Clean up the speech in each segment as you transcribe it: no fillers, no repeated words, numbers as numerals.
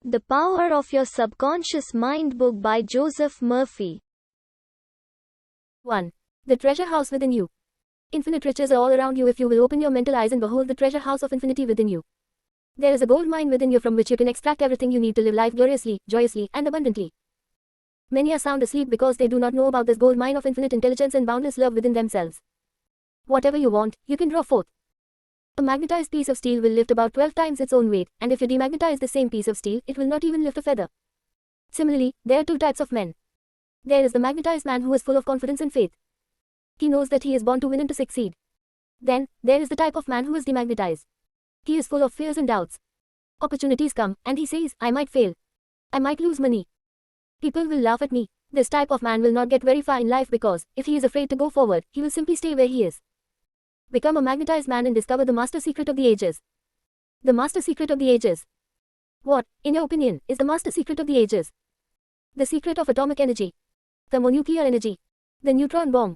The Power of Your Subconscious Mind book by Joseph Murphy. 1. The treasure house within you. Infinite riches are all around you if you will open your mental eyes and behold the treasure house of infinity within you. There is a gold mine within you from which you can extract everything you need to live life gloriously, joyously, and abundantly. Many are sound asleep because they do not know about this gold mine of infinite intelligence and boundless love within themselves. Whatever you want, you can draw forth. A magnetized piece of steel will lift about 12 times its own weight, and if you demagnetize the same piece of steel, it will not even lift a feather. Similarly, there are two types of men. There is the magnetized man who is full of confidence and faith. He knows that he is born to win and to succeed. Then, there is the type of man who is demagnetized. He is full of fears and doubts. Opportunities come, and he says, I might fail. I might lose money. People will laugh at me. This type of man will not get very far in life because, if he is afraid to go forward, he will simply stay where he is. Become a magnetized man and discover the master secret of the ages. The master secret of the ages. What, in your opinion, is the master secret of the ages? The secret of atomic energy. Thermonuclear energy. The neutron bomb.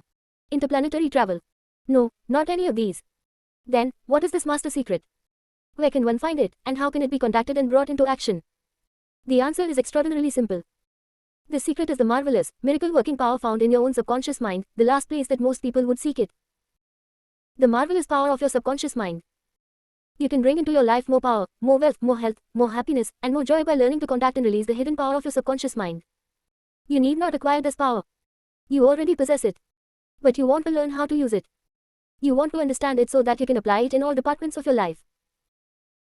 Interplanetary travel. No, not any of these. Then, what is this master secret? Where can one find it, and how can it be contacted and brought into action? The answer is extraordinarily simple. This secret is the marvelous, miracle-working power found in your own subconscious mind, the last place that most people would seek it. The marvelous power of your subconscious mind. You can bring into your life more power, more wealth, more health, more happiness, and more joy by learning to contact and release the hidden power of your subconscious mind. You need not acquire this power. You already possess it. But you want to learn how to use it. You want to understand it so that you can apply it in all departments of your life.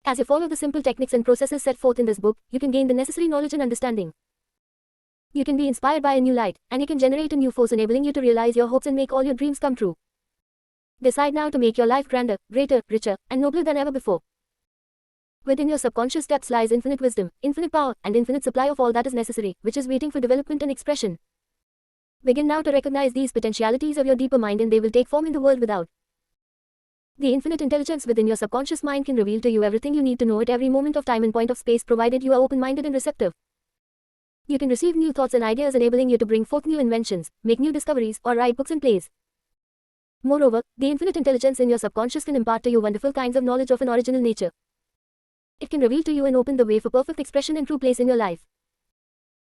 As you follow the simple techniques and processes set forth in this book, you can gain the necessary knowledge and understanding. You can be inspired by a new light, and you can generate a new force enabling you to realize your hopes and make all your dreams come true. Decide now to make your life grander, greater, richer, and nobler than ever before. Within your subconscious depths lies infinite wisdom, infinite power, and infinite supply of all that is necessary, which is waiting for development and expression. Begin now to recognize these potentialities of your deeper mind and they will take form in the world without. The infinite intelligence within your subconscious mind can reveal to you everything you need to know at every moment of time and point of space provided you are open-minded and receptive. You can receive new thoughts and ideas enabling you to bring forth new inventions, make new discoveries, or write books and plays. Moreover, the infinite intelligence in your subconscious can impart to you wonderful kinds of knowledge of an original nature. It can reveal to you and open the way for perfect expression and true place in your life.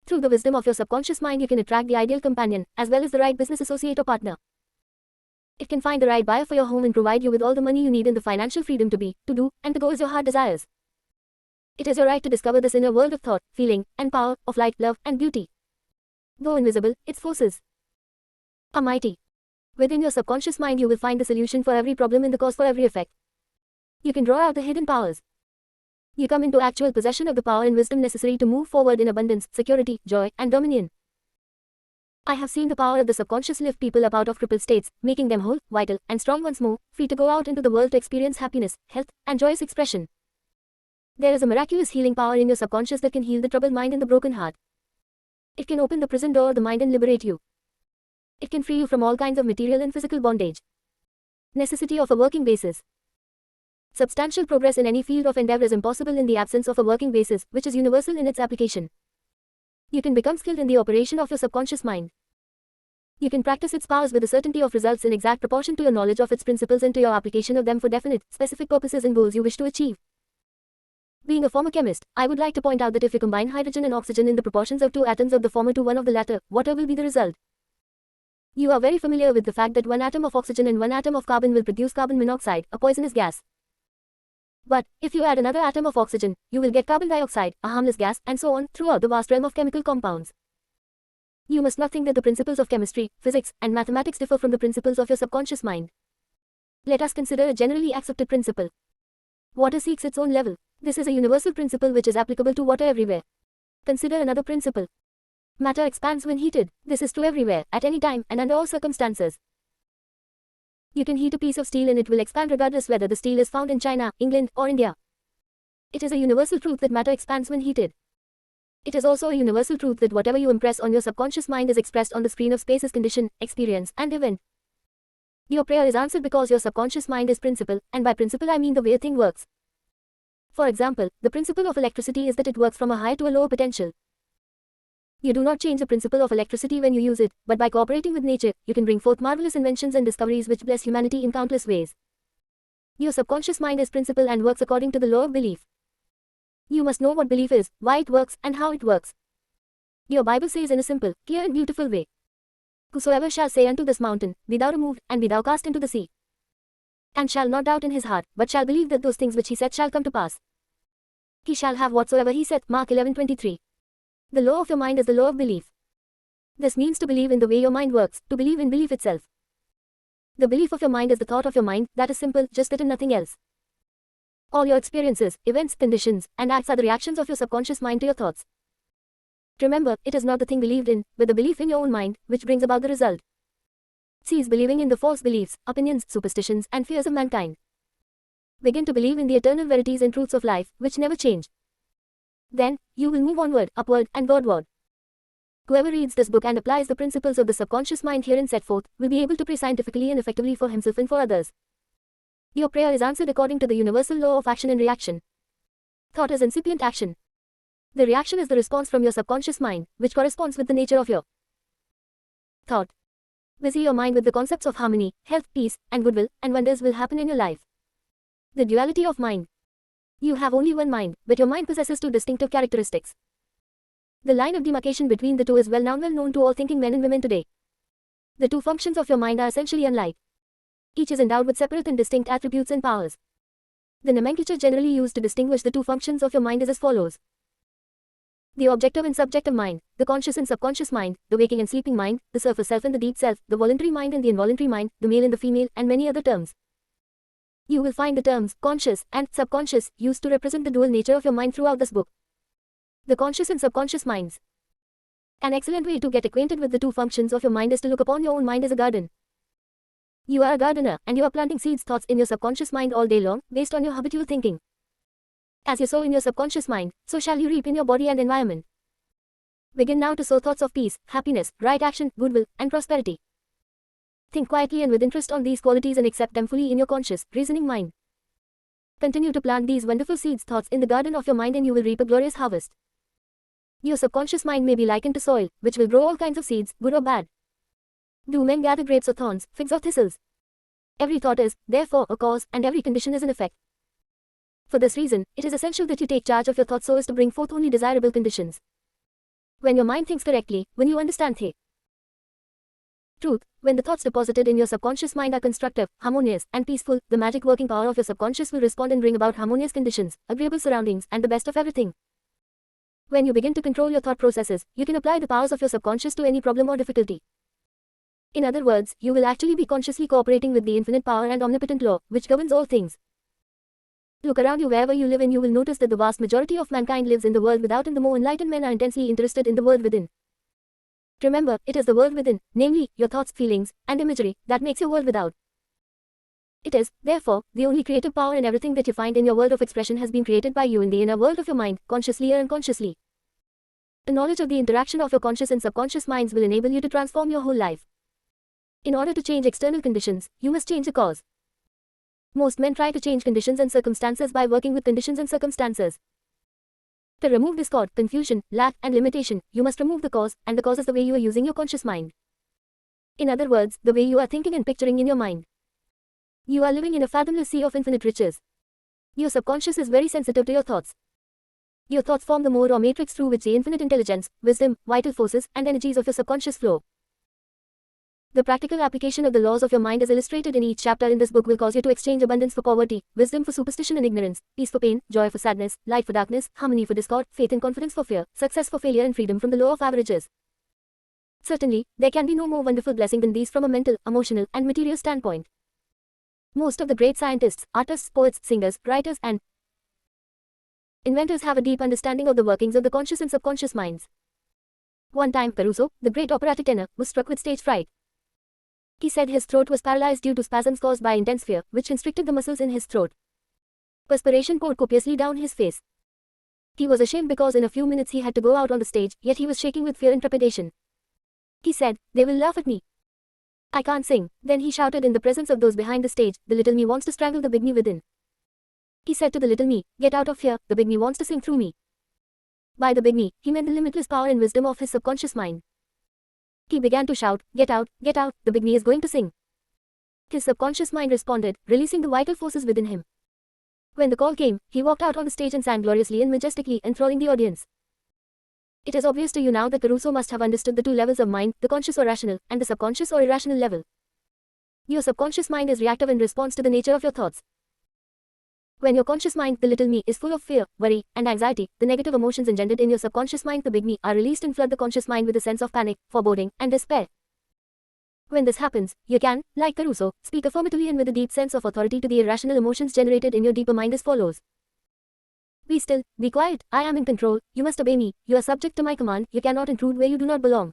Through the wisdom of your subconscious mind you can attract the ideal companion, as well as the right business associate or partner. It can find the right buyer for your home and provide you with all the money you need and the financial freedom to be, to do, and to go as your heart desires. It is your right to discover this inner world of thought, feeling, and power, of light, love, and beauty. Though invisible, its forces are mighty. Within your subconscious mind you will find the solution for every problem and the cause for every effect. You can draw out the hidden powers. You come into actual possession of the power and wisdom necessary to move forward in abundance, security, joy, and dominion. I have seen the power of the subconscious lift people up out of crippled states, making them whole, vital, and strong once more, free to go out into the world to experience happiness, health, and joyous expression. There is a miraculous healing power in your subconscious that can heal the troubled mind and the broken heart. It can open the prison door of the mind and liberate you. It can free you from all kinds of material and physical bondage. Necessity of a working basis. Substantial progress in any field of endeavor is impossible in the absence of a working basis, which is universal in its application. You can become skilled in the operation of your subconscious mind. You can practice its powers with a certainty of results in exact proportion to your knowledge of its principles and to your application of them for definite, specific purposes and goals you wish to achieve. Being a former chemist, I would like to point out that if you combine hydrogen and oxygen in the proportions of two atoms of the former to one of the latter, water will be the result. You are very familiar with the fact that one atom of oxygen and one atom of carbon will produce carbon monoxide, a poisonous gas. But, if you add another atom of oxygen, you will get carbon dioxide, a harmless gas, and so on, throughout the vast realm of chemical compounds. You must not think that the principles of chemistry, physics, and mathematics differ from the principles of your subconscious mind. Let us consider a generally accepted principle. Water seeks its own level. This is a universal principle which is applicable to water everywhere. Consider another principle. Matter expands when heated. This is true everywhere, at any time, and under all circumstances. You can heat a piece of steel and it will expand regardless whether the steel is found in China, England, or India. It is a universal truth that matter expands when heated. It is also a universal truth that whatever you impress on your subconscious mind is expressed on the screen of space as condition, experience, and event. Your prayer is answered because your subconscious mind is principle, and by principle I mean the way a thing works. For example, the principle of electricity is that it works from a higher to a lower potential. You do not change the principle of electricity when you use it, but by cooperating with nature, you can bring forth marvelous inventions and discoveries which bless humanity in countless ways. Your subconscious mind is principle and works according to the law of belief. You must know what belief is, why it works, and how it works. Your Bible says in a simple, clear and beautiful way, "Whosoever shall say unto this mountain, Be thou removed, and be thou cast into the sea, and shall not doubt in his heart, but shall believe that those things which he said shall come to pass, he shall have whatsoever he saith." Mark 11:23. The law of your mind is the law of belief. This means to believe in the way your mind works, to believe in belief itself. The belief of your mind is the thought of your mind, that is simple, just it and nothing else. All your experiences, events, conditions, and acts are the reactions of your subconscious mind to your thoughts. Remember, it is not the thing believed in, but the belief in your own mind, which brings about the result. Cease believing in the false beliefs, opinions, superstitions, and fears of mankind. Begin to believe in the eternal verities and truths of life, which never change. Then, you will move onward, upward, and Godward. Whoever reads this book and applies the principles of the subconscious mind herein set forth, will be able to pray scientifically and effectively for himself and for others. Your prayer is answered according to the universal law of action and reaction. Thought is incipient action. The reaction is the response from your subconscious mind, which corresponds with the nature of your thought. Busy your mind with the concepts of harmony, health, peace, and goodwill, and wonders will happen in your life. The duality of mind. You have only one mind, but your mind possesses two distinctive characteristics. The line of demarcation between the two is well known to all thinking men and women today. The two functions of your mind are essentially unlike. Each is endowed with separate and distinct attributes and powers. The nomenclature generally used to distinguish the two functions of your mind is as follows: the objective and subjective mind, the conscious and subconscious mind, the waking and sleeping mind, the surface self and the deep self, the voluntary mind and the involuntary mind, the male and the female, and many other terms. You will find the terms conscious and subconscious used to represent the dual nature of your mind throughout this book. The conscious and subconscious minds. An excellent way to get acquainted with the two functions of your mind is to look upon your own mind as a garden. You are a gardener, and you are planting seeds, thoughts in your subconscious mind all day long, based on your habitual thinking. As you sow in your subconscious mind, so shall you reap in your body and environment. Begin now to sow thoughts of peace, happiness, right action, goodwill, and prosperity. Think quietly and with interest on these qualities and accept them fully in your conscious, reasoning mind. Continue to plant these wonderful seeds, thoughts in the garden of your mind, and you will reap a glorious harvest. Your subconscious mind may be likened to soil, which will grow all kinds of seeds, good or bad. Do men gather grapes or thorns, figs or thistles? Every thought is, therefore, a cause, and every condition is an effect. For this reason, it is essential that you take charge of your thoughts so as to bring forth only desirable conditions. When your mind thinks correctly, when you understand the truth, when the thoughts deposited in your subconscious mind are constructive, harmonious, and peaceful, the magic working power of your subconscious will respond and bring about harmonious conditions, agreeable surroundings, and the best of everything. When you begin to control your thought processes, you can apply the powers of your subconscious to any problem or difficulty. In other words, you will actually be consciously cooperating with the infinite power and omnipotent law, which governs all things. Look around you wherever you live and you will notice that the vast majority of mankind lives in the world without, and the more enlightened men are intensely interested in the world within. Remember, it is the world within, namely, your thoughts, feelings, and imagery, that makes your world without. It is, therefore, the only creative power, and everything that you find in your world of expression has been created by you in the inner world of your mind, consciously or unconsciously. The knowledge of the interaction of your conscious and subconscious minds will enable you to transform your whole life. In order to change external conditions, you must change the cause. Most men try to change conditions and circumstances by working with conditions and circumstances. To remove discord, confusion, lack, and limitation, you must remove the cause, and the cause is the way you are using your conscious mind. In other words, the way you are thinking and picturing in your mind. You are living in a fathomless sea of infinite riches. Your subconscious is very sensitive to your thoughts. Your thoughts form the mode or matrix through which the infinite intelligence, wisdom, vital forces, and energies of your subconscious flow. The practical application of the laws of your mind as illustrated in each chapter in this book will cause you to exchange abundance for poverty, wisdom for superstition and ignorance, peace for pain, joy for sadness, light for darkness, harmony for discord, faith and confidence for fear, success for failure, and freedom from the law of averages. Certainly, there can be no more wonderful blessing than these from a mental, emotional, and material standpoint. Most of the great scientists, artists, poets, singers, writers, and inventors have a deep understanding of the workings of the conscious and subconscious minds. One time, Caruso, the great operatic tenor, was struck with stage fright. He said his throat was paralyzed due to spasms caused by intense fear, which constricted the muscles in his throat. Perspiration poured copiously down his face. He was ashamed because in a few minutes he had to go out on the stage, yet he was shaking with fear and trepidation. He said, "They will laugh at me. I can't sing." Then he shouted in the presence of those behind the stage, "The little me wants to strangle the big me within." He said to the little me, "Get out of here, the big me wants to sing through me." By the big me, he meant the limitless power and wisdom of his subconscious mind. He began to shout, get out, the big me is going to sing." His subconscious mind responded, releasing the vital forces within him. When the call came, he walked out on the stage and sang gloriously and majestically, enthralling the audience. It is obvious to you now that Caruso must have understood the two levels of mind, the conscious or rational, and the subconscious or irrational level. Your subconscious mind is reactive in response to the nature of your thoughts. When your conscious mind, the little me, is full of fear, worry, and anxiety, the negative emotions engendered in your subconscious mind, the big me, are released and flood the conscious mind with a sense of panic, foreboding, and despair. When this happens, you can, like Caruso, speak affirmatively and with a deep sense of authority to the irrational emotions generated in your deeper mind as follows. Be still, be quiet, I am in control, you must obey me, you are subject to my command, you cannot intrude where you do not belong.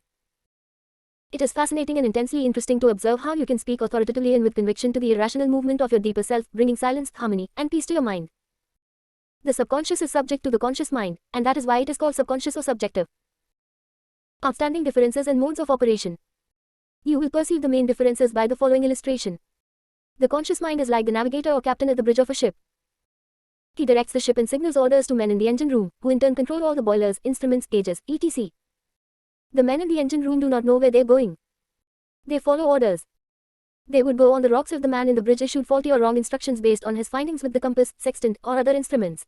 It is fascinating and intensely interesting to observe how you can speak authoritatively and with conviction to the irrational movement of your deeper self, bringing silence, harmony, and peace to your mind. The subconscious is subject to the conscious mind, and that is why it is called subconscious or subjective. Outstanding differences and modes of operation. You will perceive the main differences by the following illustration. The conscious mind is like the navigator or captain at the bridge of a ship. He directs the ship and signals orders to men in the engine room, who in turn control all the boilers, instruments, gauges, etc. The men in the engine room do not know where they are going. They follow orders. They would go on the rocks if the man in the bridge issued faulty or wrong instructions based on his findings with the compass, sextant, or other instruments.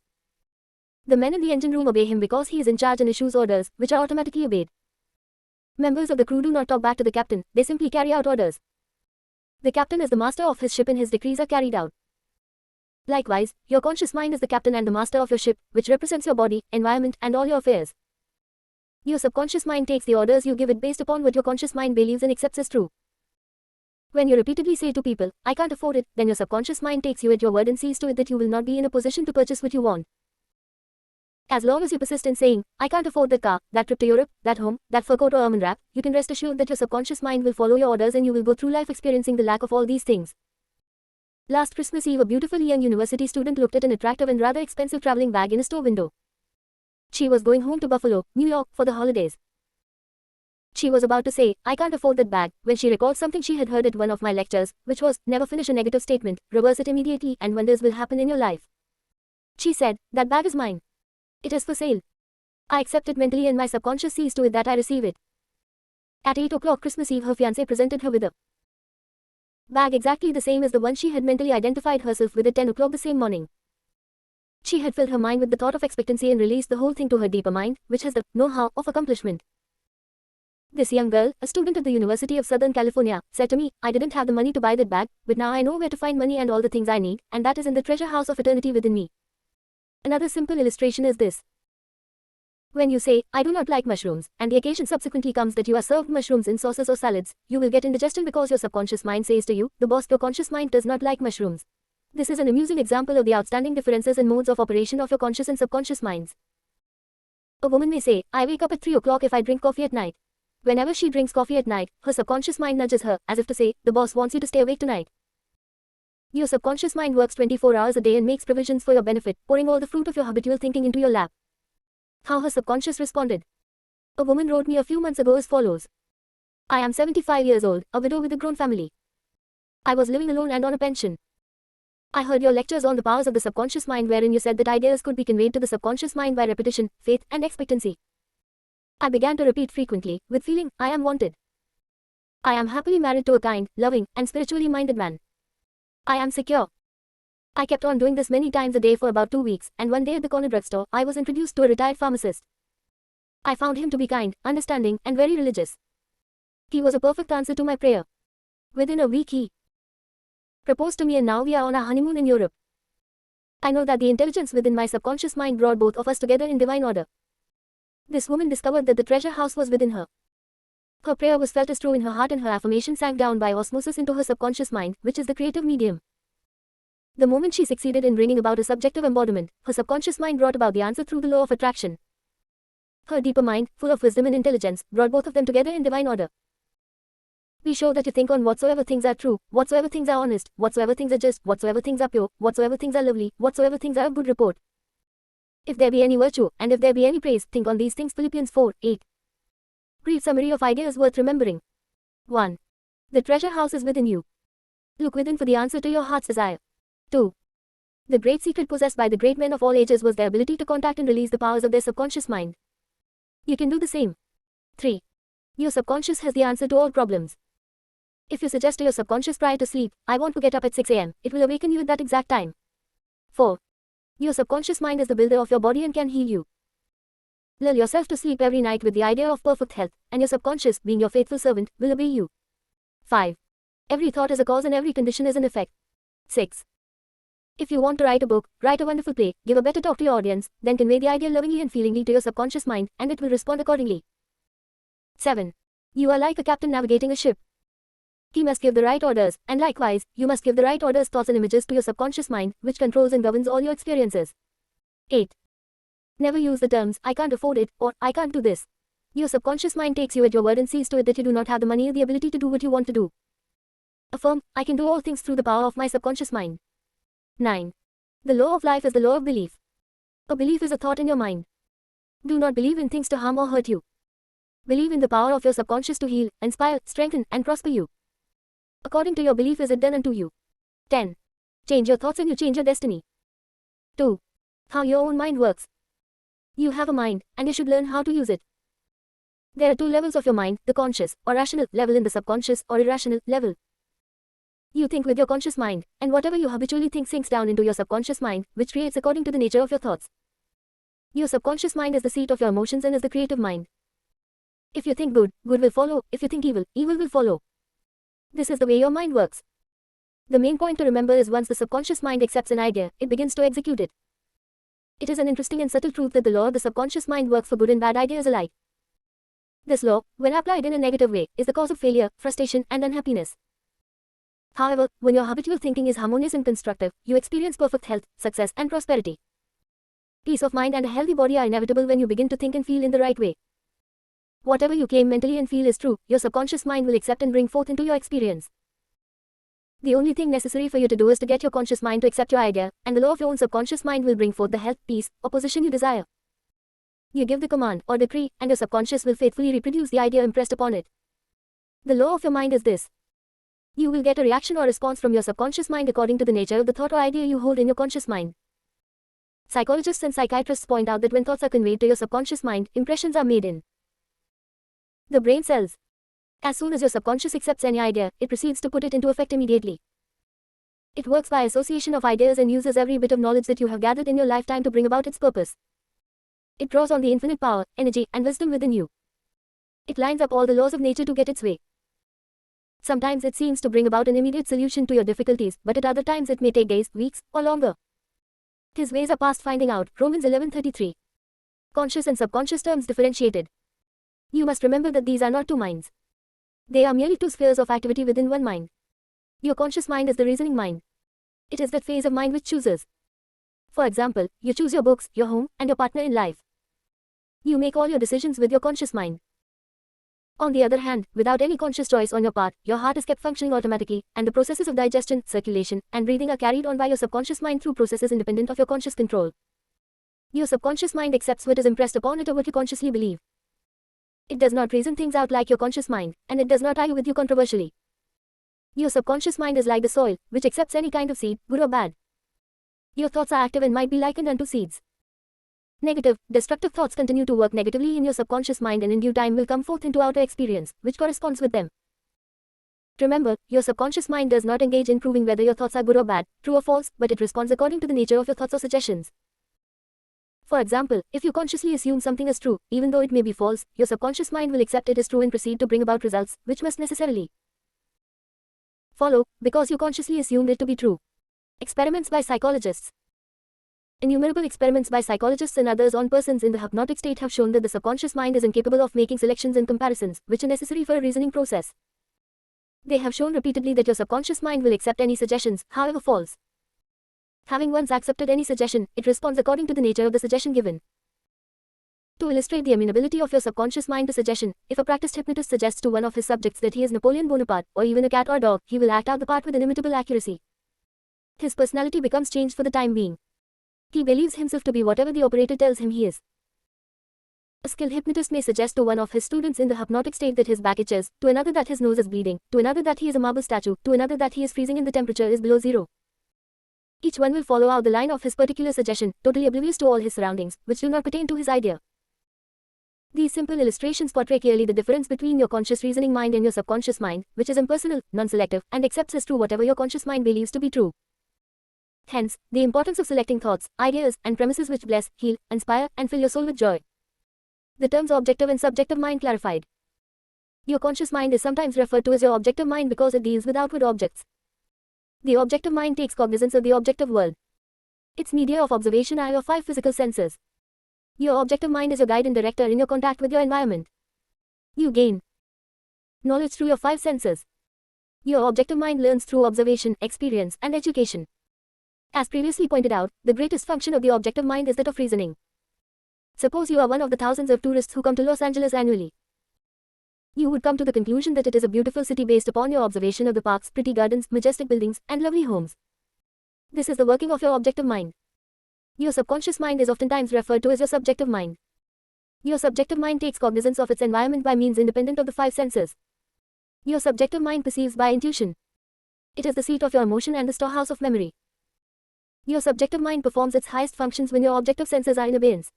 The men in the engine room obey him because he is in charge and issues orders, which are automatically obeyed. Members of the crew do not talk back to the captain, they simply carry out orders. The captain is the master of his ship and his decrees are carried out. Likewise, your conscious mind is the captain and the master of your ship, which represents your body, environment, and all your affairs. Your subconscious mind takes the orders you give it based upon what your conscious mind believes and accepts as true. When you repeatedly say to people, I can't afford it, then your subconscious mind takes you at your word and sees to it that you will not be in a position to purchase what you want. As long as you persist in saying, I can't afford that car, that trip to Europe, that home, that fur coat or almond wrap, you can rest assured that your subconscious mind will follow your orders and you will go through life experiencing the lack of all these things. Last Christmas Eve, a beautiful young university student looked at an attractive and rather expensive traveling bag in a store window. She was going home to Buffalo, New York, for the holidays. She was about to say, I can't afford that bag, when she recalled something she had heard at one of my lectures, which was, never finish a negative statement, reverse it immediately, and wonders will happen in your life. She said, that bag is mine. It is for sale. I accept it mentally and my subconscious sees to it that I receive it. At 8 o'clock Christmas Eve, her fiancé presented her with a bag exactly the same as the one she had mentally identified herself with at 10 o'clock the same morning. She had filled her mind with the thought of expectancy and released the whole thing to her deeper mind, which has the know-how of accomplishment. This young girl, a student at the University of Southern California, said to me, I didn't have the money to buy that bag, but now I know where to find money and all the things I need, and that is in the treasure house of eternity within me. Another simple illustration is this. When you say, I do not like mushrooms, and the occasion subsequently comes that you are served mushrooms in sauces or salads, you will get indigestion because your subconscious mind says to you, the boss, your conscious mind does not like mushrooms. This is an amusing example of the outstanding differences and modes of operation of your conscious and subconscious minds. A woman may say, I wake up at 3 o'clock if I drink coffee at night. Whenever she drinks coffee at night, her subconscious mind nudges her, as if to say, the boss wants you to stay awake tonight. Your subconscious mind works 24 hours a day and makes provisions for your benefit, pouring all the fruit of your habitual thinking into your lap. How her subconscious responded. A woman wrote me a few months ago as follows. I am 75 years old, a widow with a grown family. I was living alone and on a pension. I heard your lectures on the powers of the subconscious mind wherein you said that ideas could be conveyed to the subconscious mind by repetition, faith, and expectancy. I began to repeat frequently, with feeling, I am wanted. I am happily married to a kind, loving, and spiritually minded man. I am secure. I kept on doing this many times a day for about 2 weeks, and one day at the corner drugstore, I was introduced to a retired pharmacist. I found him to be kind, understanding, and very religious. He was a perfect answer to my prayer. Within a week he proposed to me and now we are on our honeymoon in Europe. I know that the intelligence within my subconscious mind brought both of us together in divine order. This woman discovered that the treasure house was within her. Her prayer was felt as true in her heart and her affirmation sank down by osmosis into her subconscious mind, which is the creative medium. The moment she succeeded in bringing about a subjective embodiment, her subconscious mind brought about the answer through the law of attraction. Her deeper mind, full of wisdom and intelligence, brought both of them together in divine order. Be sure that you think on whatsoever things are true, whatsoever things are honest, whatsoever things are just, whatsoever things are pure, whatsoever things are lovely, whatsoever things are of good report. If there be any virtue, and if there be any praise, think on these things. Philippians 4:8. Brief summary of ideas worth remembering. 1. The treasure house is within you. Look within for the answer to your heart's desire. 2. The great secret possessed by the great men of all ages was their ability to contact and release the powers of their subconscious mind. You can do the same. 3. Your subconscious has the answer to all problems. If you suggest to your subconscious prior to sleep, I want to get up at 6 a.m., it will awaken you at that exact time. 4. Your subconscious mind is the builder of your body and can heal you. Lull yourself to sleep every night with the idea of perfect health, and your subconscious, being your faithful servant, will obey you. 5. Every thought is a cause and every condition is an effect. 6. If you want to write a book, write a wonderful play, give a better talk to your audience, then convey the idea lovingly and feelingly to your subconscious mind, and it will respond accordingly. 7. You are like a captain navigating a ship. He must give the right orders, and likewise, you must give the right orders, thoughts and images to your subconscious mind, which controls and governs all your experiences. 8. Never use the terms, I can't afford it, or I can't do this. Your subconscious mind takes you at your word and sees to it that you do not have the money or the ability to do what you want to do. Affirm, I can do all things through the power of my subconscious mind. 9. The law of life is the law of belief. A belief is a thought in your mind. Do not believe in things to harm or hurt you. Believe in the power of your subconscious to heal, inspire, strengthen, and prosper you. According to your belief is it done unto you. 10. Change your thoughts and you change your destiny. 2. How your own mind works. You have a mind, and you should learn how to use it. There are two levels of your mind, the conscious, or rational level and the subconscious, or irrational level. You think with your conscious mind, and whatever you habitually think sinks down into your subconscious mind, which creates according to the nature of your thoughts. Your subconscious mind is the seat of your emotions and is the creative mind. If you think good, good will follow. If you think evil, evil will follow. This is the way your mind works. The main point to remember is once the subconscious mind accepts an idea, it begins to execute it. It is an interesting and subtle truth that the law of the subconscious mind works for good and bad ideas alike. This law, when applied in a negative way, is the cause of failure, frustration, and unhappiness. However, when your habitual thinking is harmonious and constructive, you experience perfect health, success, and prosperity. Peace of mind and a healthy body are inevitable when you begin to think and feel in the right way. Whatever you claim mentally and feel is true, your subconscious mind will accept and bring forth into your experience. The only thing necessary for you to do is to get your conscious mind to accept your idea, and the law of your own subconscious mind will bring forth the health, peace, or position you desire. You give the command or decree, and your subconscious will faithfully reproduce the idea impressed upon it. The law of your mind is this. You will get a reaction or response from your subconscious mind according to the nature of the thought or idea you hold in your conscious mind. Psychologists and psychiatrists point out that when thoughts are conveyed to your subconscious mind, impressions are made in the brain cells. As soon as your subconscious accepts any idea, it proceeds to put it into effect immediately. It works by association of ideas and uses every bit of knowledge that you have gathered in your lifetime to bring about its purpose. It draws on the infinite power, energy, and wisdom within you. It lines up all the laws of nature to get its way. Sometimes it seems to bring about an immediate solution to your difficulties, but at other times it may take days, weeks, or longer. His ways are past finding out. Romans 11:33. Conscious and subconscious terms differentiated. You must remember that these are not two minds. They are merely two spheres of activity within one mind. Your conscious mind is the reasoning mind. It is that phase of mind which chooses. For example, you choose your books, your home, and your partner in life. You make all your decisions with your conscious mind. On the other hand, without any conscious choice on your part, your heart is kept functioning automatically, and the processes of digestion, circulation, and breathing are carried on by your subconscious mind through processes independent of your conscious control. Your subconscious mind accepts what is impressed upon it or what you consciously believe. It does not reason things out like your conscious mind, and it does not argue with you controversially. Your subconscious mind is like the soil, which accepts any kind of seed, good or bad. Your thoughts are active and might be likened unto seeds. Negative, destructive thoughts continue to work negatively in your subconscious mind and in due time will come forth into outer experience, which corresponds with them. Remember, your subconscious mind does not engage in proving whether your thoughts are good or bad, true or false, but it responds according to the nature of your thoughts or suggestions. For example, if you consciously assume something is true, even though it may be false, your subconscious mind will accept it as true and proceed to bring about results, which must necessarily follow, because you consciously assumed it to be true. Experiments by psychologists. Innumerable experiments by psychologists and others on persons in the hypnotic state have shown that the subconscious mind is incapable of making selections and comparisons, which are necessary for a reasoning process. They have shown repeatedly that your subconscious mind will accept any suggestions, however false. Having once accepted any suggestion, it responds according to the nature of the suggestion given. To illustrate the amenability of your subconscious mind to suggestion, if a practiced hypnotist suggests to one of his subjects that he is Napoleon Bonaparte, or even a cat or dog, he will act out the part with inimitable accuracy. His personality becomes changed for the time being. He believes himself to be whatever the operator tells him he is. A skilled hypnotist may suggest to one of his students in the hypnotic state that his back itches, to another that his nose is bleeding, to another that he is a marble statue, to another that he is freezing and the temperature is below zero. Each one will follow out the line of his particular suggestion, totally oblivious to all his surroundings, which do not pertain to his idea. These simple illustrations portray clearly the difference between your conscious reasoning mind and your subconscious mind, which is impersonal, non-selective, and accepts as true whatever your conscious mind believes to be true. Hence, the importance of selecting thoughts, ideas, and premises which bless, heal, inspire, and fill your soul with joy. The terms objective and subjective mind clarified. Your conscious mind is sometimes referred to as your objective mind because it deals with outward objects. The objective mind takes cognizance of the objective world. Its media of observation are your 5 physical senses. Your objective mind is your guide and director in your contact with your environment. You gain knowledge through your 5 senses. Your objective mind learns through observation, experience, and education. As previously pointed out, the greatest function of the objective mind is that of reasoning. Suppose you are one of the thousands of tourists who come to Los Angeles annually. You would come to the conclusion that it is a beautiful city based upon your observation of the parks, pretty gardens, majestic buildings, and lovely homes. This is the working of your objective mind. Your subconscious mind is oftentimes referred to as your subjective mind. Your subjective mind takes cognizance of its environment by means independent of the 5 senses. Your subjective mind perceives by intuition. It is the seat of your emotion and the storehouse of memory. Your subjective mind performs its highest functions when your objective senses are in abeyance.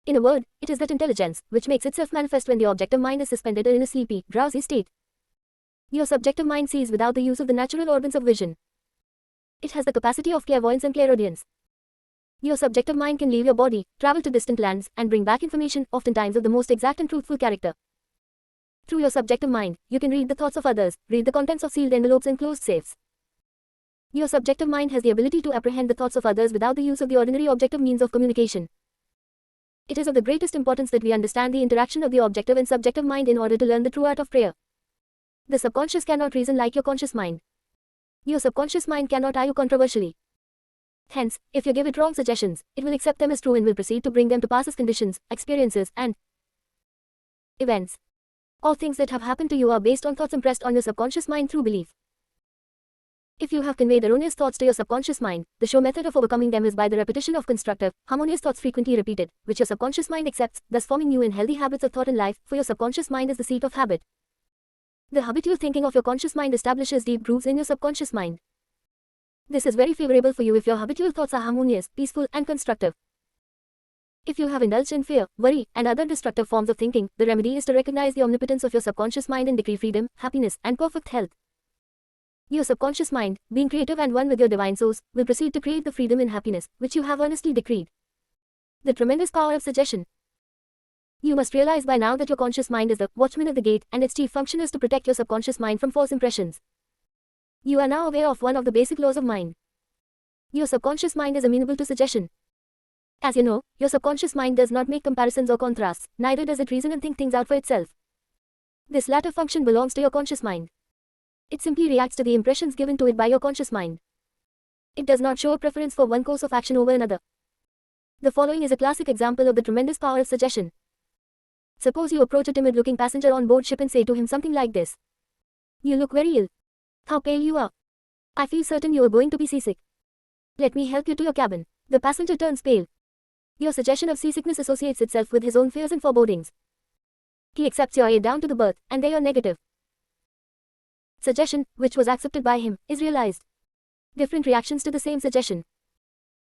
In a word, it is that intelligence which makes itself manifest when the objective mind is suspended or in a sleepy, drowsy state. Your subjective mind sees without the use of the natural organs of vision. It has the capacity of clairvoyance and clairaudience. Your subjective mind can leave your body, travel to distant lands, and bring back information, oftentimes of the most exact and truthful character. Through your subjective mind, you can read the thoughts of others, read the contents of sealed envelopes and closed safes. Your subjective mind has the ability to apprehend the thoughts of others without the use of the ordinary objective means of communication. It is of the greatest importance that we understand the interaction of the objective and subjective mind in order to learn the true art of prayer. The subconscious cannot reason like your conscious mind. Your subconscious mind cannot argue controversially. Hence, if you give it wrong suggestions, it will accept them as true and will proceed to bring them to pass as conditions, experiences, and events. All things that have happened to you are based on thoughts impressed on your subconscious mind through belief. If you have conveyed erroneous thoughts to your subconscious mind, the sure method of overcoming them is by the repetition of constructive, harmonious thoughts frequently repeated, which your subconscious mind accepts, thus forming new and healthy habits of thought in life, for your subconscious mind is the seat of habit. The habitual thinking of your conscious mind establishes deep grooves in your subconscious mind. This is very favorable for you if your habitual thoughts are harmonious, peaceful, and constructive. If you have indulged in fear, worry, and other destructive forms of thinking, the remedy is to recognize the omnipotence of your subconscious mind and decree freedom, happiness, and perfect health. Your subconscious mind, being creative and one with your divine source, will proceed to create the freedom and happiness, which you have earnestly decreed. The tremendous power of suggestion. You must realize by now that your conscious mind is the watchman at the gate, and its chief function is to protect your subconscious mind from false impressions. You are now aware of one of the basic laws of mind. Your subconscious mind is amenable to suggestion. As you know, your subconscious mind does not make comparisons or contrasts, neither does it reason and think things out for itself. This latter function belongs to your conscious mind. It simply reacts to the impressions given to it by your conscious mind. It does not show a preference for one course of action over another. The following is a classic example of the tremendous power of suggestion. Suppose you approach a timid-looking passenger on board ship and say to him something like this. You look very ill. How pale you are. I feel certain you are going to be seasick. Let me help you to your cabin. The passenger turns pale. Your suggestion of seasickness associates itself with his own fears and forebodings. He accepts your aid down to the berth, and they are negative. Suggestion, which was accepted by him, is realized. Different reactions to the same suggestion.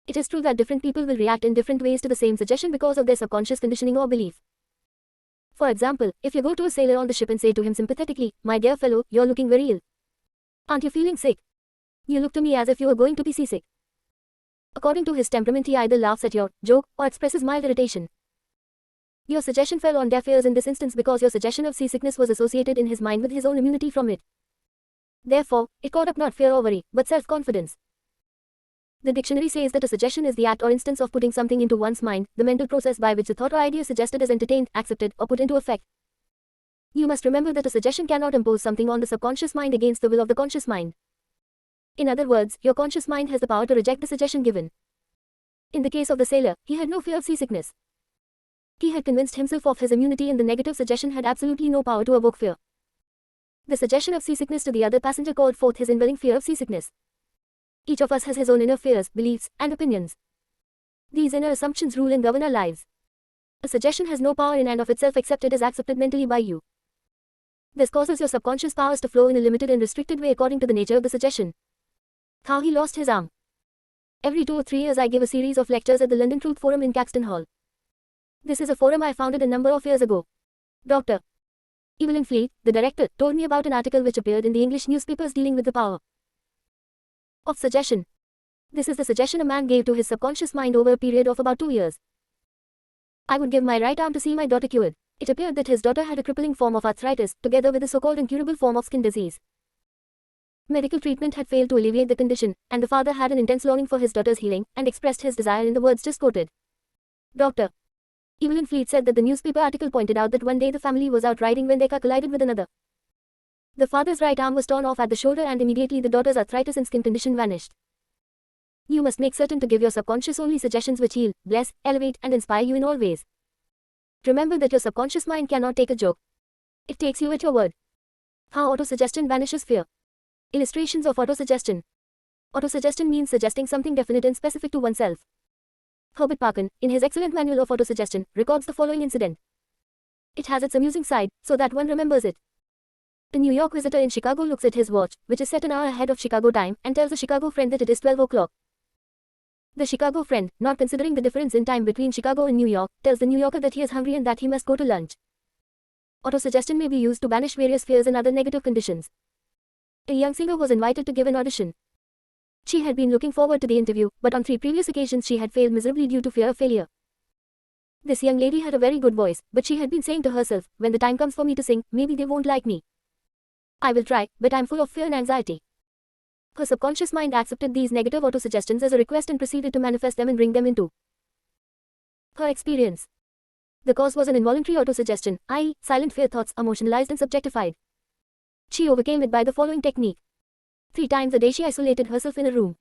It is true that different people will react in different ways to the same suggestion because of their subconscious conditioning or belief. For example, if you go to a sailor on the ship and say to him sympathetically, "My dear fellow, you're looking very ill. Aren't you feeling sick? You look to me as if you were going to be seasick." According to his temperament, he either laughs at your joke or expresses mild irritation. Your suggestion fell on deaf ears in this instance because your suggestion of seasickness was associated in his mind with his own immunity from it. Therefore, it caught up not fear or worry, but self-confidence. The dictionary says that a suggestion is the act or instance of putting something into one's mind, the mental process by which the thought or idea suggested is entertained, accepted, or put into effect. You must remember that a suggestion cannot impose something on the subconscious mind against the will of the conscious mind. In other words, your conscious mind has the power to reject the suggestion given. In the case of the sailor, he had no fear of seasickness. He had convinced himself of his immunity, and the negative suggestion had absolutely no power to evoke fear. The suggestion of seasickness to the other passenger called forth his indwelling fear of seasickness. Each of us has his own inner fears, beliefs, and opinions. These inner assumptions rule and govern our lives. A suggestion has no power in and of itself except it is accepted mentally by you. This causes your subconscious powers to flow in a limited and restricted way according to the nature of the suggestion. How he lost his arm. Every 2 or 3 years I give a series of lectures at the London Truth Forum in Caxton Hall. This is a forum I founded a number of years ago. Dr. Evelyn Fleet, the director, told me about an article which appeared in the English newspapers dealing with the power of suggestion. This is the suggestion a man gave to his subconscious mind over a period of about 2 years. I would give my right arm to see my daughter cured. It appeared that his daughter had a crippling form of arthritis, together with a so-called incurable form of skin disease. Medical treatment had failed to alleviate the condition, and the father had an intense longing for his daughter's healing, and expressed his desire in the words just quoted. Dr. Evelyn Fleet said that the newspaper article pointed out that one day the family was out riding when their car collided with another. The father's right arm was torn off at the shoulder, and immediately the daughter's arthritis and skin condition vanished. You must make certain to give your subconscious only suggestions which heal, bless, elevate, and inspire you in all ways. Remember that your subconscious mind cannot take a joke. It takes you at your word. How autosuggestion vanishes fear. Illustrations of autosuggestion. Autosuggestion means suggesting something definite and specific to oneself. Herbert Parkin, in his excellent manual of autosuggestion, records the following incident. It has its amusing side, so that one remembers it. A New York visitor in Chicago looks at his watch, which is set an hour ahead of Chicago time, and tells a Chicago friend that it is 12 o'clock. The Chicago friend, not considering the difference in time between Chicago and New York, tells the New Yorker that he is hungry and that he must go to lunch. Autosuggestion may be used to banish various fears and other negative conditions. A young singer was invited to give an audition. She had been looking forward to the interview, but on 3 previous occasions she had failed miserably due to fear of failure. This young lady had a very good voice, but she had been saying to herself, when the time comes for me to sing, maybe they won't like me. I will try, but I'm full of fear and anxiety. Her subconscious mind accepted these negative autosuggestions as a request and proceeded to manifest them and bring them into her experience. The cause was an involuntary autosuggestion, i.e., silent fear thoughts, emotionalized and subjectified. She overcame it by the following technique. 3 times a day she isolated herself in a room.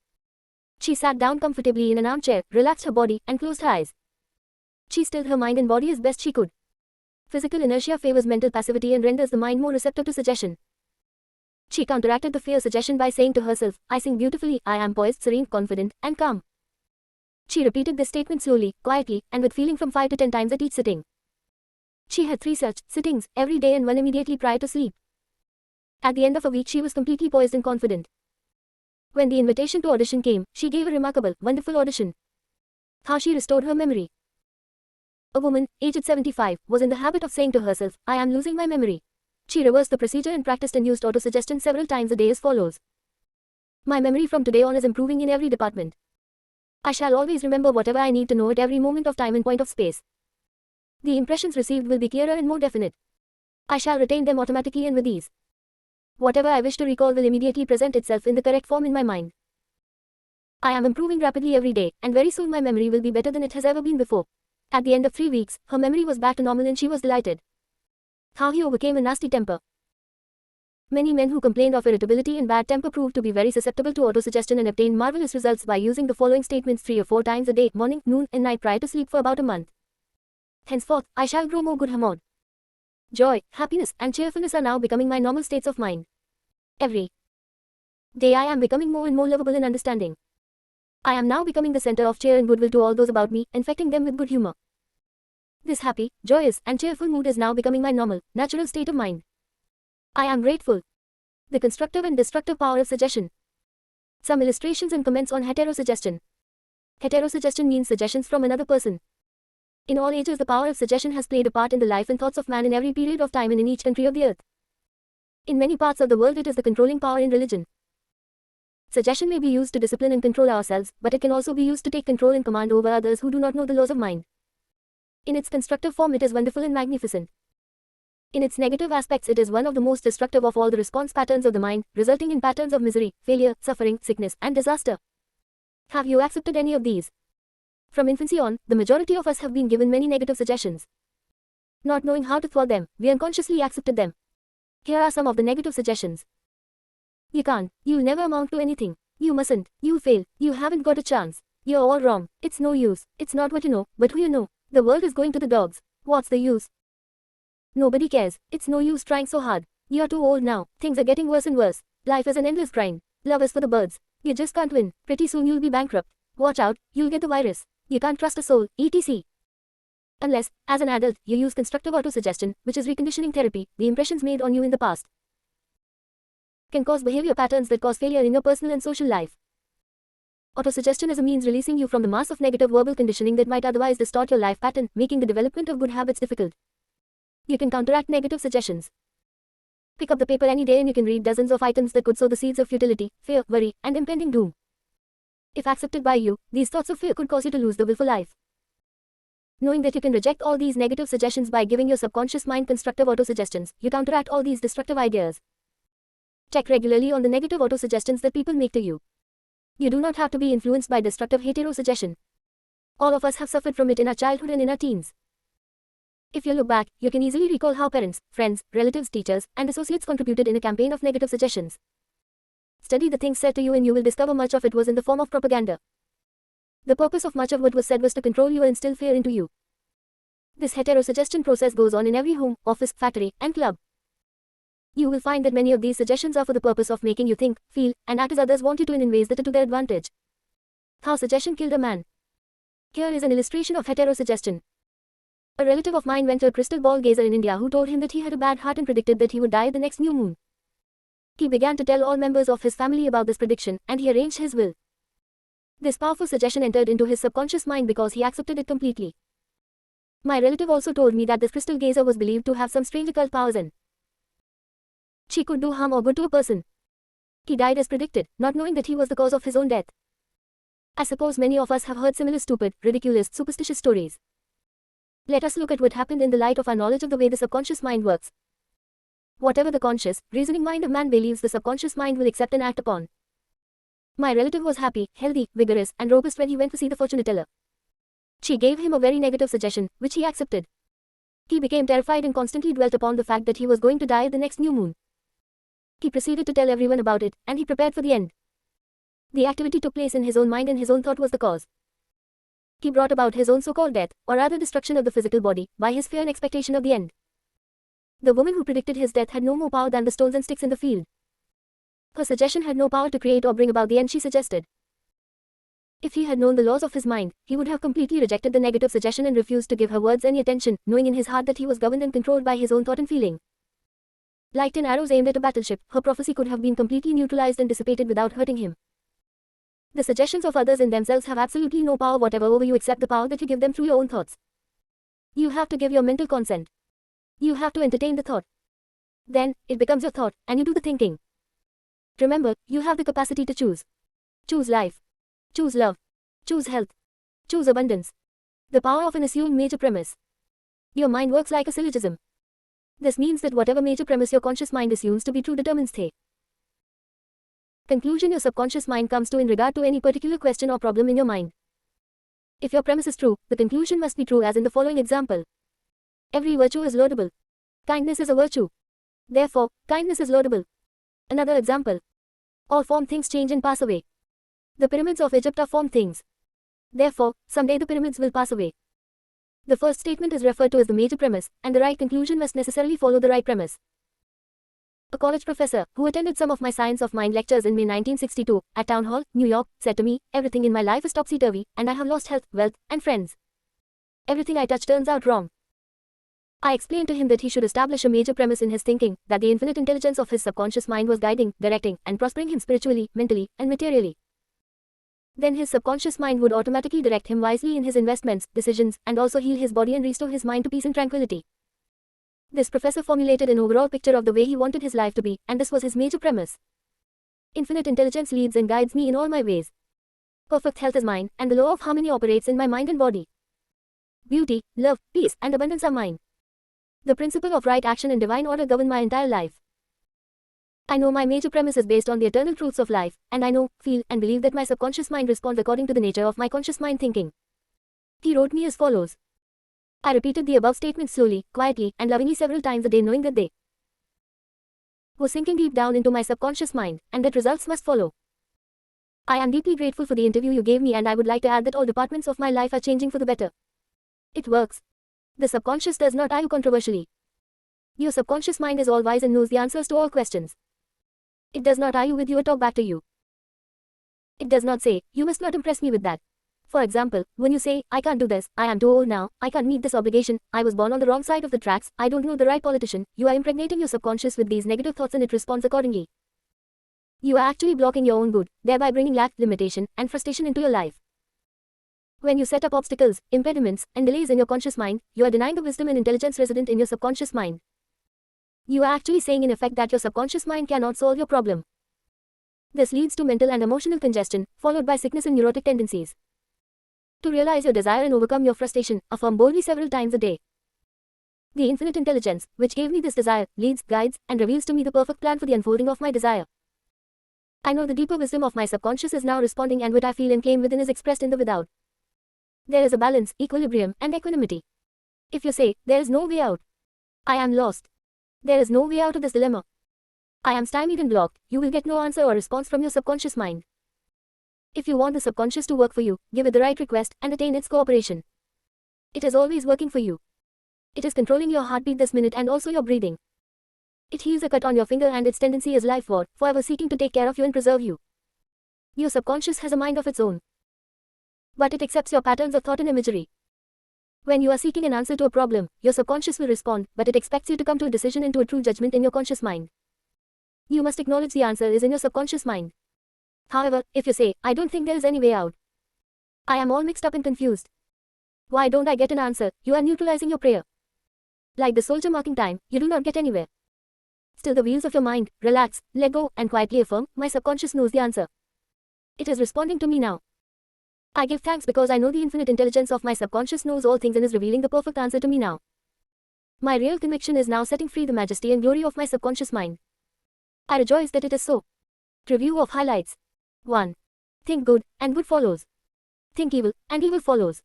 She sat down comfortably in an armchair, relaxed her body, and closed her eyes. She stilled her mind and body as best she could. Physical inertia favors mental passivity and renders the mind more receptive to suggestion. She counteracted the fear suggestion by saying to herself, I sing beautifully, I am poised, serene, confident, and calm. She repeated this statement slowly, quietly, and with feeling from 5 to 10 times at each sitting. She had 3 such sittings, every day and one immediately prior to sleep. At the end of a week she was completely poised and confident. When the invitation to audition came, she gave a remarkable, wonderful audition. How she restored her memory. A woman, aged 75, was in the habit of saying to herself, I am losing my memory. She reversed the procedure and practiced and used autosuggestion several times a day as follows. My memory from today on is improving in every department. I shall always remember whatever I need to know at every moment of time and point of space. The impressions received will be clearer and more definite. I shall retain them automatically and with ease. Whatever I wish to recall will immediately present itself in the correct form in my mind. I am improving rapidly every day, and very soon my memory will be better than it has ever been before. At the end of 3 weeks, her memory was back to normal and she was delighted. How he overcame a nasty temper. Many men who complained of irritability and bad temper proved to be very susceptible to autosuggestion and obtained marvelous results by using the following statements 3 or 4 times a day, morning, noon, and night prior to sleep for about a month. Henceforth, I shall grow more good humored. Joy, happiness, and cheerfulness are now becoming my normal states of mind. Every day I am becoming more and more lovable and understanding. I am now becoming the center of cheer and goodwill to all those about me, infecting them with good humor. This happy, joyous, and cheerful mood is now becoming my normal, natural state of mind. I am grateful. The constructive and destructive power of suggestion. Some illustrations and comments on heterosuggestion. Heterosuggestion means suggestions from another person. In all ages, the power of suggestion has played a part in the life and thoughts of man in every period of time and in each country of the earth. In many parts of the world, it is the controlling power in religion. Suggestion may be used to discipline and control ourselves, but it can also be used to take control and command over others who do not know the laws of mind. In its constructive form, it is wonderful and magnificent. In its negative aspects, it is one of the most destructive of all the response patterns of the mind, resulting in patterns of misery, failure, suffering, sickness, and disaster. Have you accepted any of these? From infancy on, the majority of us have been given many negative suggestions. Not knowing how to thwart them, we unconsciously accepted them. Here are some of the negative suggestions. You can't, you'll never amount to anything. You mustn't, you'll fail, you haven't got a chance. You're all wrong, it's no use, it's not what you know, but who you know. The world is going to the dogs. What's the use? Nobody cares. It's no use trying so hard. You're too old now. Things are getting worse and worse. Life is an endless grind. Love is for the birds. You just can't win. Pretty soon you'll be bankrupt. Watch out, you'll get the virus. You can't trust a soul, etc. Unless, as an adult, you use constructive autosuggestion, which is reconditioning therapy. The impressions made on you in the past can cause behavior patterns that cause failure in your personal and social life. Autosuggestion is a means releasing you from the mass of negative verbal conditioning that might otherwise distort your life pattern, making the development of good habits difficult. You can counteract negative suggestions. Pick up the paper any day and you can read dozens of items that could sow the seeds of futility, fear, worry, and impending doom. If accepted by you, these thoughts of fear could cause you to lose the will for life. Knowing that you can reject all these negative suggestions by giving your subconscious mind constructive autosuggestions, you counteract all these destructive ideas. Check regularly on the negative autosuggestions that people make to you. You do not have to be influenced by destructive heterosuggestion. All of us have suffered from it in our childhood and in our teens. If you look back, you can easily recall how parents, friends, relatives, teachers, and associates contributed in a campaign of negative suggestions. Study the things said to you and you will discover much of it was in the form of propaganda. The purpose of much of what was said was to control you and instill fear into you. This heterosuggestion process goes on in every home, office, factory, and club. You will find that many of these suggestions are for the purpose of making you think, feel, and act as others want you to in ways that are to their advantage. How suggestion killed a man. Here is an illustration of heterosuggestion. A relative of mine went to a crystal ball gazer in India who told him that he had a bad heart and predicted that he would die at the next new moon. He began to tell all members of his family about this prediction, and he arranged his will. This powerful suggestion entered into his subconscious mind because he accepted it completely. My relative also told me that this crystal gazer was believed to have some strange occult powers and she could do harm or good to a person. He died as predicted, not knowing that he was the cause of his own death. I suppose many of us have heard similar stupid, ridiculous, superstitious stories. Let us look at what happened in the light of our knowledge of the way the subconscious mind works. Whatever the conscious, reasoning mind of man believes, the subconscious mind will accept and act upon. My relative was happy, healthy, vigorous, and robust when he went to see the fortune teller. She gave him a very negative suggestion, which he accepted. He became terrified and constantly dwelt upon the fact that he was going to die at the next new moon. He proceeded to tell everyone about it, and he prepared for the end. The activity took place in his own mind and his own thought was the cause. He brought about his own so-called death, or rather destruction of the physical body, by his fear and expectation of the end. The woman who predicted his death had no more power than the stones and sticks in the field. Her suggestion had no power to create or bring about the end she suggested. If he had known the laws of his mind, he would have completely rejected the negative suggestion and refused to give her words any attention, knowing in his heart that he was governed and controlled by his own thought and feeling. Like 10 arrows aimed at a battleship, her prophecy could have been completely neutralized and dissipated without hurting him. The suggestions of others in themselves have absolutely no power whatever over you except the power that you give them through your own thoughts. You have to give your mental consent. You have to entertain the thought. Then, it becomes your thought, and you do the thinking. Remember, you have the capacity to choose. Choose life. Choose love. Choose health. Choose abundance. The power of an assumed major premise. Your mind works like a syllogism. This means that whatever major premise your conscious mind assumes to be true determines the conclusion your subconscious mind comes to in regard to any particular question or problem in your mind. If your premise is true, the conclusion must be true, as in the following example. Every virtue is laudable. Kindness is a virtue. Therefore, kindness is laudable. Another example. All formed things change and pass away. The pyramids of Egypt are formed things. Therefore, someday the pyramids will pass away. The first statement is referred to as the major premise, and the right conclusion must necessarily follow the right premise. A college professor, who attended some of my Science of Mind lectures in May 1962, at Town Hall, New York, said to me, "Everything in my life is topsy-turvy, and I have lost health, wealth, and friends. Everything I touch turns out wrong." I explained to him that he should establish a major premise in his thinking, that the infinite intelligence of his subconscious mind was guiding, directing, and prospering him spiritually, mentally, and materially. Then his subconscious mind would automatically direct him wisely in his investments, decisions, and also heal his body and restore his mind to peace and tranquility. This professor formulated an overall picture of the way he wanted his life to be, and this was his major premise. Infinite intelligence leads and guides me in all my ways. Perfect health is mine, and the law of harmony operates in my mind and body. Beauty, love, peace, and abundance are mine. The principle of right action and divine order govern my entire life. I know my major premise is based on the eternal truths of life, and I know, feel, and believe that my subconscious mind responds according to the nature of my conscious mind thinking. He wrote me as follows. I repeated the above statements slowly, quietly, and lovingly several times a day, knowing that they were sinking deep down into my subconscious mind, and that results must follow. I am deeply grateful for the interview you gave me, and I would like to add that all departments of my life are changing for the better. It works. The subconscious does not argue controversially. Your subconscious mind is all wise and knows the answers to all questions. It does not argue with you or talk back to you. It does not say, "You must not impress me with that." For example, when you say, "I can't do this, I am too old now, I can't meet this obligation, I was born on the wrong side of the tracks, I don't know the right politician," you are impregnating your subconscious with these negative thoughts and it responds accordingly. You are actually blocking your own good, thereby bringing lack, limitation, and frustration into your life. When you set up obstacles, impediments, and delays in your conscious mind, you are denying the wisdom and intelligence resident in your subconscious mind. You are actually saying in effect that your subconscious mind cannot solve your problem. This leads to mental and emotional congestion, followed by sickness and neurotic tendencies. To realize your desire and overcome your frustration, affirm boldly several times a day. The infinite intelligence, which gave me this desire, leads, guides, and reveals to me the perfect plan for the unfolding of my desire. I know the deeper wisdom of my subconscious is now responding, and what I feel and claim within is expressed in the without. There is a balance, equilibrium, and equanimity. If you say, there is no way out, I am lost. There is no way out of this dilemma, I am stymied and blocked, you will get no answer or response from your subconscious mind. If you want the subconscious to work for you, give it the right request and attain its cooperation. It is always working for you. It is controlling your heartbeat this minute and also your breathing. It heals a cut on your finger, and its tendency is life-ward, forever seeking to take care of you and preserve you. Your subconscious has a mind of its own, but it accepts your patterns of thought and imagery. When you are seeking an answer to a problem, your subconscious will respond, but it expects you to come to a decision and to a true judgment in your conscious mind. You must acknowledge the answer is in your subconscious mind. However, if you say, I don't think there is any way out, I am all mixed up and confused, why don't I get an answer, you are neutralizing your prayer. Like the soldier marking time, you do not get anywhere. Still the wheels of your mind, relax, let go, and quietly affirm, my subconscious knows the answer. It is responding to me now. I give thanks because I know the infinite intelligence of my subconscious knows all things and is revealing the perfect answer to me now. My real conviction is now setting free the majesty and glory of my subconscious mind. I rejoice that it is so. Review of highlights. 1. Think good, and good follows. Think evil, and evil follows.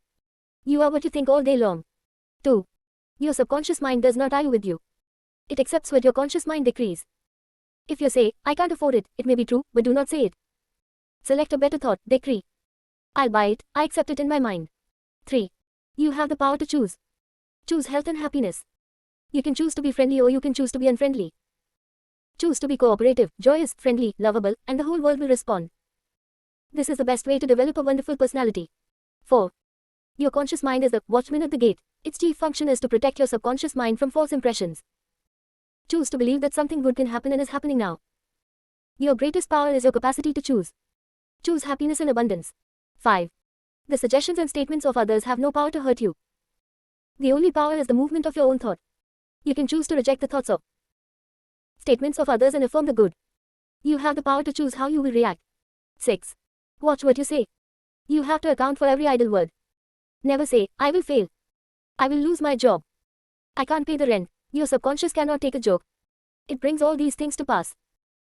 You are what you think all day long. 2. Your subconscious mind does not argue with you. It accepts what your conscious mind decrees. If you say, I can't afford it, it may be true, but do not say it. Select a better thought, decree. I'll buy it, I accept it in my mind. 3. You have the power to choose. Choose health and happiness. You can choose to be friendly or you can choose to be unfriendly. Choose to be cooperative, joyous, friendly, lovable, and the whole world will respond. This is the best way to develop a wonderful personality. 4. Your conscious mind is the watchman at the gate. Its chief function is to protect your subconscious mind from false impressions. Choose to believe that something good can happen and is happening now. Your greatest power is your capacity to choose. Choose happiness and abundance. 5. The suggestions and statements of others have no power to hurt you. The only power is the movement of your own thought. You can choose to reject the thoughts or statements of others and affirm the good. You have the power to choose how you will react. 6. Watch what you say. You have to account for every idle word. Never say, I will fail. I will lose my job. I can't pay the rent. Your subconscious cannot take a joke. It brings all these things to pass.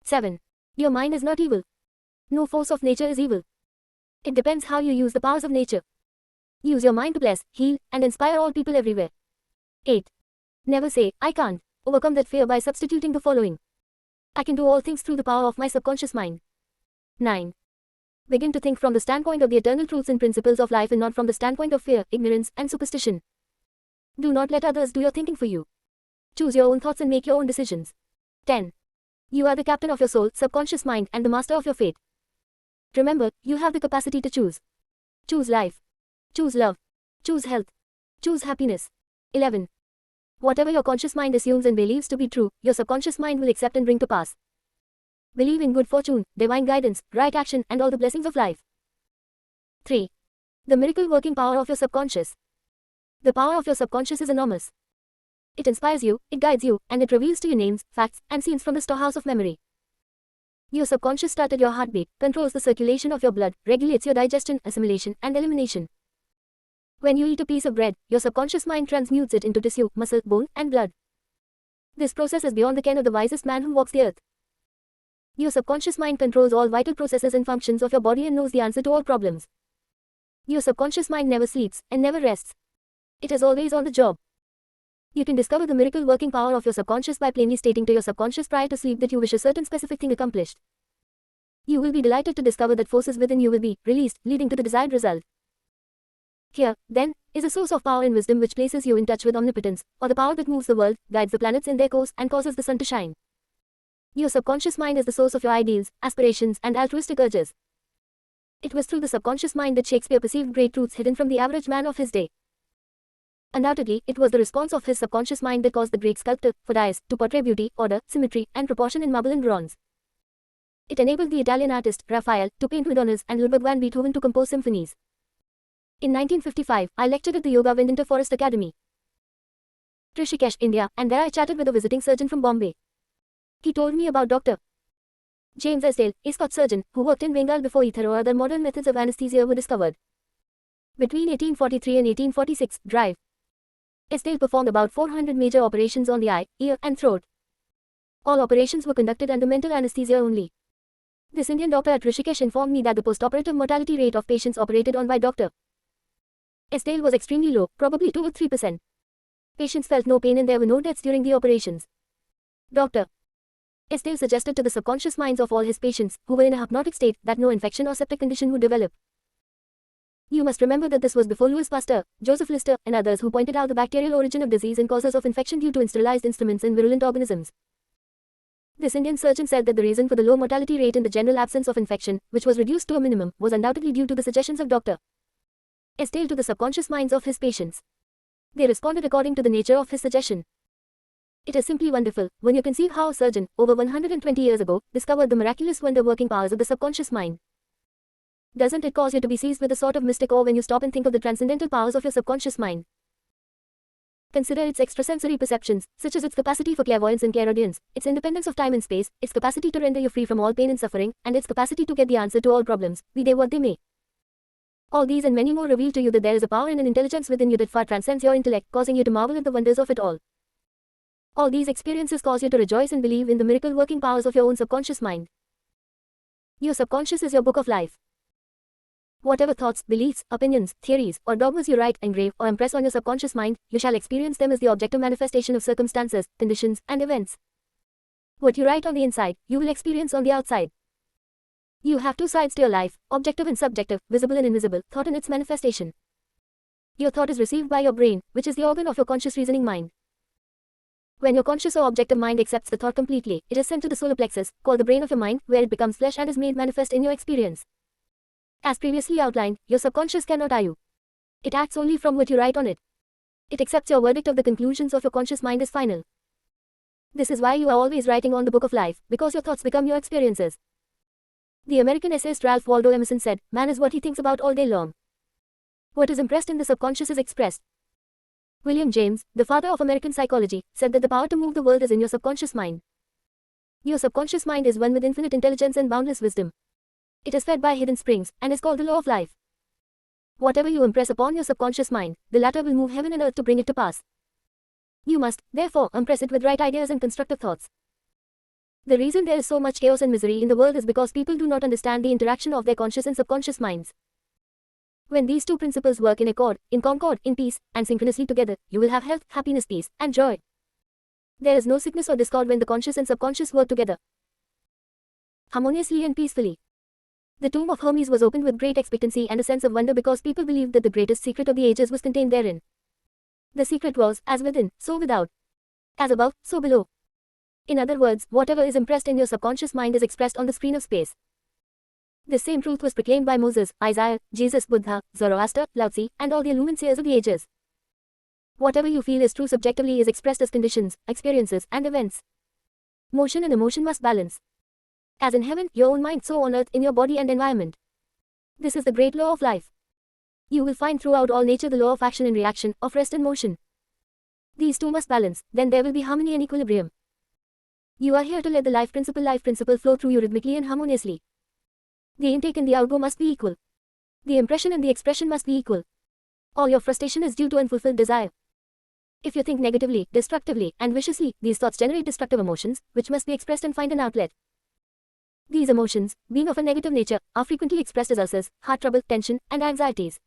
7. Your mind is not evil. No force of nature is evil. It depends how you use the powers of nature. Use your mind to bless, heal, and inspire all people everywhere. 8. Never say, I can't. Overcome that fear by substituting the following. I can do all things through the power of my subconscious mind. 9. Begin to think from the standpoint of the eternal truths and principles of life and not from the standpoint of fear, ignorance, and superstition. Do not let others do your thinking for you. Choose your own thoughts and make your own decisions. 10. You are the captain of your soul, subconscious mind, and the master of your fate. Remember, you have the capacity to choose. Choose life. Choose love. Choose health. Choose happiness. 11. Whatever your conscious mind assumes and believes to be true, your subconscious mind will accept and bring to pass. Believe in good fortune, divine guidance, right action, and all the blessings of life. 3. The miracle working power of your subconscious. The power of your subconscious is enormous. It inspires you, it guides you, and it reveals to you names, facts, and scenes from the storehouse of memory. Your subconscious starts at your heartbeat, controls the circulation of your blood, regulates your digestion, assimilation, and elimination. When you eat a piece of bread, your subconscious mind transmutes it into tissue, muscle, bone, and blood. This process is beyond the ken of the wisest man who walks the earth. Your subconscious mind controls all vital processes and functions of your body and knows the answer to all problems. Your subconscious mind never sleeps and never rests. It is always on the job. You can discover the miracle working power of your subconscious by plainly stating to your subconscious prior to sleep that you wish a certain specific thing accomplished. You will be delighted to discover that forces within you will be released, leading to the desired result. Here, then, is a source of power and wisdom which places you in touch with omnipotence, or the power that moves the world, guides the planets in their course, and causes the sun to shine. Your subconscious mind is the source of your ideals, aspirations, and altruistic urges. It was through the subconscious mind that Shakespeare perceived great truths hidden from the average man of his day. Undoubtedly, it was the response of his subconscious mind that caused the great sculptor, Phidias, to portray beauty, order, symmetry, and proportion in marble and bronze. It enabled the Italian artist, Raphael, to paint Madonnas and Ludwig van Beethoven to compose symphonies. In 1955, I lectured at the Yoga Winter Forest Academy, Rishikesh, India, and there I chatted with a visiting surgeon from Bombay. He told me about Dr. James Estelle, a Scotch surgeon, who worked in Bengal before ether or other modern methods of anesthesia were discovered. Between 1843 and 1846, Drive. Estelle performed about 400 major operations on the eye, ear, and throat. All operations were conducted under mental anesthesia only. This Indian doctor at Rishikesh informed me that the post-operative mortality rate of patients operated on by Dr. Estelle was extremely low, probably 2 or 3%. Patients felt no pain and there were no deaths during the operations. Dr. Estelle suggested to the subconscious minds of all his patients, who were in a hypnotic state, that no infection or septic condition would develop. You must remember that this was before Louis Pasteur, Joseph Lister, and others who pointed out the bacterial origin of disease and causes of infection due to sterilized instruments and virulent organisms. This Indian surgeon said that the reason for the low mortality rate and the general absence of infection, which was reduced to a minimum, was undoubtedly due to the suggestions of Dr. Estelle to the subconscious minds of his patients. They responded according to the nature of his suggestion. It is simply wonderful when you conceive how a surgeon, over 120 years ago, discovered the miraculous wonder-working powers of the subconscious mind. Doesn't it cause you to be seized with a sort of mystic awe when you stop and think of the transcendental powers of your subconscious mind? Consider its extrasensory perceptions, such as its capacity for clairvoyance and clairaudience, its independence of time and space, its capacity to render you free from all pain and suffering, and its capacity to get the answer to all problems, be they what they may. All these and many more reveal to you that there is a power and an intelligence within you that far transcends your intellect, causing you to marvel at the wonders of it all. All these experiences cause you to rejoice and believe in the miracle-working powers of your own subconscious mind. Your subconscious is your book of life. Whatever thoughts, beliefs, opinions, theories, or dogmas you write, engrave, or impress on your subconscious mind, you shall experience them as the objective manifestation of circumstances, conditions, and events. What you write on the inside, you will experience on the outside. You have two sides to your life, objective and subjective, visible and invisible, thought and its manifestation. Your thought is received by your brain, which is the organ of your conscious reasoning mind. When your conscious or objective mind accepts the thought completely, it is sent to the solar plexus, called the brain of your mind, where it becomes flesh and is made manifest in your experience. As previously outlined, your subconscious cannot you. It acts only from what you write on it. It accepts your verdict of the conclusions of your conscious mind as final. This is why you are always writing on the book of life, because your thoughts become your experiences. The American essayist Ralph Waldo Emerson said, "Man is what he thinks about all day long. What is impressed in the subconscious is expressed." William James, the father of American psychology, said that the power to move the world is in your subconscious mind. Your subconscious mind is one with infinite intelligence and boundless wisdom. It is fed by hidden springs, and is called the law of life. Whatever you impress upon your subconscious mind, the latter will move heaven and earth to bring it to pass. You must, therefore, impress it with right ideas and constructive thoughts. The reason there is so much chaos and misery in the world is because people do not understand the interaction of their conscious and subconscious minds. When these two principles work in accord, in concord, in peace, and synchronously together, you will have health, happiness, peace, and joy. There is no sickness or discord when the conscious and subconscious work together harmoniously and peacefully. The tomb of Hermes was opened with great expectancy and a sense of wonder because people believed that the greatest secret of the ages was contained therein. The secret was, as within, so without. As above, so below. In other words, whatever is impressed in your subconscious mind is expressed on the screen of space. This same truth was proclaimed by Moses, Isaiah, Jesus, Buddha, Zoroaster, Lao Tzu, and all the illuminates of the ages. Whatever you feel is true subjectively is expressed as conditions, experiences, and events. Motion and emotion must balance. As in heaven, your own mind, so on earth, in your body and environment. This is the great law of life. You will find throughout all nature the law of action and reaction, of rest and motion. These two must balance, then there will be harmony and equilibrium. You are here to let the life principle flow through you rhythmically and harmoniously. The intake and the outgo must be equal. The impression and the expression must be equal. All your frustration is due to unfulfilled desire. If you think negatively, destructively, and viciously, these thoughts generate destructive emotions, which must be expressed and find an outlet. These emotions, being of a negative nature, are frequently expressed as ulcers, heart trouble, tension, and anxieties.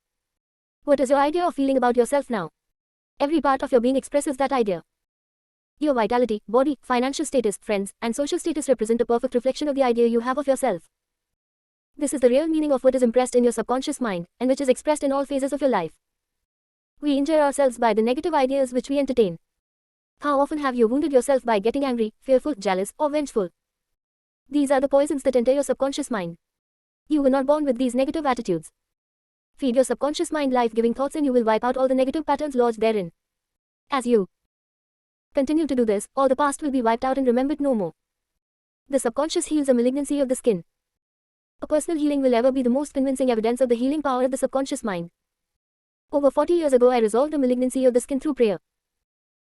What is your idea of feeling about yourself now? Every part of your being expresses that idea. Your vitality, body, financial status, friends, and social status represent a perfect reflection of the idea you have of yourself. This is the real meaning of what is impressed in your subconscious mind, and which is expressed in all phases of your life. We injure ourselves by the negative ideas which we entertain. How often have you wounded yourself by getting angry, fearful, jealous, or vengeful? These are the poisons that enter your subconscious mind. You were not born with these negative attitudes. Feed your subconscious mind life-giving thoughts and you will wipe out all the negative patterns lodged therein. As you continue to do this, all the past will be wiped out and remembered no more. The subconscious heals a malignancy of the skin. A personal healing will ever be the most convincing evidence of the healing power of the subconscious mind. Over 40 years ago I resolved a malignancy of the skin through prayer.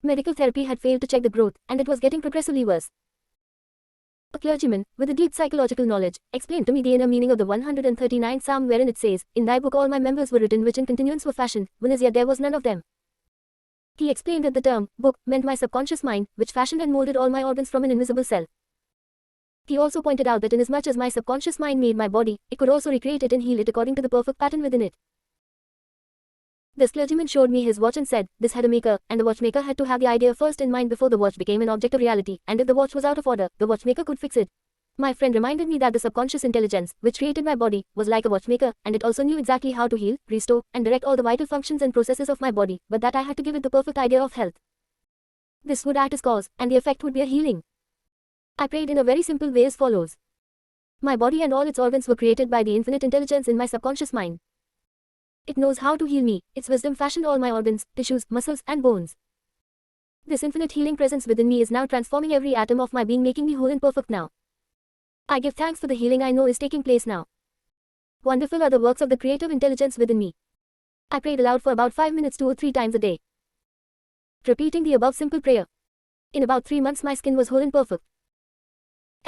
Medical therapy had failed to check the growth, and it was getting progressively worse. A clergyman, with a deep psychological knowledge, explained to me the inner meaning of the 139th Psalm wherein it says, "In thy book all my members were written which in continuance were fashioned, when as yet there was none of them." He explained that the term, book, meant my subconscious mind, which fashioned and molded all my organs from an invisible cell. He also pointed out that inasmuch as my subconscious mind made my body, it could also recreate it and heal it according to the perfect pattern within it. This clergyman showed me his watch and said, this had a maker, and the watchmaker had to have the idea first in mind before the watch became an object of reality, and if the watch was out of order, the watchmaker could fix it. My friend reminded me that the subconscious intelligence, which created my body, was like a watchmaker, and it also knew exactly how to heal, restore, and direct all the vital functions and processes of my body, but that I had to give it the perfect idea of health. This would act as cause, and the effect would be a healing. I prayed in a very simple way as follows. My body and all its organs were created by the infinite intelligence in my subconscious mind. It knows how to heal me, its wisdom fashioned all my organs, tissues, muscles, and bones. This infinite healing presence within me is now transforming every atom of my being, making me whole and perfect now. I give thanks for the healing I know is taking place now. Wonderful are the works of the creative intelligence within me. I prayed aloud for about 5 minutes 2 or 3 times a day. Repeating the above simple prayer. In about 3 months my skin was whole and perfect.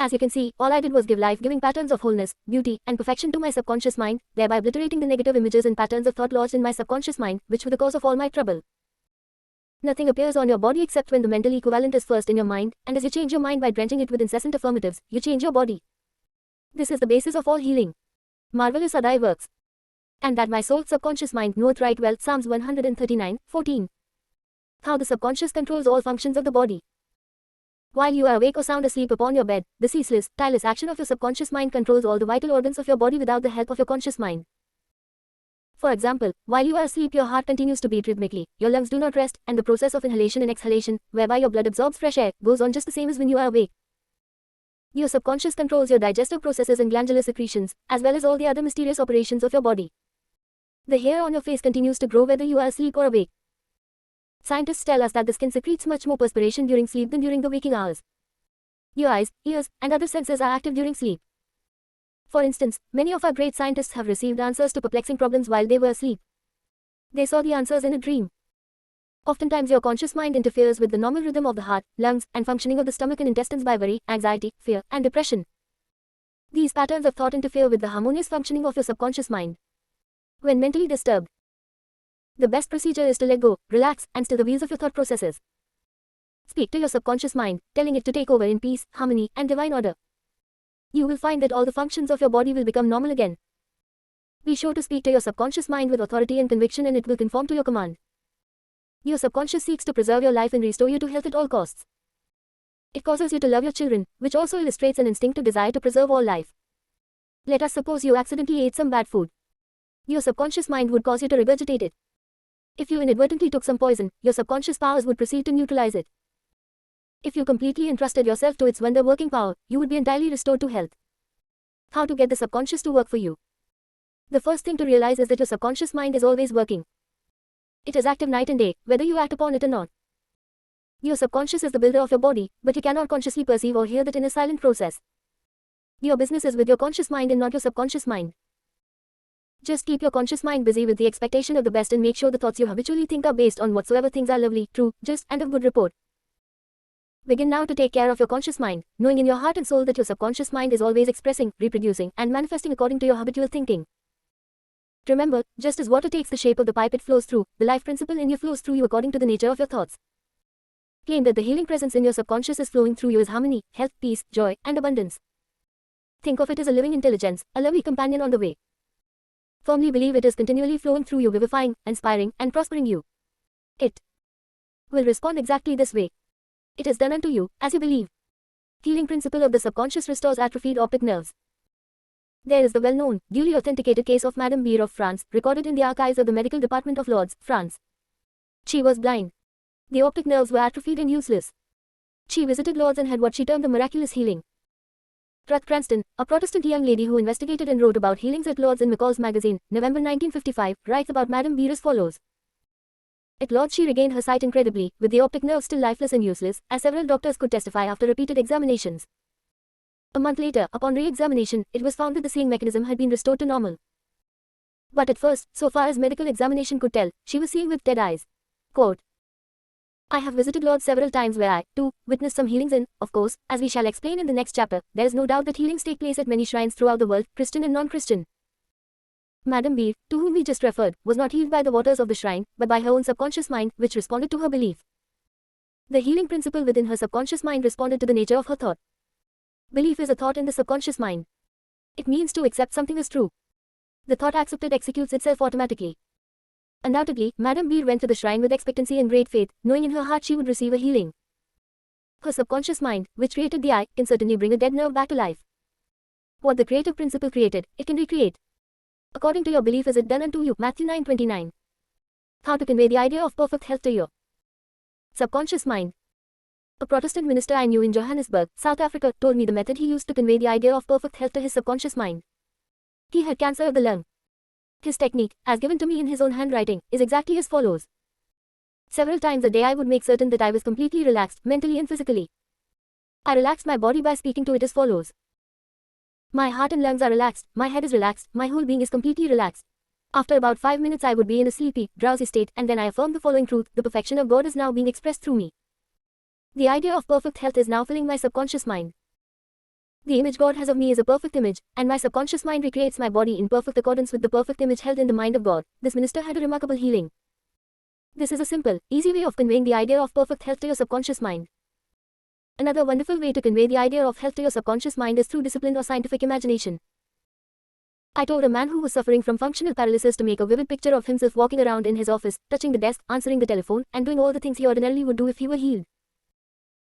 As you can see, all I did was give life-giving patterns of wholeness, beauty, and perfection to my subconscious mind, thereby obliterating the negative images and patterns of thought lodged in my subconscious mind, which were the cause of all my trouble. Nothing appears on your body except when the mental equivalent is first in your mind, and as you change your mind by drenching it with incessant affirmatives, you change your body. This is the basis of all healing. Marvelous are thy works. And that my soul's subconscious mind knoweth right well. Psalms 139:14. How the subconscious controls all functions of the body. While you are awake or sound asleep upon your bed, the ceaseless, tireless action of your subconscious mind controls all the vital organs of your body without the help of your conscious mind. For example, while you are asleep your heart continues to beat rhythmically, your lungs do not rest, and the process of inhalation and exhalation, whereby your blood absorbs fresh air, goes on just the same as when you are awake. Your subconscious controls your digestive processes and glandular secretions, as well as all the other mysterious operations of your body. The hair on your face continues to grow whether you are asleep or awake. Scientists tell us that the skin secretes much more perspiration during sleep than during the waking hours. Your eyes, ears, and other senses are active during sleep. For instance, many of our great scientists have received answers to perplexing problems while they were asleep. They saw the answers in a dream. Oftentimes your conscious mind interferes with the normal rhythm of the heart, lungs, and functioning of the stomach and intestines by worry, anxiety, fear, and depression. These patterns of thought interfere with the harmonious functioning of your subconscious mind. When mentally disturbed, the best procedure is to let go, relax, and still the wheels of your thought processes. Speak to your subconscious mind, telling it to take over in peace, harmony, and divine order. You will find that all the functions of your body will become normal again. Be sure to speak to your subconscious mind with authority and conviction, and it will conform to your command. Your subconscious seeks to preserve your life and restore you to health at all costs. It causes you to love your children, which also illustrates an instinctive desire to preserve all life. Let us suppose you accidentally ate some bad food. Your subconscious mind would cause you to regurgitate it. If you inadvertently took some poison, your subconscious powers would proceed to neutralize it. If you completely entrusted yourself to its wonder-working power, you would be entirely restored to health. How to get the subconscious to work for you? The first thing to realize is that your subconscious mind is always working. It is active night and day, whether you act upon it or not. Your subconscious is the builder of your body, but you cannot consciously perceive or hear that in a silent process. Your business is with your conscious mind and not your subconscious mind. Just keep your conscious mind busy with the expectation of the best and make sure the thoughts you habitually think are based on whatsoever things are lovely, true, just, and of good report. Begin now to take care of your conscious mind, knowing in your heart and soul that your subconscious mind is always expressing, reproducing, and manifesting according to your habitual thinking. Remember, just as water takes the shape of the pipe it flows through, the life principle in you flows through you according to the nature of your thoughts. Claim that the healing presence in your subconscious is flowing through you as harmony, health, peace, joy, and abundance. Think of it as a living intelligence, a lovely companion on the way. Firmly believe it is continually flowing through you, vivifying, inspiring, and prospering you. It will respond exactly this way. It is done unto you, as you believe. Healing principle of the subconscious restores atrophied optic nerves. There is the well-known, duly authenticated case of Madame Beer of France, recorded in the archives of the Medical Department of Lourdes, France. She was blind. The optic nerves were atrophied and useless. She visited Lourdes and had what she termed the miraculous healing. Ruth Cranston, a Protestant young lady who investigated and wrote about healings at Lourdes in McCall's magazine, November 1955, writes about Madame Beer as follows. At Lourdes she regained her sight incredibly, with the optic nerve still lifeless and useless, as several doctors could testify after repeated examinations. A month later, upon re-examination, it was found that the seeing mechanism had been restored to normal. But at first, so far as medical examination could tell, she was seeing with dead eyes. Quote, I have visited Lodz several times where I, too, witnessed some healings and, of course, as we shall explain in the next chapter, there is no doubt that healings take place at many shrines throughout the world, Christian and non-Christian. Madame Beer, to whom we just referred, was not healed by the waters of the shrine, but by her own subconscious mind, which responded to her belief. The healing principle within her subconscious mind responded to the nature of her thought. Belief is a thought in the subconscious mind. It means to accept something as true. The thought accepted executes itself automatically. Undoubtedly, Madame Beer went to the shrine with expectancy and great faith, knowing in her heart she would receive a healing. Her subconscious mind, which created the eye, can certainly bring a dead nerve back to life. What the creative principle created, it can recreate. According to your belief is it done unto you, Matthew 9:29. How to convey the idea of perfect health to your subconscious mind. A Protestant minister I knew in Johannesburg, South Africa, told me the method he used to convey the idea of perfect health to his subconscious mind. He had cancer of the lung. His technique, as given to me in his own handwriting, is exactly as follows. Several times a day I would make certain that I was completely relaxed, mentally and physically. I relaxed my body by speaking to it as follows. My heart and lungs are relaxed, my head is relaxed, my whole being is completely relaxed. After about 5 minutes I would be in a sleepy, drowsy state, and then I affirmed the following truth: the perfection of God is now being expressed through me. The idea of perfect health is now filling my subconscious mind. The image God has of me is a perfect image, and my subconscious mind recreates my body in perfect accordance with the perfect image held in the mind of God. This minister had a remarkable healing. This is a simple, easy way of conveying the idea of perfect health to your subconscious mind. Another wonderful way to convey the idea of health to your subconscious mind is through disciplined or scientific imagination. I told a man who was suffering from functional paralysis to make a vivid picture of himself walking around in his office, touching the desk, answering the telephone, and doing all the things he ordinarily would do if he were healed.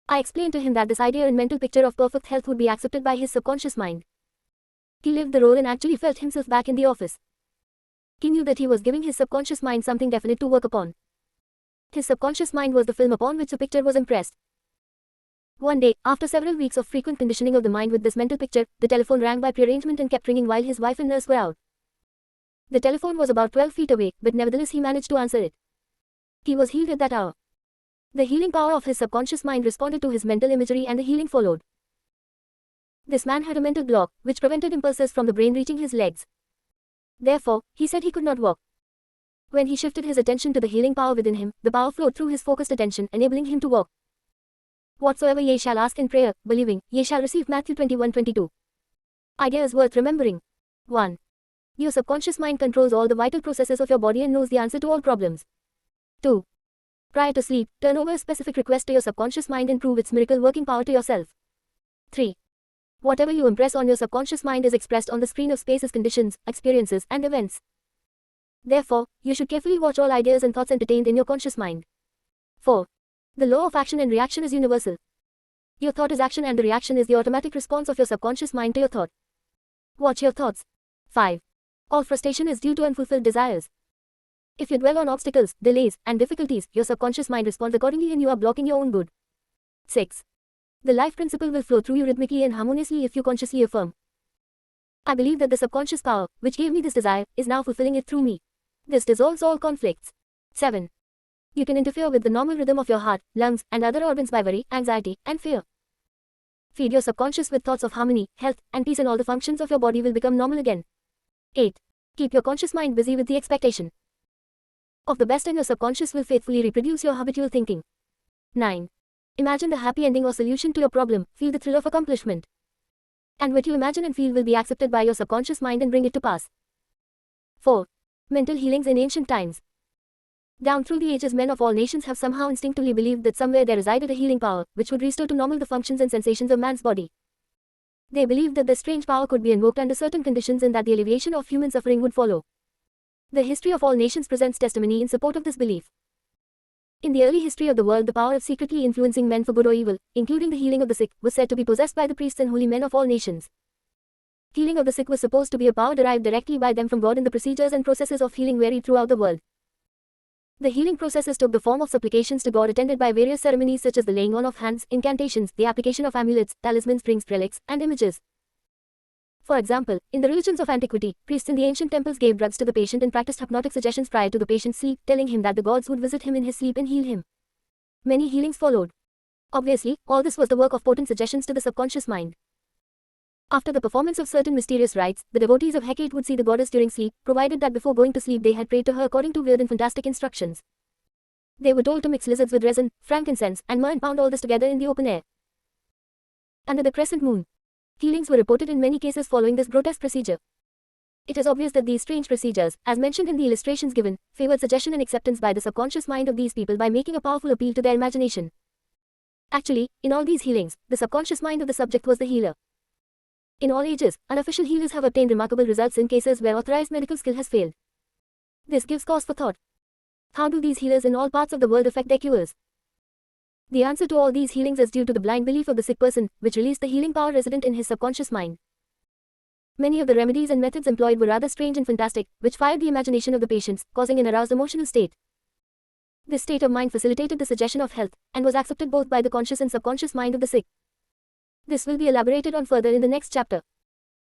I explained to him that this idea and mental picture of perfect health would be accepted by his subconscious mind. He lived the role and actually felt himself back in the office. He knew that he was giving his subconscious mind something definite to work upon. His subconscious mind was the film upon which the picture was impressed. One day, after several weeks of frequent conditioning of the mind with this mental picture, the telephone rang by prearrangement and kept ringing while his wife and nurse were out. The telephone was about 12 feet away, but nevertheless he managed to answer it. He was healed at that hour. The healing power of his subconscious mind responded to his mental imagery and the healing followed. This man had a mental block, which prevented impulses from the brain reaching his legs. Therefore, he said he could not walk. When he shifted his attention to the healing power within him, the power flowed through his focused attention, enabling him to walk. Whatsoever ye shall ask in prayer, believing, ye shall receive. Matthew 21:22. Ideas worth remembering. 1. Your subconscious mind controls all the vital processes of your body and knows the answer to all problems. 2. Prior to sleep, turn over a specific request to your subconscious mind and prove its miracle working power to yourself. 3. Whatever you impress on your subconscious mind is expressed on the screen of space as conditions, experiences, and events. Therefore, you should carefully watch all ideas and thoughts entertained in your conscious mind. 4. The law of action and reaction is universal. Your thought is action and the reaction is the automatic response of your subconscious mind to your thought. Watch your thoughts. 5. All frustration is due to unfulfilled desires. If you dwell on obstacles, delays, and difficulties, your subconscious mind responds accordingly and you are blocking your own good. 6. The life principle will flow through you rhythmically and harmoniously if you consciously affirm, I believe that the subconscious power, which gave me this desire, is now fulfilling it through me. This dissolves all conflicts. 7. You can interfere with the normal rhythm of your heart, lungs, and other organs by worry, anxiety, and fear. Feed your subconscious with thoughts of harmony, health, and peace and all the functions of your body will become normal again. 8. Keep your conscious mind busy with the expectation of the best and your subconscious will faithfully reproduce your habitual thinking. 9. Imagine the happy ending or solution to your problem, feel the thrill of accomplishment. And what you imagine and feel will be accepted by your subconscious mind and bring it to pass. 4. Mental healings in ancient times. Down through the ages, men of all nations have somehow instinctively believed that somewhere there resided a healing power, which would restore to normal the functions and sensations of man's body. They believed that this strange power could be invoked under certain conditions and that the alleviation of human suffering would follow. The history of all nations presents testimony in support of this belief. In the early history of the world, the power of secretly influencing men for good or evil, including the healing of the sick, was said to be possessed by the priests and holy men of all nations. Healing of the sick was supposed to be a power derived directly by them from God, and the procedures and processes of healing varied throughout the world. The healing processes took the form of supplications to God attended by various ceremonies such as the laying on of hands, incantations, the application of amulets, talismans, rings, relics, and images. For example, in the religions of antiquity, priests in the ancient temples gave drugs to the patient and practiced hypnotic suggestions prior to the patient's sleep, telling him that the gods would visit him in his sleep and heal him. Many healings followed. Obviously, all this was the work of potent suggestions to the subconscious mind. After the performance of certain mysterious rites, the devotees of Hecate would see the goddess during sleep, provided that before going to sleep they had prayed to her according to weird and fantastic instructions. They were told to mix lizards with resin, frankincense, and myrrh and pound all this together in the open air. Under the crescent moon. Healings were reported in many cases following this grotesque procedure. It is obvious that these strange procedures, as mentioned in the illustrations given, favored suggestion and acceptance by the subconscious mind of these people by making a powerful appeal to their imagination. Actually, in all these healings, the subconscious mind of the subject was the healer. In all ages, unofficial healers have obtained remarkable results in cases where authorized medical skill has failed. This gives cause for thought. How do these healers in all parts of the world affect their cures? The answer to all these healings is due to the blind belief of the sick person, which released the healing power resident in his subconscious mind. Many of the remedies and methods employed were rather strange and fantastic, which fired the imagination of the patients, causing an aroused emotional state. This state of mind facilitated the suggestion of health, and was accepted both by the conscious and subconscious mind of the sick. This will be elaborated on further in the next chapter.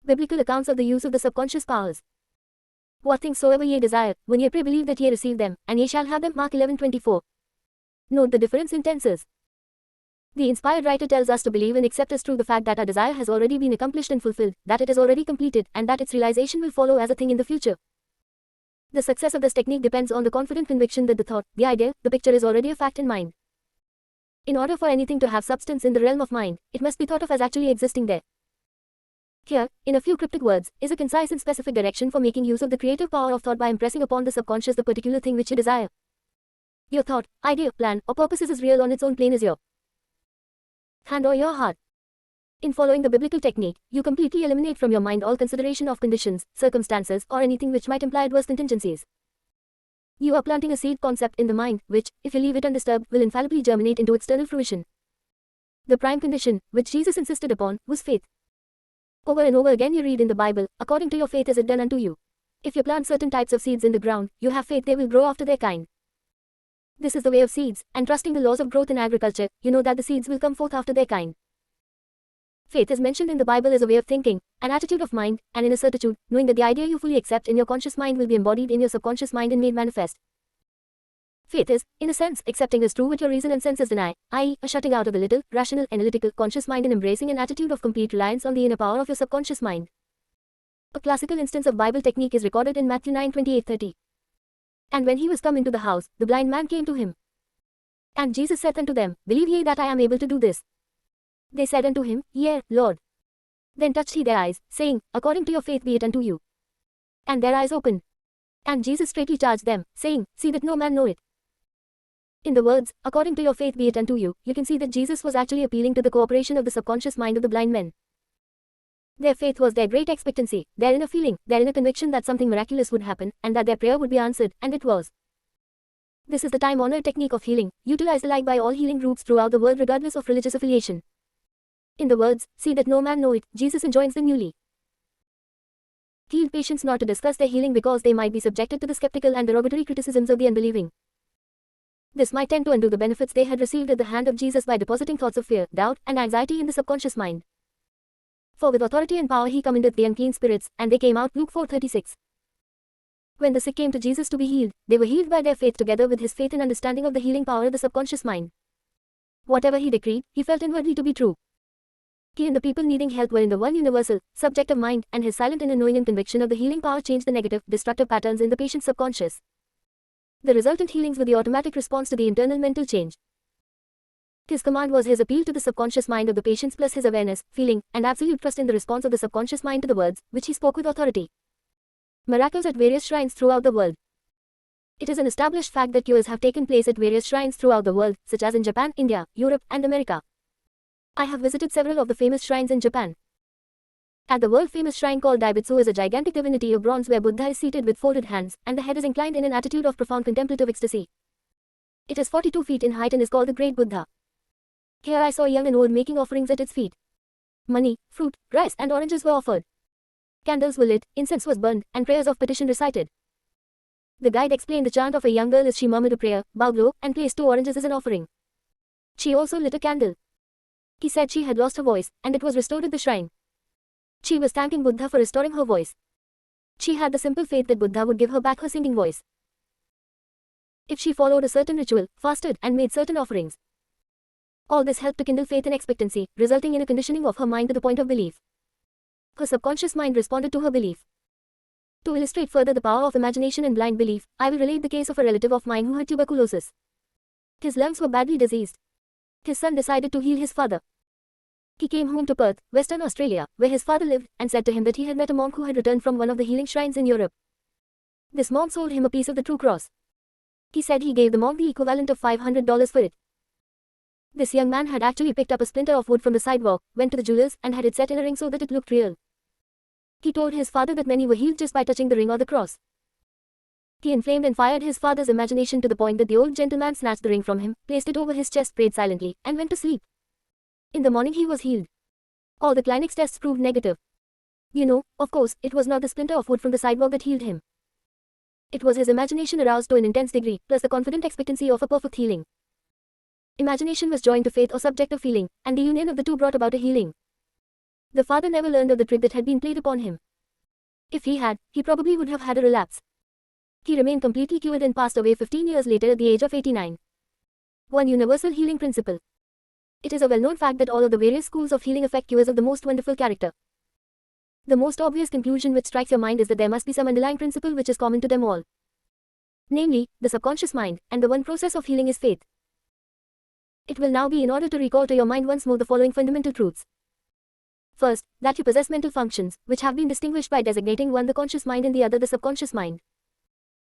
Biblical accounts of the use of the subconscious powers. What things soever ye desire, when ye pray believe that ye receive them, and ye shall have them. Mark 11:24. Note the difference in tenses. The inspired writer tells us to believe and accept as true the fact that our desire has already been accomplished and fulfilled, that it is already completed, and that its realization will follow as a thing in the future. The success of this technique depends on the confident conviction that the thought, the idea, the picture is already a fact in mind. In order for anything to have substance in the realm of mind, it must be thought of as actually existing there. Here, in a few cryptic words, is a concise and specific direction for making use of the creative power of thought by impressing upon the subconscious the particular thing which you desire. Your thought, idea, plan, or purpose is as real on its own plane as your hand or your heart. In following the biblical technique, you completely eliminate from your mind all consideration of conditions, circumstances, or anything which might imply adverse contingencies. You are planting a seed concept in the mind, which, if you leave it undisturbed, will infallibly germinate into external fruition. The prime condition, which Jesus insisted upon, was faith. Over and over again you read in the Bible, according to your faith is it done unto you. If you plant certain types of seeds in the ground, you have faith they will grow after their kind. This is the way of seeds, and trusting the laws of growth in agriculture, you know that the seeds will come forth after their kind. Faith is mentioned in the Bible as a way of thinking, an attitude of mind, and in a certitude, knowing that the idea you fully accept in your conscious mind will be embodied in your subconscious mind and made manifest. Faith is, in a sense, accepting as true what your reason and senses deny, i.e., a shutting out of the little, rational, analytical, conscious mind and embracing an attitude of complete reliance on the inner power of your subconscious mind. A classical instance of Bible technique is recorded in Matthew 9:28-30. And when he was come into the house, the blind man came to him. And Jesus said unto them, Believe ye that I am able to do this? They said unto him, Yea, Lord. Then touched he their eyes, saying, According to your faith be it unto you. And their eyes opened. And Jesus straitly charged them, saying, See that no man know it. In the words, according to your faith be it unto you, you can see that Jesus was actually appealing to the cooperation of the subconscious mind of the blind men. Their faith was their great expectancy, their inner feeling, their inner conviction that something miraculous would happen, and that their prayer would be answered, and it was. This is the time-honored technique of healing, utilized alike by all healing groups throughout the world regardless of religious affiliation. In the words, see that no man know it, Jesus enjoins the newly healed patients not to discuss their healing because they might be subjected to the skeptical and derogatory criticisms of the unbelieving. This might tend to undo the benefits they had received at the hand of Jesus by depositing thoughts of fear, doubt, and anxiety in the subconscious mind. For with authority and power he commandeth the unclean spirits, and they came out. Luke 4:36. When the sick came to Jesus to be healed, they were healed by their faith together with his faith and understanding of the healing power of the subconscious mind. Whatever he decreed, he felt inwardly to be true. He and the people needing help were in the one universal, subjective mind, and his silent inner knowing and conviction of the healing power changed the negative, destructive patterns in the patient's subconscious. The resultant healings were the automatic response to the internal mental change. His command was his appeal to the subconscious mind of the patients plus his awareness, feeling, and absolute trust in the response of the subconscious mind to the words, which he spoke with authority. Miracles at various shrines throughout the world. It is an established fact that cures have taken place at various shrines throughout the world, such as in Japan, India, Europe, and America. I have visited several of the famous shrines in Japan. At the world-famous shrine called Daibutsu is a gigantic divinity of bronze where Buddha is seated with folded hands, and the head is inclined in an attitude of profound contemplative ecstasy. It is 42 feet in height and is called the Great Buddha. Here I saw young and old making offerings at its feet. Money, fruit, rice, and oranges were offered. Candles were lit, incense was burned, and prayers of petition recited. The guide explained the chant of a young girl as she murmured a prayer, bowed low, and placed 2 oranges as an offering. She also lit a candle. He said she had lost her voice, and it was restored at the shrine. She was thanking Buddha for restoring her voice. She had the simple faith that Buddha would give her back her singing voice if she followed a certain ritual, fasted, and made certain offerings. All this helped to kindle faith and expectancy, resulting in a conditioning of her mind to the point of belief. Her subconscious mind responded to her belief. To illustrate further the power of imagination and blind belief, I will relate the case of a relative of mine who had tuberculosis. His lungs were badly diseased. His son decided to heal his father. He came home to Perth, Western Australia, where his father lived, and said to him that he had met a monk who had returned from one of the healing shrines in Europe. This monk sold him a piece of the true cross. He said he gave the monk the equivalent of $500 for it. This young man had actually picked up a splinter of wood from the sidewalk, went to the jeweler's, and had it set in a ring so that it looked real. He told his father that many were healed just by touching the ring or the cross. He inflamed and fired his father's imagination to the point that the old gentleman snatched the ring from him, placed it over his chest, prayed silently, and went to sleep. In the morning he was healed. All the clinics tests proved negative. You know, of course, it was not the splinter of wood from the sidewalk that healed him. It was his imagination aroused to an intense degree, plus the confident expectancy of a perfect healing. Imagination was joined to faith or subjective feeling, and the union of the two brought about a healing. The father never learned of the trick that had been played upon him. If he had, he probably would have had a relapse. He remained completely cured and passed away 15 years later at the age of 89. One universal healing principle. It is a well-known fact that all of the various schools of healing affect cures of the most wonderful character. The most obvious conclusion which strikes your mind is that there must be some underlying principle which is common to them all. Namely, the subconscious mind, and the one process of healing is faith. It will now be in order to recall to your mind once more the following fundamental truths. First, that you possess mental functions, which have been distinguished by designating one the conscious mind and the other the subconscious mind.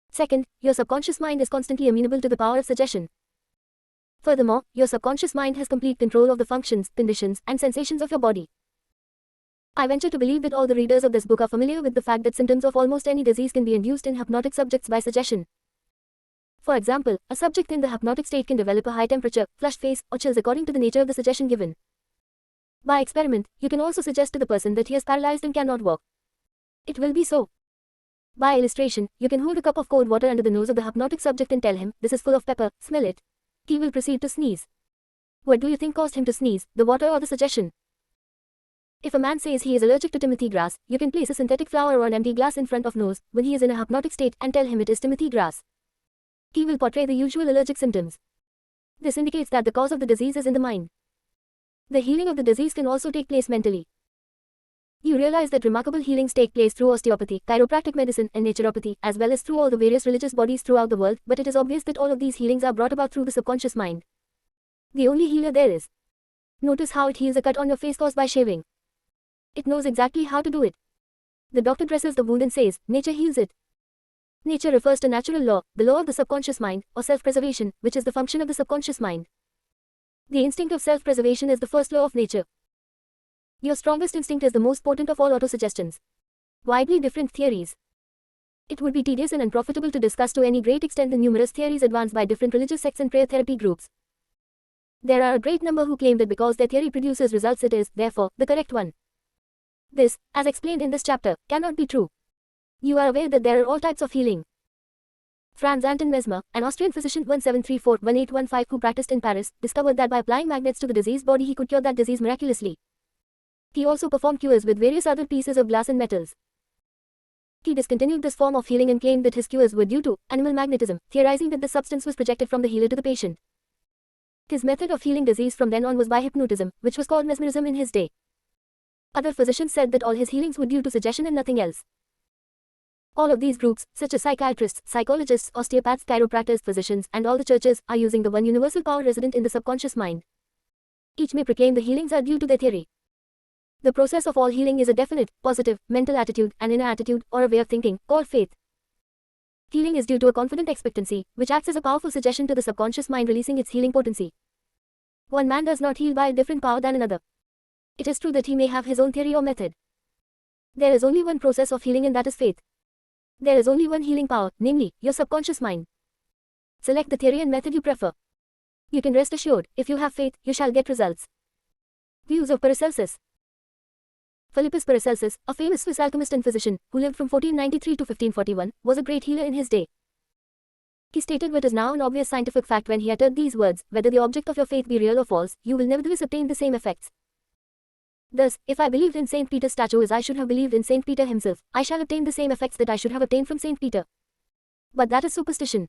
Second, your subconscious mind is constantly amenable to the power of suggestion. Furthermore, your subconscious mind has complete control of the functions, conditions, and sensations of your body. I venture to believe that all the readers of this book are familiar with the fact that symptoms of almost any disease can be induced in hypnotic subjects by suggestion. For example, a subject in the hypnotic state can develop a high temperature, flushed face, or chills according to the nature of the suggestion given. By experiment, you can also suggest to the person that he is paralyzed and cannot walk. It will be so. By illustration, you can hold a cup of cold water under the nose of the hypnotic subject and tell him, "This is full of pepper, smell it." He will proceed to sneeze. What do you think caused him to sneeze, the water or the suggestion? If a man says he is allergic to Timothy grass, you can place a synthetic flower or an empty glass in front of nose when he is in a hypnotic state and tell him it is Timothy grass. He will portray the usual allergic symptoms. This indicates that the cause of the disease is in the mind. The healing of the disease can also take place mentally. You realize that remarkable healings take place through osteopathy, chiropractic medicine, and naturopathy, as well as through all the various religious bodies throughout the world, but it is obvious that all of these healings are brought about through the subconscious mind. The only healer there is. Notice how it heals a cut on your face caused by shaving. It knows exactly how to do it. The doctor dresses the wound and says, "Nature heals it." Nature refers to natural law, the law of the subconscious mind, or self-preservation, which is the function of the subconscious mind. The instinct of self-preservation is the first law of nature. Your strongest instinct is the most potent of all autosuggestions. Widely different theories. It would be tedious and unprofitable to discuss to any great extent the numerous theories advanced by different religious sects and prayer therapy groups. There are a great number who claim that because their theory produces results it is, therefore, the correct one. This, as explained in this chapter, cannot be true. You are aware that there are all types of healing. Franz Anton Mesmer, an Austrian physician 1734-1815 who practiced in Paris, discovered that by applying magnets to the diseased body he could cure that disease miraculously. He also performed cures with various other pieces of glass and metals. He discontinued this form of healing and claimed that his cures were due to animal magnetism, theorizing that the substance was projected from the healer to the patient. His method of healing disease from then on was by hypnotism, which was called mesmerism in his day. Other physicians said that all his healings were due to suggestion and nothing else. All of these groups, such as psychiatrists, psychologists, osteopaths, chiropractors, physicians, and all the churches, are using the one universal power resident in the subconscious mind. Each may proclaim the healings are due to their theory. The process of all healing is a definite, positive, mental attitude, an inner attitude, or a way of thinking, called faith. Healing is due to a confident expectancy, which acts as a powerful suggestion to the subconscious mind releasing its healing potency. One man does not heal by a different power than another. It is true that he may have his own theory or method. There is only one process of healing and that is faith. There is only one healing power, namely, your subconscious mind. Select the theory and method you prefer. You can rest assured, if you have faith, you shall get results. Views of Paracelsus. Philippus Paracelsus, a famous Swiss alchemist and physician, who lived from 1493 to 1541, was a great healer in his day. He stated what is now an obvious scientific fact when he uttered these words, "Whether the object of your faith be real or false, you will nevertheless obtain the same effects." Thus, if I believed in St. Peter's statue as I should have believed in St. Peter himself, I shall obtain the same effects that I should have obtained from St. Peter. But that is superstition.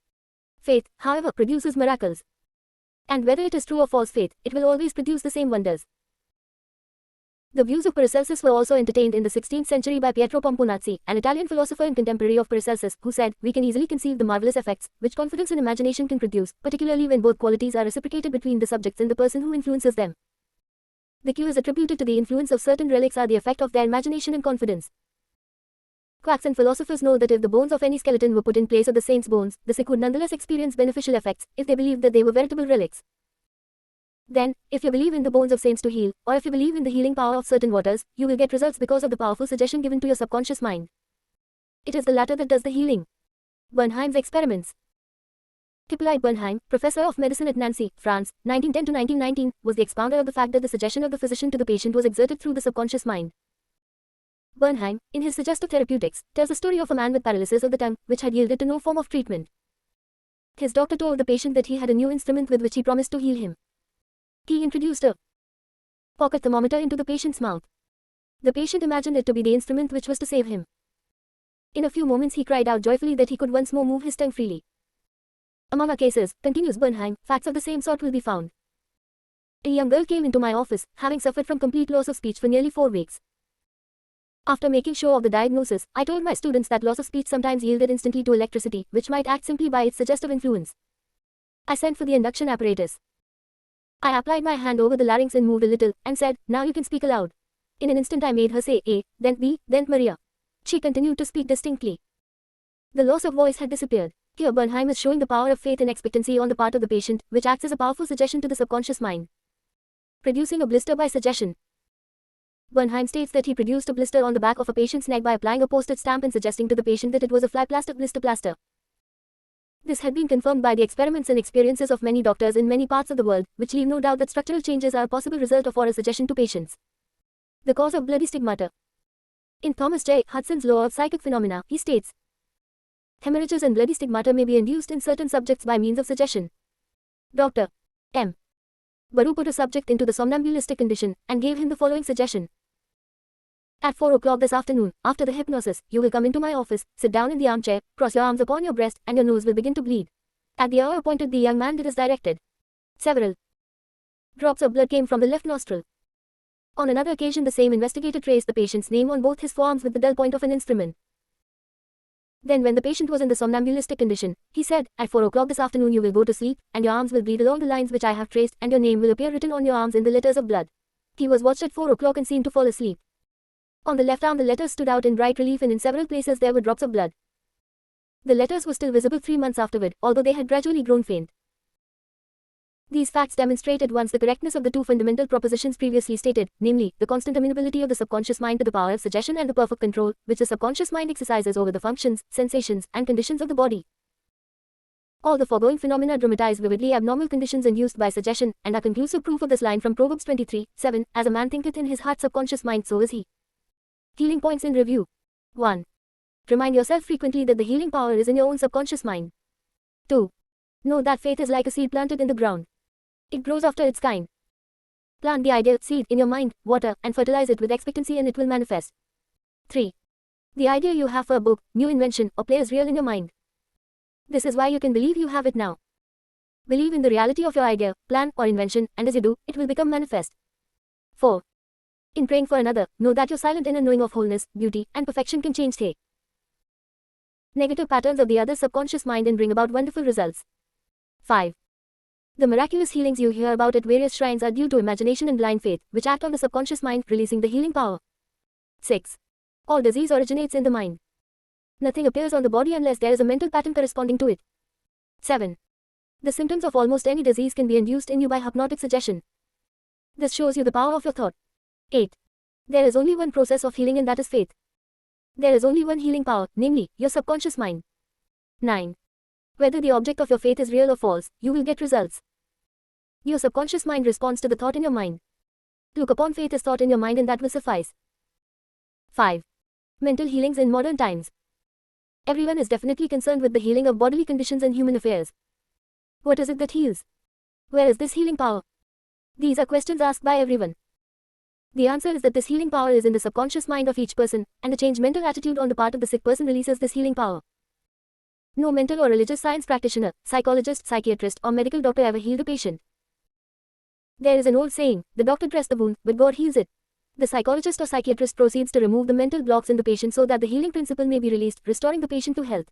Faith, however, produces miracles. And whether it is true or false faith, it will always produce the same wonders. The views of Paracelsus were also entertained in the 16th century by Pietro Pomponazzi, an Italian philosopher and contemporary of Paracelsus, who said, "We can easily conceive the marvelous effects which confidence and imagination can produce, particularly when both qualities are reciprocated between the subjects and the person who influences them." The cues attributed to the influence of certain relics are the effect of their imagination and confidence. Quacks and philosophers know that if the bones of any skeleton were put in place of the saint's bones, the sick would nonetheless experience beneficial effects, if they believed that they were veritable relics. Then, if you believe in the bones of saints to heal, or if you believe in the healing power of certain waters, you will get results because of the powerful suggestion given to your subconscious mind. It is the latter that does the healing. Bernheim's experiments. Hippolyte Bernheim, professor of medicine at Nancy, France, 1910 to 1919, was the expounder of the fact that the suggestion of the physician to the patient was exerted through the subconscious mind. Bernheim, in his Suggestive Therapeutics, tells the story of a man with paralysis of the tongue, which had yielded to no form of treatment. His doctor told the patient that he had a new instrument with which he promised to heal him. He introduced a pocket thermometer into the patient's mouth. The patient imagined it to be the instrument which was to save him. In a few moments he cried out joyfully that he could once more move his tongue freely. Among our cases, continues Bernheim, facts of the same sort will be found. A young girl came into my office, having suffered from complete loss of speech for nearly 4 weeks. After making sure of the diagnosis, I told my students that loss of speech sometimes yielded instantly to electricity, which might act simply by its suggestive influence. I sent for the induction apparatus. I applied my hand over the larynx and moved a little, and said, "Now you can speak aloud." In an instant I made her say A, then B, then Maria. She continued to speak distinctly. The loss of voice had disappeared. Here Bernheim is showing the power of faith and expectancy on the part of the patient, which acts as a powerful suggestion to the subconscious mind. Producing a blister by suggestion. Bernheim states that he produced a blister on the back of a patient's neck by applying a postage stamp and suggesting to the patient that it was a fly plaster blister plaster. This had been confirmed by the experiments and experiences of many doctors in many parts of the world, which leave no doubt that structural changes are a possible result of oral suggestion to patients. The cause of bloody stigmata. In Thomas J. Hudson's Law of Psychic Phenomena, he states, hemorrhages and bloody stigmata may be induced in certain subjects by means of suggestion. Dr. M. Baru put a subject into the somnambulistic condition, and gave him the following suggestion. At 4 o'clock this afternoon, after the hypnosis, you will come into my office, sit down in the armchair, cross your arms upon your breast, and your nose will begin to bleed. At the hour appointed the young man did as directed. Several drops of blood came from the left nostril. On another occasion the same investigator traced the patient's name on both his forearms with the dull point of an instrument. Then when the patient was in the somnambulistic condition, he said, "At 4 o'clock this afternoon you will go to sleep, and your arms will bleed along the lines which I have traced, and your name will appear written on your arms in the letters of blood." He was watched at 4 o'clock and seen to fall asleep. On the left arm the letters stood out in bright relief and in several places there were drops of blood. The letters were still visible 3 months afterward, although they had gradually grown faint. These facts demonstrate at once the correctness of the two fundamental propositions previously stated, namely, the constant amenability of the subconscious mind to the power of suggestion and the perfect control, which the subconscious mind exercises over the functions, sensations, and conditions of the body. All the foregoing phenomena dramatize vividly abnormal conditions induced by suggestion, and are conclusive proof of this line from Proverbs 23:7, "As a man thinketh in his heart subconscious mind, so is he." Healing points in review. 1. Remind yourself frequently that the healing power is in your own subconscious mind. 2. Know that faith is like a seed planted in the ground. It grows after its kind. Plant the ideal seed in your mind, water, and fertilize it with expectancy and it will manifest. 3. The idea you have for a book, new invention, or play is real in your mind. This is why you can believe you have it now. Believe in the reality of your idea, plan, or invention, and as you do, it will become manifest. 4. In praying for another, know that your silent inner knowing of wholeness, beauty, and perfection can change the negative patterns of the other's subconscious mind and bring about wonderful results. 5. The miraculous healings you hear about at various shrines are due to imagination and blind faith, which act on the subconscious mind, releasing the healing power. 6. All disease originates in the mind. Nothing appears on the body unless there is a mental pattern corresponding to it. 7. The symptoms of almost any disease can be induced in you by hypnotic suggestion. This shows you the power of your thought. 8. There is only one process of healing and that is faith. There is only one healing power, namely, your subconscious mind. 9. Whether the object of your faith is real or false, you will get results. Your subconscious mind responds to the thought in your mind. Look upon faith as thought in your mind and that will suffice. 5. Mental healings in modern times. Everyone is definitely concerned with the healing of bodily conditions and human affairs. What is it that heals? Where is this healing power? These are questions asked by everyone. The answer is that this healing power is in the subconscious mind of each person, and a changed mental attitude on the part of the sick person releases this healing power. No mental or religious science practitioner, psychologist, psychiatrist, or medical doctor ever healed a patient. There is an old saying, the doctor dressed the wound, but God heals it. The psychologist or psychiatrist proceeds to remove the mental blocks in the patient so that the healing principle may be released, restoring the patient to health.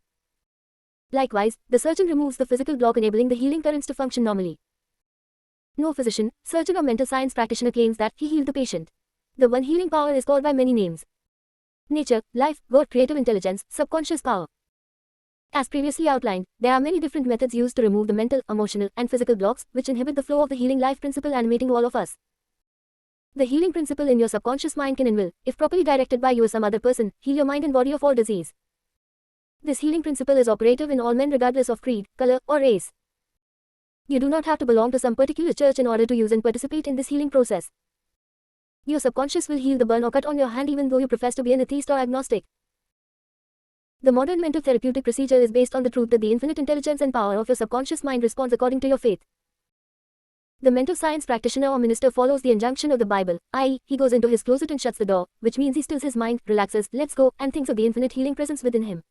Likewise, the surgeon removes the physical block enabling the healing currents to function normally. No physician, surgeon or mental science practitioner claims that he healed the patient. The one healing power is called by many names. Nature, life, God, creative intelligence, subconscious power. As previously outlined, there are many different methods used to remove the mental, emotional, and physical blocks which inhibit the flow of the healing life principle animating all of us. The healing principle in your subconscious mind can and will, if properly directed by you or some other person, heal your mind and body of all disease. This healing principle is operative in all men regardless of creed, color, or race. You do not have to belong to some particular church in order to use and participate in this healing process. Your subconscious will heal the burn or cut on your hand even though you profess to be an atheist or agnostic. The modern mental therapeutic procedure is based on the truth that the infinite intelligence and power of your subconscious mind responds according to your faith. The mental science practitioner or minister follows the injunction of the Bible, i.e., he goes into his closet and shuts the door, which means he stills his mind, relaxes, lets go, and thinks of the infinite healing presence within him.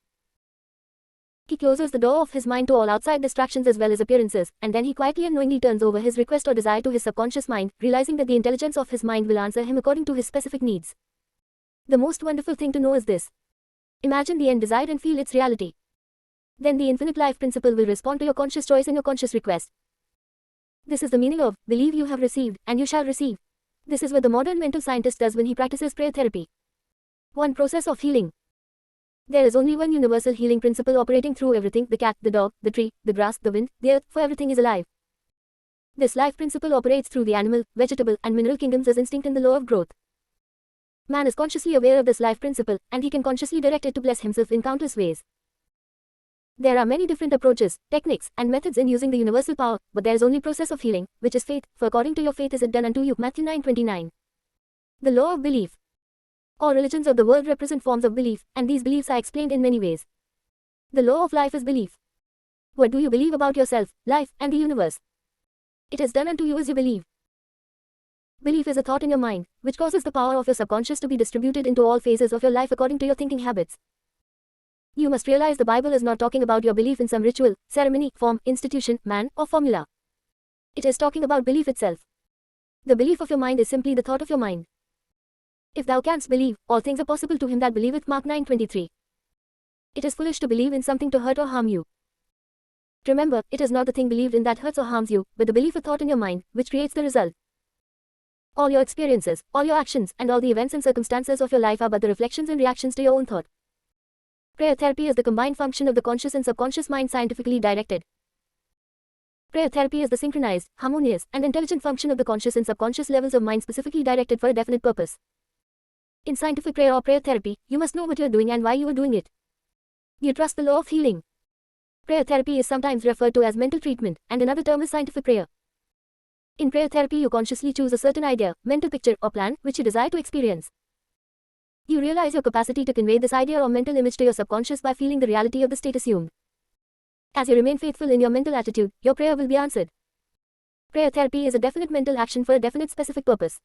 He closes the door of his mind to all outside distractions as well as appearances, and then he quietly and knowingly turns over his request or desire to his subconscious mind, realizing that the intelligence of his mind will answer him according to his specific needs. The most wonderful thing to know is this. Imagine the end desired and feel its reality. Then the infinite life principle will respond to your conscious choice and your conscious request. This is the meaning of, believe you have received, and you shall receive. This is what the modern mental scientist does when he practices prayer therapy. One process of healing. There is only one universal healing principle operating through everything, the cat, the dog, the tree, the grass, the wind, the earth, for everything is alive. This life principle operates through the animal, vegetable, and mineral kingdoms as instinct in the law of growth. Man is consciously aware of this life principle, and he can consciously direct it to bless himself in countless ways. There are many different approaches, techniques, and methods in using the universal power, but there is only process of healing, which is faith, for according to your faith is it done unto you. Matthew 9:29. The law of belief. All religions of the world represent forms of belief, and these beliefs are explained in many ways. The law of life is belief. What do you believe about yourself, life, and the universe? It is done unto you as you believe. Belief is a thought in your mind, which causes the power of your subconscious to be distributed into all phases of your life according to your thinking habits. You must realize the Bible is not talking about your belief in some ritual, ceremony, form, institution, man, or formula. It is talking about belief itself. The belief of your mind is simply the thought of your mind. If thou canst believe, all things are possible to him that believeth. Mark 9:23. It is foolish to believe in something to hurt or harm you. Remember, it is not the thing believed in that hurts or harms you, but the belief or thought in your mind, which creates the result. All your experiences, all your actions, and all the events and circumstances of your life are but the reflections and reactions to your own thought. Prayer therapy is the combined function of the conscious and subconscious mind scientifically directed. Prayer therapy is the synchronized, harmonious, and intelligent function of the conscious and subconscious levels of mind specifically directed for a definite purpose. In scientific prayer or prayer therapy, you must know what you are doing and why you are doing it. You trust the law of healing. Prayer therapy is sometimes referred to as mental treatment, and another term is scientific prayer. In prayer therapy, you consciously choose a certain idea, mental picture, or plan, which you desire to experience. You realize your capacity to convey this idea or mental image to your subconscious by feeling the reality of the state assumed. As you remain faithful in your mental attitude, your prayer will be answered. Prayer therapy is a definite mental action for a definite specific purpose.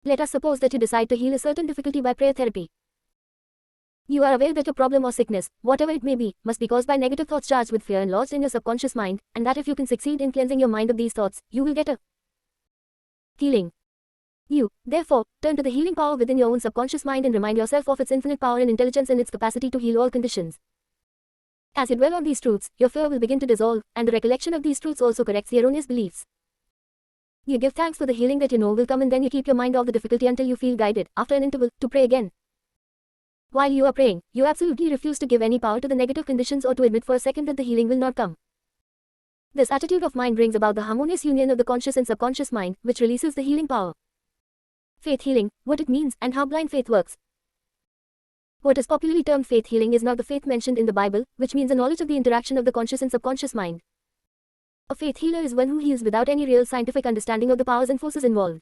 Let us suppose that you decide to heal a certain difficulty by prayer therapy. You are aware that your problem or sickness, whatever it may be, must be caused by negative thoughts charged with fear and lodged in your subconscious mind, and that if you can succeed in cleansing your mind of these thoughts, you will get a healing. You, therefore, turn to the healing power within your own subconscious mind and remind yourself of its infinite power and intelligence and its capacity to heal all conditions. As you dwell on these truths, your fear will begin to dissolve, and the recollection of these truths also corrects the erroneous beliefs. You give thanks for the healing that you know will come, and then you keep your mind off the difficulty until you feel guided, after an interval, to pray again. While you are praying, you absolutely refuse to give any power to the negative conditions or to admit for a second that the healing will not come. This attitude of mind brings about the harmonious union of the conscious and subconscious mind, which releases the healing power. Faith healing, what it means, and how blind faith works. What is popularly termed faith healing is not the faith mentioned in the Bible, which means a knowledge of the interaction of the conscious and subconscious mind. A faith healer is one who heals without any real scientific understanding of the powers and forces involved.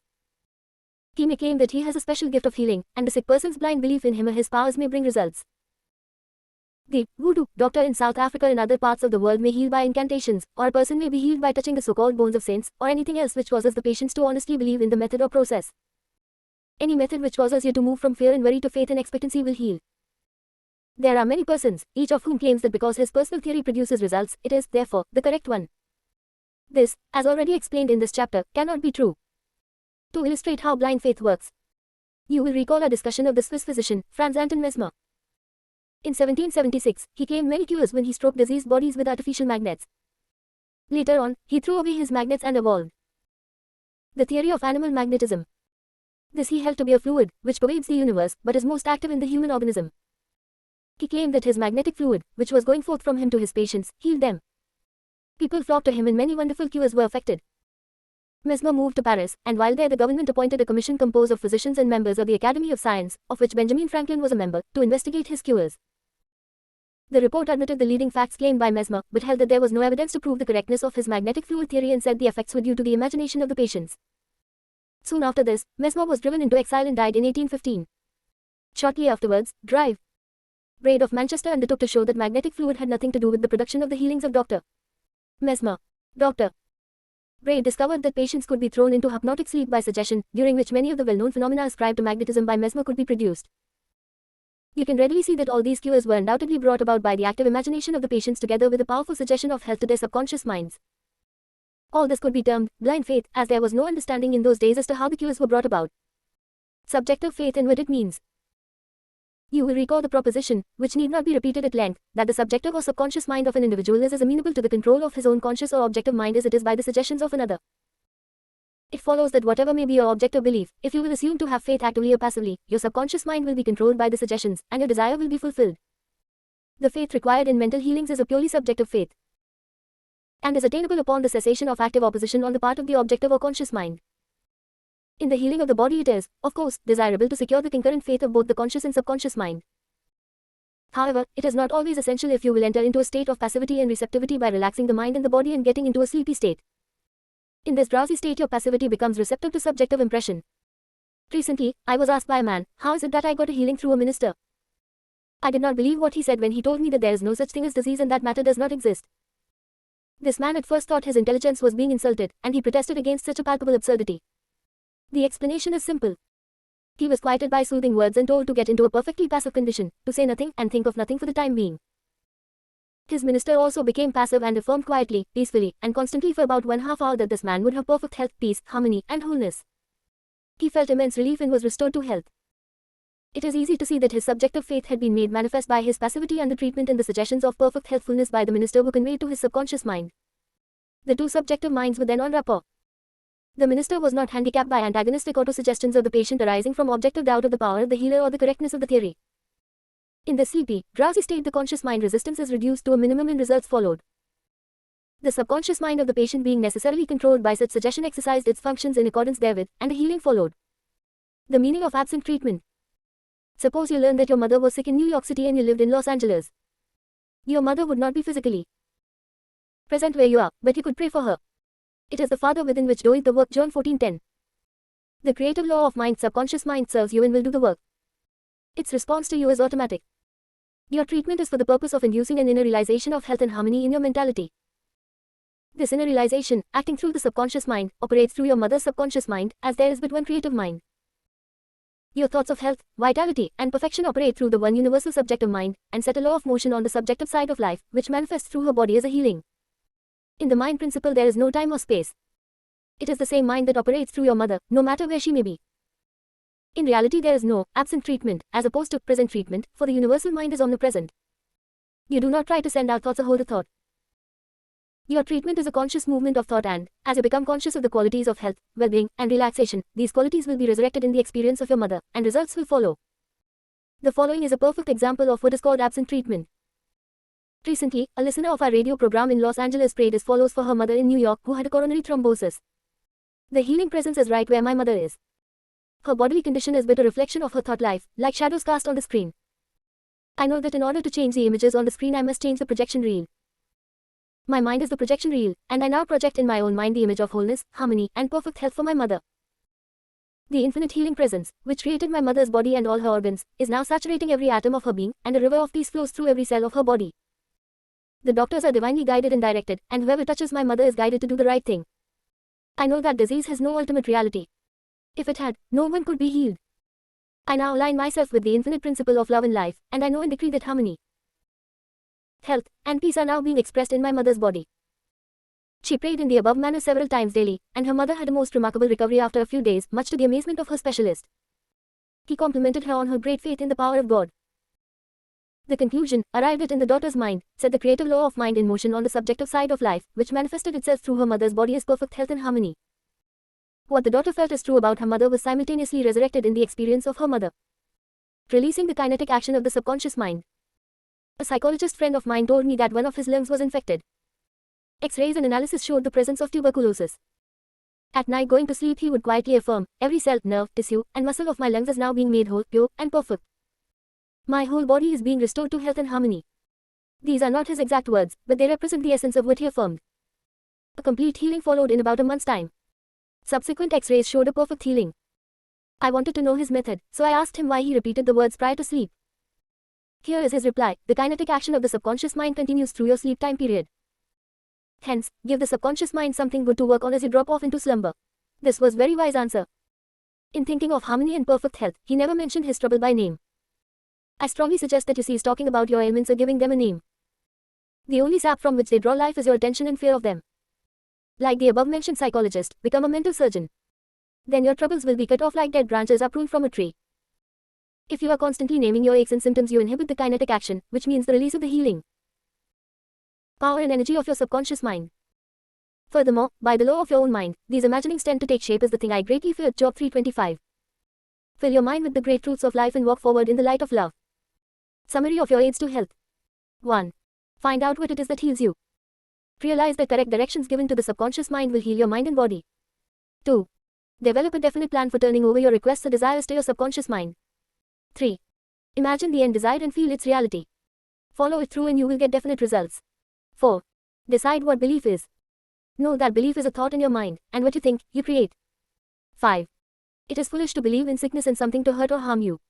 He may claim that he has a special gift of healing, and the sick person's blind belief in him or his powers may bring results. The voodoo doctor in South Africa and other parts of the world may heal by incantations, or a person may be healed by touching the so-called bones of saints, or anything else which causes the patients to honestly believe in the method or process. Any method which causes you to move from fear and worry to faith and expectancy will heal. There are many persons, each of whom claims that because his personal theory produces results, it is, therefore, the correct one. This, as already explained in this chapter, cannot be true. To illustrate how blind faith works, You will recall a discussion of the Swiss physician, Franz Anton Mesmer. In 1776, he claimed many cures when he stroked diseased bodies with artificial magnets. Later on, he threw away his magnets and evolved the theory of animal magnetism. This he held to be a fluid, which pervades the universe, but is most active in the human organism. He claimed that his magnetic fluid, which was going forth from him to his patients, healed them. People flocked to him and many wonderful cures were effected. Mesmer moved to Paris, and while there the government appointed a commission composed of physicians and members of the Academy of Science, of which Benjamin Franklin was a member, to investigate his cures. The report admitted the leading facts claimed by Mesmer, but held that there was no evidence to prove the correctness of his magnetic fluid theory and said the effects were due to the imagination of the patients. Soon after this, Mesmer was driven into exile and died in 1815. Shortly afterwards, Drive Braid of Manchester undertook to show that magnetic fluid had nothing to do with the production of the healings of Dr. Mesmer. Dr. Braid discovered that patients could be thrown into hypnotic sleep by suggestion, during which many of the well-known phenomena ascribed to magnetism by Mesmer could be produced. You can readily see that all these cures were undoubtedly brought about by the active imagination of the patients together with the powerful suggestion of health to their subconscious minds. All this could be termed blind faith, as there was no understanding in those days as to how the cures were brought about. Subjective faith and what it means. You will recall the proposition, which need not be repeated at length, that the subjective or subconscious mind of an individual is as amenable to the control of his own conscious or objective mind as it is by the suggestions of another. It follows that whatever may be your object of belief, if you will assume to have faith actively or passively, your subconscious mind will be controlled by the suggestions, and your desire will be fulfilled. The faith required in mental healings is a purely subjective faith, and is attainable upon the cessation of active opposition on the part of the objective or conscious mind. In the healing of the body it is, of course, desirable to secure the concurrent faith of both the conscious and subconscious mind. However, it is not always essential if you will enter into a state of passivity and receptivity by relaxing the mind and the body and getting into a sleepy state. In this drowsy state your passivity becomes receptive to subjective impression. Recently, I was asked by a man, how is it that I got a healing through a minister? I did not believe what he said when he told me that there is no such thing as disease and that matter does not exist. This man at first thought his intelligence was being insulted, and he protested against such a palpable absurdity. The explanation is simple. He was quieted by soothing words and told to get into a perfectly passive condition, to say nothing and think of nothing for the time being. His minister also became passive and affirmed quietly, peacefully, and constantly for about 1/2 hour that this man would have perfect health, peace, harmony, and wholeness. He felt immense relief and was restored to health. It is easy to see that his subjective faith had been made manifest by his passivity and the treatment and the suggestions of perfect healthfulness by the minister were conveyed to his subconscious mind. The two subjective minds were then on rapport. The minister was not handicapped by antagonistic autosuggestions of the patient arising from objective doubt of the power of the healer or the correctness of the theory. In the sleepy, drowsy state the conscious mind resistance is reduced to a minimum and results followed. The subconscious mind of the patient being necessarily controlled by such suggestion exercised its functions in accordance therewith, and a healing followed. The meaning of absent treatment. Suppose you learned that your mother was sick in New York City and you lived in Los Angeles. Your mother would not be physically present where you are, but you could pray for her. It is the Father within which doeth the work, John 14:10. The creative law of mind, subconscious mind serves you and will do the work. Its response to you is automatic. Your treatment is for the purpose of inducing an inner realization of health and harmony in your mentality. This inner realization, acting through the subconscious mind, operates through your mother's subconscious mind, as there is but one creative mind. Your thoughts of health, vitality, and perfection operate through the one universal subjective mind, and set a law of motion on the subjective side of life, which manifests through her body as a healing. In the mind principle there is no time or space. It is the same mind that operates through your mother, no matter where she may be. In reality there is no absent treatment, as opposed to present treatment, for the universal mind is omnipresent. You do not try to send out thoughts or hold a thought. Your treatment is a conscious movement of thought and, as you become conscious of the qualities of health, well-being, and relaxation, these qualities will be resurrected in the experience of your mother, and results will follow. The following is a perfect example of what is called absent treatment. Recently, a listener of our radio program in Los Angeles prayed as follows for her mother in New York who had a coronary thrombosis. The healing presence is right where my mother is. Her bodily condition is but a reflection of her thought life, like shadows cast on the screen. I know that in order to change the images on the screen I must change the projection reel. My mind is the projection reel, and I now project in my own mind the image of wholeness, harmony, and perfect health for my mother. The infinite healing presence, which created my mother's body and all her organs, is now saturating every atom of her being, and a river of peace flows through every cell of her body. The doctors are divinely guided and directed, and whoever touches my mother is guided to do the right thing. I know that disease has no ultimate reality. If it had, no one could be healed. I now align myself with the infinite principle of love and life, and I know and decree that harmony, health, and peace are now being expressed in my mother's body. She prayed in the above manner several times daily, and her mother had a most remarkable recovery after a few days, much to the amazement of her specialist. He complimented her on her great faith in the power of God. The conclusion, arrived at in the daughter's mind, set the creative law of mind in motion on the subjective side of life, which manifested itself through her mother's body as perfect health and harmony. What the daughter felt as true about her mother was simultaneously resurrected in the experience of her mother, releasing the kinetic action of the subconscious mind. A psychologist friend of mine told me that one of his lungs was infected. X-rays and analysis showed the presence of tuberculosis. At night going to sleep he would quietly affirm, every cell, nerve, tissue, and muscle of my lungs is now being made whole, pure, and perfect. My whole body is being restored to health and harmony. These are not his exact words, but they represent the essence of what he affirmed. A complete healing followed in about a month's time. Subsequent X-rays showed a perfect healing. I wanted to know his method, so I asked him why he repeated the words prior to sleep. Here is his reply, the kinetic action of the subconscious mind continues through your sleep time period. Hence, give the subconscious mind something good to work on as you drop off into slumber. This was very wise answer. In thinking of harmony and perfect health, he never mentioned his trouble by name. I strongly suggest that you cease talking about your ailments or giving them a name. The only sap from which they draw life is your attention and fear of them. Like the above-mentioned psychologist, become a mental surgeon. Then your troubles will be cut off like dead branches uprooted from a tree. If you are constantly naming your aches and symptoms, you inhibit the kinetic action, which means the release of the healing power and energy of your subconscious mind. Furthermore, by the law of your own mind, these imaginings tend to take shape as the thing I greatly feared. Job 3:25. Fill your mind with the great truths of life and walk forward in the light of love. Summary of your aids to health. 1. Find out what it is that heals you. Realize that correct directions given to the subconscious mind will heal your mind and body. 2. Develop a definite plan for turning over your requests or desires to your subconscious mind. 3. Imagine the end desired and feel its reality. Follow it through and you will get definite results. 4. Decide what belief is. Know that belief is a thought in your mind, and what you think, you create. 5. It is foolish to believe in sickness and something to hurt or harm you.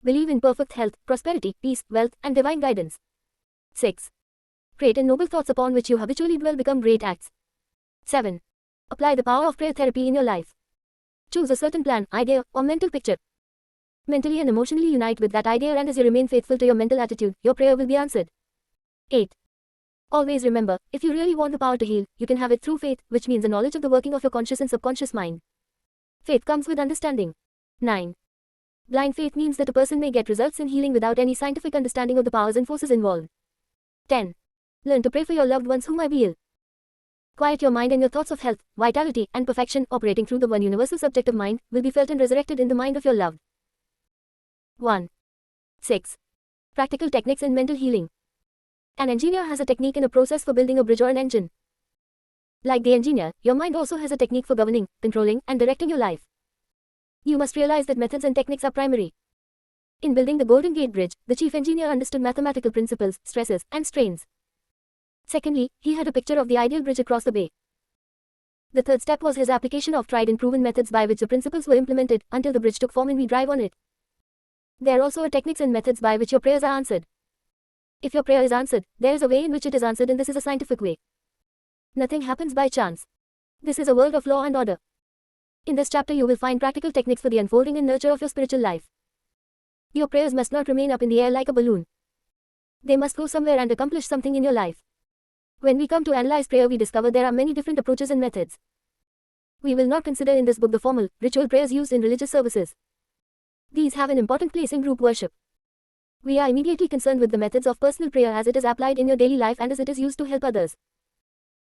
Believe in perfect health, prosperity, peace, wealth, and divine guidance. 6. Great and noble thoughts upon which you habitually dwell become great acts. 7. Apply the power of prayer therapy in your life. Choose a certain plan, idea, or mental picture. Mentally and emotionally unite with that idea, and as you remain faithful to your mental attitude, your prayer will be answered. 8. Always remember, if you really want the power to heal, you can have it through faith, which means the knowledge of the working of your conscious and subconscious mind. Faith comes with understanding. 9. Blind faith means that a person may get results in healing without any scientific understanding of the powers and forces involved. 10. Learn to pray for your loved ones who might be ill. Quiet your mind, and your thoughts of health, vitality, and perfection, operating through the one universal subjective mind, will be felt and resurrected in the mind of your loved 1. 6. Practical techniques in mental healing. An engineer has a technique and a process for building a bridge or an engine. Like the engineer, your mind also has a technique for governing, controlling, and directing your life. You must realize that methods and techniques are primary. In building the Golden Gate Bridge, the chief engineer understood mathematical principles, stresses, and strains. Secondly, he had a picture of the ideal bridge across the bay. The third step was his application of tried and proven methods by which the principles were implemented until the bridge took form and we drive on it. There also are techniques and methods by which your prayers are answered. If your prayer is answered, there is a way in which it is answered, and this is a scientific way. Nothing happens by chance. This is a world of law and order. In this chapter you will find practical techniques for the unfolding and nurture of your spiritual life. Your prayers must not remain up in the air like a balloon. They must go somewhere and accomplish something in your life. When we come to analyze prayer, we discover there are many different approaches and methods. We will not consider in this book the formal, ritual prayers used in religious services. These have an important place in group worship. We are immediately concerned with the methods of personal prayer as it is applied in your daily life and as it is used to help others.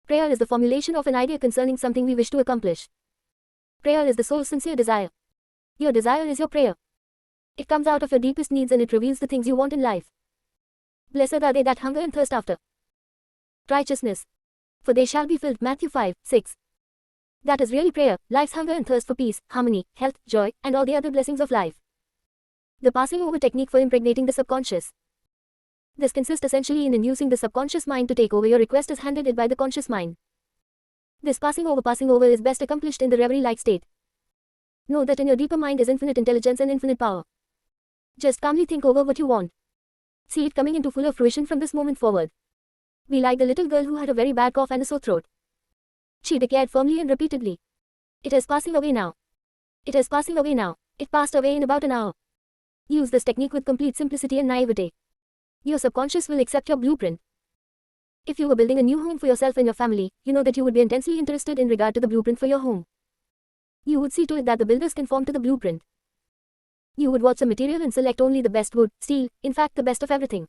Prayer is the formulation of an idea concerning something we wish to accomplish. Prayer is the soul's sincere desire. Your desire is your prayer. It comes out of your deepest needs and it reveals the things you want in life. Blessed are they that hunger and thirst after righteousness, for they shall be filled. Matthew 5:6. That is really prayer, life's hunger and thirst for peace, harmony, health, joy, and all the other blessings of life. The passing over technique for impregnating the subconscious. This consists essentially in inducing the subconscious mind to take over your request as handed it by the conscious mind. This passing over is best accomplished in the reverie-like state. Know that in your deeper mind is infinite intelligence and infinite power. Just calmly think over what you want. See it coming into fuller fruition from this moment forward. Be like the little girl who had a very bad cough and a sore throat. She declared firmly and repeatedly, "It is passing away now. It is passing away now. It passed away in about an hour." Use this technique with complete simplicity and naivete. Your subconscious will accept your blueprint. If you were building a new home for yourself and your family, you know that you would be intensely interested in regard to the blueprint for your home. You would see to it that the builders conform to the blueprint. You would watch the material and select only the best wood, steel, in fact the best of everything.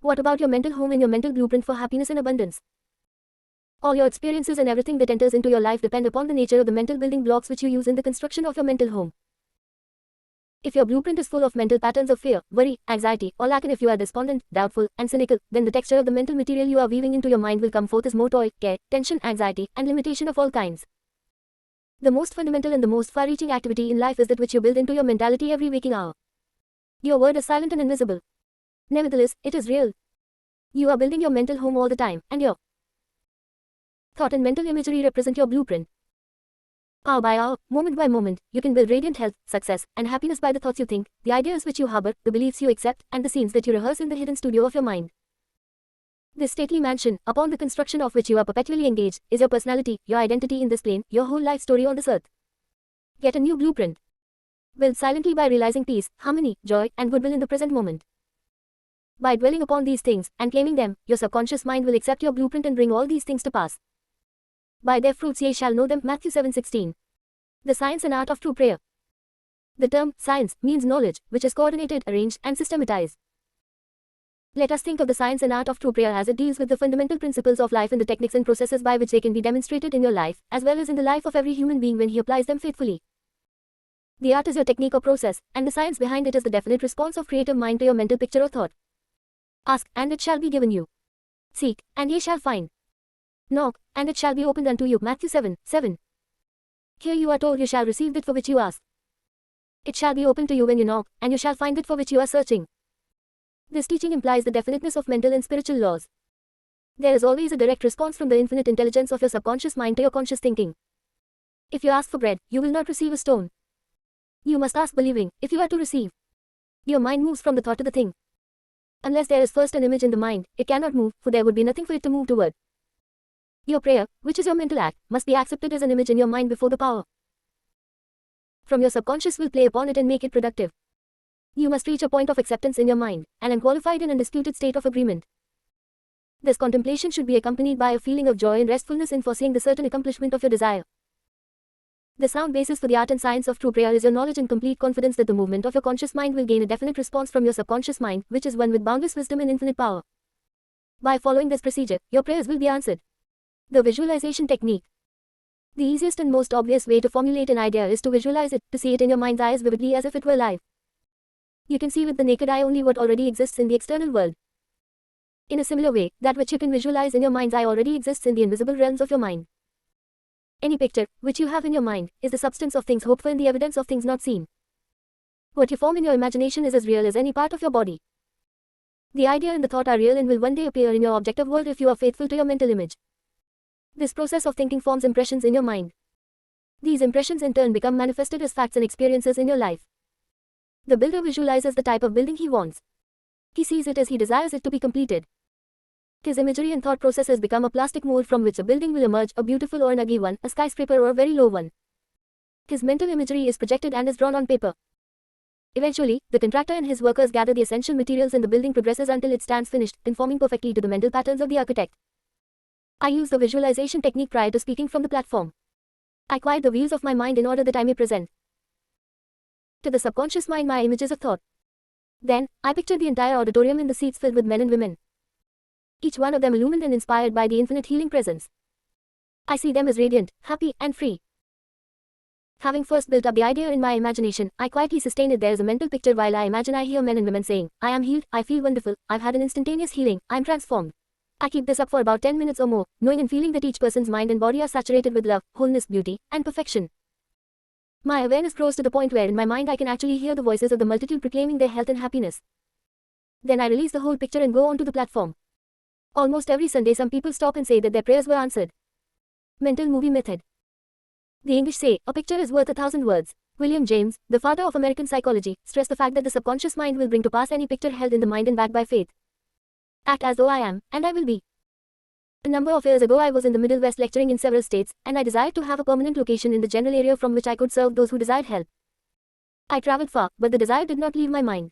What about your mental home and your mental blueprint for happiness and abundance? All your experiences and everything that enters into your life depend upon the nature of the mental building blocks which you use in the construction of your mental home. If your blueprint is full of mental patterns of fear, worry, anxiety, or lack, and if you are despondent, doubtful, and cynical, then the texture of the mental material you are weaving into your mind will come forth as more toil, care, tension, anxiety, and limitation of all kinds. The most fundamental and the most far-reaching activity in life is that which you build into your mentality every waking hour. Your word is silent and invisible. Nevertheless, it is real. You are building your mental home all the time, and your thought and mental imagery represent your blueprint. Hour by hour, moment by moment, you can build radiant health, success, and happiness by the thoughts you think, the ideas which you harbor, the beliefs you accept, and the scenes that you rehearse in the hidden studio of your mind. This stately mansion, upon the construction of which you are perpetually engaged, is your personality, your identity in this plane, your whole life story on this earth. Get a new blueprint. Build silently by realizing peace, harmony, joy, and goodwill in the present moment. By dwelling upon these things, and claiming them, your subconscious mind will accept your blueprint and bring all these things to pass. By their fruits ye shall know them. Matthew 7:16. The science and art of true prayer. The term science means knowledge, which is coordinated, arranged, and systematized. Let us think of the science and art of true prayer as it deals with the fundamental principles of life and the techniques and processes by which they can be demonstrated in your life, as well as in the life of every human being when he applies them faithfully. The art is your technique or process, and the science behind it is the definite response of creative mind to your mental picture or thought. Ask, and it shall be given you. Seek, and ye shall find. Knock, and it shall be opened unto you. Matthew 7:7. Here you are told you shall receive that for which you ask. It shall be opened to you when you knock, and you shall find it for which you are searching. This teaching implies the definiteness of mental and spiritual laws. There is always a direct response from the infinite intelligence of your subconscious mind to your conscious thinking. If you ask for bread, you will not receive a stone. You must ask believing, if you are to receive. Your mind moves from the thought to the thing. Unless there is first an image in the mind, it cannot move, for there would be nothing for it to move toward. Your prayer, which is your mental act, must be accepted as an image in your mind before the power from your subconscious will play upon it and make it productive. You must reach a point of acceptance in your mind, an unqualified and undisputed state of agreement. This contemplation should be accompanied by a feeling of joy and restfulness in foreseeing the certain accomplishment of your desire. The sound basis for the art and science of true prayer is your knowledge and complete confidence that the movement of your conscious mind will gain a definite response from your subconscious mind, which is one with boundless wisdom and infinite power. By following this procedure, your prayers will be answered. The visualization technique. The easiest and most obvious way to formulate an idea is to visualize it, to see it in your mind's eye as vividly as if it were live. You can see with the naked eye only what already exists in the external world. In a similar way, that which you can visualize in your mind's eye already exists in the invisible realms of your mind. Any picture, which you have in your mind, is the substance of things hoped for and the evidence of things not seen. What you form in your imagination is as real as any part of your body. The idea and the thought are real and will one day appear in your objective world if you are faithful to your mental image. This process of thinking forms impressions in your mind. These impressions in turn become manifested as facts and experiences in your life. The builder visualizes the type of building he wants. He sees it as he desires it to be completed. His imagery and thought processes become a plastic mold from which a building will emerge, a beautiful or an ugly one, a skyscraper or a very low one. His mental imagery is projected and is drawn on paper. Eventually, the contractor and his workers gather the essential materials and the building progresses until it stands finished, conforming perfectly to the mental patterns of the architect. I use the visualization technique prior to speaking from the platform. I quiet the wheels of my mind in order that I may present to the subconscious mind my images of thought. Then, I picture the entire auditorium in the seats filled with men and women. Each one of them illumined and inspired by the infinite healing presence. I see them as radiant, happy, and free. Having first built up the idea in my imagination, I quietly sustain it there as a mental picture while I imagine I hear men and women saying, I am healed, I feel wonderful, I've had an instantaneous healing, I am transformed. I keep this up for about 10 minutes or more, knowing and feeling that each person's mind and body are saturated with love, wholeness, beauty, and perfection. My awareness grows to the point where in my mind I can actually hear the voices of the multitude proclaiming their health and happiness. Then I release the whole picture and go onto the platform. Almost every Sunday some people stop and say that their prayers were answered. Mental movie method. The English say, a picture is worth 1,000 words. William James, the father of American psychology, stressed the fact that the subconscious mind will bring to pass any picture held in the mind and backed by faith. Act as though I am, and I will be. A number of years ago I was in the Middle West lecturing in several states, and I desired to have a permanent location in the general area from which I could serve those who desired help. I traveled far, but the desire did not leave my mind.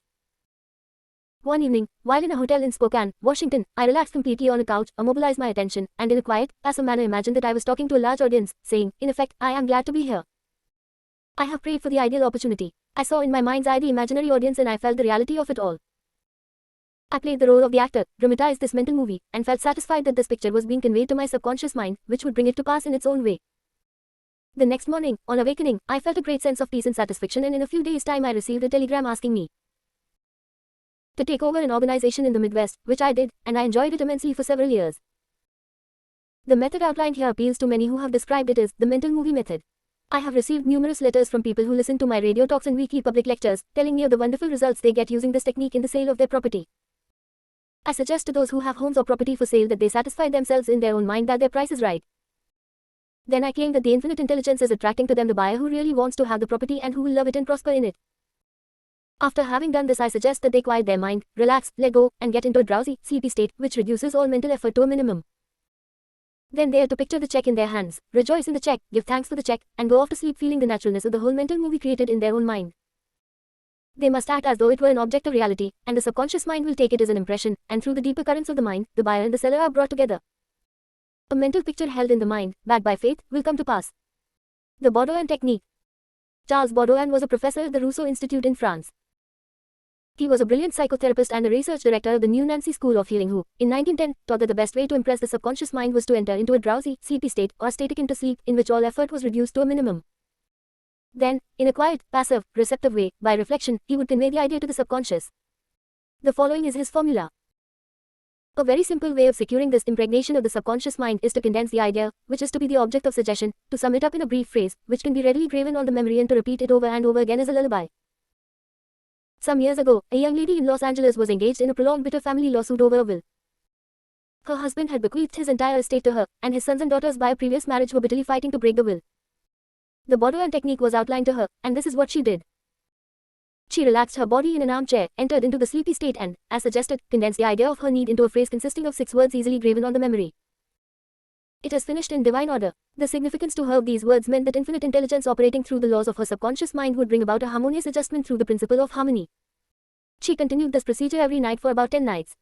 One evening, while in a hotel in Spokane, Washington, I relaxed completely on a couch, immobilized my attention, and in a quiet, passive manner imagined that I was talking to a large audience, saying, in effect, I am glad to be here. I have prayed for the ideal opportunity. I saw in my mind's eye the imaginary audience and I felt the reality of it all. I played the role of the actor, dramatized this mental movie, and felt satisfied that this picture was being conveyed to my subconscious mind, which would bring it to pass in its own way. The next morning, on awakening, I felt a great sense of peace and satisfaction, and in a few days' time I received a telegram asking me to take over an organization in the Midwest, which I did, and I enjoyed it immensely for several years. The method outlined here appeals to many who have described it as the mental movie method. I have received numerous letters from people who listen to my radio talks and weekly public lectures, telling me of the wonderful results they get using this technique in the sale of their property. I suggest to those who have homes or property for sale that they satisfy themselves in their own mind that their price is right. Then I claim that the infinite intelligence is attracting to them the buyer who really wants to have the property and who will love it and prosper in it. After having done this, I suggest that they quiet their mind, relax, let go, and get into a drowsy, sleepy state, which reduces all mental effort to a minimum. Then they are to picture the check in their hands, rejoice in the check, give thanks for the check, and go off to sleep feeling the naturalness of the whole mental movie created in their own mind. They must act as though it were an object of reality, and the subconscious mind will take it as an impression, and through the deeper currents of the mind, the buyer and the seller are brought together. A mental picture held in the mind, backed by faith, will come to pass. The Baudouin technique. Charles Baudouin was a professor at the Rousseau Institute in France. He was a brilliant psychotherapist and the research director of the New Nancy School of Healing who, in 1910, taught that the best way to impress the subconscious mind was to enter into a drowsy, sleepy state or state akin to sleep in which all effort was reduced to a minimum. Then, in a quiet, passive, receptive way, by reflection, he would convey the idea to the subconscious. The following is his formula. A very simple way of securing this impregnation of the subconscious mind is to condense the idea, which is to be the object of suggestion, to sum it up in a brief phrase, which can be readily graven on the memory and to repeat it over and over again as a lullaby. Some years ago, a young lady in Los Angeles was engaged in a prolonged bitter family lawsuit over a will. Her husband had bequeathed his entire estate to her, and his sons and daughters by a previous marriage were bitterly fighting to break the will. The Baudouin technique was outlined to her, and this is what she did. She relaxed her body in an armchair, entered into the sleepy state and, as suggested, condensed the idea of her need into a phrase consisting of 6 words easily graven on the memory. It is finished in divine order. The significance to her of these words meant that infinite intelligence operating through the laws of her subconscious mind would bring about a harmonious adjustment through the principle of harmony. She continued this procedure every night for about 10 nights.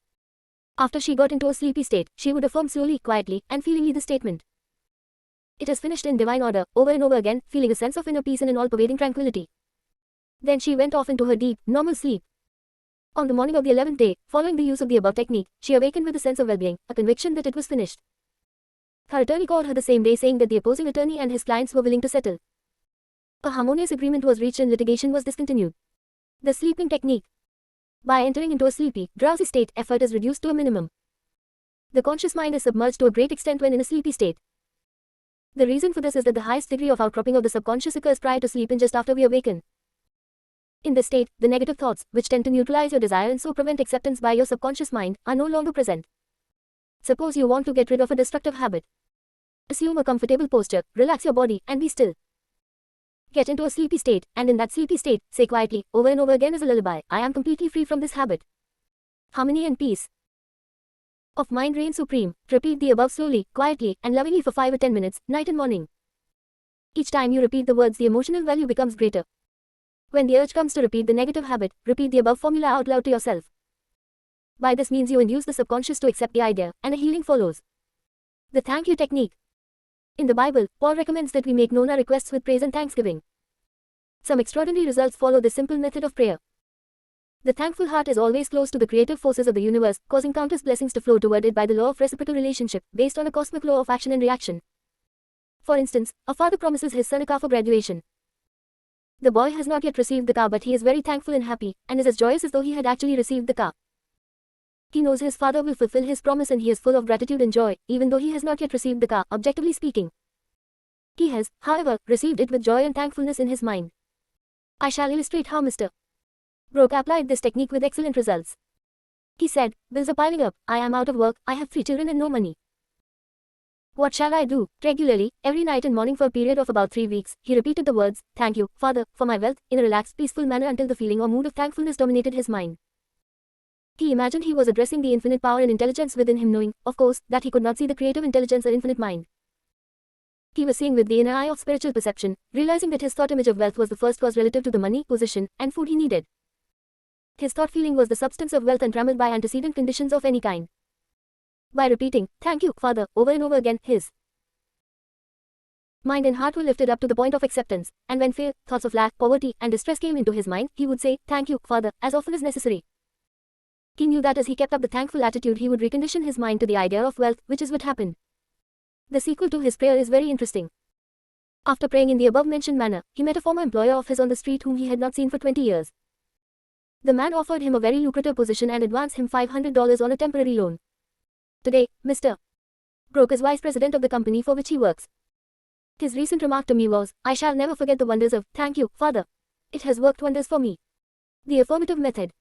After she got into a sleepy state, she would affirm slowly, quietly, and feelingly the statement. It is finished in divine order, over and over again, feeling a sense of inner peace and an all-pervading tranquility. Then she went off into her deep, normal sleep. On the morning of the 11th day, following the use of the above technique, she awakened with a sense of well-being, a conviction that it was finished. Her attorney called her the same day saying that the opposing attorney and his clients were willing to settle. A harmonious agreement was reached and litigation was discontinued. The sleeping technique. By entering into a sleepy, drowsy state, effort is reduced to a minimum. The conscious mind is submerged to a great extent when in a sleepy state. The reason for this is that the highest degree of outcropping of the subconscious occurs prior to sleep and just after we awaken. In this state, the negative thoughts, which tend to neutralize your desire and so prevent acceptance by your subconscious mind, are no longer present. Suppose you want to get rid of a destructive habit. Assume a comfortable posture, relax your body, and be still. Get into a sleepy state, and in that sleepy state, say quietly, over and over again as a lullaby, I am completely free from this habit. Harmony and peace of mind reign supreme. Repeat the above slowly, quietly, and lovingly for 5 or 10 minutes, night and morning. Each time you repeat the words, the emotional value becomes greater. When the urge comes to repeat the negative habit, repeat the above formula out loud to yourself. By this means you induce the subconscious to accept the idea, and a healing follows. The thank you technique. In the Bible, Paul recommends that we make known our requests with praise and thanksgiving. Some extraordinary results follow this simple method of prayer. The thankful heart is always close to the creative forces of the universe, causing countless blessings to flow toward it by the law of reciprocal relationship, based on a cosmic law of action and reaction. For instance, a father promises his son a car for graduation. The boy has not yet received the car, but he is very thankful and happy, and is as joyous as though he had actually received the car. He knows his father will fulfill his promise and he is full of gratitude and joy, even though he has not yet received the car, objectively speaking. He has, however, received it with joy and thankfulness in his mind. I shall illustrate how Mr. Broke applied this technique with excellent results. He said, bills are piling up, I am out of work, I have 3 children and no money. What shall I do? Regularly, every night and morning for a period of about 3 weeks, he repeated the words, thank you, Father, for my wealth, in a relaxed, peaceful manner until the feeling or mood of thankfulness dominated his mind. He imagined he was addressing the infinite power and intelligence within him, knowing, of course, that he could not see the creative intelligence or infinite mind. He was seeing with the inner eye of spiritual perception, realizing that his thought image of wealth was relative to the money, position, and food he needed. His thought feeling was the substance of wealth untrammeled by antecedent conditions of any kind. By repeating, thank you, Father, over and over again, his Mind and heart were lifted up to the point of acceptance, and when fear, thoughts of lack, poverty, and distress came into his mind, he would say, "Thank you, Father," as often as necessary. He knew that as he kept up the thankful attitude, he would recondition his mind to the idea of wealth, which is what happened. The sequel to his prayer is very interesting. After praying in the above-mentioned manner, he met a former employer of his on the street whom he had not seen for 20 years. The man offered him a very lucrative position and advanced him $500 on a temporary loan. Today, Mr. Broke is vice president of the company for which he works. His recent remark to me was, "I shall never forget the wonders of, thank you, Father. It has worked wonders for me." The affirmative method.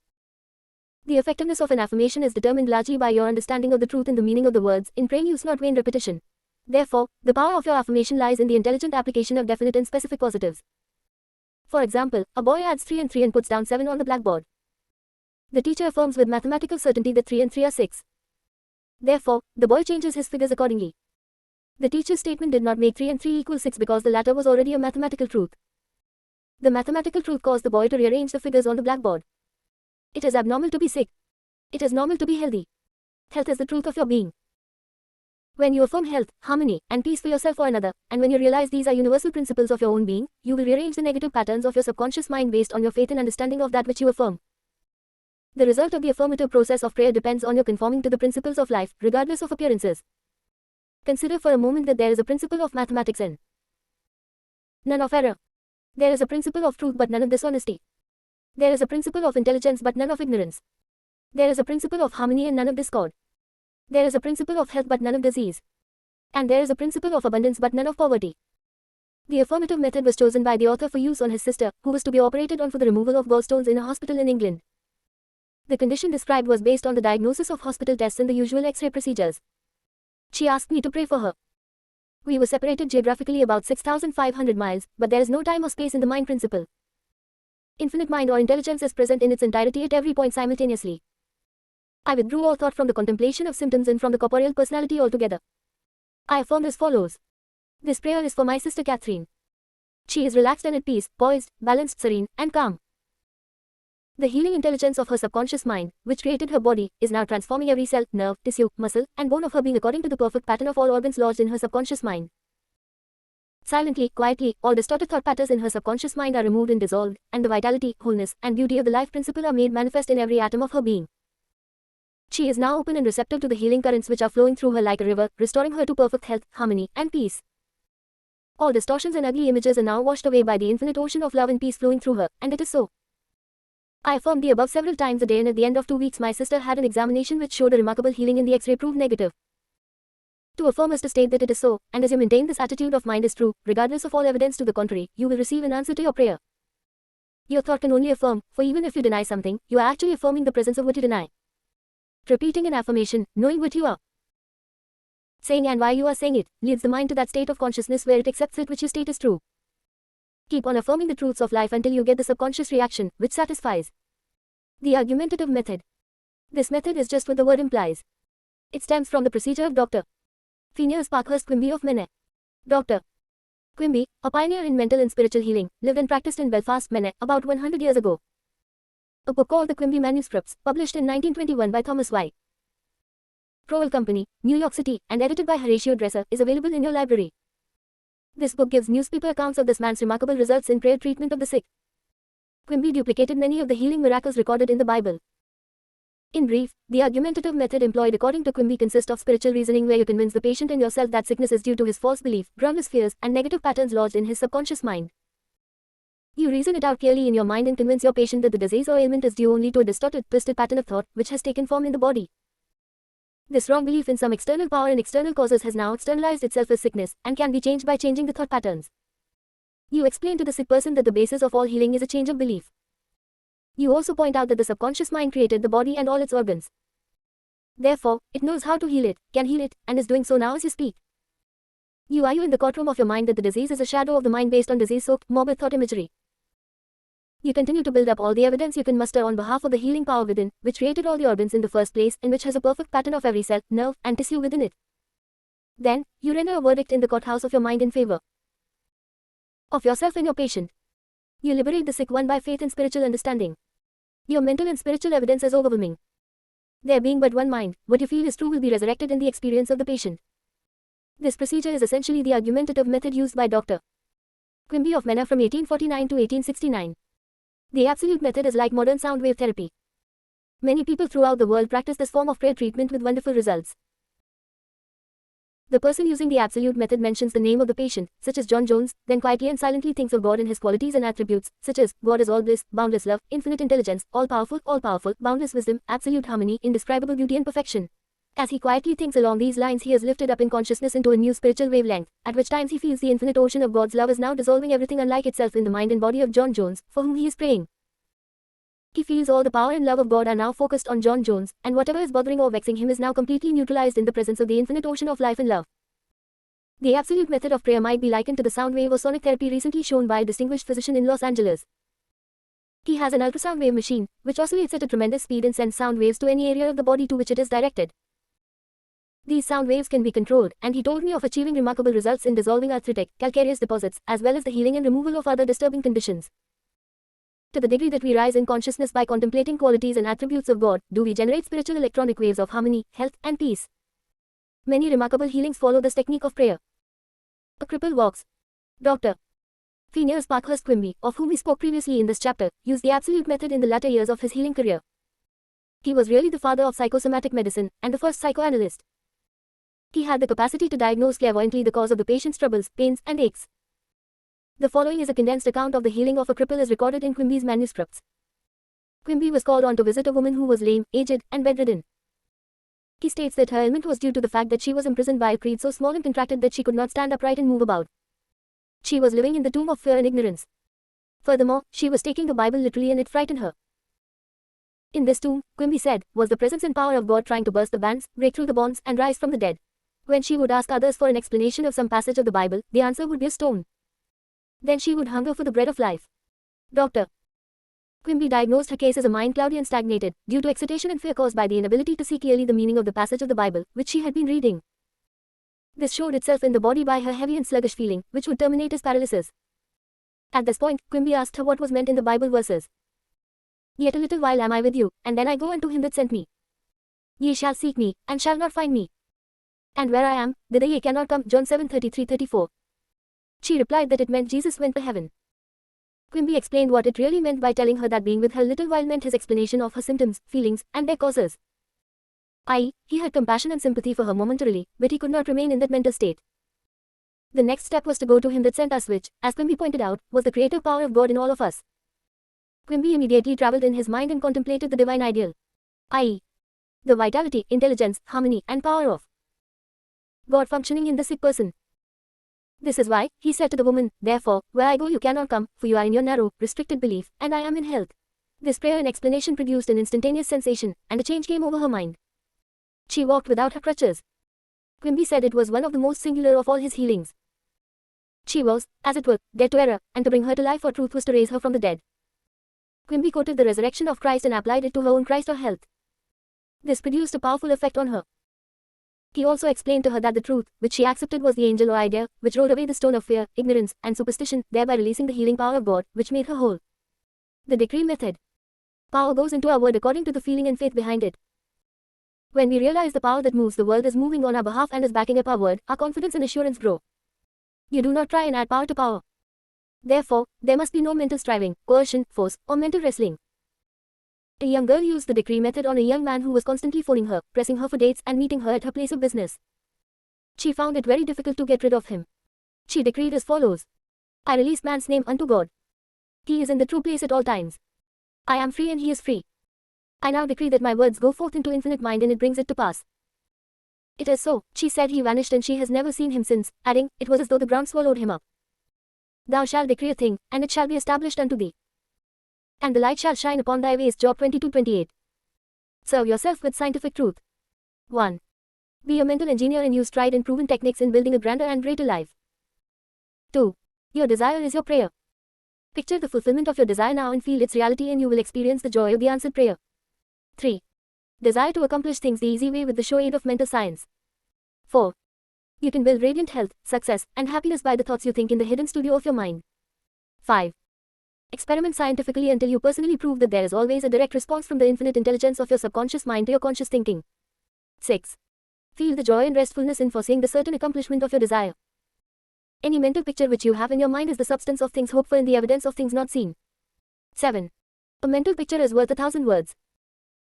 The effectiveness of an affirmation is determined largely by your understanding of the truth and the meaning of the words. In praying, use not vain repetition. Therefore, the power of your affirmation lies in the intelligent application of definite and specific positives. For example, a boy adds 3 and 3 and puts down 7 on the blackboard. The teacher affirms with mathematical certainty that 3 and 3 are 6. Therefore, the boy changes his figures accordingly. The teacher's statement did not make 3 and 3 equal 6 because the latter was already a mathematical truth. The mathematical truth caused the boy to rearrange the figures on the blackboard. It is abnormal to be sick. It is normal to be healthy. Health is the truth of your being. When you affirm health, harmony, and peace for yourself or another, and when you realize these are universal principles of your own being, you will rearrange the negative patterns of your subconscious mind based on your faith and understanding of that which you affirm. The result of the affirmative process of prayer depends on your conforming to the principles of life, regardless of appearances. Consider for a moment that there is a principle of mathematics and none of error. There is a principle of truth but none of dishonesty. There is a principle of intelligence but none of ignorance. There is a principle of harmony and none of discord. There is a principle of health but none of disease. And there is a principle of abundance but none of poverty. The affirmative method was chosen by the author for use on his sister, who was to be operated on for the removal of gallstones in a hospital in England. The condition described was based on the diagnosis of hospital tests and the usual X-ray procedures. She asked me to pray for her. We were separated geographically about 6,500 miles, but there is no time or space in the mind principle. Infinite mind or intelligence is present in its entirety at every point simultaneously. I withdrew all thought from the contemplation of symptoms and from the corporeal personality altogether. I affirmed as follows. This prayer is for my sister Catherine. She is relaxed and at peace, poised, balanced, serene, and calm. The healing intelligence of her subconscious mind, which created her body, is now transforming every cell, nerve, tissue, muscle, and bone of her being according to the perfect pattern of all organs lodged in her subconscious mind. Silently, quietly, all distorted thought patterns in her subconscious mind are removed and dissolved, and the vitality, wholeness, and beauty of the life principle are made manifest in every atom of her being. She is now open and receptive to the healing currents which are flowing through her like a river, restoring her to perfect health, harmony, and peace. All distortions and ugly images are now washed away by the infinite ocean of love and peace flowing through her, and it is so. I affirmed the above several times a day, and at the end of 2 weeks my sister had an examination which showed a remarkable healing and the X-ray proved negative. To affirm is to state that it is so, and as you maintain this attitude of mind is true, regardless of all evidence to the contrary, you will receive an answer to your prayer. Your thought can only affirm, for even if you deny something, you are actually affirming the presence of what you deny. Repeating an affirmation, knowing what you are saying and why you are saying it, leads the mind to that state of consciousness where it accepts it which you state is true. Keep on affirming the truths of life until you get the subconscious reaction, which satisfies. The argumentative method. This method is just what the word implies. It stems from the procedure of Dr. Phineas Parkhurst Quimby of Mene. Dr. Quimby, a pioneer in mental and spiritual healing, lived and practiced in Belfast, Mene, about 100 years ago. A book called The Quimby Manuscripts, published in 1921 by Thomas Y. Crowell Company, New York City, and edited by Horatio Dresser, is available in your library. This book gives newspaper accounts of this man's remarkable results in prayer treatment of the sick. Quimby duplicated many of the healing miracles recorded in the Bible. In brief, the argumentative method employed according to Quimby consists of spiritual reasoning where you convince the patient and yourself that sickness is due to his false belief, groundless fears, and negative patterns lodged in his subconscious mind. You reason it out clearly in your mind and convince your patient that the disease or ailment is due only to a distorted, twisted pattern of thought which has taken form in the body. This wrong belief in some external power and external causes has now externalized itself as sickness, and can be changed by changing the thought patterns. You explain to the sick person that the basis of all healing is a change of belief. You also point out that the subconscious mind created the body and all its organs. Therefore, it knows how to heal it, can heal it, and is doing so now as you speak. You argue in the courtroom of your mind that the disease is a shadow of the mind based on disease-soaked, morbid thought imagery. You continue to build up all the evidence you can muster on behalf of the healing power within, which created all the organs in the first place, and which has a perfect pattern of every cell, nerve, and tissue within it. Then, you render a verdict in the courthouse of your mind in favor of yourself and your patient. You liberate the sick one by faith and spiritual understanding. Your mental and spiritual evidence is overwhelming. There being but one mind, what you feel is true will be resurrected in the experience of the patient. This procedure is essentially the argumentative method used by Dr. Quimby of Mena from 1849 to 1869. The absolute method is like modern sound wave therapy. Many people throughout the world practice this form of prayer treatment with wonderful results. The person using the absolute method mentions the name of the patient, such as John Jones, then quietly and silently thinks of God and his qualities and attributes, such as God is all bliss, boundless love, infinite intelligence, all-powerful, boundless wisdom, absolute harmony, indescribable beauty and perfection. As he quietly thinks along these lines, he is lifted up in consciousness into a new spiritual wavelength, at which times he feels the infinite ocean of God's love is now dissolving everything unlike itself in the mind and body of John Jones, for whom he is praying. He feels all the power and love of God are now focused on John Jones, and whatever is bothering or vexing him is now completely neutralized in the presence of the infinite ocean of life and love. The absolute method of prayer might be likened to the sound wave or sonic therapy recently shown by a distinguished physician in Los Angeles. He has an ultrasound wave machine, which oscillates at a tremendous speed and sends sound waves to any area of the body to which it is directed. These sound waves can be controlled, and he told me of achieving remarkable results in dissolving arthritic, calcareous deposits, as well as the healing and removal of other disturbing conditions. To the degree that we rise in consciousness by contemplating qualities and attributes of God, do we generate spiritual electronic waves of harmony, health, and peace. Many remarkable healings follow this technique of prayer. A cripple walks. Dr. Phineas Parkhurst Quimby, of whom we spoke previously in this chapter, used the absolute method in the latter years of his healing career. He was really the father of psychosomatic medicine, and the first psychoanalyst. He had the capacity to diagnose clairvoyantly the cause of the patient's troubles, pains, and aches. The following is a condensed account of the healing of a cripple as recorded in Quimby's manuscripts. Quimby was called on to visit a woman who was lame, aged, and bedridden. He states that her ailment was due to the fact that she was imprisoned by a creed so small and contracted that she could not stand upright and move about. She was living in the tomb of fear and ignorance. Furthermore, she was taking the Bible literally and it frightened her. In this tomb, Quimby said, was the presence and power of God trying to burst the bands, break through the bonds, and rise from the dead. When she would ask others for an explanation of some passage of the Bible, the answer would be a stone. Then she would hunger for the bread of life. Dr. Quimby diagnosed her case as a mind cloudy and stagnated, due to excitation and fear caused by the inability to see clearly the meaning of the passage of the Bible, which she had been reading. This showed itself in the body by her heavy and sluggish feeling, which would terminate as paralysis. At this point, Quimby asked her what was meant in the Bible verses. Yet a little while am I with you, and then I go unto him that sent me. Ye shall seek me, and shall not find me. And where I am, thither ye cannot come. John 7:33-34. She replied that it meant Jesus went to heaven. Quimby explained what it really meant by telling her that being with her little while meant his explanation of her symptoms, feelings, and their causes. I.e., he had compassion and sympathy for her momentarily, but he could not remain in that mental state. The next step was to go to him that sent us, which, as Quimby pointed out, was the creative power of God in all of us. Quimby immediately traveled in his mind and contemplated the divine ideal, i.e., the vitality, intelligence, harmony, and power of God functioning in the sick person. This is why, he said to the woman, therefore, where I go you cannot come, for you are in your narrow, restricted belief, and I am in health. This prayer and explanation produced an instantaneous sensation, and a change came over her mind. She walked without her crutches. Quimby said it was one of the most singular of all his healings. She was, as it were, dead to error, and to bring her to life or truth was to raise her from the dead. Quimby quoted the resurrection of Christ and applied it to her own Christ or health. This produced a powerful effect on her. He also explained to her that the truth, which she accepted, was the angel or idea, which rolled away the stone of fear, ignorance, and superstition, thereby releasing the healing power of God, which made her whole. The decree method. Power goes into our word according to the feeling and faith behind it. When we realize the power that moves the world is moving on our behalf and is backing up our word, our confidence and assurance grow. You do not try and add power to power. Therefore, there must be no mental striving, coercion, force, or mental wrestling. A young girl used the decree method on a young man who was constantly phoning her, pressing her for dates, and meeting her at her place of business. She found it very difficult to get rid of him. She decreed as follows. I release man's name unto God. He is in the true place at all times. I am free and he is free. I now decree that my words go forth into infinite mind and it brings it to pass. It is so, she said. He vanished and she has never seen him since, adding, it was as though the ground swallowed him up. Thou shalt decree a thing, and it shall be established unto thee. And the light shall shine upon thy ways. Job 22:28. Serve yourself with scientific truth. 1. Be a mental engineer and use tried and proven techniques in building a grander and greater life. 2. Your desire is your prayer. Picture the fulfillment of your desire now and feel its reality, and you will experience the joy of the answered prayer. 3. Desire to accomplish things the easy way with the sure aid of mental science. 4. You can build radiant health, success, and happiness by the thoughts you think in the hidden studio of your mind. 5. Experiment scientifically until you personally prove that there is always a direct response from the infinite intelligence of your subconscious mind to your conscious thinking. 6. Feel the joy and restfulness in foreseeing the certain accomplishment of your desire. Any mental picture which you have in your mind is the substance of things hoped for and the evidence of things not seen. 7. A mental picture is worth 1,000 words.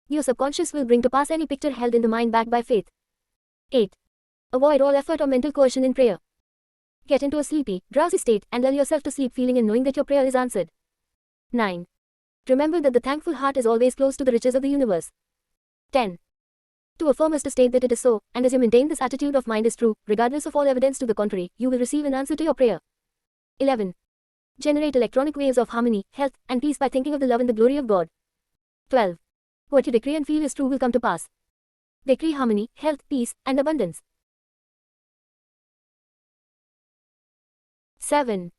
Your subconscious will bring to pass any picture held in the mind backed by faith. 8. Avoid all effort or mental coercion in prayer. Get into a sleepy, drowsy state and lull yourself to sleep feeling and knowing that your prayer is answered. 9. Remember that the thankful heart is always close to the riches of the universe. 10. To affirm is to state that it is so, and as you maintain this attitude of mind is true, regardless of all evidence to the contrary, you will receive an answer to your prayer. 11. Generate electronic waves of harmony, health, and peace by thinking of the love and the glory of God. 12. What you decree and feel is true will come to pass. Decree harmony, health, peace, and abundance. 7.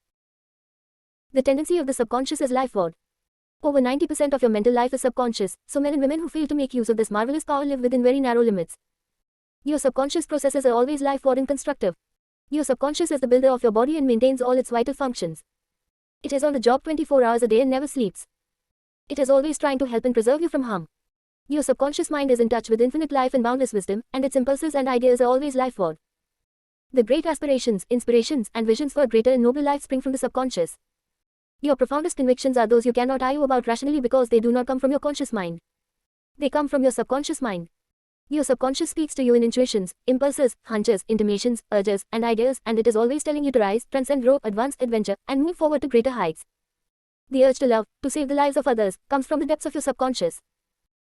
The tendency of the subconscious is life-ward. Over 90% of your mental life is subconscious, so men and women who fail to make use of this marvelous power live within very narrow limits. Your subconscious processes are always life-ward and constructive. Your subconscious is the builder of your body and maintains all its vital functions. It is on the job 24 hours a day and never sleeps. It is always trying to help and preserve you from harm. Your subconscious mind is in touch with infinite life and boundless wisdom, and its impulses and ideas are always life-ward. The great aspirations, inspirations, and visions for a greater and nobler life spring from the subconscious. Your profoundest convictions are those you cannot argue about rationally because they do not come from your conscious mind. They come from your subconscious mind. Your subconscious speaks to you in intuitions, impulses, hunches, intimations, urges, and ideas, and it is always telling you to rise, transcend, grow, advance, adventure, and move forward to greater heights. The urge to love, to save the lives of others, comes from the depths of your subconscious.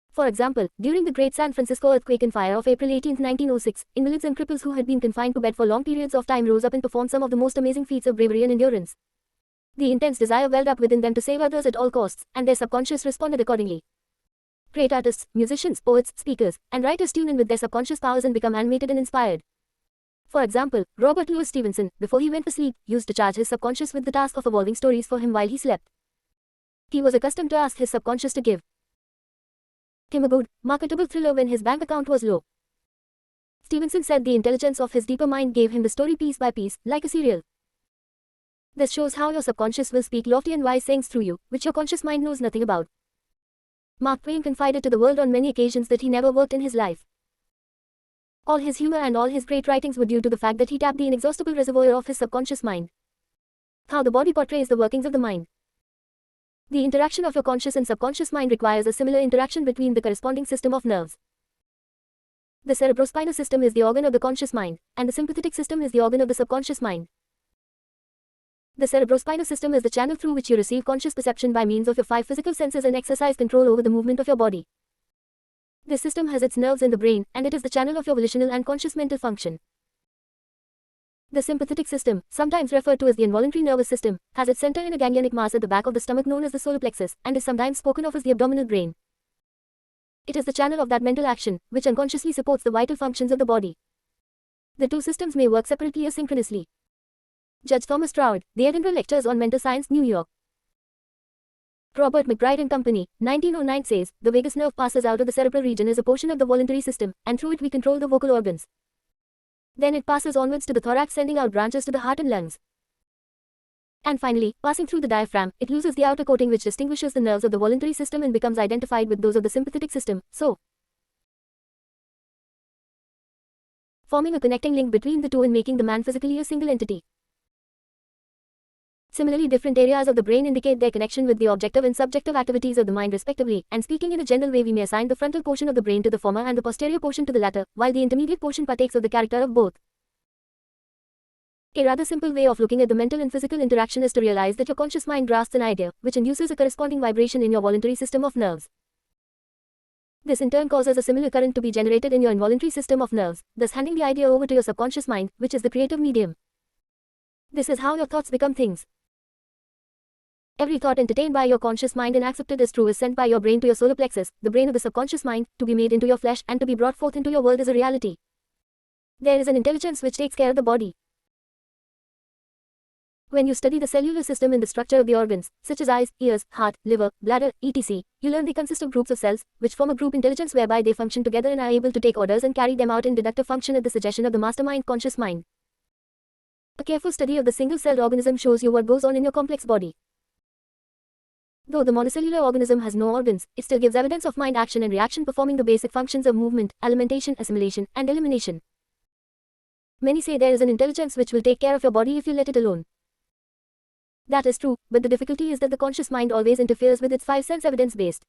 For example, during the Great San Francisco earthquake and fire of April 18, 1906, invalids and cripples who had been confined to bed for long periods of time rose up and performed some of the most amazing feats of bravery and endurance. The intense desire welled up within them to save others at all costs, and their subconscious responded accordingly. Great artists, musicians, poets, speakers, and writers tune in with their subconscious powers and become animated and inspired. For example, Robert Louis Stevenson, before he went to sleep, used to charge his subconscious with the task of evolving stories for him while he slept. He was accustomed to ask his subconscious to give him a good, marketable thriller when his bank account was low. Stevenson said the intelligence of his deeper mind gave him the story piece by piece, like a serial. This shows how your subconscious will speak lofty and wise sayings through you, which your conscious mind knows nothing about. Mark Twain confided to the world on many occasions that he never worked in his life. All his humor and all his great writings were due to the fact that he tapped the inexhaustible reservoir of his subconscious mind. How the body portrays the workings of the mind. The interaction of your conscious and subconscious mind requires a similar interaction between the corresponding system of nerves. The cerebrospinal system is the organ of the conscious mind, and the sympathetic system is the organ of the subconscious mind. The cerebrospinal system is the channel through which you receive conscious perception by means of your 5 physical senses and exercise control over the movement of your body. This system has its nerves in the brain, and it is the channel of your volitional and conscious mental function. The sympathetic system, sometimes referred to as the involuntary nervous system, has its center in a ganglionic mass at the back of the stomach known as the solar plexus, and is sometimes spoken of as the abdominal brain. It is the channel of that mental action, which unconsciously supports the vital functions of the body. The two systems may work separately or synchronously. Judge Thomas Stroud, The Edinburgh Lectures on Mental Science, New York. Robert McBride and Company, 1909 says, the vagus nerve passes out of the cerebral region as a portion of the voluntary system, and through it we control the vocal organs. Then it passes onwards to the thorax, sending out branches to the heart and lungs. And finally, passing through the diaphragm, it loses the outer coating which distinguishes the nerves of the voluntary system and becomes identified with those of the sympathetic system, so forming a connecting link between the two and making the man physically a single entity. Similarly, different areas of the brain indicate their connection with the objective and subjective activities of the mind respectively, and speaking in a general way we may assign the frontal portion of the brain to the former and the posterior portion to the latter, while the intermediate portion partakes of the character of both. A rather simple way of looking at the mental and physical interaction is to realize that your conscious mind grasps an idea, which induces a corresponding vibration in your voluntary system of nerves. This in turn causes a similar current to be generated in your involuntary system of nerves, thus handing the idea over to your subconscious mind, which is the creative medium. This is how your thoughts become things. Every thought entertained by your conscious mind and accepted as true is sent by your brain to your solar plexus, the brain of the subconscious mind, to be made into your flesh and to be brought forth into your world as a reality. There is an intelligence which takes care of the body. When you study the cellular system in the structure of the organs, such as eyes, ears, heart, liver, bladder, etc., you learn they consist of groups of cells, which form a group intelligence whereby they function together and are able to take orders and carry them out in deductive function at the suggestion of the mastermind conscious mind. A careful study of the single-celled organism shows you what goes on in your complex body. Though the monocellular organism has no organs, it still gives evidence of mind action and reaction performing the basic functions of movement, alimentation, assimilation, and elimination. Many say there is an intelligence which will take care of your body if you let it alone. That is true, but the difficulty is that the conscious mind always interferes with its five sense evidence-based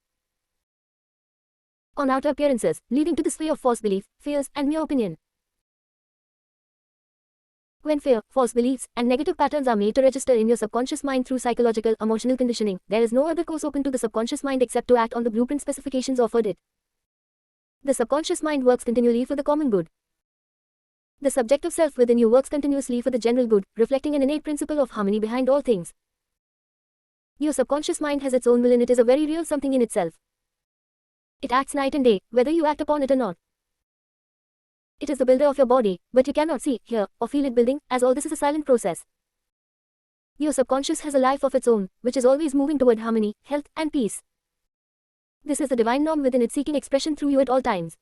on outer appearances, leading to the sway of false belief, fears, and mere opinion. When fear, false beliefs, and negative patterns are made to register in your subconscious mind through psychological, emotional conditioning, there is no other course open to the subconscious mind except to act on the blueprint specifications offered it. The subconscious mind works continually for the common good. The subjective self within you works continuously for the general good, reflecting an innate principle of harmony behind all things. Your subconscious mind has its own will and it is a very real something in itself. It acts night and day, whether you act upon it or not. It is the builder of your body, but you cannot see, hear, or feel it building, as all this is a silent process. Your subconscious has a life of its own, which is always moving toward harmony, health, and peace. This is the divine norm within it seeking expression through you at all times.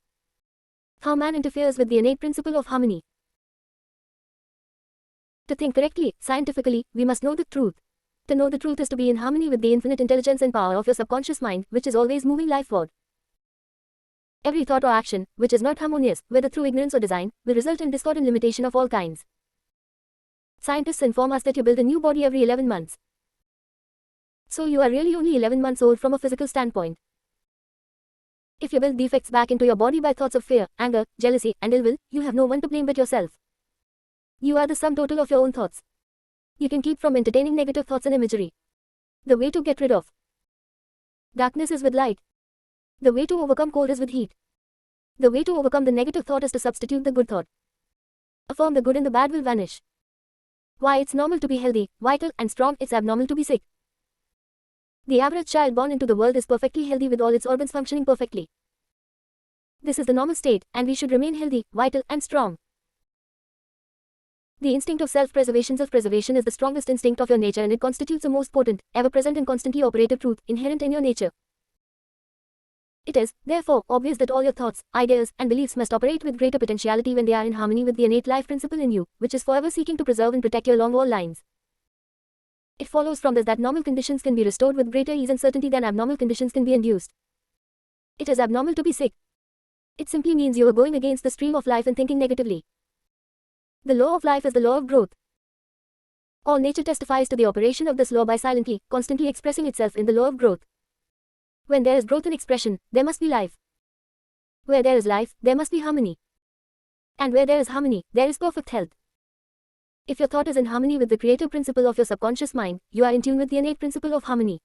How man interferes with the innate principle of harmony. To think correctly, scientifically, we must know the truth. To know the truth is to be in harmony with the infinite intelligence and power of your subconscious mind, which is always moving life forward. Every thought or action, which is not harmonious, whether through ignorance or design, will result in discord and limitation of all kinds. Scientists inform us that you build a new body every 11 months. So you are really only 11 months old from a physical standpoint. If you build defects back into your body by thoughts of fear, anger, jealousy, and ill will, you have no one to blame but yourself. You are the sum total of your own thoughts. You can keep from entertaining negative thoughts and imagery. The way to get rid of darkness is with light. The way to overcome cold is with heat. The way to overcome the negative thought is to substitute the good thought. Affirm the good and the bad will vanish. Why it's normal to be healthy, vital, and strong, it's abnormal to be sick. The average child born into the world is perfectly healthy with all its organs functioning perfectly. This is the normal state, and we should remain healthy, vital, and strong. The instinct of self-preservation is the strongest instinct of your nature and it constitutes the most potent, ever-present and constantly operative truth inherent in your nature. It is, therefore, obvious that all your thoughts, ideas, and beliefs must operate with greater potentiality when they are in harmony with the innate life principle in you, which is forever seeking to preserve and protect you along all lines. It follows from this that normal conditions can be restored with greater ease and certainty than abnormal conditions can be induced. It is abnormal to be sick. It simply means you are going against the stream of life and thinking negatively. The law of life is the law of growth. All nature testifies to the operation of this law by silently, constantly expressing itself in the law of growth. When there is growth in expression, there must be life. Where there is life, there must be harmony. And where there is harmony, there is perfect health. If your thought is in harmony with the creative principle of your subconscious mind, you are in tune with the innate principle of harmony.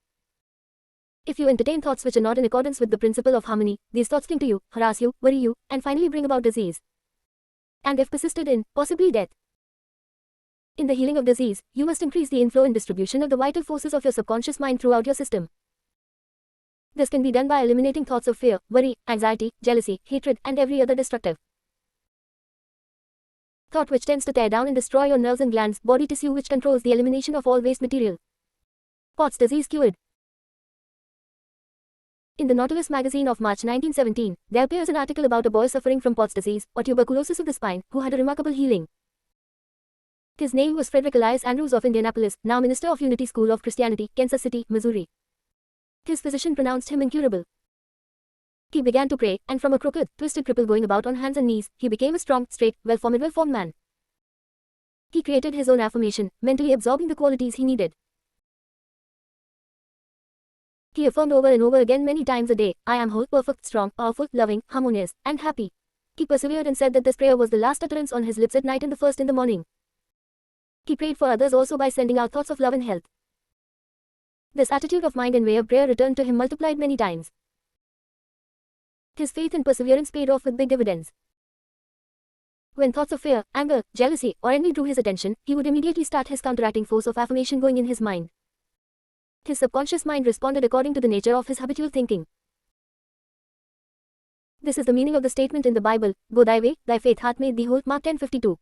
If you entertain thoughts which are not in accordance with the principle of harmony, these thoughts cling to you, harass you, worry you, and finally bring about disease. And if persisted in, possibly death. In the healing of disease, you must increase the inflow and distribution of the vital forces of your subconscious mind throughout your system. This can be done by eliminating thoughts of fear, worry, anxiety, jealousy, hatred, and every other destructive thought which tends to tear down and destroy your nerves and glands, body tissue which controls the elimination of all waste material. POTS disease cured. In the Nautilus magazine of March 1917, there appears an article about a boy suffering from POTS disease, or tuberculosis of the spine, who had a remarkable healing. His name was Frederick Elias Andrews of Indianapolis, now minister of Unity School of Christianity, Kansas City, Missouri. His physician pronounced him incurable. He began to pray, and from a crooked, twisted cripple going about on hands and knees, he became a strong, straight, well-formed man. He created his own affirmation, mentally absorbing the qualities he needed. He affirmed over and over again many times a day, I am whole, perfect, strong, powerful, loving, harmonious, and happy. He persevered and said that this prayer was the last utterance on his lips at night and the first in the morning. He prayed for others also by sending out thoughts of love and health. This attitude of mind and way of prayer returned to him multiplied many times. His faith and perseverance paid off with big dividends. When thoughts of fear, anger, jealousy, or envy drew his attention, he would immediately start his counteracting force of affirmation going in his mind. His subconscious mind responded according to the nature of his habitual thinking. This is the meaning of the statement in the Bible, Go thy way, thy faith hath made thee whole, Mark 10:52.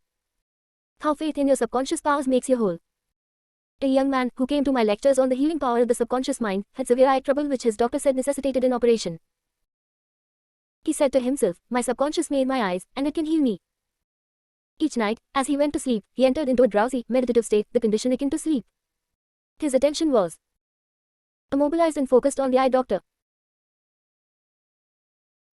How faith in your subconscious powers makes you whole. A young man, who came to my lectures on the healing power of the subconscious mind, had severe eye trouble which his doctor said necessitated an operation. He said to himself, my subconscious made my eyes, and it can heal me. Each night, as he went to sleep, he entered into a drowsy, meditative state, the condition akin to sleep. His attention was Immobilized and focused on the eye doctor.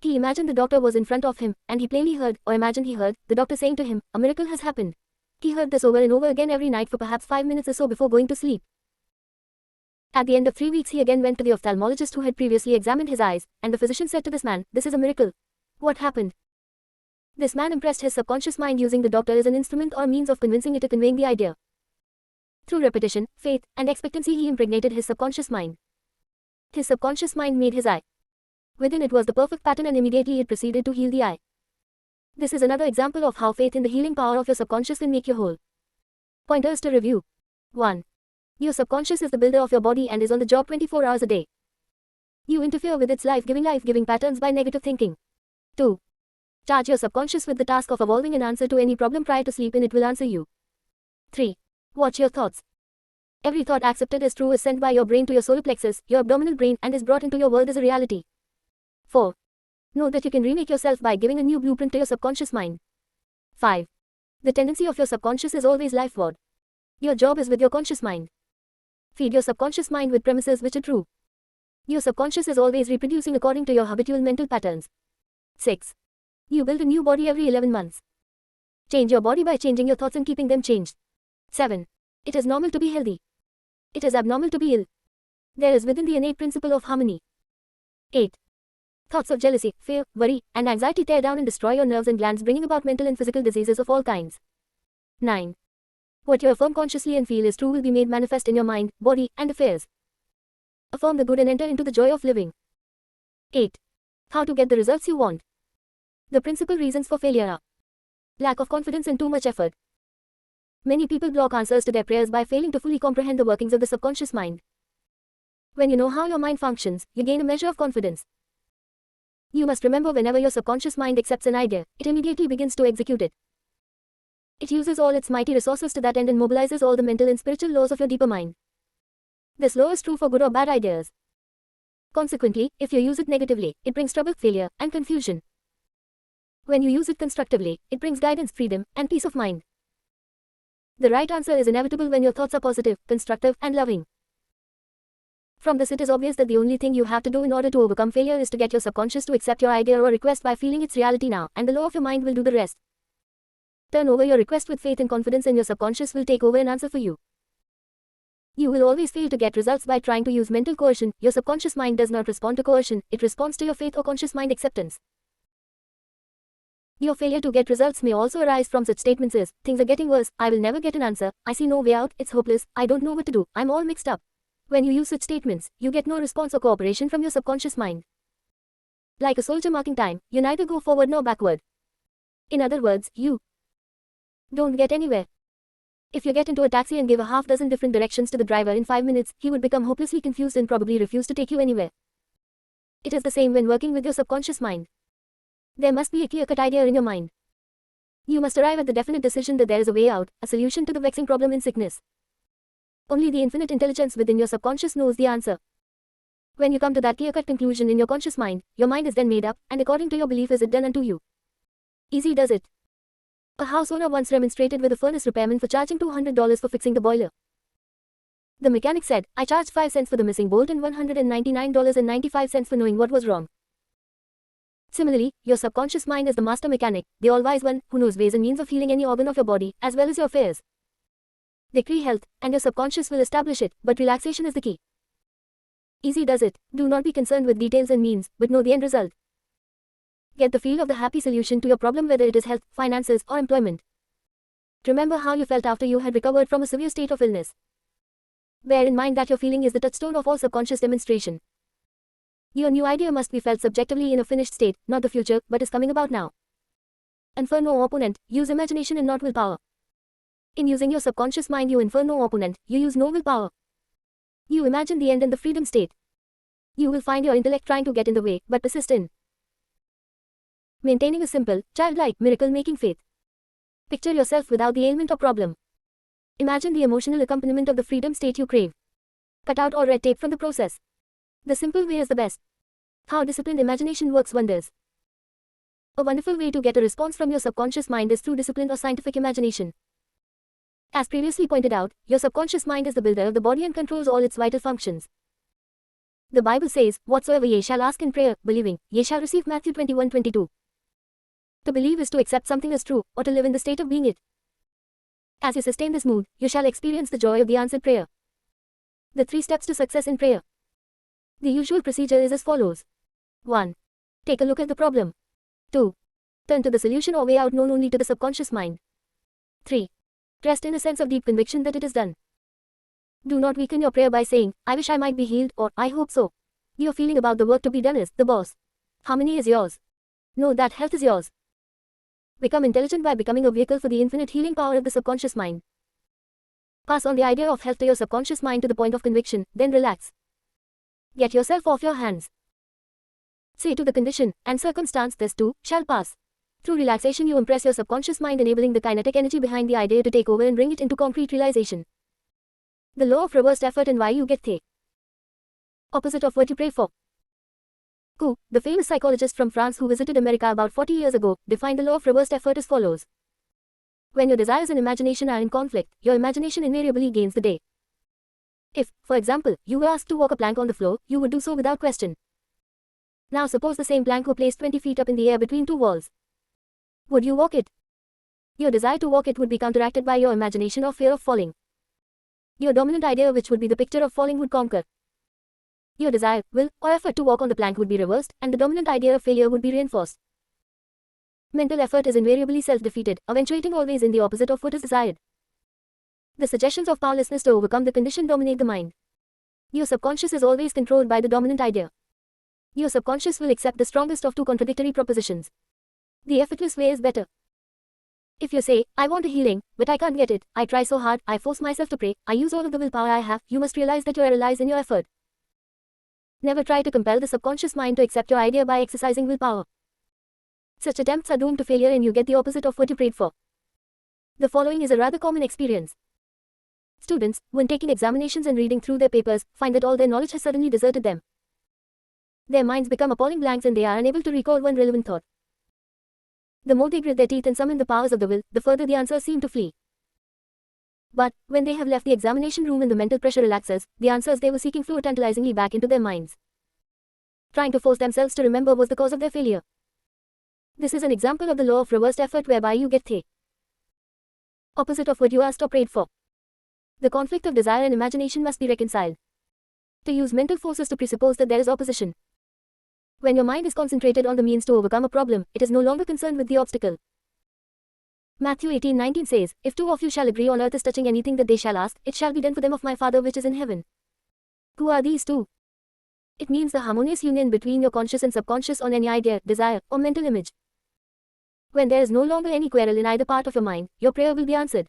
He imagined the doctor was in front of him, and he plainly heard, or imagined he heard, the doctor saying to him, "A miracle has happened." He heard this over and over again every night for perhaps 5 minutes or so before going to sleep. At the end of 3 weeks he again went to the ophthalmologist who had previously examined his eyes, and the physician said to this man, "This is a miracle." What happened? This man impressed his subconscious mind using the doctor as an instrument or means of convincing it to conveying the idea. Through repetition, faith, and expectancy he impregnated his subconscious mind. His subconscious mind made his eye. Within it was the perfect pattern and immediately it proceeded to heal the eye. This is another example of how faith in the healing power of your subconscious can make you whole. Pointers to review. 1. Your subconscious is the builder of your body and is on the job 24 hours a day. You interfere with its life-giving patterns by negative thinking. 2. Charge your subconscious with the task of evolving an answer to any problem prior to sleep and it will answer you. 3. Watch your thoughts. Every thought accepted as true is sent by your brain to your solar plexus, your abdominal brain, and is brought into your world as a reality. 4. Know that you can remake yourself by giving a new blueprint to your subconscious mind. 5. The tendency of your subconscious is always lifeward. Your job is with your conscious mind. Feed your subconscious mind with premises which are true. Your subconscious is always reproducing according to your habitual mental patterns. 6. You build a new body every 11 months. Change your body by changing your thoughts and keeping them changed. 7. It is normal to be healthy. It is abnormal to be ill. There is within the innate principle of harmony. 8. Thoughts of jealousy, fear, worry, and anxiety tear down and destroy your nerves and glands, bringing about mental and physical diseases of all kinds. 9. What you affirm consciously and feel is true will be made manifest in your mind, body, and affairs. Affirm the good and enter into the joy of living. 8. How to get the results you want. The principal reasons for failure are lack of confidence and too much effort. Many people block answers to their prayers by failing to fully comprehend the workings of the subconscious mind. When you know how your mind functions, you gain a measure of confidence. You must remember, whenever your subconscious mind accepts an idea, it immediately begins to execute it. It uses all its mighty resources to that end and mobilizes all the mental and spiritual laws of your deeper mind. This law is true for good or bad ideas. Consequently, if you use it negatively, it brings trouble, failure, and confusion. When you use it constructively, it brings guidance, freedom, and peace of mind. The right answer is inevitable when your thoughts are positive, constructive, and loving. From this it is obvious that the only thing you have to do in order to overcome failure is to get your subconscious to accept your idea or request by feeling its reality now, and the law of your mind will do the rest. Turn over your request with faith and confidence and your subconscious will take over and answer for you. You will always fail to get results by trying to use mental coercion. Your subconscious mind does not respond to coercion, it responds to your faith or conscious mind acceptance. Your failure to get results may also arise from such statements as, "Things are getting worse, I will never get an answer, I see no way out, it's hopeless, I don't know what to do, I'm all mixed up." When you use such statements, you get no response or cooperation from your subconscious mind. Like a soldier marking time, you neither go forward nor backward. In other words, you don't get anywhere. If you get into a taxi and give a half dozen different directions to the driver in 5 minutes, he would become hopelessly confused and probably refuse to take you anywhere. It is the same when working with your subconscious mind. There must be a clear-cut idea in your mind. You must arrive at the definite decision that there is a way out, a solution to the vexing problem in sickness. Only the infinite intelligence within your subconscious knows the answer. When you come to that clear-cut conclusion in your conscious mind, your mind is then made up, and according to your belief is it done unto you. Easy does it. A house owner once remonstrated with a furnace repairman for charging $200 for fixing the boiler. The mechanic said, "I charged 5 cents for the missing bolt and $199.95 for knowing what was wrong." Similarly, your subconscious mind is the master mechanic, the all-wise one, who knows ways and means of healing any organ of your body, as well as your affairs. Decree health, and your subconscious will establish it, but relaxation is the key. Easy does it. Do not be concerned with details and means, but know the end result. Get the feel of the happy solution to your problem, whether it is health, finances, or employment. Remember how you felt after you had recovered from a severe state of illness. Bear in mind that your feeling is the touchstone of all subconscious demonstration. Your new idea must be felt subjectively in a finished state, not the future, but is coming about now. Infer no opponent, use imagination and not willpower. In using your subconscious mind, you infer no opponent, you use no willpower. You imagine the end and the freedom state. You will find your intellect trying to get in the way, but persist in maintaining a simple, childlike, miracle-making faith. Picture yourself without the ailment or problem. Imagine the emotional accompaniment of the freedom state you crave. Cut out all red tape from the process. The simple way is the best. How disciplined imagination works wonders. A wonderful way to get a response from your subconscious mind is through disciplined or scientific imagination. As previously pointed out, your subconscious mind is the builder of the body and controls all its vital functions. The Bible says, "Whatsoever ye shall ask in prayer, believing, ye shall receive." Matthew 21:22. To believe is to accept something as true, or to live in the state of being it. As you sustain this mood, you shall experience the joy of the answered prayer. The 3 steps to success in prayer. The usual procedure is as follows. 1. Take a look at the problem. 2. Turn to the solution or way out known only to the subconscious mind. 3. Rest in a sense of deep conviction that it is done. Do not weaken your prayer by saying, "I wish I might be healed," or "I hope so." Your feeling about the work to be done is the boss. Harmony is yours. Know that health is yours. Become intelligent by becoming a vehicle for the infinite healing power of the subconscious mind. Pass on the idea of health to your subconscious mind to the point of conviction, then relax. Get yourself off your hands. Say to the condition and circumstance, "This too shall pass." Through relaxation you impress your subconscious mind, enabling the kinetic energy behind the idea to take over and bring it into concrete realization. The law of reversed effort and why you get the opposite of what you pray for. Coué, the famous psychologist from France who visited America about 40 years ago, defined the law of reversed effort as follows. When your desires and imagination are in conflict, your imagination invariably gains the day. If, for example, you were asked to walk a plank on the floor, you would do so without question. Now suppose the same plank were placed 20 feet up in the air between 2 walls. Would you walk it? Your desire to walk it would be counteracted by your imagination of fear of falling. Your dominant idea, which would be the picture of falling, would conquer. Your desire, will, or effort to walk on the plank would be reversed, and the dominant idea of failure would be reinforced. Mental effort is invariably self-defeated, eventuating always in the opposite of what is desired. The suggestions of powerlessness to overcome the condition dominate the mind. Your subconscious is always controlled by the dominant idea. Your subconscious will accept the strongest of 2 contradictory propositions. The effortless way is better. If you say, "I want a healing, but I can't get it, I try so hard, I force myself to pray, I use all of the willpower I have," you must realize that your error lies in your effort. Never try to compel the subconscious mind to accept your idea by exercising willpower. Such attempts are doomed to failure and you get the opposite of what you prayed for. The following is a rather common experience. Students, when taking examinations and reading through their papers, find that all their knowledge has suddenly deserted them. Their minds become appalling blanks and they are unable to recall one relevant thought. The more they grit their teeth and summon the powers of the will, the further the answers seem to flee. But, when they have left the examination room and the mental pressure relaxes, the answers they were seeking flow tantalizingly back into their minds. Trying to force themselves to remember was the cause of their failure. This is an example of the law of reversed effort whereby you get the opposite of what you asked or prayed for. The conflict of desire and imagination must be reconciled. To use mental forces to presuppose that there is opposition. When your mind is concentrated on the means to overcome a problem, it is no longer concerned with the obstacle. Matthew 18:19 says, "If 2 of you shall agree on earth as touching anything that they shall ask, it shall be done for them of my Father which is in heaven." Who are these 2? It means the harmonious union between your conscious and subconscious on any idea, desire, or mental image. When there is no longer any quarrel in either part of your mind, your prayer will be answered.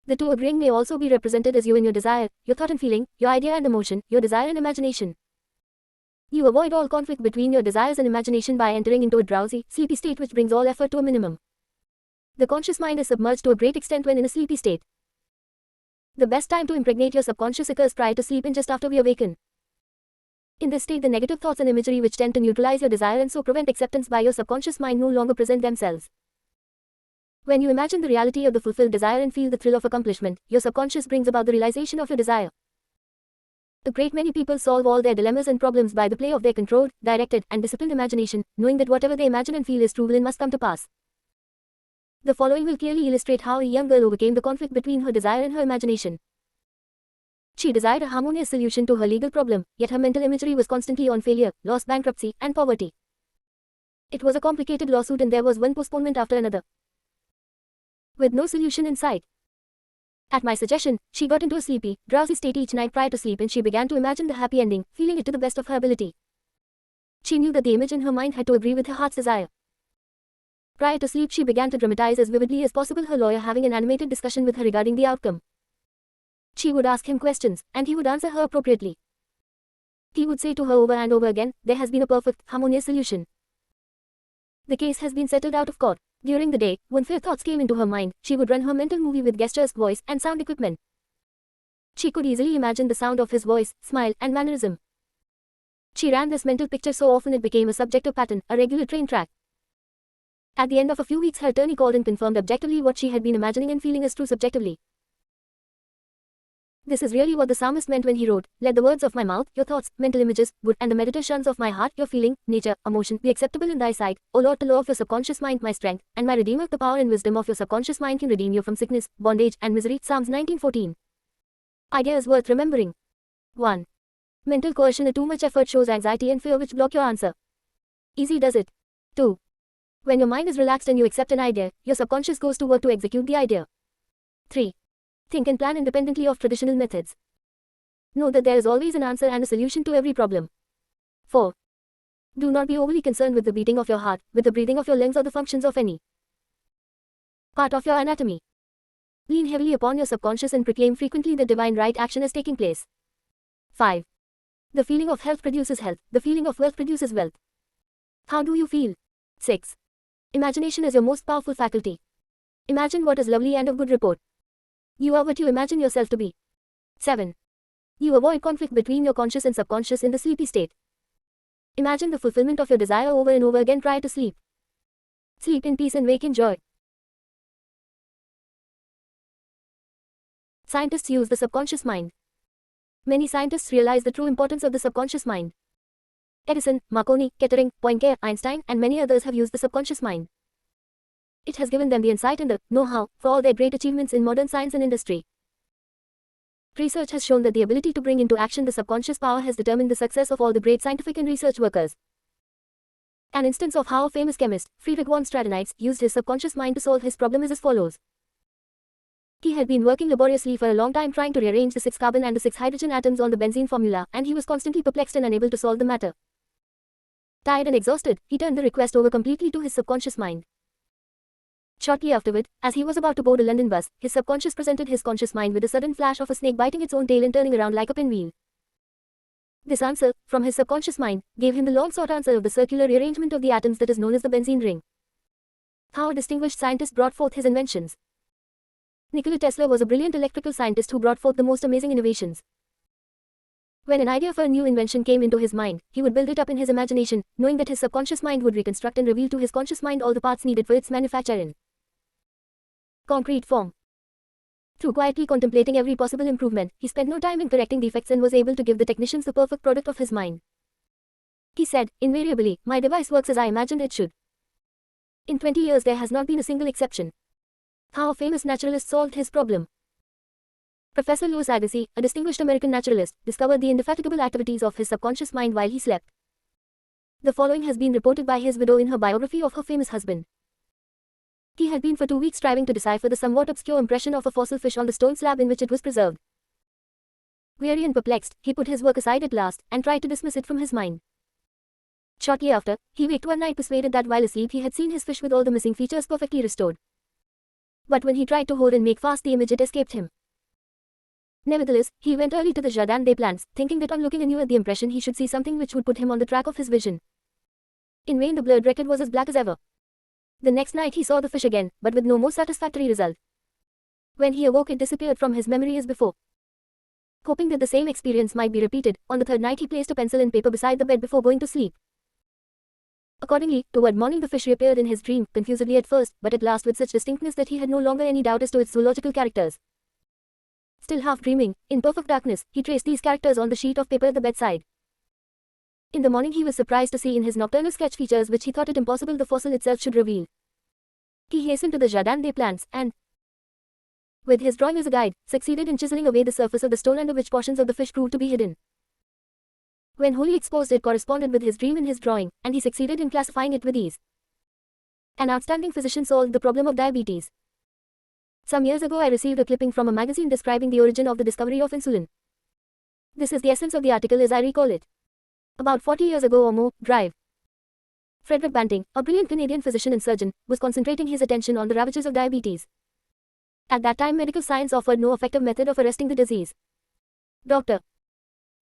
The 2 agreeing may also be represented as you and your desire, your thought and feeling, your idea and emotion, your desire and imagination. You avoid all conflict between your desires and imagination by entering into a drowsy, sleepy state which brings all effort to a minimum. The conscious mind is submerged to a great extent when in a sleepy state. The best time to impregnate your subconscious occurs prior to sleep and just after we awaken. In this state, the negative thoughts and imagery which tend to neutralize your desire and so prevent acceptance by your subconscious mind no longer present themselves. When you imagine the reality of the fulfilled desire and feel the thrill of accomplishment, your subconscious brings about the realization of your desire. A great many people solve all their dilemmas and problems by the play of their controlled, directed, and disciplined imagination, knowing that whatever they imagine and feel is true will and must come to pass. The following will clearly illustrate how a young girl overcame the conflict between her desire and her imagination. She desired a harmonious solution to her legal problem, yet her mental imagery was constantly on failure, loss, bankruptcy, and poverty. It was a complicated lawsuit and there was one postponement after another, with no solution in sight. At my suggestion, she got into a sleepy, drowsy state each night prior to sleep and she began to imagine the happy ending, feeling it to the best of her ability. She knew that the image in her mind had to agree with her heart's desire. Prior to sleep, she began to dramatize as vividly as possible her lawyer having an animated discussion with her regarding the outcome. She would ask him questions, and he would answer her appropriately. He would say to her over and over again, "There has been a perfect, harmonious solution. The case has been settled out of court." During the day, when fear thoughts came into her mind, she would run her mental movie with gestures, voice, and sound equipment. She could easily imagine the sound of his voice, smile, and mannerism. She ran this mental picture so often it became a subjective pattern, a regular train track. At the end of a few weeks, her attorney called and confirmed objectively what she had been imagining and feeling as true subjectively. This is really what the psalmist meant when he wrote, "Let the words of my mouth, your thoughts, mental images, would, and the meditations of my heart, your feeling, nature, emotion, be acceptable in thy sight. O Lord, the law of your subconscious mind, my strength, and my redeemer, the power and wisdom of your subconscious mind can redeem you from sickness, bondage, and misery." Psalms 19:14. Ideas worth remembering. 1. Mental coercion or too much effort shows anxiety and fear which block your answer. Easy does it. 2. When your mind is relaxed and you accept an idea, your subconscious goes to work to execute the idea. 3. Think and plan independently of traditional methods. Know that there is always an answer and a solution to every problem. 4. Do not be overly concerned with the beating of your heart, with the breathing of your lungs or the functions of any part of your anatomy. Lean heavily upon your subconscious and proclaim frequently that divine right action is taking place. 5. The feeling of health produces health, the feeling of wealth produces wealth. How do you feel? 6. Imagination is your most powerful faculty. Imagine what is lovely and of good report. You are what you imagine yourself to be. 7. You avoid conflict between your conscious and subconscious in the sleepy state. Imagine the fulfillment of your desire over and over again prior to sleep. Sleep in peace and wake in joy. Scientists use the subconscious mind. Many scientists realize the true importance of the subconscious mind. Edison, Marconi, Kettering, Poincare, Einstein, and many others have used the subconscious mind. It has given them the insight and the know-how for all their great achievements in modern science and industry. Research has shown that the ability to bring into action the subconscious power has determined the success of all the great scientific and research workers. An instance of how a famous chemist, Friedrich von Stradonitz, used his subconscious mind to solve his problem is as follows. He had been working laboriously for a long time trying to rearrange the 6 carbon and the 6 hydrogen atoms on the benzene formula, and he was constantly perplexed and unable to solve the matter. Tired and exhausted, he turned the request over completely to his subconscious mind. Shortly afterward, as he was about to board a London bus, his subconscious presented his conscious mind with a sudden flash of a snake biting its own tail and turning around like a pinwheel. This answer, from his subconscious mind, gave him the long-sought answer of the circular rearrangement of the atoms that is known as the benzene ring. How a distinguished scientist brought forth his inventions. Nikola Tesla was a brilliant electrical scientist who brought forth the most amazing innovations. When an idea for a new invention came into his mind, he would build it up in his imagination, knowing that his subconscious mind would reconstruct and reveal to his conscious mind all the parts needed for its manufacture in concrete form. Through quietly contemplating every possible improvement, he spent no time in correcting defects and was able to give the technicians the perfect product of his mind. He said, "Invariably, my device works as I imagined it should. In 20 years there has not been a single exception." How a famous naturalist solved his problem. Professor Louis Agassiz, a distinguished American naturalist, discovered the indefatigable activities of his subconscious mind while he slept. The following has been reported by his widow in her biography of her famous husband. He had been for 2 weeks striving to decipher the somewhat obscure impression of a fossil fish on the stone slab in which it was preserved. Weary and perplexed, he put his work aside at last, and tried to dismiss it from his mind. Shortly after, he waked one night persuaded that while asleep he had seen his fish with all the missing features perfectly restored. But when he tried to hold and make fast the image, it escaped him. Nevertheless, he went early to the Jardin des Plantes, thinking that on looking anew at the impression he should see something which would put him on the track of his vision. In vain, the blurred record was as black as ever. The next night he saw the fish again, but with no more satisfactory result. When he awoke, it disappeared from his memory as before. Hoping that the same experience might be repeated, on the 3rd night he placed a pencil and paper beside the bed before going to sleep. Accordingly, toward morning the fish reappeared in his dream, confusedly at first, but at last with such distinctness that he had no longer any doubt as to its zoological characters. Still half dreaming, in perfect darkness, he traced these characters on the sheet of paper at the bedside. In the morning he was surprised to see in his nocturnal sketch features which he thought it impossible the fossil itself should reveal. He hastened to the Jardin des Plantes and, with his drawing as a guide, succeeded in chiseling away the surface of the stone under which portions of the fish proved to be hidden. When wholly exposed, it corresponded with his dream in his drawing, and he succeeded in classifying it with ease. An outstanding physician solved the problem of diabetes. Some years ago I received a clipping from a magazine describing the origin of the discovery of insulin. This is the essence of the article as I recall it. About 40 years ago or more, Drive. Frederick Banting, a brilliant Canadian physician and surgeon, was concentrating his attention on the ravages of diabetes. At that time medical science offered no effective method of arresting the disease. Dr.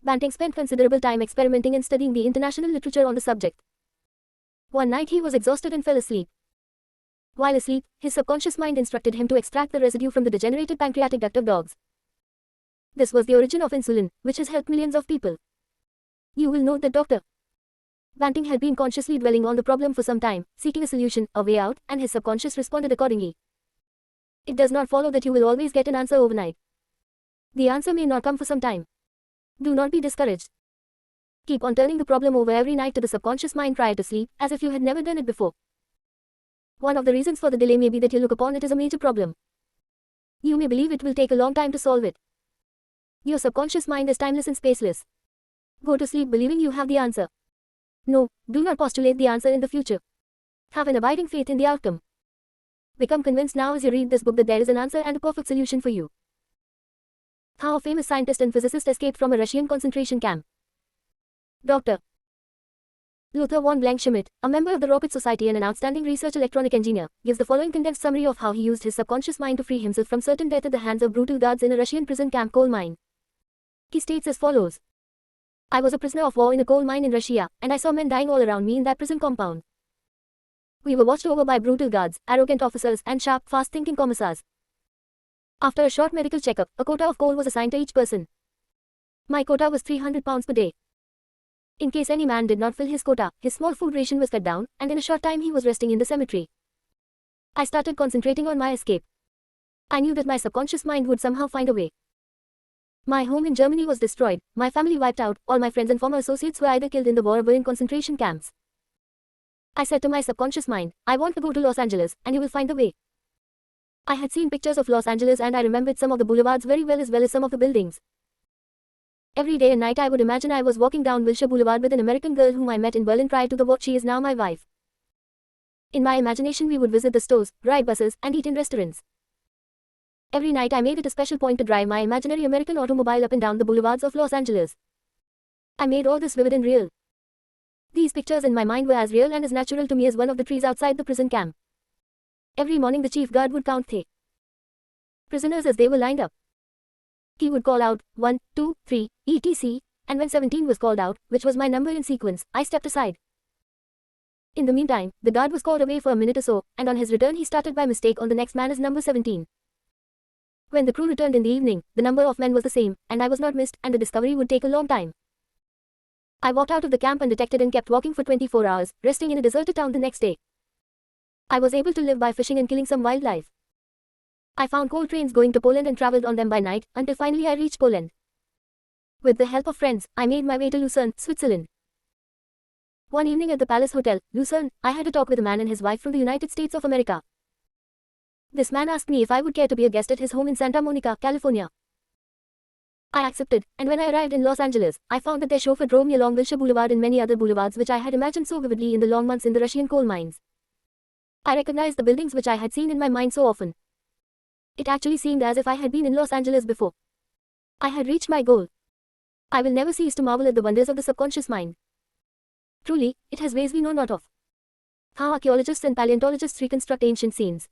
Banting spent considerable time experimenting and studying the international literature on the subject. One night he was exhausted and fell asleep. While asleep, his subconscious mind instructed him to extract the residue from the degenerated pancreatic duct of dogs. This was the origin of insulin, which has helped millions of people. You will note that Dr. Banting had been consciously dwelling on the problem for some time, seeking a solution, a way out, and his subconscious responded accordingly. It does not follow that you will always get an answer overnight. The answer may not come for some time. Do not be discouraged. Keep on turning the problem over every night to the subconscious mind prior to sleep, as if you had never done it before. One of the reasons for the delay may be that you look upon it as a major problem. You may believe it will take a long time to solve it. Your subconscious mind is timeless and spaceless. Go to sleep believing you have the answer. No, do not postulate the answer in the future. Have an abiding faith in the outcome. Become convinced now as you read this book that there is an answer and a perfect solution for you. How a famous scientist and physicist escaped from a Russian concentration camp. Dr. Lothar von Blank-Schmidt, a member of the Rocket Society and an outstanding research electronic engineer, gives the following condensed summary of how he used his subconscious mind to free himself from certain death at the hands of brutal guards in a Russian prison camp coal mine. He states as follows. I was a prisoner of war in a coal mine in Russia, and I saw men dying all around me in that prison compound. We were watched over by brutal guards, arrogant officers, and sharp, fast-thinking commissars. After a short medical checkup, a quota of coal was assigned to each person. My quota was 300 pounds per day. In case any man did not fill his quota, his small food ration was cut down, and in a short time he was resting in the cemetery. I started concentrating on my escape. I knew that my subconscious mind would somehow find a way. My home in Germany was destroyed, my family wiped out, all my friends and former associates were either killed in the war or were in concentration camps. I said to my subconscious mind, I want to go to Los Angeles, and you will find the way. I had seen pictures of Los Angeles and I remembered some of the boulevards very well as some of the buildings. Every day and night I would imagine I was walking down Wilshire Boulevard with an American girl whom I met in Berlin prior to the war. She is now my wife. In my imagination we would visit the stores, ride buses, and eat in restaurants. Every night I made it a special point to drive my imaginary American automobile up and down the boulevards of Los Angeles. I made all this vivid and real. These pictures in my mind were as real and as natural to me as one of the trees outside the prison camp. Every morning the chief guard would count the prisoners as they were lined up. He would call out, 1, 2, 3, etc., and when 17 was called out, which was my number in sequence, I stepped aside. In the meantime, the guard was called away for a minute or so, and on his return he started by mistake on the next man as number 17. When the crew returned in the evening, the number of men was the same, and I was not missed, and the discovery would take a long time. I walked out of the camp undetected and kept walking for 24 hours, resting in a deserted town the next day. I was able to live by fishing and killing some wildlife. I found coal trains going to Poland and traveled on them by night, until finally I reached Poland. With the help of friends, I made my way to Lucerne, Switzerland. One evening at the Palace Hotel, Lucerne, I had a talk with a man and his wife from the United States of America. This man asked me if I would care to be a guest at his home in Santa Monica, California. I accepted, and when I arrived in Los Angeles, I found that their chauffeur drove me along Wilshire Boulevard and many other boulevards which I had imagined so vividly in the long months in the Russian coal mines. I recognized the buildings which I had seen in my mind so often. It actually seemed as if I had been in Los Angeles before. I had reached my goal. I will never cease to marvel at the wonders of the subconscious mind. Truly, it has ways we know not of. How archaeologists and paleontologists reconstruct ancient scenes.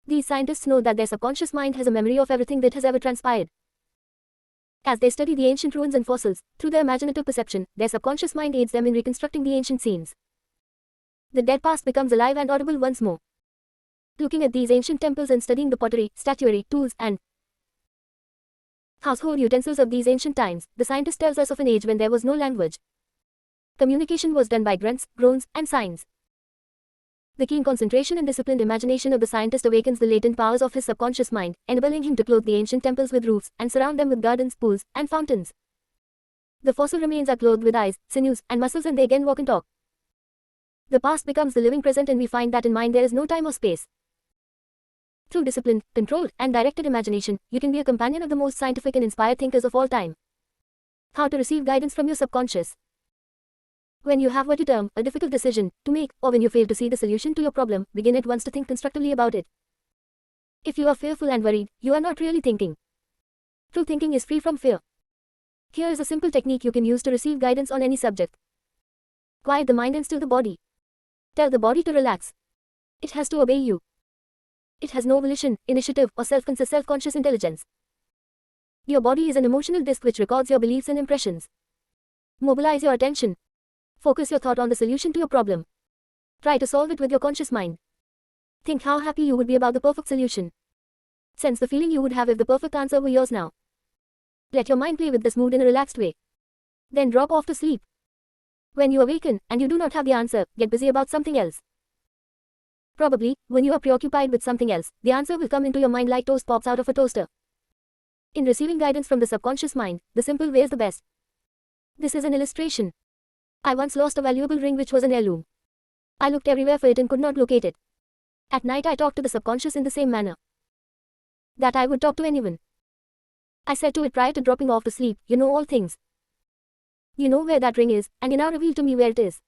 These scientists know that their subconscious mind has a memory of everything that has ever transpired. As they study the ancient ruins and fossils, through their imaginative perception, their subconscious mind aids them in reconstructing the ancient scenes. The dead past becomes alive and audible once more. Looking at these ancient temples and studying the pottery, statuary, tools, and household utensils of these ancient times, the scientist tells us of an age when there was no language. Communication was done by grunts, groans, and signs. The keen concentration and disciplined imagination of the scientist awakens the latent powers of his subconscious mind, enabling him to clothe the ancient temples with roofs, and surround them with gardens, pools, and fountains. The fossil remains are clothed with eyes, sinews, and muscles, and they again walk and talk. The past becomes the living present, and we find that in mind there is no time or space. Through disciplined, controlled, and directed imagination, you can be a companion of the most scientific and inspired thinkers of all time. How to receive guidance from your subconscious. When you have what you term a difficult decision to make, or when you fail to see the solution to your problem, begin at once to think constructively about it. If you are fearful and worried, you are not really thinking. True thinking is free from fear. Here is a simple technique you can use to receive guidance on any subject. Quiet the mind and still the body. Tell the body to relax. It has to obey you. It has no volition, initiative, or self-conscious intelligence. Your body is an emotional disk which records your beliefs and impressions. Mobilize your attention. Focus your thought on the solution to your problem. Try to solve it with your conscious mind. Think how happy you would be about the perfect solution. Sense the feeling you would have if the perfect answer were yours now. Let your mind play with this mood in a relaxed way. Then drop off to sleep. When you awaken, and you do not have the answer, get busy about something else. Probably, when you are preoccupied with something else, the answer will come into your mind like toast pops out of a toaster. In receiving guidance from the subconscious mind, the simple way is the best. This is an illustration. I once lost a valuable ring which was an heirloom. I looked everywhere for it and could not locate it. At night I talked to the subconscious in the same manner that I would talk to anyone. I said to it prior to dropping off to sleep, you know all things. You know where that ring is, and you now reveal to me where it is.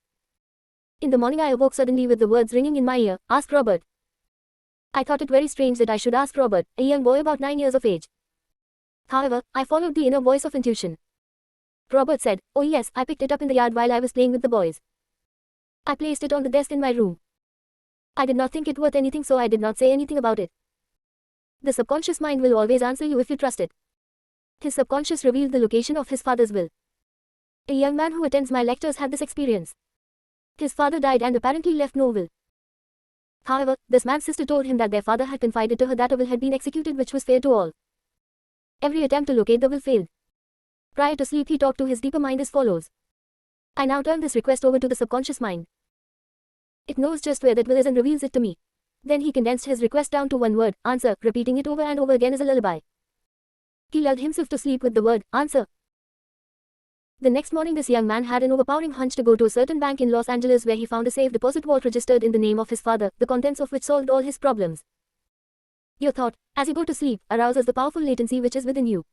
In the morning I awoke suddenly with the words ringing in my ear, ask Robert. I thought it very strange that I should ask Robert, a young boy about 9 years of age. However, I followed the inner voice of intuition. Robert said, oh yes, I picked it up in the yard while I was playing with the boys. I placed it on the desk in my room. I did not think it worth anything, so I did not say anything about it. The subconscious mind will always answer you if you trust it. His subconscious revealed the location of his father's will. A young man who attends my lectures had this experience. His father died and apparently left no will. However, this man's sister told him that their father had confided to her that a will had been executed which was fair to all. Every attempt to locate the will failed. Prior to sleep he talked to his deeper mind as follows. I now turn this request over to the subconscious mind. It knows just where that will is and reveals it to me. Then he condensed his request down to one word, answer, repeating it over and over again as a lullaby. He lulled himself to sleep with the word, answer. The next morning this young man had an overpowering hunch to go to a certain bank in Los Angeles where he found a safe deposit vault registered in the name of his father, the contents of which solved all his problems. Your thought, as you go to sleep, arouses the powerful latency which is within you.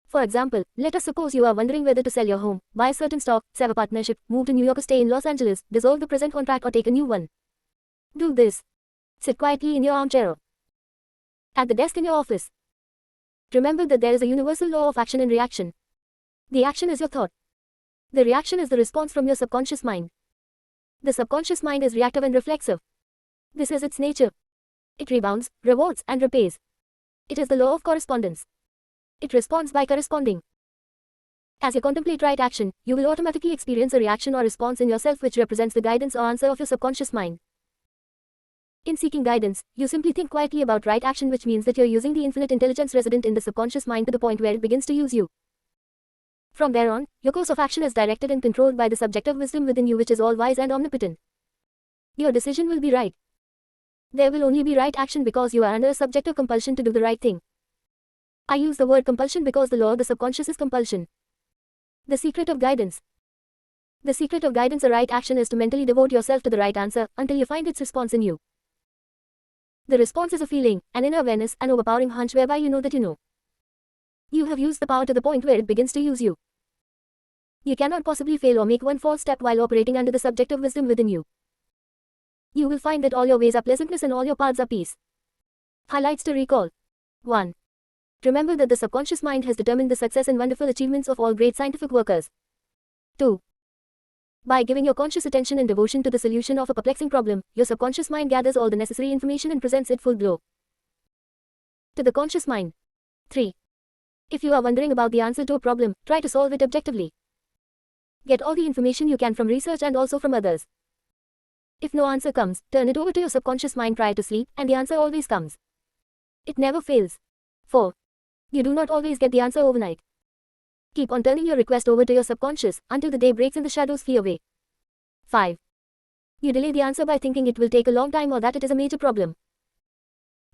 For example, let us suppose you are wondering whether to sell your home, buy a certain stock, sever a partnership, move to New York or stay in Los Angeles, dissolve the present contract or take a new one. Do this. Sit quietly in your armchair. At the desk in your office. Remember that there is a universal law of action and reaction. The action is your thought. The reaction is the response from your subconscious mind. The subconscious mind is reactive and reflexive. This is its nature. It rebounds, rewards, and repays. It is the law of correspondence. It responds by corresponding. As you contemplate right action, you will automatically experience a reaction or response in yourself which represents the guidance or answer of your subconscious mind. In seeking guidance, you simply think quietly about right action, which means that you're using the infinite intelligence resident in the subconscious mind to the point where it begins to use you. From there on, your course of action is directed and controlled by the subjective wisdom within you which is all-wise and omnipotent. Your decision will be right. There will only be right action because you are under a subjective compulsion to do the right thing. I use the word compulsion because the law of the subconscious is compulsion. The secret of guidance. The secret of guidance or right action is to mentally devote yourself to the right answer until you find its response in you. The response is a feeling, an inner awareness, an overpowering hunch whereby you know that you know. You have used the power to the point where it begins to use you. You cannot possibly fail or make one false step while operating under the subjective wisdom within you. You will find that all your ways are pleasantness and all your paths are peace. Highlights to recall. 1. Remember that the subconscious mind has determined the success and wonderful achievements of all great scientific workers. 2. By giving your conscious attention and devotion to the solution of a perplexing problem, your subconscious mind gathers all the necessary information and presents it full blow to the conscious mind. 3. If you are wondering about the answer to a problem, try to solve it objectively. Get all the information you can from research and also from others. If no answer comes, turn it over to your subconscious mind prior to sleep, and the answer always comes. It never fails. 4. You do not always get the answer overnight. Keep on turning your request over to your subconscious until the day breaks and the shadows flee away. 5. You delay the answer by thinking it will take a long time or that it is a major problem.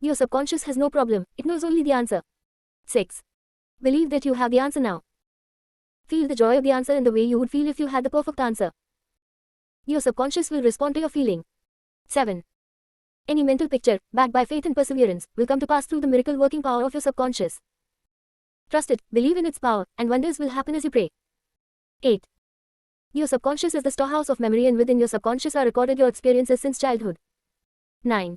Your subconscious has no problem, it knows only the answer. 6. Believe that you have the answer now. Feel the joy of the answer in the way you would feel if you had the perfect answer. Your subconscious will respond to your feeling. 7. Any mental picture, backed by faith and perseverance, will come to pass through the miracle working power of your subconscious. Trust it, believe in its power, and wonders will happen as you pray. 8. Your subconscious is the storehouse of memory, and within your subconscious are recorded your experiences since childhood. 9.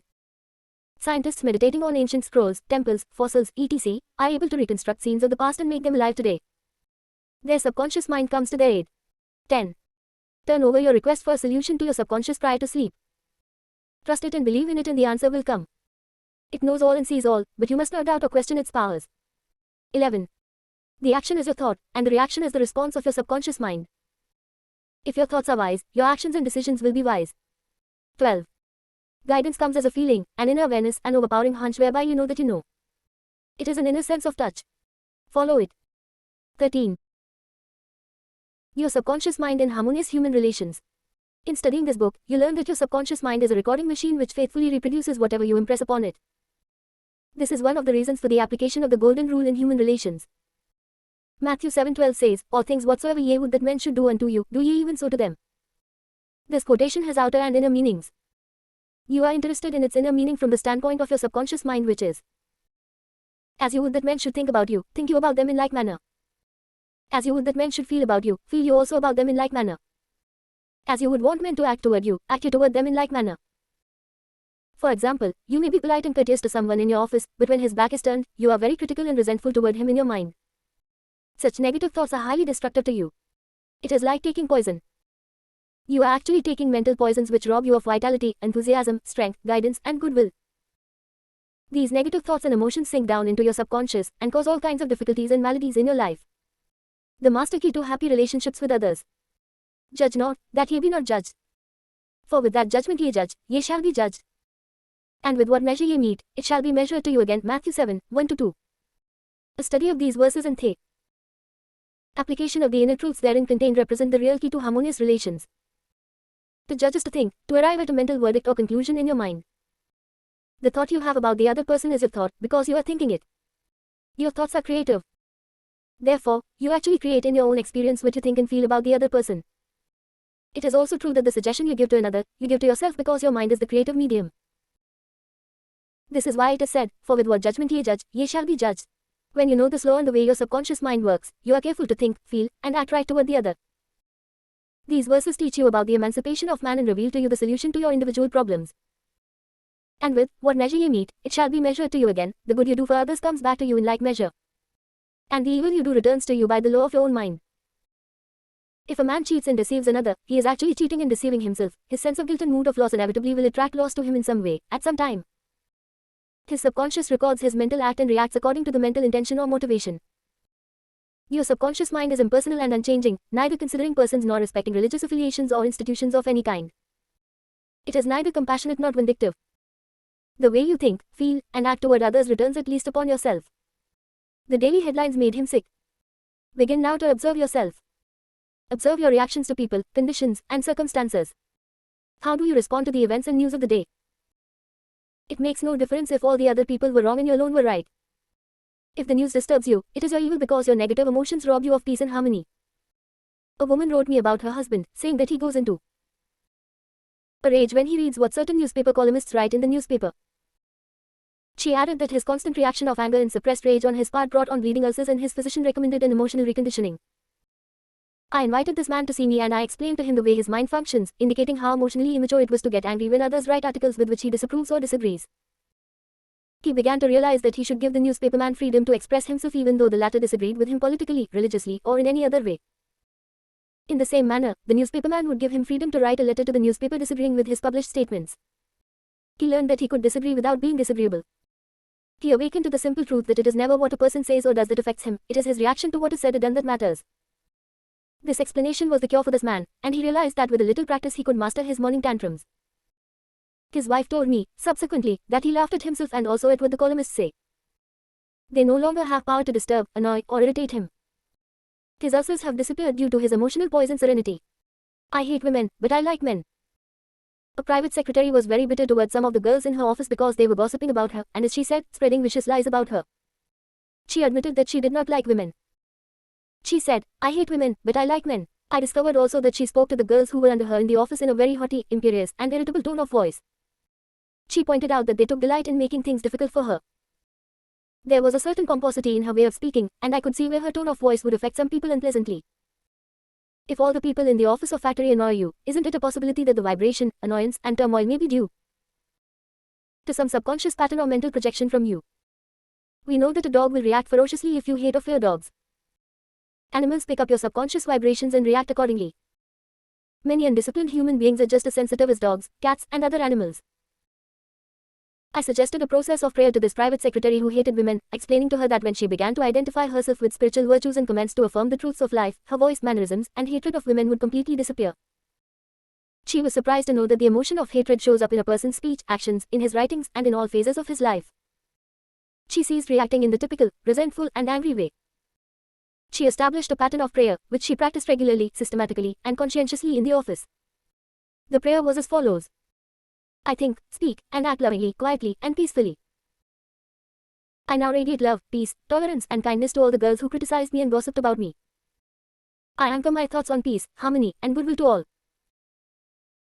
Scientists meditating on ancient scrolls, temples, fossils, etc., are able to reconstruct scenes of the past and make them alive today. Their subconscious mind comes to their aid. 10. Turn over your request for a solution to your subconscious prior to sleep. Trust it and believe in it, and the answer will come. It knows all and sees all, but you must not doubt or question its powers. 11. The action is your thought, and the reaction is the response of your subconscious mind. If your thoughts are wise, your actions and decisions will be wise. 12. Guidance comes as a feeling, an inner awareness, an overpowering hunch whereby you know that you know. It is an inner sense of touch. Follow it. 13. Your subconscious mind in harmonious human relations. In studying this book, you learn that your subconscious mind is a recording machine which faithfully reproduces whatever you impress upon it. This is one of the reasons for the application of the golden rule in human relations. Matthew 7:12 says, "All things whatsoever ye would that men should do unto you, do ye even so to them." This quotation has outer and inner meanings. You are interested in its inner meaning from the standpoint of your subconscious mind, which is, as you would that men should think about you, think you about them in like manner. As you would that men should feel about you, feel you also about them in like manner. As you would want men to act toward you, act you toward them in like manner. For example, you may be polite and courteous to someone in your office, but when his back is turned, you are very critical and resentful toward him in your mind. Such negative thoughts are highly destructive to you. It is like taking poison. You are actually taking mental poisons which rob you of vitality, enthusiasm, strength, guidance, and goodwill. These negative thoughts and emotions sink down into your subconscious and cause all kinds of difficulties and maladies in your life. The master key to happy relationships with others. Judge not, that ye be not judged. For with that judgment ye judge, ye shall be judged. And with what measure ye meet, it shall be measured to you again. Matthew 7:1-2. A study of these verses and application of the inner truths therein contained represent the real key to harmonious relations. To judge is to think, to arrive at a mental verdict or conclusion in your mind. The thought you have about the other person is your thought, because you are thinking it. Your thoughts are creative. Therefore, you actually create in your own experience what you think and feel about the other person. It is also true that the suggestion you give to another, you give to yourself, because your mind is the creative medium. This is why it is said, "For with what judgment ye judge, ye shall be judged." When you know this law and the way your subconscious mind works, you are careful to think, feel, and act right toward the other. These verses teach you about the emancipation of man and reveal to you the solution to your individual problems. And with what measure ye meet, it shall be measured to you again. The good you do for others comes back to you in like measure. And the evil you do returns to you by the law of your own mind. If a man cheats and deceives another, he is actually cheating and deceiving himself. His sense of guilt and mood of loss inevitably will attract loss to him in some way, at some time. His subconscious records his mental act and reacts according to the mental intention or motivation. Your subconscious mind is impersonal and unchanging, neither considering persons nor respecting religious affiliations or institutions of any kind. It is neither compassionate nor vindictive. The way you think, feel, and act toward others returns at least upon yourself. The daily headlines made him sick. Begin now to observe yourself. Observe your reactions to people, conditions, and circumstances. How do you respond to the events and news of the day? It makes no difference if all the other people were wrong and you alone were right. If the news disturbs you, it is your evil because your negative emotions rob you of peace and harmony. A woman wrote me about her husband, saying that he goes into a rage when he reads what certain newspaper columnists write in the newspaper. She added that his constant reaction of anger and suppressed rage on his part brought on bleeding ulcers and his physician recommended an emotional reconditioning. I invited this man to see me and I explained to him the way his mind functions, indicating how emotionally immature it was to get angry when others write articles with which he disapproves or disagrees. He began to realize that he should give the newspaperman freedom to express himself even though the latter disagreed with him politically, religiously, or in any other way. In the same manner, the newspaperman would give him freedom to write a letter to the newspaper disagreeing with his published statements. He learned that he could disagree without being disagreeable. He awakened to the simple truth that it is never what a person says or does that affects him, it is his reaction to what is said or done that matters. This explanation was the cure for this man, and he realized that with a little practice he could master his morning tantrums. His wife told me, subsequently, that he laughed at himself and also at what the columnists say. They no longer have power to disturb, annoy, or irritate him. His ulcers have disappeared due to his emotional poise and serenity. I hate women, but I like men. A private secretary was very bitter towards some of the girls in her office because they were gossiping about her, and as she said, spreading vicious lies about her. She admitted that she did not like women. She said, "I hate women, but I like men." I discovered also that she spoke to the girls who were under her in the office in a very haughty, imperious, and irritable tone of voice. She pointed out that they took delight in making things difficult for her. There was a certain pomposity in her way of speaking, and I could see where her tone of voice would affect some people unpleasantly. If all the people in the office or factory annoy you, isn't it a possibility that the vibration, annoyance, and turmoil may be due to some subconscious pattern or mental projection from you? We know that a dog will react ferociously if you hate or fear dogs. Animals pick up your subconscious vibrations and react accordingly. Many undisciplined human beings are just as sensitive as dogs, cats, and other animals. I suggested a process of prayer to this private secretary who hated women, explaining to her that when she began to identify herself with spiritual virtues and commenced to affirm the truths of life, her voice, mannerisms, and hatred of women would completely disappear. She was surprised to know that the emotion of hatred shows up in a person's speech, actions, in his writings, and in all phases of his life. She ceased reacting in the typical, resentful, and angry way. She established a pattern of prayer, which she practiced regularly, systematically, and conscientiously in the office. The prayer was as follows: I think, speak, and act lovingly, quietly, and peacefully. I now radiate love, peace, tolerance, and kindness to all the girls who criticized me and gossiped about me. I anchor my thoughts on peace, harmony, and goodwill to all.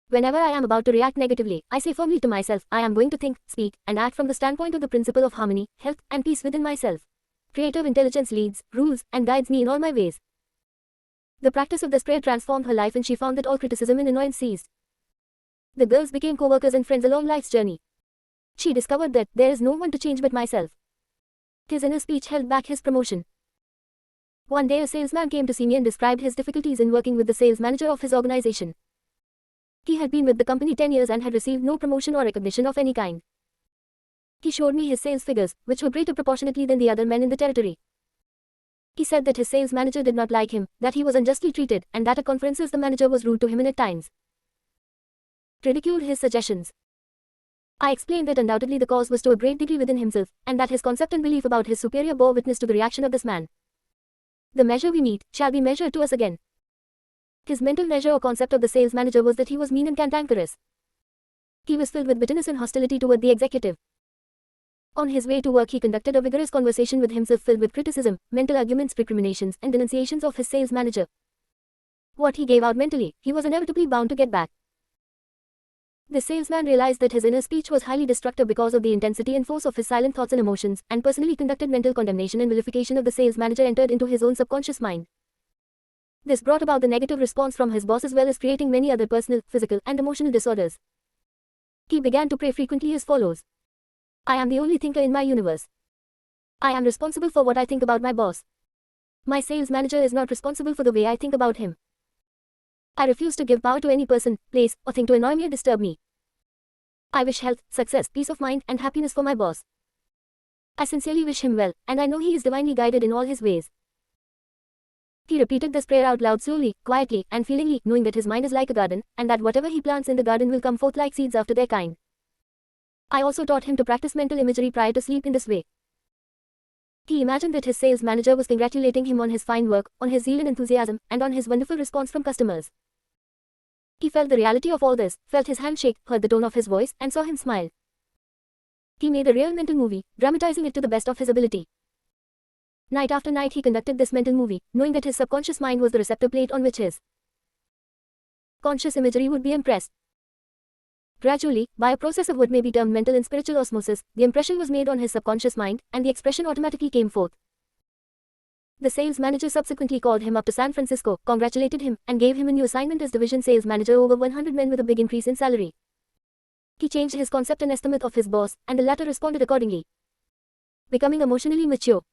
Whenever I am about to react negatively, I say firmly to myself, I am going to think, speak, and act from the standpoint of the principle of harmony, health, and peace within myself. Creative intelligence leads, rules, and guides me in all my ways. The practice of this prayer transformed her life, and she found that all criticism and annoyance ceased. The girls became co-workers and friends along life's journey. She discovered that there is no one to change but myself. His inner speech held back his promotion. One day a salesman came to see me and described his difficulties in working with the sales manager of his organization. He had been with the company 10 years and had received no promotion or recognition of any kind. He showed me his sales figures, which were greater proportionately than the other men in the territory. He said that his sales manager did not like him, that he was unjustly treated, and that at conferences the manager was rude to him and at times ridiculed his suggestions. I explained that undoubtedly the cause was to a great degree within himself, and that his concept and belief about his superior bore witness to the reaction of this man. The measure we meet shall be measured to us again. His mental measure or concept of the sales manager was that he was mean and cantankerous. He was filled with bitterness and hostility toward the executive. On his way to work he conducted a vigorous conversation with himself filled with criticism, mental arguments, recriminations, and denunciations of his sales manager. What he gave out mentally, he was inevitably bound to get back. The salesman realized that his inner speech was highly destructive because of the intensity and force of his silent thoughts and emotions, and personally conducted mental condemnation and vilification of the sales manager entered into his own subconscious mind. This brought about the negative response from his boss as well as creating many other personal, physical, and emotional disorders. He began to pray frequently as follows. I am the only thinker in my universe. I am responsible for what I think about my boss. My sales manager is not responsible for the way I think about him. I refuse to give power to any person, place, or thing to annoy me or disturb me. I wish health, success, peace of mind, and happiness for my boss. I sincerely wish him well, and I know he is divinely guided in all his ways. He repeated this prayer out loud slowly, quietly, and feelingly, knowing that his mind is like a garden, and that whatever he plants in the garden will come forth like seeds after their kind. I also taught him to practice mental imagery prior to sleep in this way. He imagined that his sales manager was congratulating him on his fine work, on his zeal and enthusiasm, and on his wonderful response from customers. He felt the reality of all this, felt his hand shake, heard the tone of his voice, and saw him smile. He made a real mental movie, dramatizing it to the best of his ability. Night after night he conducted this mental movie, knowing that his subconscious mind was the receptor plate on which his conscious imagery would be impressed. Gradually, by a process of what may be termed mental and spiritual osmosis, the impression was made on his subconscious mind, and the expression automatically came forth. The sales manager subsequently called him up to San Francisco, congratulated him, and gave him a new assignment as division sales manager over 100 men with a big increase in salary. He changed his concept and estimate of his boss, and the latter responded accordingly. Becoming emotionally mature.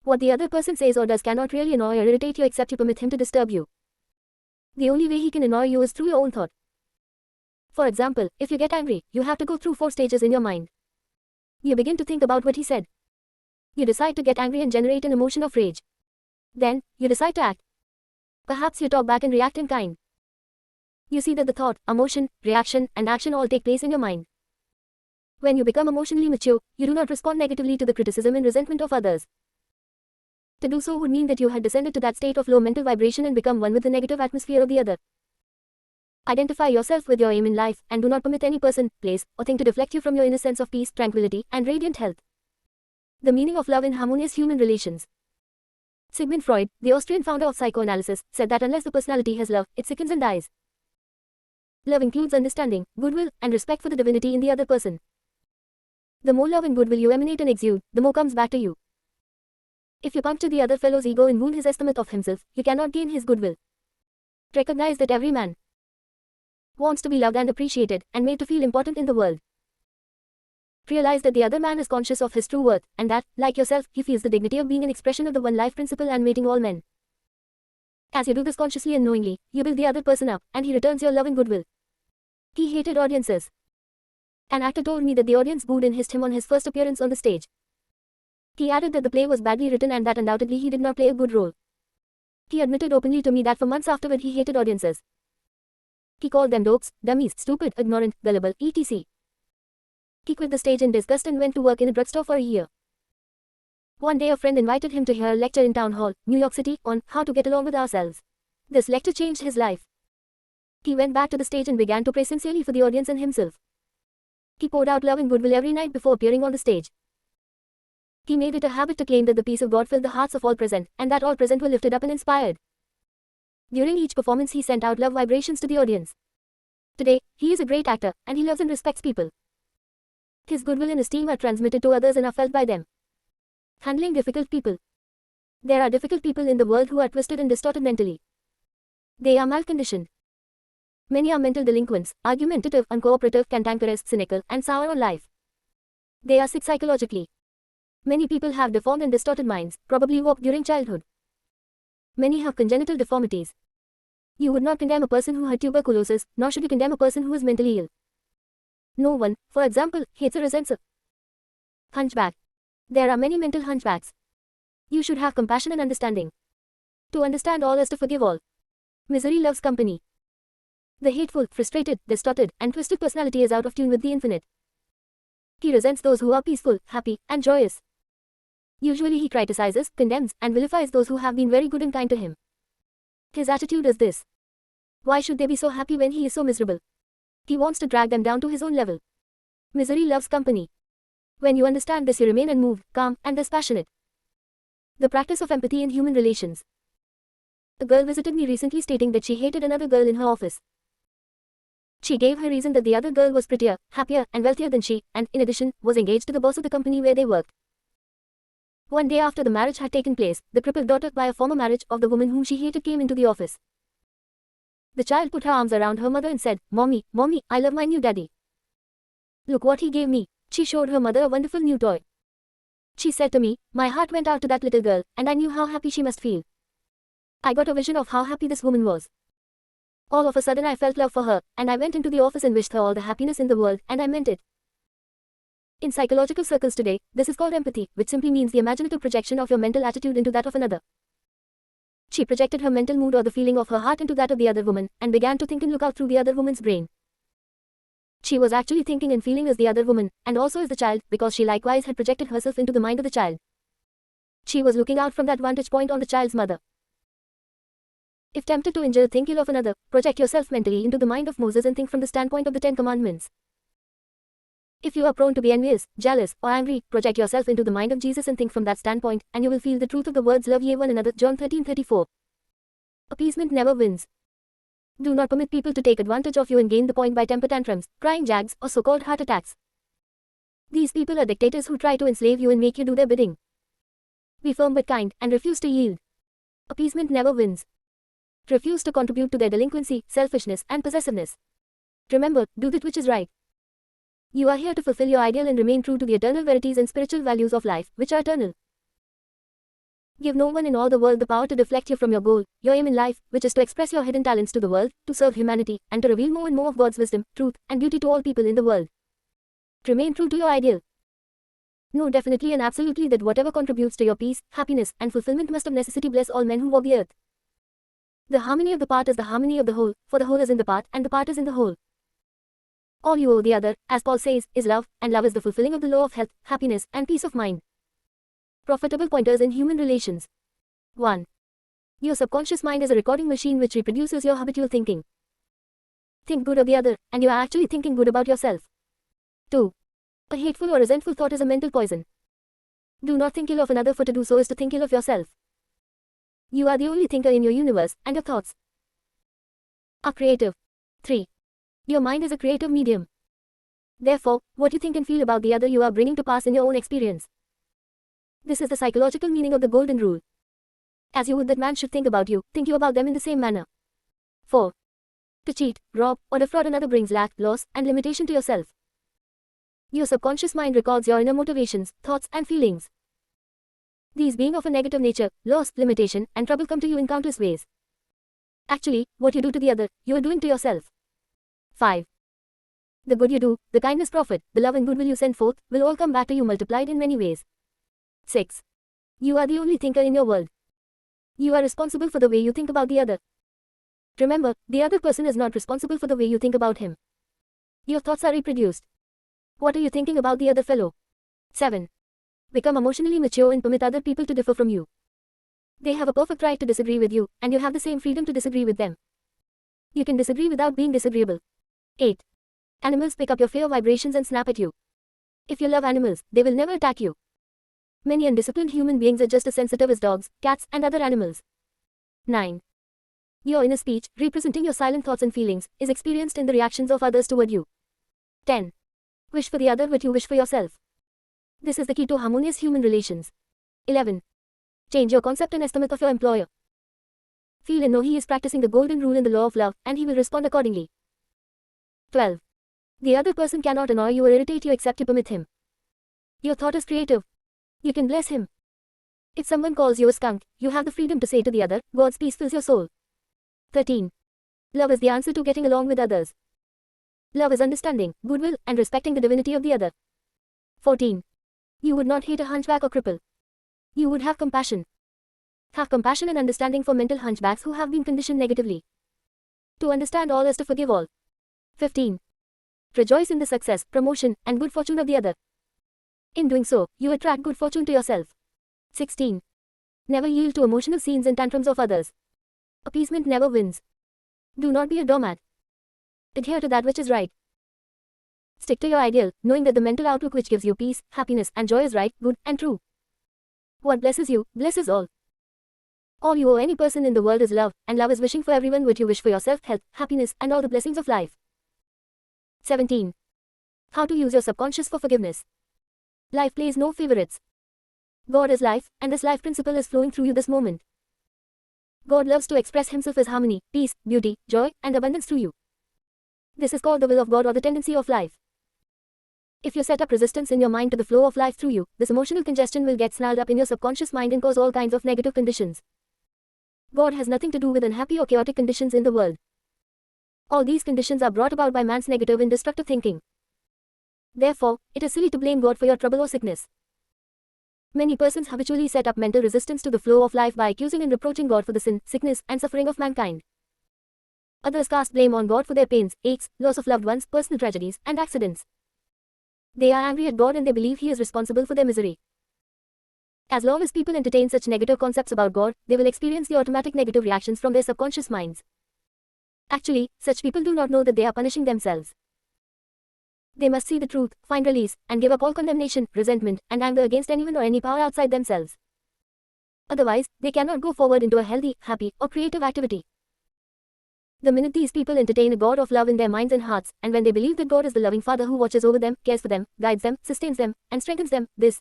What the other person says or does cannot really annoy or irritate you except you permit him to disturb you. The only way he can annoy you is through your own thought. For example, if you get angry, you have to go through 4 stages in your mind. You begin to think about what he said. You decide to get angry and generate an emotion of rage. Then, you decide to act. Perhaps you talk back and react in kind. You see that the thought, emotion, reaction, and action all take place in your mind. When you become emotionally mature, you do not respond negatively to the criticism and resentment of others. To do so would mean that you had descended to that state of low mental vibration and become one with the negative atmosphere of the other. Identify yourself with your aim in life, and do not permit any person, place, or thing to deflect you from your inner sense of peace, tranquility, and radiant health. The meaning of love in harmonious human relations. Sigmund Freud, the Austrian founder of psychoanalysis, said that unless the personality has love, it sickens and dies. Love includes understanding, goodwill, and respect for the divinity in the other person. The more love and goodwill you emanate and exude, the more comes back to you. If you puncture the other fellow's ego and wound his estimate of himself, you cannot gain his goodwill. Recognize that every man wants to be loved and appreciated, and made to feel important in the world. Realize that the other man is conscious of his true worth, and that, like yourself, he feels the dignity of being an expression of the one life principle animating all men. As you do this consciously and knowingly, you build the other person up, and he returns your love and goodwill. He hated audiences. An actor told me that the audience booed and hissed him on his first appearance on the stage. He added that the play was badly written and that undoubtedly he did not play a good role. He admitted openly to me that for months afterward he hated audiences. He called them dopes, dummies, stupid, ignorant, gullible, etc. He quit the stage in disgust and went to work in a drugstore for a year. One day a friend invited him to hear a lecture in Town Hall, New York City, on how to get along with ourselves. This lecture changed his life. He went back to the stage and began to pray sincerely for the audience and himself. He poured out love and goodwill every night before appearing on the stage. He made it a habit to claim that the peace of God filled the hearts of all present, and that all present were lifted up and inspired. During each performance he sent out love vibrations to the audience. Today, he is a great actor, and he loves and respects people. His goodwill and esteem are transmitted to others and are felt by them. Handling difficult people. There are difficult people in the world who are twisted and distorted mentally. They are malconditioned. Many are mental delinquents, argumentative, uncooperative, cantankerous, cynical, and sour on life. They are sick psychologically. Many people have deformed and distorted minds, probably warped during childhood. Many have congenital deformities. You would not condemn a person who had tuberculosis, nor should you condemn a person who is mentally ill. No one, for example, hates or resents a hunchback. There are many mental hunchbacks. You should have compassion and understanding. To understand all is to forgive all. Misery loves company. The hateful, frustrated, distorted, and twisted personality is out of tune with the infinite. He resents those who are peaceful, happy, and joyous. Usually he criticizes, condemns, and vilifies those who have been very good and kind to him. His attitude is this: why should they be so happy when he is so miserable? He wants to drag them down to his own level. Misery loves company. When you understand this, you remain unmoved, calm, and dispassionate. The practice of empathy in human relations. A girl visited me recently stating that she hated another girl in her office. She gave her reason that the other girl was prettier, happier, and wealthier than she, and, in addition, was engaged to the boss of the company where they worked. One day after the marriage had taken place, the crippled daughter by a former marriage of the woman whom she hated came into the office. The child put her arms around her mother and said, "Mommy, Mommy, I love my new daddy. Look what he gave me." She showed her mother a wonderful new toy. She said to me, "My heart went out to that little girl, and I knew how happy she must feel." I got a vision of how happy this woman was. All of a sudden I felt love for her, and I went into the office and wished her all the happiness in the world, and I meant it. In psychological circles today, this is called empathy, which simply means the imaginative projection of your mental attitude into that of another. She projected her mental mood or the feeling of her heart into that of the other woman, and began to think and look out through the other woman's brain. She was actually thinking and feeling as the other woman, and also as the child, because she likewise had projected herself into the mind of the child. She was looking out from that vantage point on the child's mother. If tempted to injure, think ill of another, project yourself mentally into the mind of Moses and think from the standpoint of the 10 Commandments. If you are prone to be envious, jealous, or angry, project yourself into the mind of Jesus and think from that standpoint, and you will feel the truth of the words love ye one another. John 13:34. Appeasement never wins. Do not permit people to take advantage of you and gain the point by temper tantrums, crying jags, or so-called heart attacks. These people are dictators who try to enslave you and make you do their bidding. Be firm but kind, and refuse to yield. Appeasement never wins. Refuse to contribute to their delinquency, selfishness, and possessiveness. Remember, do that which is right. You are here to fulfill your ideal and remain true to the eternal verities and spiritual values of life, which are eternal. Give no one in all the world the power to deflect you from your goal, your aim in life, which is to express your hidden talents to the world, to serve humanity, and to reveal more and more of God's wisdom, truth, and beauty to all people in the world. Remain true to your ideal. Know definitely and absolutely that whatever contributes to your peace, happiness, and fulfillment must of necessity bless all men who walk the earth. The harmony of the part is the harmony of the whole, for the whole is in the part, and the part is in the whole. All you owe the other, as Paul says, is love, and love is the fulfilling of the law of health, happiness, and peace of mind. Profitable pointers in human relations. 1. Your subconscious mind is a recording machine which reproduces your habitual thinking. Think good of the other, and you are actually thinking good about yourself. 2. A hateful or resentful thought is a mental poison. Do not think ill of another, for to do so is to think ill of yourself. You are the only thinker in your universe, and your thoughts are creative. 3. Your mind is a creative medium. Therefore, what you think and feel about the other you are bringing to pass in your own experience. This is the psychological meaning of the golden rule. As you would that man should think about you, think you about them in the same manner. 4. To cheat, rob, or defraud another brings lack, loss, and limitation to yourself. Your subconscious mind records your inner motivations, thoughts, and feelings. These being of a negative nature, loss, limitation, and trouble come to you in countless ways. Actually, what you do to the other, you are doing to yourself. 5. The good you do, the kindness profit, the love and goodwill you send forth, will all come back to you multiplied in many ways. 6. You are the only thinker in your world. You are responsible for the way you think about the other. Remember, the other person is not responsible for the way you think about him. Your thoughts are reproduced. What are you thinking about the other fellow? 7. Become emotionally mature and permit other people to differ from you. They have a perfect right to disagree with you, and you have the same freedom to disagree with them. You can disagree without being disagreeable. 8. Animals pick up your fear vibrations and snap at you. If you love animals, they will never attack you. Many undisciplined human beings are just as sensitive as dogs, cats, and other animals. 9. Your inner speech, representing your silent thoughts and feelings, is experienced in the reactions of others toward you. 10. Wish for the other what you wish for yourself. This is the key to harmonious human relations. 11. Change your concept and estimate of your employer. Feel and know he is practicing the golden rule in the law of love, and he will respond accordingly. 12. The other person cannot annoy you or irritate you except you permit him. Your thought is creative. You can bless him. If someone calls you a skunk, you have the freedom to say to the other, God's peace fills your soul. 13. Love is the answer to getting along with others. Love is understanding, goodwill, and respecting the divinity of the other. 14. You would not hate a hunchback or cripple. You would have compassion. Have compassion and understanding for mental hunchbacks who have been conditioned negatively. To understand all is to forgive all. 15. Rejoice in the success, promotion, and good fortune of the other. In doing so, you attract good fortune to yourself. 16. Never yield to emotional scenes and tantrums of others. Appeasement never wins. Do not be a doormat. Adhere to that which is right. Stick to your ideal, knowing that the mental outlook which gives you peace, happiness, and joy is right, good, and true. What blesses you, blesses all. All you owe any person in the world is love, and love is wishing for everyone what you wish for yourself, health, happiness, and all the blessings of life. 17. How to use your subconscious for forgiveness. Life plays no favorites. God is life, and this life principle is flowing through you this moment. God loves to express himself as harmony, peace, beauty, joy, and abundance through you. This is called the will of God or the tendency of life. If you set up resistance in your mind to the flow of life through you, this emotional congestion will get snarled up in your subconscious mind and cause all kinds of negative conditions. God has nothing to do with unhappy or chaotic conditions in the world. All these conditions are brought about by man's negative and destructive thinking. Therefore, it is silly to blame God for your trouble or sickness. Many persons habitually set up mental resistance to the flow of life by accusing and reproaching God for the sin, sickness, and suffering of mankind. Others cast blame on God for their pains, aches, loss of loved ones, personal tragedies, and accidents. They are angry at God and they believe He is responsible for their misery. As long as people entertain such negative concepts about God, they will experience the automatic negative reactions from their subconscious minds. Actually, such people do not know that they are punishing themselves. They must see the truth, find release, and give up all condemnation, resentment, and anger against anyone or any power outside themselves. Otherwise, they cannot go forward into a healthy, happy, or creative activity. The minute these people entertain a God of love in their minds and hearts, and when they believe that God is the loving Father who watches over them, cares for them, guides them, sustains them, and strengthens them, this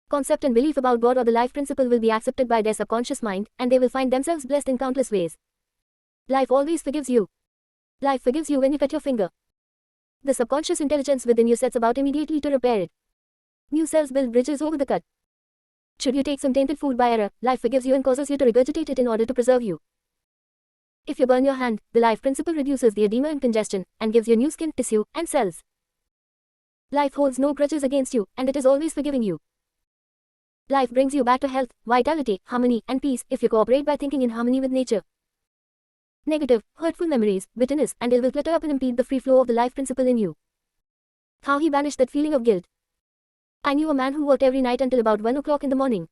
concept and belief about God or the life principle will be accepted by their subconscious mind, and they will find themselves blessed in countless ways. Life always forgives you. Life forgives you when you cut your finger. The subconscious intelligence within you sets about immediately to repair it. New cells build bridges over the cut. Should you take some tainted food by error, life forgives you and causes you to regurgitate it in order to preserve you. If you burn your hand, the life principle reduces the edema and congestion, and gives you new skin, tissue, and cells. Life holds no grudges against you, and it is always forgiving you. Life brings you back to health, vitality, harmony, and peace if you cooperate by thinking in harmony with nature. Negative, hurtful memories, bitterness, and ill will clutter up and impede the free flow of the life principle in you. How he banished that feeling of guilt. I knew a man who worked every night until about 1 o'clock in the morning.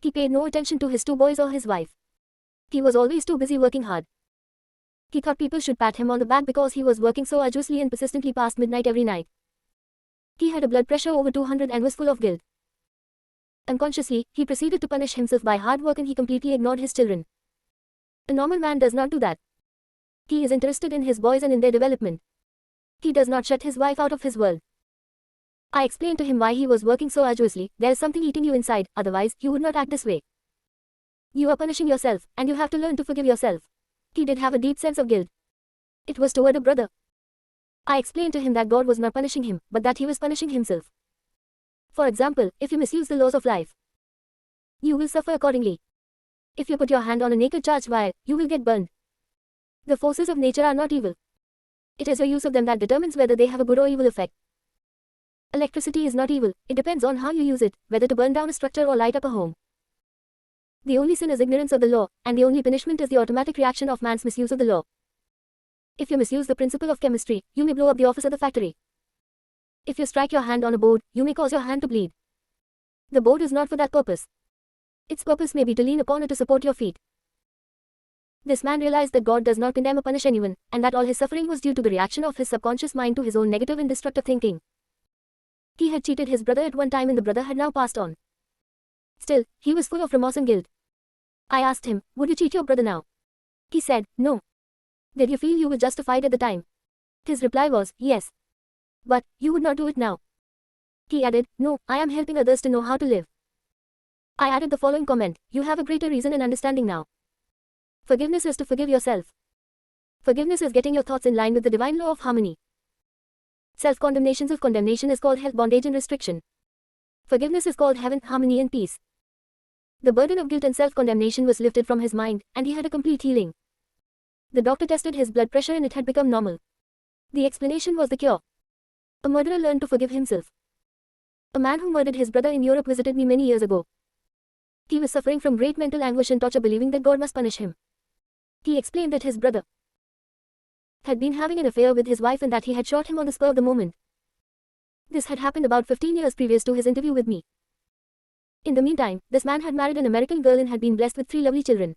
He paid no attention to his 2 boys or his wife. He was always too busy working hard. He thought people should pat him on the back because he was working so arduously and persistently past midnight every night. He had a blood pressure over 200 and was full of guilt. Unconsciously, he proceeded to punish himself by hard work and he completely ignored his children. A normal man does not do that. He is interested in his boys and in their development. He does not shut his wife out of his world. I explained to him why he was working so arduously. There is something eating you inside, otherwise, you would not act this way. You are punishing yourself, and you have to learn to forgive yourself. He did have a deep sense of guilt. It was toward a brother. I explained to him that God was not punishing him, but that he was punishing himself. For example, if you misuse the laws of life, you will suffer accordingly. If you put your hand on a naked charged wire, you will get burned. The forces of nature are not evil. It is your use of them that determines whether they have a good or evil effect. Electricity is not evil, it depends on how you use it, whether to burn down a structure or light up a home. The only sin is ignorance of the law, and the only punishment is the automatic reaction of man's misuse of the law. If you misuse the principle of chemistry, you may blow up the office of the factory. If you strike your hand on a board, you may cause your hand to bleed. The board is not for that purpose. Its purpose may be to lean upon it to support your feet. This man realized that God does not condemn or punish anyone, and that all his suffering was due to the reaction of his subconscious mind to his own negative and destructive thinking. He had cheated his brother at one time and the brother had now passed on. Still, he was full of remorse and guilt. I asked him, would you cheat your brother now? He said, no. Did you feel you were justified at the time? His reply was, yes. But, you would not do it now. He added, no, I am helping others to know how to live. I added the following comment, you have a greater reason and understanding now. Forgiveness is to forgive yourself. Forgiveness is getting your thoughts in line with the divine law of harmony. Self-condemnation of condemnation is called health bondage and restriction. Forgiveness is called heaven, harmony and peace. The burden of guilt and self-condemnation was lifted from his mind, and he had a complete healing. The doctor tested his blood pressure and it had become normal. The explanation was the cure. A murderer learned to forgive himself. A man who murdered his brother in Europe visited me many years ago. He was suffering from great mental anguish and torture, believing that God must punish him. He explained that his brother had been having an affair with his wife and that he had shot him on the spur of the moment. This had happened about 15 years previous to his interview with me. In the meantime, this man had married an American girl and had been blessed with 3 lovely children.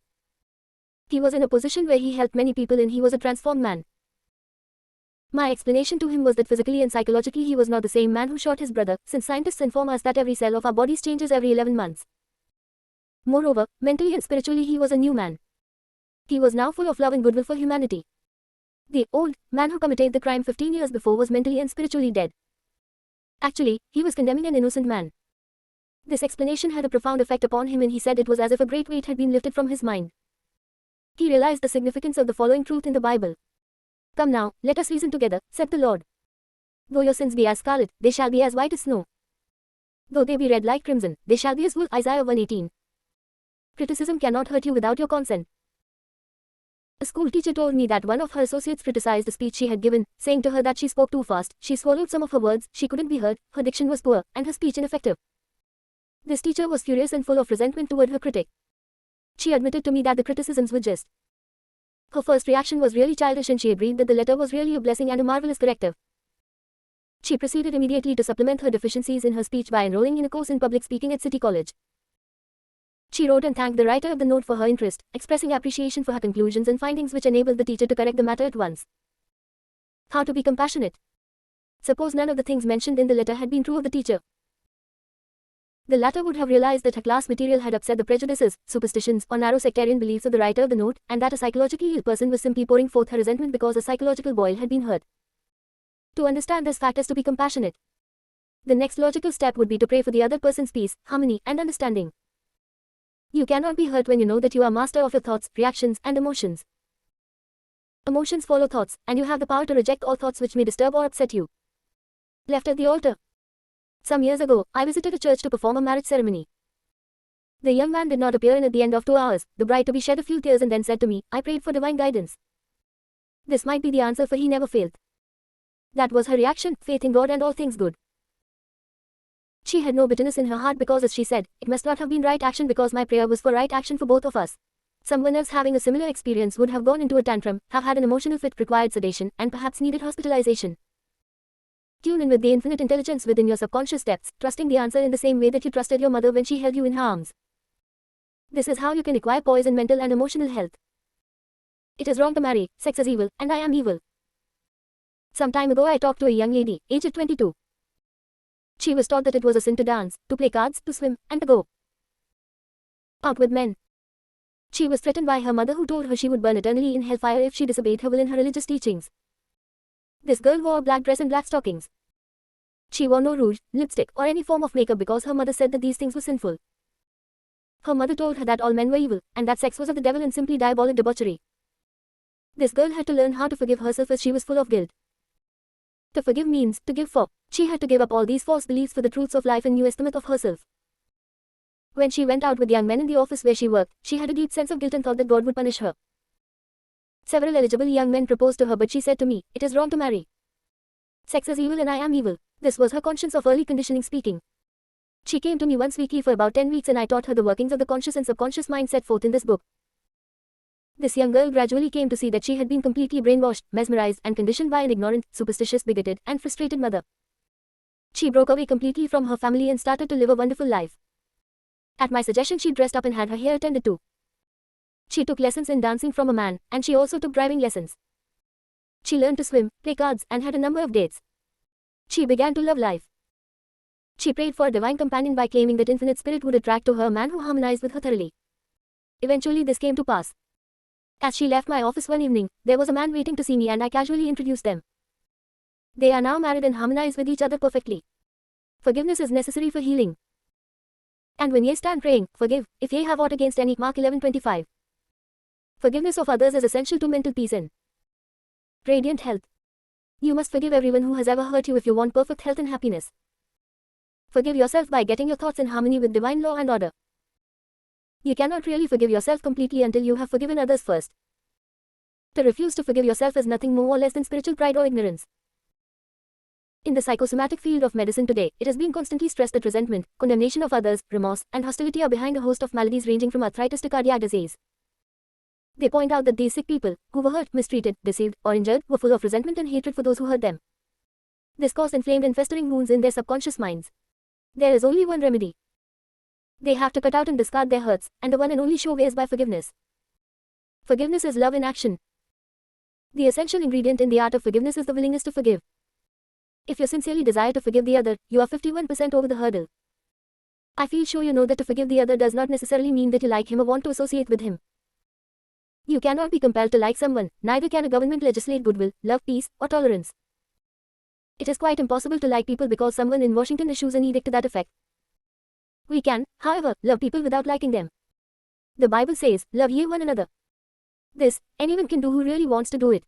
He was in a position where he helped many people and he was a transformed man. My explanation to him was that physically and psychologically he was not the same man who shot his brother, since scientists inform us that every cell of our bodies changes every 11 months. Moreover, mentally and spiritually he was a new man. He was now full of love and goodwill for humanity. The old man who committed the crime 15 years before was mentally and spiritually dead. Actually, he was condemning an innocent man. This explanation had a profound effect upon him and he said it was as if a great weight had been lifted from his mind. He realized the significance of the following truth in the Bible. Come now, let us reason together, said the Lord. Though your sins be as scarlet, they shall be as white as snow. Though they be red like crimson, they shall be as wool. Isaiah 1:18. Criticism cannot hurt you without your consent. A school teacher told me that one of her associates criticized the speech she had given, saying to her that she spoke too fast, she swallowed some of her words, she couldn't be heard, her diction was poor, and her speech ineffective. This teacher was furious and full of resentment toward her critic. She admitted to me that the criticisms were just. Her first reaction was really childish and she agreed that the letter was really a blessing and a marvelous corrective. She proceeded immediately to supplement her deficiencies in her speech by enrolling in a course in public speaking at City College. She wrote and thanked the writer of the note for her interest, expressing appreciation for her conclusions and findings which enabled the teacher to correct the matter at once. How to be compassionate? Suppose none of the things mentioned in the letter had been true of the teacher. The latter would have realized that her class material had upset the prejudices, superstitions, or narrow sectarian beliefs of the writer of the note, and that a psychologically ill person was simply pouring forth her resentment because a psychological boil had been hurt. To understand this fact is to be compassionate. The next logical step would be to pray for the other person's peace, harmony, and understanding. You cannot be hurt when you know that you are master of your thoughts, reactions, and emotions. Emotions follow thoughts, and you have the power to reject all thoughts which may disturb or upset you. Left at the altar. Some years ago, I visited a church to perform a marriage ceremony. The young man did not appear and at the end of 2 hours, the bride-to-be shed a few tears and then said to me, I prayed for divine guidance. This might be the answer, for he never failed. That was her reaction, faith in God and all things good. She had no bitterness in her heart because, as she said, it must not have been right action because my prayer was for right action for both of us. Someone else having a similar experience would have gone into a tantrum, have had an emotional fit, required sedation, and perhaps needed hospitalization. Tune in with the infinite intelligence within your subconscious depths, trusting the answer in the same way that you trusted your mother when she held you in her arms. This is how you can acquire poise in mental and emotional health. It is wrong to marry, sex is evil, and I am evil. Some time ago I talked to a young lady, aged 22. She was taught that it was a sin to dance, to play cards, to swim, and to go out with men. She was threatened by her mother who told her she would burn eternally in hellfire if she disobeyed her will in her religious teachings. This girl wore a black dress and black stockings. She wore no rouge, lipstick, or any form of makeup because her mother said that these things were sinful. Her mother told her that all men were evil, and that sex was of the devil and simply diabolic debauchery. This girl had to learn how to forgive herself as she was full of guilt. To forgive means to give for. She had to give up all these false beliefs for the truths of life and new estimate of herself. When she went out with young men in the office where she worked, she had a deep sense of guilt and thought that God would punish her. Several eligible young men proposed to her, but she said to me, it is wrong to marry. Sex is evil and I am evil. This was her conscience of early conditioning speaking. She came to me once weekly for about 10 weeks and I taught her the workings of the conscious and subconscious mind set forth in this book. This young girl gradually came to see that she had been completely brainwashed, mesmerized, and conditioned by an ignorant, superstitious, bigoted, and frustrated mother. She broke away completely from her family and started to live a wonderful life. At my suggestion, she dressed up and had her hair attended to. She took lessons in dancing from a man, and she also took driving lessons. She learned to swim, play cards, and had a number of dates. She began to love life. She prayed for a divine companion by claiming that infinite spirit would attract to her a man who harmonized with her thoroughly. Eventually this came to pass. As she left my office one evening, there was a man waiting to see me and I casually introduced them. They are now married and harmonize with each other perfectly. Forgiveness is necessary for healing. And when ye stand praying, forgive, if ye have aught against any. Mark 11:25. Forgiveness of others is essential to mental peace and radiant health. You must forgive everyone who has ever hurt you if you want perfect health and happiness. Forgive yourself by getting your thoughts in harmony with divine law and order. You cannot really forgive yourself completely until you have forgiven others first. To refuse to forgive yourself is nothing more or less than spiritual pride or ignorance. In the psychosomatic field of medicine today, it has been constantly stressed that resentment, condemnation of others, remorse, and hostility are behind a host of maladies ranging from arthritis to cardiac disease. They point out that these sick people, who were hurt, mistreated, deceived, or injured, were full of resentment and hatred for those who hurt them. This caused inflamed and festering wounds in their subconscious minds. There is only one remedy. They have to cut out and discard their hurts, and the one and only sure way is by forgiveness. Forgiveness is love in action. The essential ingredient in the art of forgiveness is the willingness to forgive. If you sincerely desire to forgive the other, you are 51% over the hurdle. I feel sure you know that to forgive the other does not necessarily mean that you like him or want to associate with him. You cannot be compelled to like someone, neither can a government legislate goodwill, love, peace, or tolerance. It is quite impossible to like people because someone in Washington issues an edict to that effect. We can, however, love people without liking them. The Bible says, love ye one another. This, anyone can do who really wants to do it.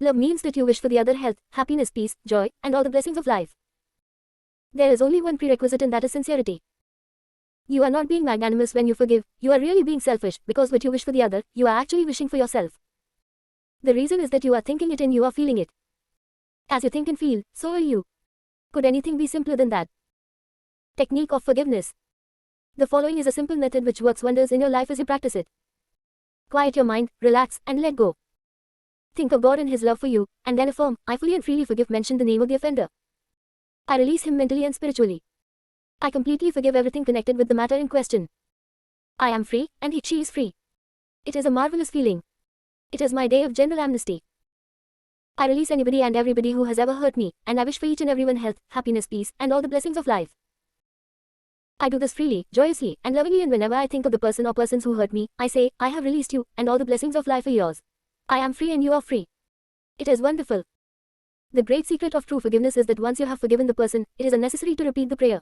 Love means that you wish for the other health, happiness, peace, joy, and all the blessings of life. There is only one prerequisite and that is sincerity. You are not being magnanimous when you forgive, you are really being selfish, because what you wish for the other, you are actually wishing for yourself. The reason is that you are thinking it and you are feeling it. As you think and feel, so are you. Could anything be simpler than that? Technique of forgiveness. The following is a simple method which works wonders in your life as you practice it. Quiet your mind, relax, and let go. Think of God and His love for you, and then affirm, I fully and freely forgive. Mention the name of the offender. I release him mentally and spiritually. I completely forgive everything connected with the matter in question. I am free, and she is free. It is a marvelous feeling. It is my day of general amnesty. I release anybody and everybody who has ever hurt me, and I wish for each and everyone health, happiness, peace, and all the blessings of life. I do this freely, joyously, and lovingly, and whenever I think of the person or persons who hurt me, I say, I have released you, and all the blessings of life are yours. I am free and you are free. It is wonderful. The great secret of true forgiveness is that once you have forgiven the person, it is unnecessary to repeat the prayer.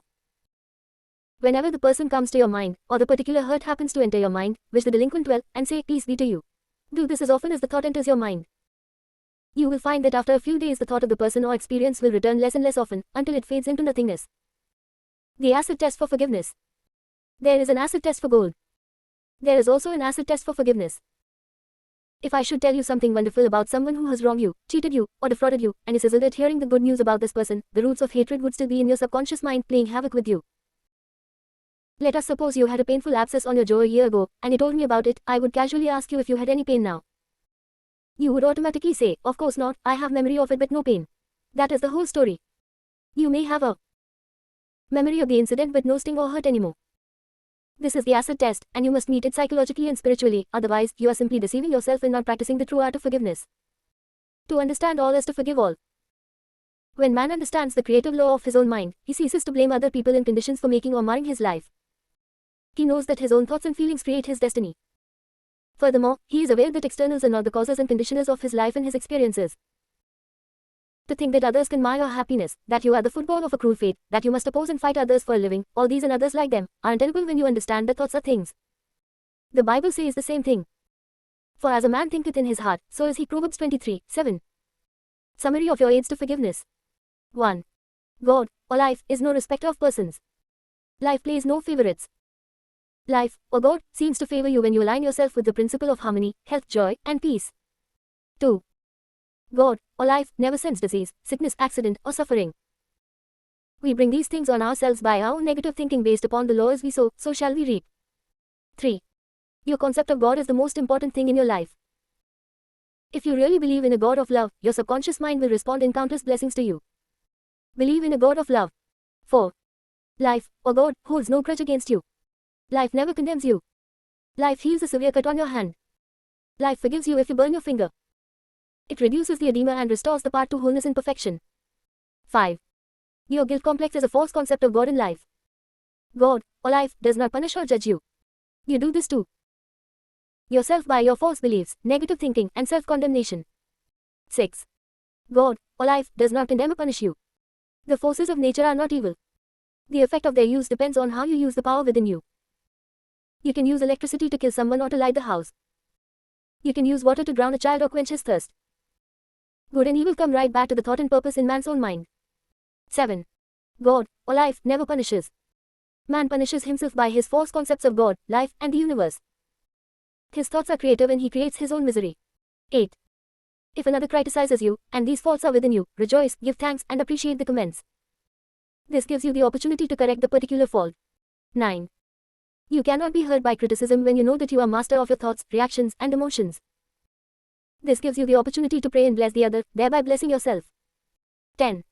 Whenever the person comes to your mind, or the particular hurt happens to enter your mind, wish the delinquent well, and say, peace be to you. Do this as often as the thought enters your mind. You will find that after a few days the thought of the person or experience will return less and less often, until it fades into nothingness. The acid test for forgiveness. There is an acid test for gold. There is also an acid test for forgiveness. If I should tell you something wonderful about someone who has wronged you, cheated you, or defrauded you, and you sizzled at hearing the good news about this person, the roots of hatred would still be in your subconscious mind playing havoc with you. Let us suppose you had a painful abscess on your jaw a year ago, and you told me about it. I would casually ask you if you had any pain now. You would automatically say, of course not, I have memory of it but no pain. That is the whole story. You may have a memory of the incident but no sting or hurt anymore. This is the acid test, and you must meet it psychologically and spiritually, otherwise, you are simply deceiving yourself and not practicing the true art of forgiveness. To understand all is to forgive all. When man understands the creative law of his own mind, he ceases to blame other people and conditions for making or marring his life. He knows that his own thoughts and feelings create his destiny. Furthermore, he is aware that externals are not the causes and conditioners of his life and his experiences. To think that others can mar your happiness, that you are the football of a cruel fate, that you must oppose and fight others for a living, all these and others like them, are untenable when you understand that thoughts are things. The Bible says the same thing. For as a man thinketh in his heart, so is he. Proverbs 23:7. Summary of your aids to forgiveness. 1. God, or life, is no respecter of persons. Life plays no favorites. Life, or God, seems to favor you when you align yourself with the principle of harmony, health, joy, and peace. 2. God, or life, never sends disease, sickness, accident, or suffering. We bring these things on ourselves by our own negative thinking based upon the law as we sow, so shall we reap. 3. Your concept of God is the most important thing in your life. If you really believe in a God of love, your subconscious mind will respond in countless blessings to you. Believe in a God of love. 4. Life, or God, holds no grudge against you. Life never condemns you. Life heals a severe cut on your hand. Life forgives you if you burn your finger. It reduces the edema and restores the part to wholeness and perfection. 5. Your guilt complex is a false concept of God in life. God, or life, does not punish or judge you. You do this to yourself by your false beliefs, negative thinking, and self-condemnation. 6. God, or life, does not condemn or punish you. The forces of nature are not evil. The effect of their use depends on how you use the power within you. You can use electricity to kill someone or to light the house. You can use water to drown a child or quench his thirst. Good and evil come right back to the thought and purpose in man's own mind. 7. God, or life, never punishes. Man punishes himself by his false concepts of God, life, and the universe. His thoughts are creative and he creates his own misery. 8. If another criticizes you, and these faults are within you, rejoice, give thanks, and appreciate the comments. This gives you the opportunity to correct the particular fault. 9. You cannot be hurt by criticism when you know that you are master of your thoughts, reactions, and emotions. This gives you the opportunity to pray and bless the other, thereby blessing yourself. 10.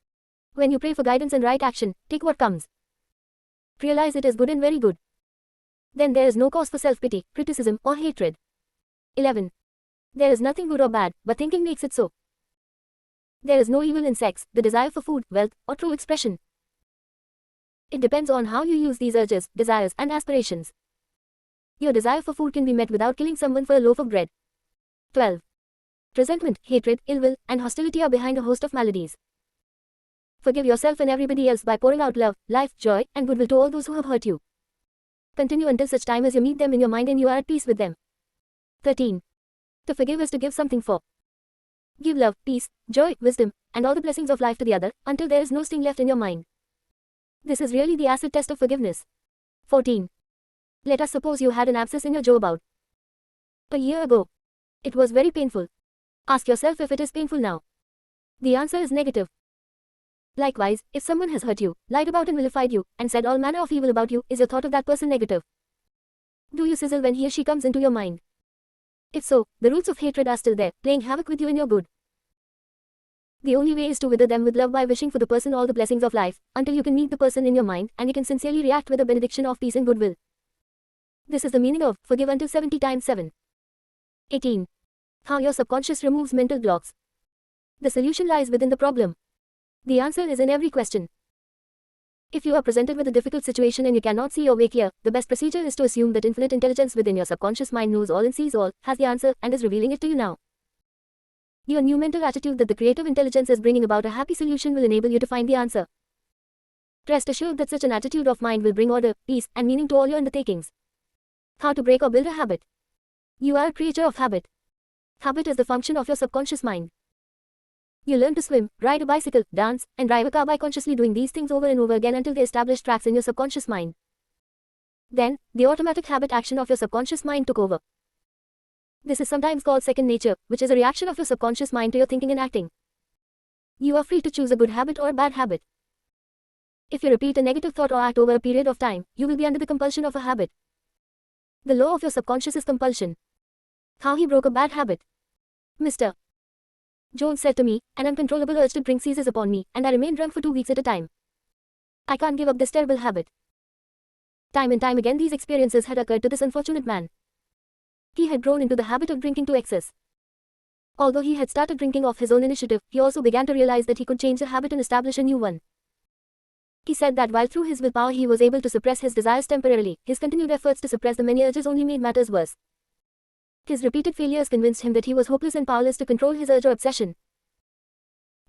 When you pray for guidance and right action, take what comes. Realize it is good and very good. Then there is no cause for self-pity, criticism, or hatred. 11. There is nothing good or bad, but thinking makes it so. There is no evil in sex, the desire for food, wealth, or true expression. It depends on how you use these urges, desires, and aspirations. Your desire for food can be met without killing someone for a loaf of bread. 12. Resentment, hatred, ill will, and hostility are behind a host of maladies. Forgive yourself and everybody else by pouring out love, life, joy, and goodwill to all those who have hurt you. Continue until such time as you meet them in your mind and you are at peace with them. 13. To forgive is to give something for. Give love, peace, joy, wisdom, and all the blessings of life to the other, until there is no sting left in your mind. This is really the acid test of forgiveness. 14. Let us suppose you had an abscess in your jaw about a year ago. It was very painful. Ask yourself if it is painful now. The answer is negative. Likewise, if someone has hurt you, lied about and vilified you, and said all manner of evil about you, is your thought of that person negative? Do you sizzle when he or she comes into your mind? If so, the roots of hatred are still there, playing havoc with you in your good. The only way is to wither them with love by wishing for the person all the blessings of life, until you can meet the person in your mind and you can sincerely react with a benediction of peace and goodwill. This is the meaning of forgive until 70 times 7. 18. How your subconscious removes mental blocks. The solution lies within the problem. The answer is in every question. If you are presented with a difficult situation and you cannot see your way clear, the best procedure is to assume that infinite intelligence within your subconscious mind knows all and sees all, has the answer, and is revealing it to you now. Your new mental attitude that the creative intelligence is bringing about a happy solution will enable you to find the answer. Rest assured that such an attitude of mind will bring order, peace, and meaning to all your undertakings. How to break or build a habit. You are a creature of habit. Habit is the function of your subconscious mind. You learn to swim, ride a bicycle, dance, and drive a car by consciously doing these things over and over again until they establish tracks in your subconscious mind. Then, the automatic habit action of your subconscious mind took over. This is sometimes called second nature, which is a reaction of your subconscious mind to your thinking and acting. You are free to choose a good habit or a bad habit. If you repeat a negative thought or act over a period of time, you will be under the compulsion of a habit. The law of your subconscious is compulsion. How he broke a bad habit. Mr. Jones said to me, an uncontrollable urge to drink seizes upon me, and I remain drunk for 2 weeks at a time. I can't give up this terrible habit. Time and time again these experiences had occurred to this unfortunate man. He had grown into the habit of drinking to excess. Although he had started drinking of his own initiative, he also began to realize that he could change the habit and establish a new one. He said that while through his willpower he was able to suppress his desires temporarily, his continued efforts to suppress the many urges only made matters worse. His repeated failures convinced him that he was hopeless and powerless to control his urge or obsession.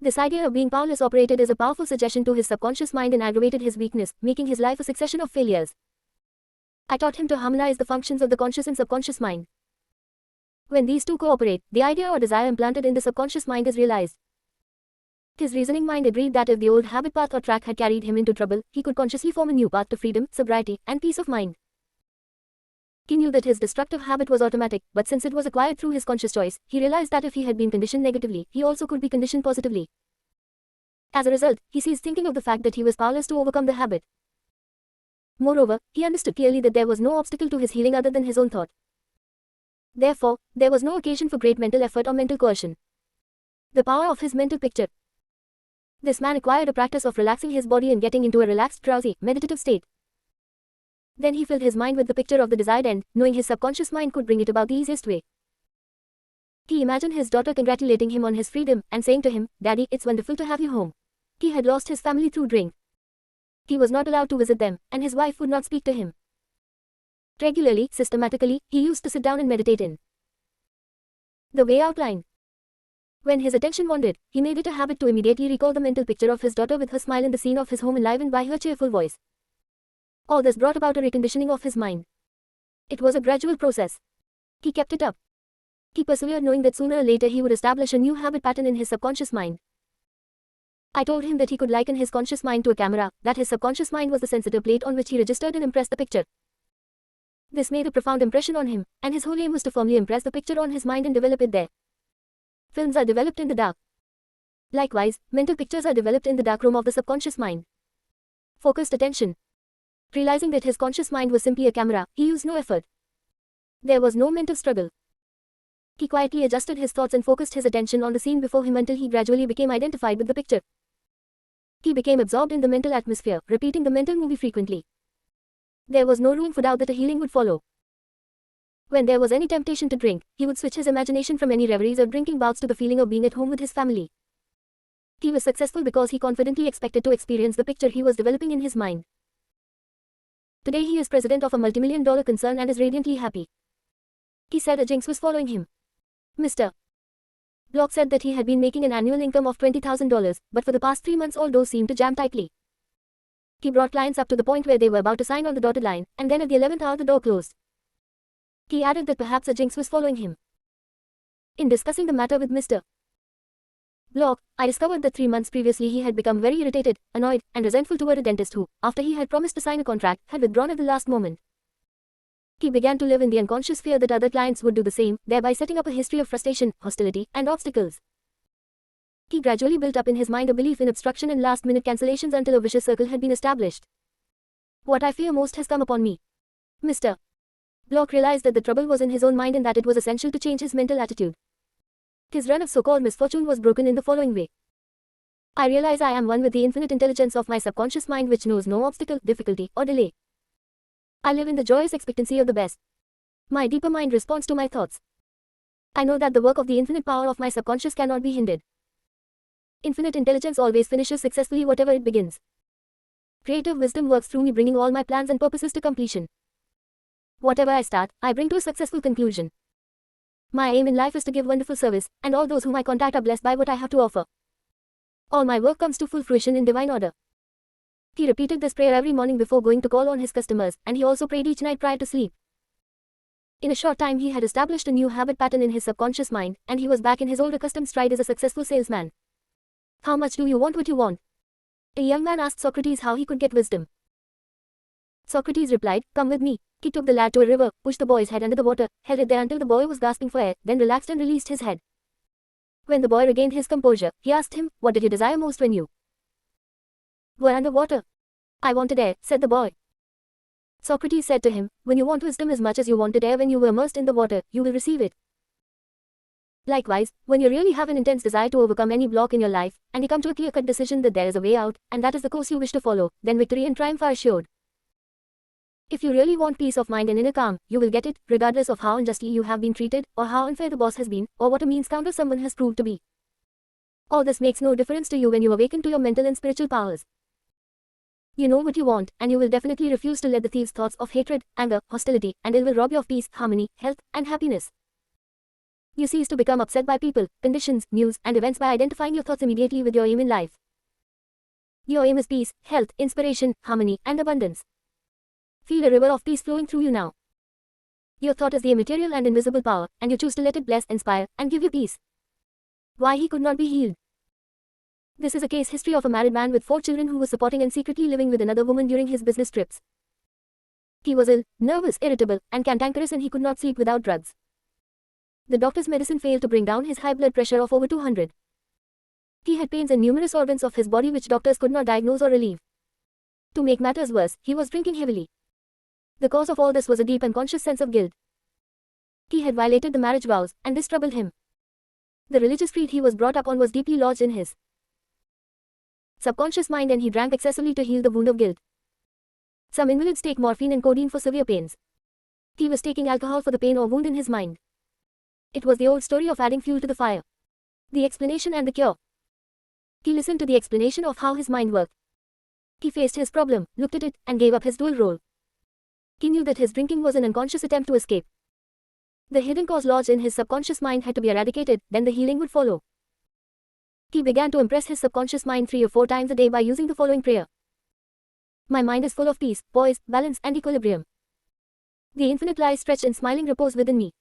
This idea of being powerless operated as a powerful suggestion to his subconscious mind and aggravated his weakness, making his life a succession of failures. I taught him to harmonize the functions of the conscious and subconscious mind. When these two cooperate, the idea or desire implanted in the subconscious mind is realized. His reasoning mind agreed that if the old habit path or track had carried him into trouble, he could consciously form a new path to freedom, sobriety, and peace of mind. He knew that his destructive habit was automatic, but since it was acquired through his conscious choice, he realized that if he had been conditioned negatively, he also could be conditioned positively. As a result, he ceased thinking of the fact that he was powerless to overcome the habit. Moreover, he understood clearly that there was no obstacle to his healing other than his own thought. Therefore, there was no occasion for great mental effort or mental coercion. The power of his mental picture. This man acquired a practice of relaxing his body and getting into a relaxed, drowsy, meditative state. Then he filled his mind with the picture of the desired end, knowing his subconscious mind could bring it about the easiest way. He imagined his daughter congratulating him on his freedom and saying to him, "Daddy, it's wonderful to have you home." He had lost his family through drink. He was not allowed to visit them, and his wife would not speak to him. Regularly, systematically, he used to sit down and meditate in the way outlined. When his attention wandered, he made it a habit to immediately recall the mental picture of his daughter with her smile in the scene of his home enlivened by her cheerful voice. All this brought about a reconditioning of his mind. It was a gradual process. He kept it up. He persevered, knowing that sooner or later he would establish a new habit pattern in his subconscious mind. I told him that he could liken his conscious mind to a camera, that his subconscious mind was the sensitive plate on which he registered and impressed the picture. This made a profound impression on him, and his whole aim was to firmly impress the picture on his mind and develop it there. Films are developed in the dark. Likewise, mental pictures are developed in the dark room of the subconscious mind. Focused attention. Realizing that his conscious mind was simply a camera, he used no effort. There was no mental struggle. He quietly adjusted his thoughts and focused his attention on the scene before him until he gradually became identified with the picture. He became absorbed in the mental atmosphere, repeating the mental movie frequently. There was no room for doubt that a healing would follow. When there was any temptation to drink, he would switch his imagination from any reveries or drinking bouts to the feeling of being at home with his family. He was successful because he confidently expected to experience the picture he was developing in his mind. Today he is president of a multimillion-dollar concern and is radiantly happy. He said a jinx was following him. Mr. Block said that he had been making an annual income of $20,000, but for the past 3 months all doors seemed to jam tightly. He brought clients up to the point where they were about to sign on the dotted line, and then at the 11th hour the door closed. He added that perhaps a jinx was following him. In discussing the matter with Mr. Block, I discovered that 3 months previously he had become very irritated, annoyed, and resentful toward a dentist who, after he had promised to sign a contract, had withdrawn at the last moment. He began to live in the unconscious fear that other clients would do the same, thereby setting up a history of frustration, hostility, and obstacles. He gradually built up in his mind a belief in obstruction and last-minute cancellations until a vicious circle had been established. What I fear most has come upon me. Mr. Block realized that the trouble was in his own mind and that it was essential to change his mental attitude. His run of so-called misfortune was broken in the following way. I realize I am one with the infinite intelligence of my subconscious mind which knows no obstacle, difficulty, or delay. I live in the joyous expectancy of the best. My deeper mind responds to my thoughts. I know that the work of the infinite power of my subconscious cannot be hindered. Infinite intelligence always finishes successfully whatever it begins. Creative wisdom works through me, bringing all my plans and purposes to completion. Whatever I start, I bring to a successful conclusion. My aim in life is to give wonderful service, and all those whom I contact are blessed by what I have to offer. All my work comes to full fruition in divine order. He repeated this prayer every morning before going to call on his customers, and he also prayed each night prior to sleep. In a short time he had established a new habit pattern in his subconscious mind, and he was back in his old accustomed stride as a successful salesman. How much do you want what you want? A young man asked Socrates how he could get wisdom. Socrates replied, "Come with me." He took the lad to a river, pushed the boy's head under the water, held it there until the boy was gasping for air, then relaxed and released his head. When the boy regained his composure, he asked him, "What did you desire most when you were under water?" "I wanted air," said the boy. Socrates said to him, "When you want wisdom as much as you wanted air when you were immersed in the water, you will receive it. Likewise, when you really have an intense desire to overcome any block in your life, and you come to a clear-cut decision that there is a way out, and that is the course you wish to follow, then victory and triumph are assured. If you really want peace of mind and inner calm, you will get it, regardless of how unjustly you have been treated, or how unfair the boss has been, or what a mean scoundrel someone has proved to be. All this makes no difference to you when you awaken to your mental and spiritual powers. You know what you want, and you will definitely refuse to let the thieves' thoughts of hatred, anger, hostility, and ill will rob you of peace, harmony, health, and happiness. You cease to become upset by people, conditions, news, and events by identifying your thoughts immediately with your aim in life. Your aim is peace, health, inspiration, harmony, and abundance. Feel a river of peace flowing through you now. Your thought is the immaterial and invisible power, and you choose to let it bless, inspire, and give you peace. Why he could not be healed. This is a case history of a married man with 4 children who was supporting and secretly living with another woman during his business trips. He was ill, nervous, irritable, and cantankerous, and he could not sleep without drugs. The doctor's medicine failed to bring down his high blood pressure of over 200. He had pains in numerous organs of his body which doctors could not diagnose or relieve. To make matters worse, he was drinking heavily. The cause of all this was a deep unconscious sense of guilt. He had violated the marriage vows, and this troubled him. The religious creed he was brought up on was deeply lodged in his subconscious mind, and he drank excessively to heal the wound of guilt. Some invalids take morphine and codeine for severe pains. He was taking alcohol for the pain or wound in his mind. It was the old story of adding fuel to the fire. The explanation and the cure. He listened to the explanation of how his mind worked. He faced his problem, looked at it, and gave up his dual role. He knew that his drinking was an unconscious attempt to escape. The hidden cause lodged in his subconscious mind had to be eradicated, then the healing would follow. He began to impress his subconscious mind 3 or 4 times a day by using the following prayer. My mind is full of peace, poise, balance, and equilibrium. The infinite lies stretched in smiling repose within me.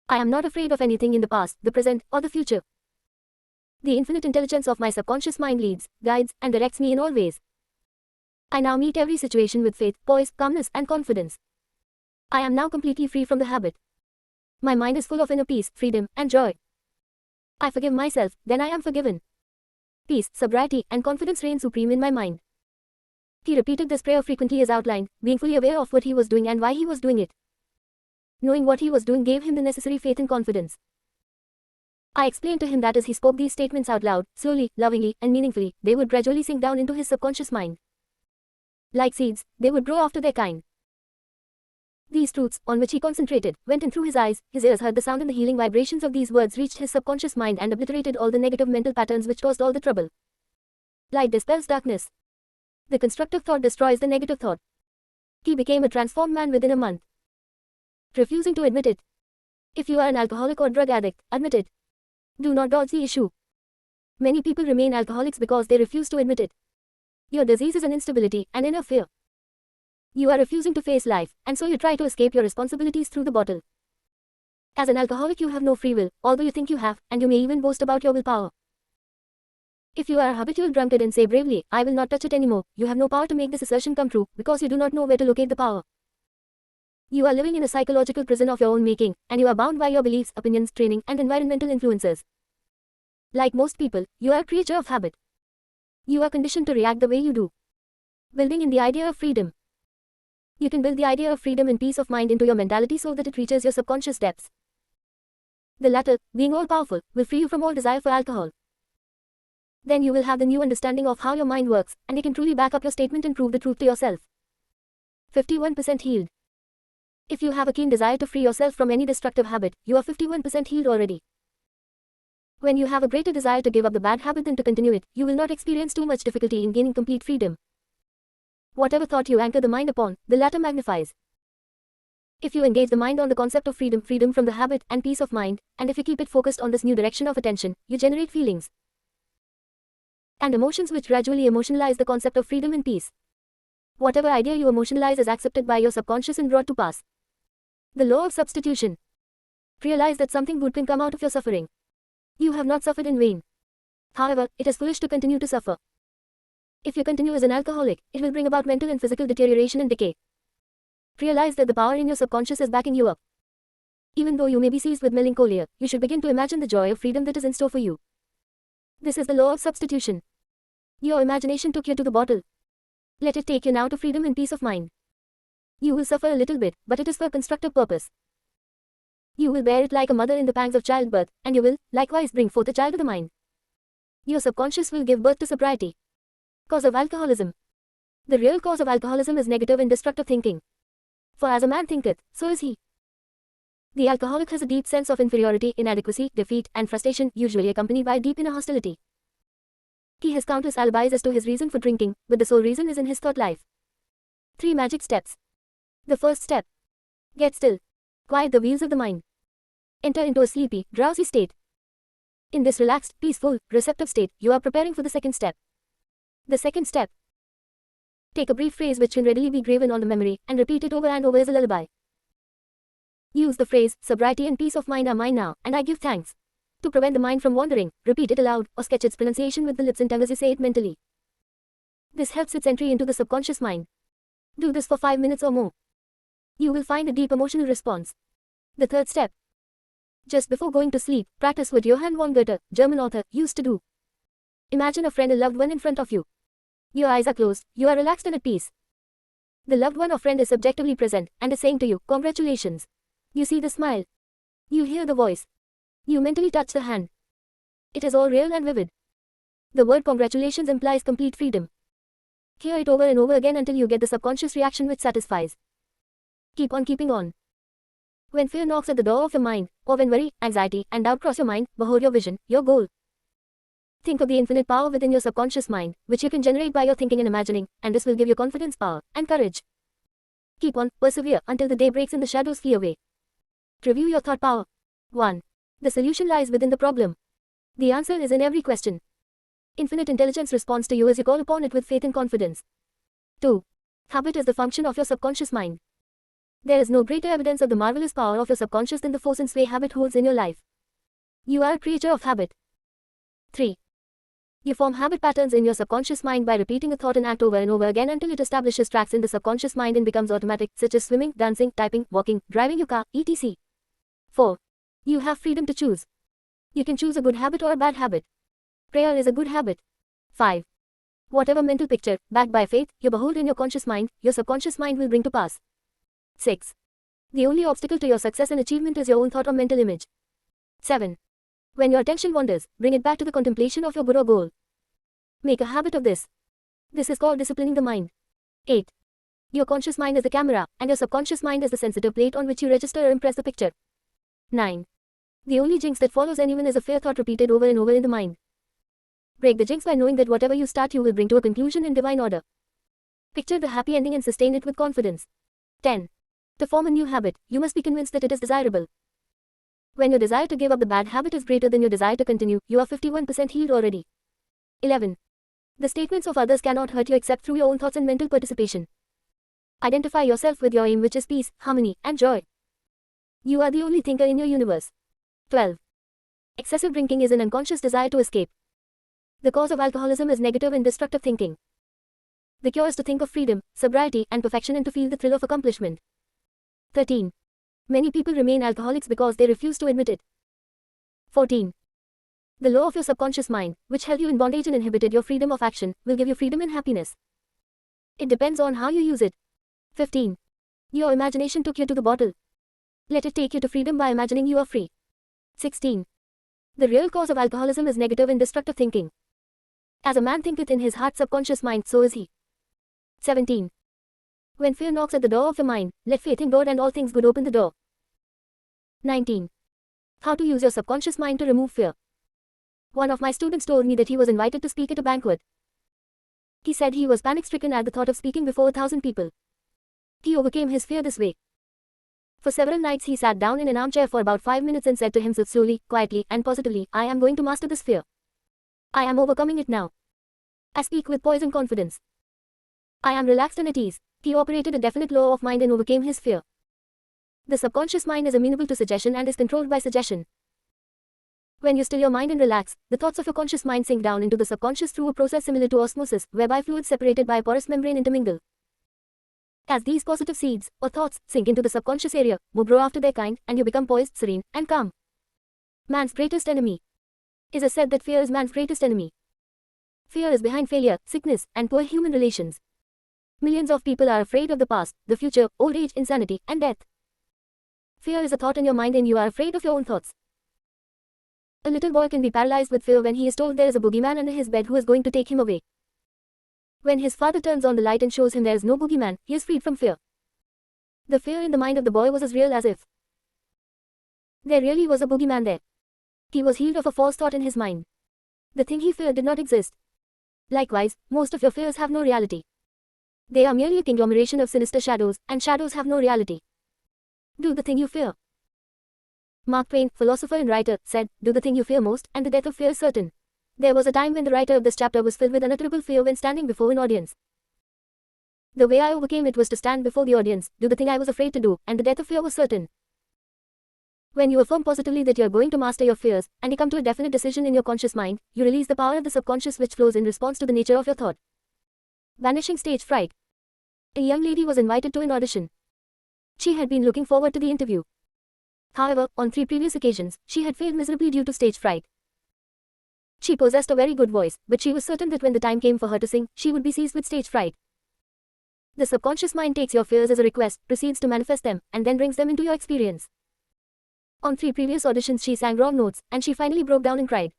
I am not afraid of anything in the past, the present, or the future. The infinite intelligence of my subconscious mind leads, guides, and directs me in all ways. I now meet every situation with faith, poise, calmness, and confidence. I am now completely free from the habit. My mind is full of inner peace, freedom, and joy. I forgive myself, then I am forgiven. Peace, sobriety, and confidence reign supreme in my mind. He repeated this prayer frequently as outlined, being fully aware of what he was doing and why he was doing it. Knowing what he was doing gave him the necessary faith and confidence. I explained to him that as he spoke these statements out loud, slowly, lovingly, and meaningfully, they would gradually sink down into his subconscious mind. Like seeds, they would grow after their kind. These truths, on which he concentrated, went in through his eyes, his ears heard the sound and the healing vibrations of these words reached his subconscious mind and obliterated all the negative mental patterns which caused all the trouble. Light dispels darkness. The constructive thought destroys the negative thought. He became a transformed man within a month. Refusing to admit it. If you are an alcoholic or drug addict, admit it. Do not dodge the issue. Many people remain alcoholics because they refuse to admit it. Your disease is an instability, an inner fear. You are refusing to face life, and so you try to escape your responsibilities through the bottle. As an alcoholic you have no free will, although you think you have, and you may even boast about your willpower. If you are a habitual drunkard and say bravely, I will not touch it anymore, you have no power to make this assertion come true, because you do not know where to locate the power. You are living in a psychological prison of your own making, and you are bound by your beliefs, opinions, training, and environmental influences. Like most people, you are a creature of habit. You are conditioned to react the way you do. Building in the idea of freedom. You can build the idea of freedom and peace of mind into your mentality so that it reaches your subconscious depths. The latter, being all-powerful, will free you from all desire for alcohol. Then you will have the new understanding of how your mind works, and you can truly back up your statement and prove the truth to yourself. 51% healed. If you have a keen desire to free yourself from any destructive habit, you are 51% healed already. When you have a greater desire to give up the bad habit than to continue it, you will not experience too much difficulty in gaining complete freedom. Whatever thought you anchor the mind upon, the latter magnifies. If you engage the mind on the concept of freedom, freedom from the habit, and peace of mind, and if you keep it focused on this new direction of attention, you generate feelings and emotions which gradually emotionalize the concept of freedom and peace. Whatever idea you emotionalize is accepted by your subconscious and brought to pass. The law of substitution. Realize that something good can come out of your suffering. You have not suffered in vain. However, it is foolish to continue to suffer. If you continue as an alcoholic, it will bring about mental and physical deterioration and decay. Realize that the power in your subconscious is backing you up. Even though you may be seized with melancholia, you should begin to imagine the joy of freedom that is in store for you. This is the law of substitution. Your imagination took you to the bottle. Let it take you now to freedom and peace of mind. You will suffer a little bit, but it is for a constructive purpose. You will bear it like a mother in the pangs of childbirth, and you will, likewise, bring forth a child to the mind. Your subconscious will give birth to sobriety. Cause of alcoholism. The real cause of alcoholism is negative and destructive thinking. For as a man thinketh, so is he. The alcoholic has a deep sense of inferiority, inadequacy, defeat, and frustration, usually accompanied by deep inner hostility. He has countless alibis as to his reason for drinking, but the sole reason is in his thought life. 3 magic steps. The first step. Get still. Quiet the wheels of the mind. Enter into a sleepy, drowsy state. In this relaxed, peaceful, receptive state, you are preparing for the second step. The second step. Take a brief phrase which can readily be graven on the memory, and repeat it over and over as a lullaby. Use the phrase, sobriety and peace of mind are mine now, and I give thanks. To prevent the mind from wandering, repeat it aloud, or sketch its pronunciation with the lips and tongue as you say it mentally. This helps its entry into the subconscious mind. Do this for 5 minutes or more. You will find a deep emotional response. The third step. Just before going to sleep, practice what Johann von Goethe, German author, used to do. Imagine a friend or loved one in front of you. Your eyes are closed, you are relaxed and at peace. The loved one or friend is subjectively present, and is saying to you, congratulations. You see the smile. You hear the voice. You mentally touch the hand. It is all real and vivid. The word congratulations implies complete freedom. Hear it over and over again until you get the subconscious reaction which satisfies. Keep on keeping on. When fear knocks at the door of your mind, or when worry, anxiety, and doubt cross your mind, behold your vision, your goal. Think of the infinite power within your subconscious mind, which you can generate by your thinking and imagining, and this will give you confidence, power, and courage. Keep on, persevere until the day breaks and the shadows flee away. Review your thought power. 1. The solution lies within the problem. The answer is in every question. Infinite intelligence responds to you as you call upon it with faith and confidence. 2. Habit is the function of your subconscious mind. There is no greater evidence of the marvelous power of your subconscious than the force and sway habit holds in your life. You are a creature of habit. 3. You form habit patterns in your subconscious mind by repeating a thought and act over and over again until it establishes tracks in the subconscious mind and becomes automatic, such as swimming, dancing, typing, walking, driving your car, etc. 4. You have freedom to choose. You can choose a good habit or a bad habit. Prayer is a good habit. 5. Whatever mental picture, backed by faith, you behold in your conscious mind, your subconscious mind will bring to pass. 6. The only obstacle to your success and achievement is your own thought or mental image. 7. When your attention wanders, bring it back to the contemplation of your good or goal. Make a habit of this. This is called disciplining the mind. 8. Your conscious mind is the camera, and your subconscious mind is the sensitive plate on which you register or impress the picture. 9. The only jinx that follows anyone is a fear thought repeated over and over in the mind. Break the jinx by knowing that whatever you start you will bring to a conclusion in divine order. Picture the happy ending and sustain it with confidence. 10. To form a new habit, you must be convinced that it is desirable. When your desire to give up the bad habit is greater than your desire to continue, you are 51% healed already. 11. The statements of others cannot hurt you except through your own thoughts and mental participation. Identify yourself with your aim, which is peace, harmony, and joy. You are the only thinker in your universe. 12. Excessive drinking is an unconscious desire to escape. The cause of alcoholism is negative and destructive thinking. The cure is to think of freedom, sobriety, and perfection and to feel the thrill of accomplishment. 13. Many people remain alcoholics because they refuse to admit it. 14. The law of your subconscious mind, which held you in bondage and inhibited your freedom of action, will give you freedom and happiness. It depends on how you use it. 15. Your imagination took you to the bottle. Let it take you to freedom by imagining you are free. 16. The real cause of alcoholism is negative and destructive thinking. As a man thinketh in his heart subconscious mind, so is he. 17. When fear knocks at the door of the mind, let faith in God and all things good open the door. 19. How to use your subconscious mind to remove fear. One of my students told me that he was invited to speak at a banquet. He said he was panic-stricken at the thought of speaking before 1,000 people. He overcame his fear this way. For several nights he sat down in an armchair for about 5 minutes and said to himself slowly, quietly, and positively, I am going to master this fear. I am overcoming it now. I speak with poise and confidence. I am relaxed and at ease. He operated a definite law of mind and overcame his fear. The subconscious mind is amenable to suggestion and is controlled by suggestion. When you still your mind and relax, the thoughts of your conscious mind sink down into the subconscious through a process similar to osmosis, whereby fluids separated by a porous membrane intermingle. As these positive seeds, or thoughts, sink into the subconscious area, more grow after their kind, and you become poised, serene, and calm. Man's greatest enemy. It is said that fear is man's greatest enemy. Fear is behind failure, sickness, and poor human relations. Millions of people are afraid of the past, the future, old age, insanity, and death. Fear is a thought in your mind and you are afraid of your own thoughts. A little boy can be paralyzed with fear when he is told there is a boogeyman under his bed who is going to take him away. When his father turns on the light and shows him there is no boogeyman, he is freed from fear. The fear in the mind of the boy was as real as if there really was a boogeyman there. He was healed of a false thought in his mind. The thing he feared did not exist. Likewise, most of your fears have no reality. They are merely a conglomeration of sinister shadows, and shadows have no reality. Do the thing you fear. Mark Twain, philosopher and writer, said, do the thing you fear most, and the death of fear is certain. There was a time when the writer of this chapter was filled with unutterable fear when standing before an audience. The way I overcame it was to stand before the audience, do the thing I was afraid to do, and the death of fear was certain. When you affirm positively that you are going to master your fears, and you come to a definite decision in your conscious mind, you release the power of the subconscious which flows in response to the nature of your thought. Vanishing stage fright. A young lady was invited to an audition. She had been looking forward to the interview. However, on 3 previous occasions, she had failed miserably due to stage fright. She possessed a very good voice, but she was certain that when the time came for her to sing, she would be seized with stage fright. The subconscious mind takes your fears as a request, proceeds to manifest them, and then brings them into your experience. On 3 previous auditions she sang wrong notes, and she finally broke down and cried.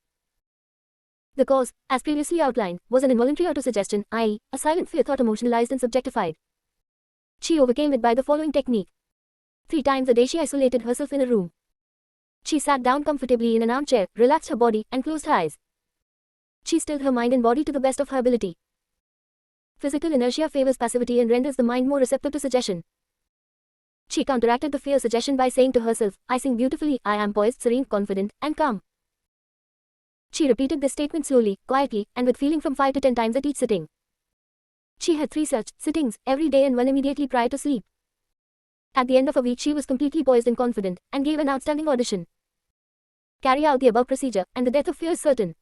The cause, as previously outlined, was an involuntary autosuggestion, i.e., a silent fear thought emotionalized and subjectified. She overcame it by the following technique. 3 times a day she isolated herself in a room. She sat down comfortably in an armchair, relaxed her body, and closed her eyes. She stilled her mind and body to the best of her ability. Physical inertia favors passivity and renders the mind more receptive to suggestion. She counteracted the fear suggestion by saying to herself, I sing beautifully, I am poised, serene, confident, and calm. She repeated this statement slowly, quietly, and with feeling from 5 to 10 times at each sitting. She had 3 such sittings every day and one immediately prior to sleep. At the end of a week, she was completely poised and confident, and gave an outstanding audition. Carry out the above procedure, and the death of fear is certain.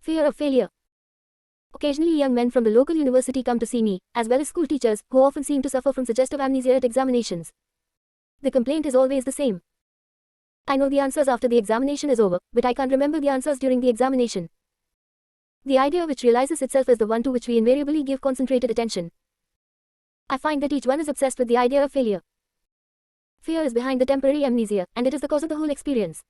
Fear of failure. Occasionally, young men from the local university come to see me, as well as school teachers, who often seem to suffer from suggestive amnesia at examinations. The complaint is always the same. I know the answers after the examination is over, but I can't remember the answers during the examination. The idea which realizes itself is the one to which we invariably give concentrated attention. I find that each one is obsessed with the idea of failure. Fear is behind the temporary amnesia, and it is the cause of the whole experience.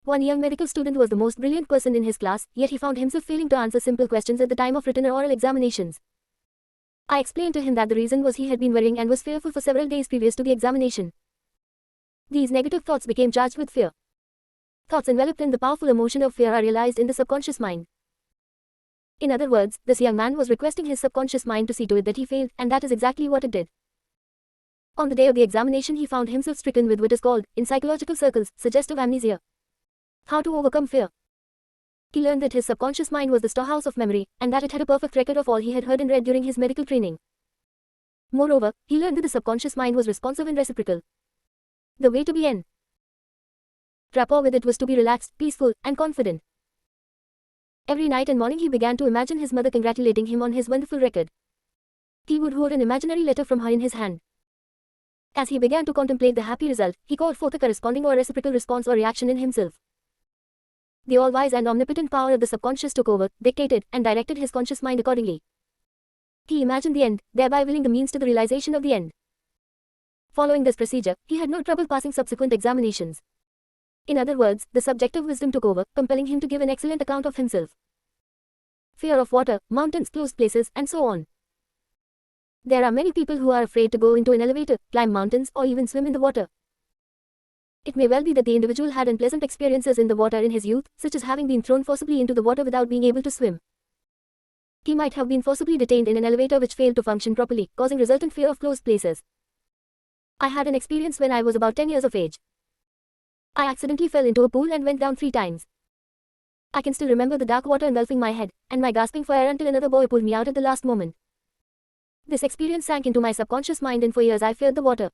One young medical student was the most brilliant person in his class, yet he found himself failing to answer simple questions at the time of written or oral examinations. I explained to him that the reason was he had been worrying and was fearful for several days previous to the examination. These negative thoughts became charged with fear. Thoughts enveloped in the powerful emotion of fear are realized in the subconscious mind. In other words, this young man was requesting his subconscious mind to see to it that he failed, and that is exactly what it did. On the day of the examination, he found himself stricken with what is called, in psychological circles, suggestive amnesia. How to overcome fear? He learned that his subconscious mind was the storehouse of memory, and that it had a perfect record of all he had heard and read during his medical training. Moreover, he learned that the subconscious mind was responsive and reciprocal. The way to be en rapport with it was to be relaxed, peaceful, and confident. Every night and morning he began to imagine his mother congratulating him on his wonderful record. He would hold an imaginary letter from her in his hand. As he began to contemplate the happy result, he called forth a corresponding or reciprocal response or reaction in himself. The all-wise and omnipotent power of the subconscious took over, dictated, and directed his conscious mind accordingly. He imagined the end, thereby willing the means to the realization of the end. Following this procedure, he had no trouble passing subsequent examinations. In other words, the subjective wisdom took over, compelling him to give an excellent account of himself. Fear of water, mountains, closed places, and so on. There are many people who are afraid to go into an elevator, climb mountains, or even swim in the water. It may well be that the individual had unpleasant experiences in the water in his youth, such as having been thrown forcibly into the water without being able to swim. He might have been forcibly detained in an elevator which failed to function properly, causing resultant fear of closed places. I had an experience when I was about 10 years of age. I accidentally fell into a pool and went down 3 times. I can still remember the dark water engulfing my head, and my gasping for air until another boy pulled me out at the last moment. This experience sank into my subconscious mind, and for years I feared the water.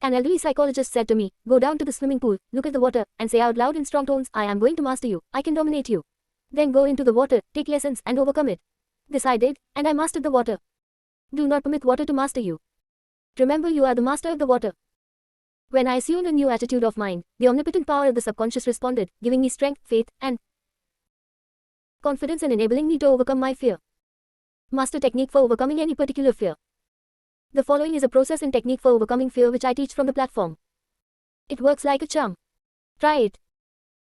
An elderly psychologist said to me, go down to the swimming pool, look at the water, and say out loud in strong tones, I am going to master you, I can dominate you. Then go into the water, take lessons, and overcome it. This I did, and I mastered the water. Do not permit water to master you. Remember, you are the master of the water. When I assumed a new attitude of mind, the omnipotent power of the subconscious responded, giving me strength, faith, and confidence, and enabling me to overcome my fear. Master technique for overcoming any particular fear. The following is a process and technique for overcoming fear which I teach from the platform. It works like a charm. Try it.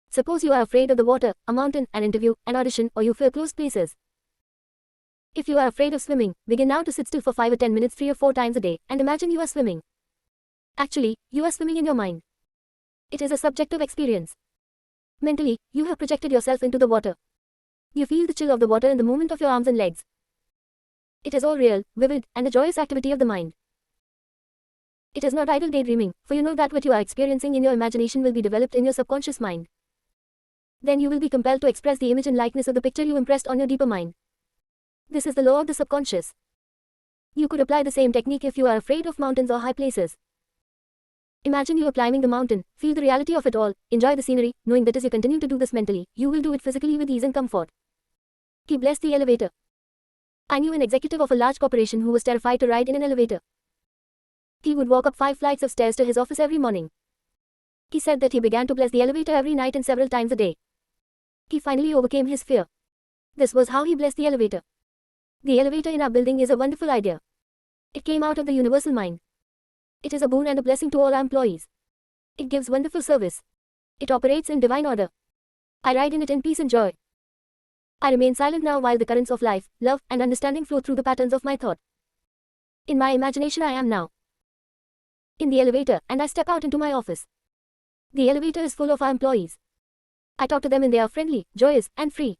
Suppose you are afraid of the water, a mountain, an interview, an audition, or you fear closed places. If you are afraid of swimming, begin now to sit still for 5 or 10 minutes 3 or 4 times a day, and imagine you are swimming. Actually, you are swimming in your mind. It is a subjective experience. Mentally, you have projected yourself into the water. You feel the chill of the water in the movement of your arms and legs. It is all real, vivid, and a joyous activity of the mind. It is not idle daydreaming, for you know that what you are experiencing in your imagination will be developed in your subconscious mind. Then you will be compelled to express the image and likeness of the picture you impressed on your deeper mind. This is the law of the subconscious. You could apply the same technique if you are afraid of mountains or high places. Imagine you are climbing the mountain, feel the reality of it all, enjoy the scenery, knowing that as you continue to do this mentally, you will do it physically with ease and comfort. He blessed the elevator. I knew an executive of a large corporation who was terrified to ride in an elevator. He would walk up 5 flights of stairs to his office every morning. He said that he began to bless the elevator every night and several times a day. He finally overcame his fear. This was how he blessed the elevator. The elevator in our building is a wonderful idea. It came out of the universal mind. It is a boon and a blessing to all our employees. It gives wonderful service. It operates in divine order. I ride in it in peace and joy. I remain silent now while the currents of life, love, and understanding flow through the patterns of my thought. In my imagination I am now in the elevator, and I step out into my office. The elevator is full of our employees. I talk to them and they are friendly, joyous, and free.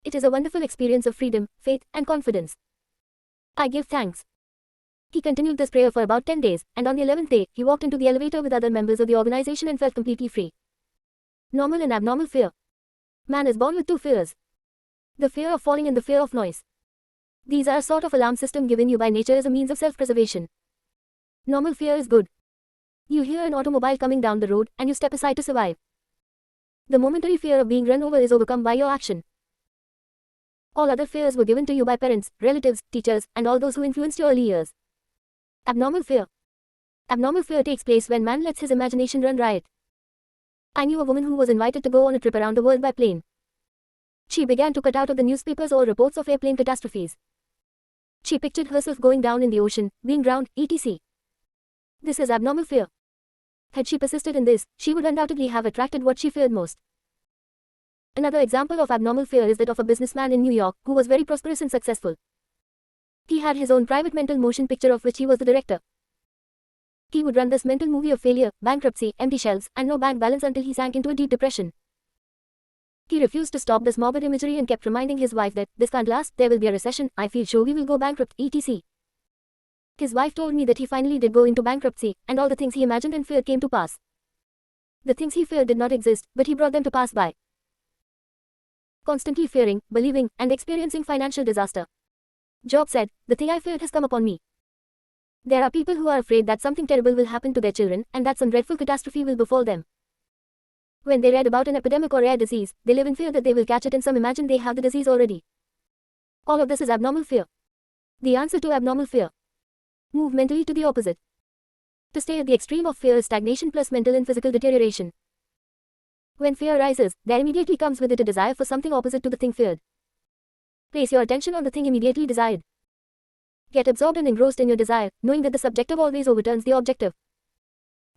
It is a wonderful experience of freedom, faith, and confidence. I give thanks. He continued this prayer for about 10 days, and on the 11th day, he walked into the elevator with other members of the organization and felt completely free. Normal and abnormal fear. Man is born with two fears. The fear of falling and the fear of noise. These are a sort of alarm system given you by nature as a means of self-preservation. Normal fear is good. You hear an automobile coming down the road, and you step aside to survive. The momentary fear of being run over is overcome by your action. All other fears were given to you by parents, relatives, teachers, and all those who influenced your early years. Abnormal fear. Abnormal fear takes place when man lets his imagination run riot. I knew a woman who was invited to go on a trip around the world by plane. She began to cut out of the newspapers all reports of airplane catastrophes. She pictured herself going down in the ocean, being drowned, etc. This is abnormal fear. Had she persisted in this, she would undoubtedly have attracted what she feared most. Another example of abnormal fear is that of a businessman in New York who was very prosperous and successful. He had his own private mental motion picture of which he was the director. He would run this mental movie of failure, bankruptcy, empty shelves, and no bank balance until he sank into a deep depression. He refused to stop this morbid imagery and kept reminding his wife that, "This can't last, there will be a recession, I feel sure we will go bankrupt, etc." His wife told me that he finally did go into bankruptcy, and all the things he imagined and feared came to pass. The things he feared did not exist, but he brought them to pass by. Constantly fearing, believing, and experiencing financial disaster. Job said, "The thing I feared has come upon me." There are people who are afraid that something terrible will happen to their children, and that some dreadful catastrophe will befall them. When they read about an epidemic or rare disease, they live in fear that they will catch it and some imagine they have the disease already. All of this is abnormal fear. The answer to abnormal fear. Move mentally to the opposite. To stay at the extreme of fear is stagnation plus mental and physical deterioration. When fear arises, there immediately comes with it a desire for something opposite to the thing feared. Place your attention on the thing immediately desired. Get absorbed and engrossed in your desire, knowing that the subjective always overturns the objective.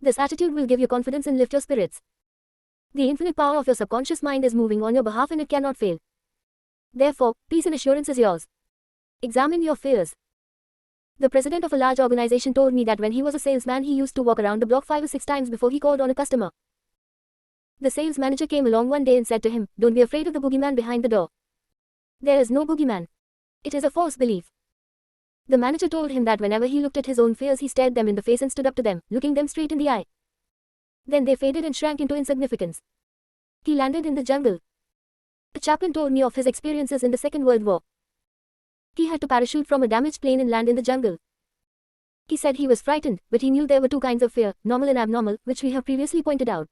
This attitude will give you confidence and lift your spirits. The infinite power of your subconscious mind is moving on your behalf and it cannot fail. Therefore, peace and assurance is yours. Examine your fears. The president of a large organization told me that when he was a salesman he used to walk around the block 5 or 6 times before he called on a customer. The sales manager came along one day and said to him, "Don't be afraid of the boogeyman behind the door. There is no boogeyman. It is a false belief." The manager told him that whenever he looked at his own fears he stared them in the face and stood up to them, looking them straight in the eye. Then they faded and shrank into insignificance. He landed in the jungle. A chaplain told me of his experiences in the Second World War. He had to parachute from a damaged plane and land in the jungle. He said he was frightened, but he knew there were two kinds of fear, normal and abnormal, which we have previously pointed out.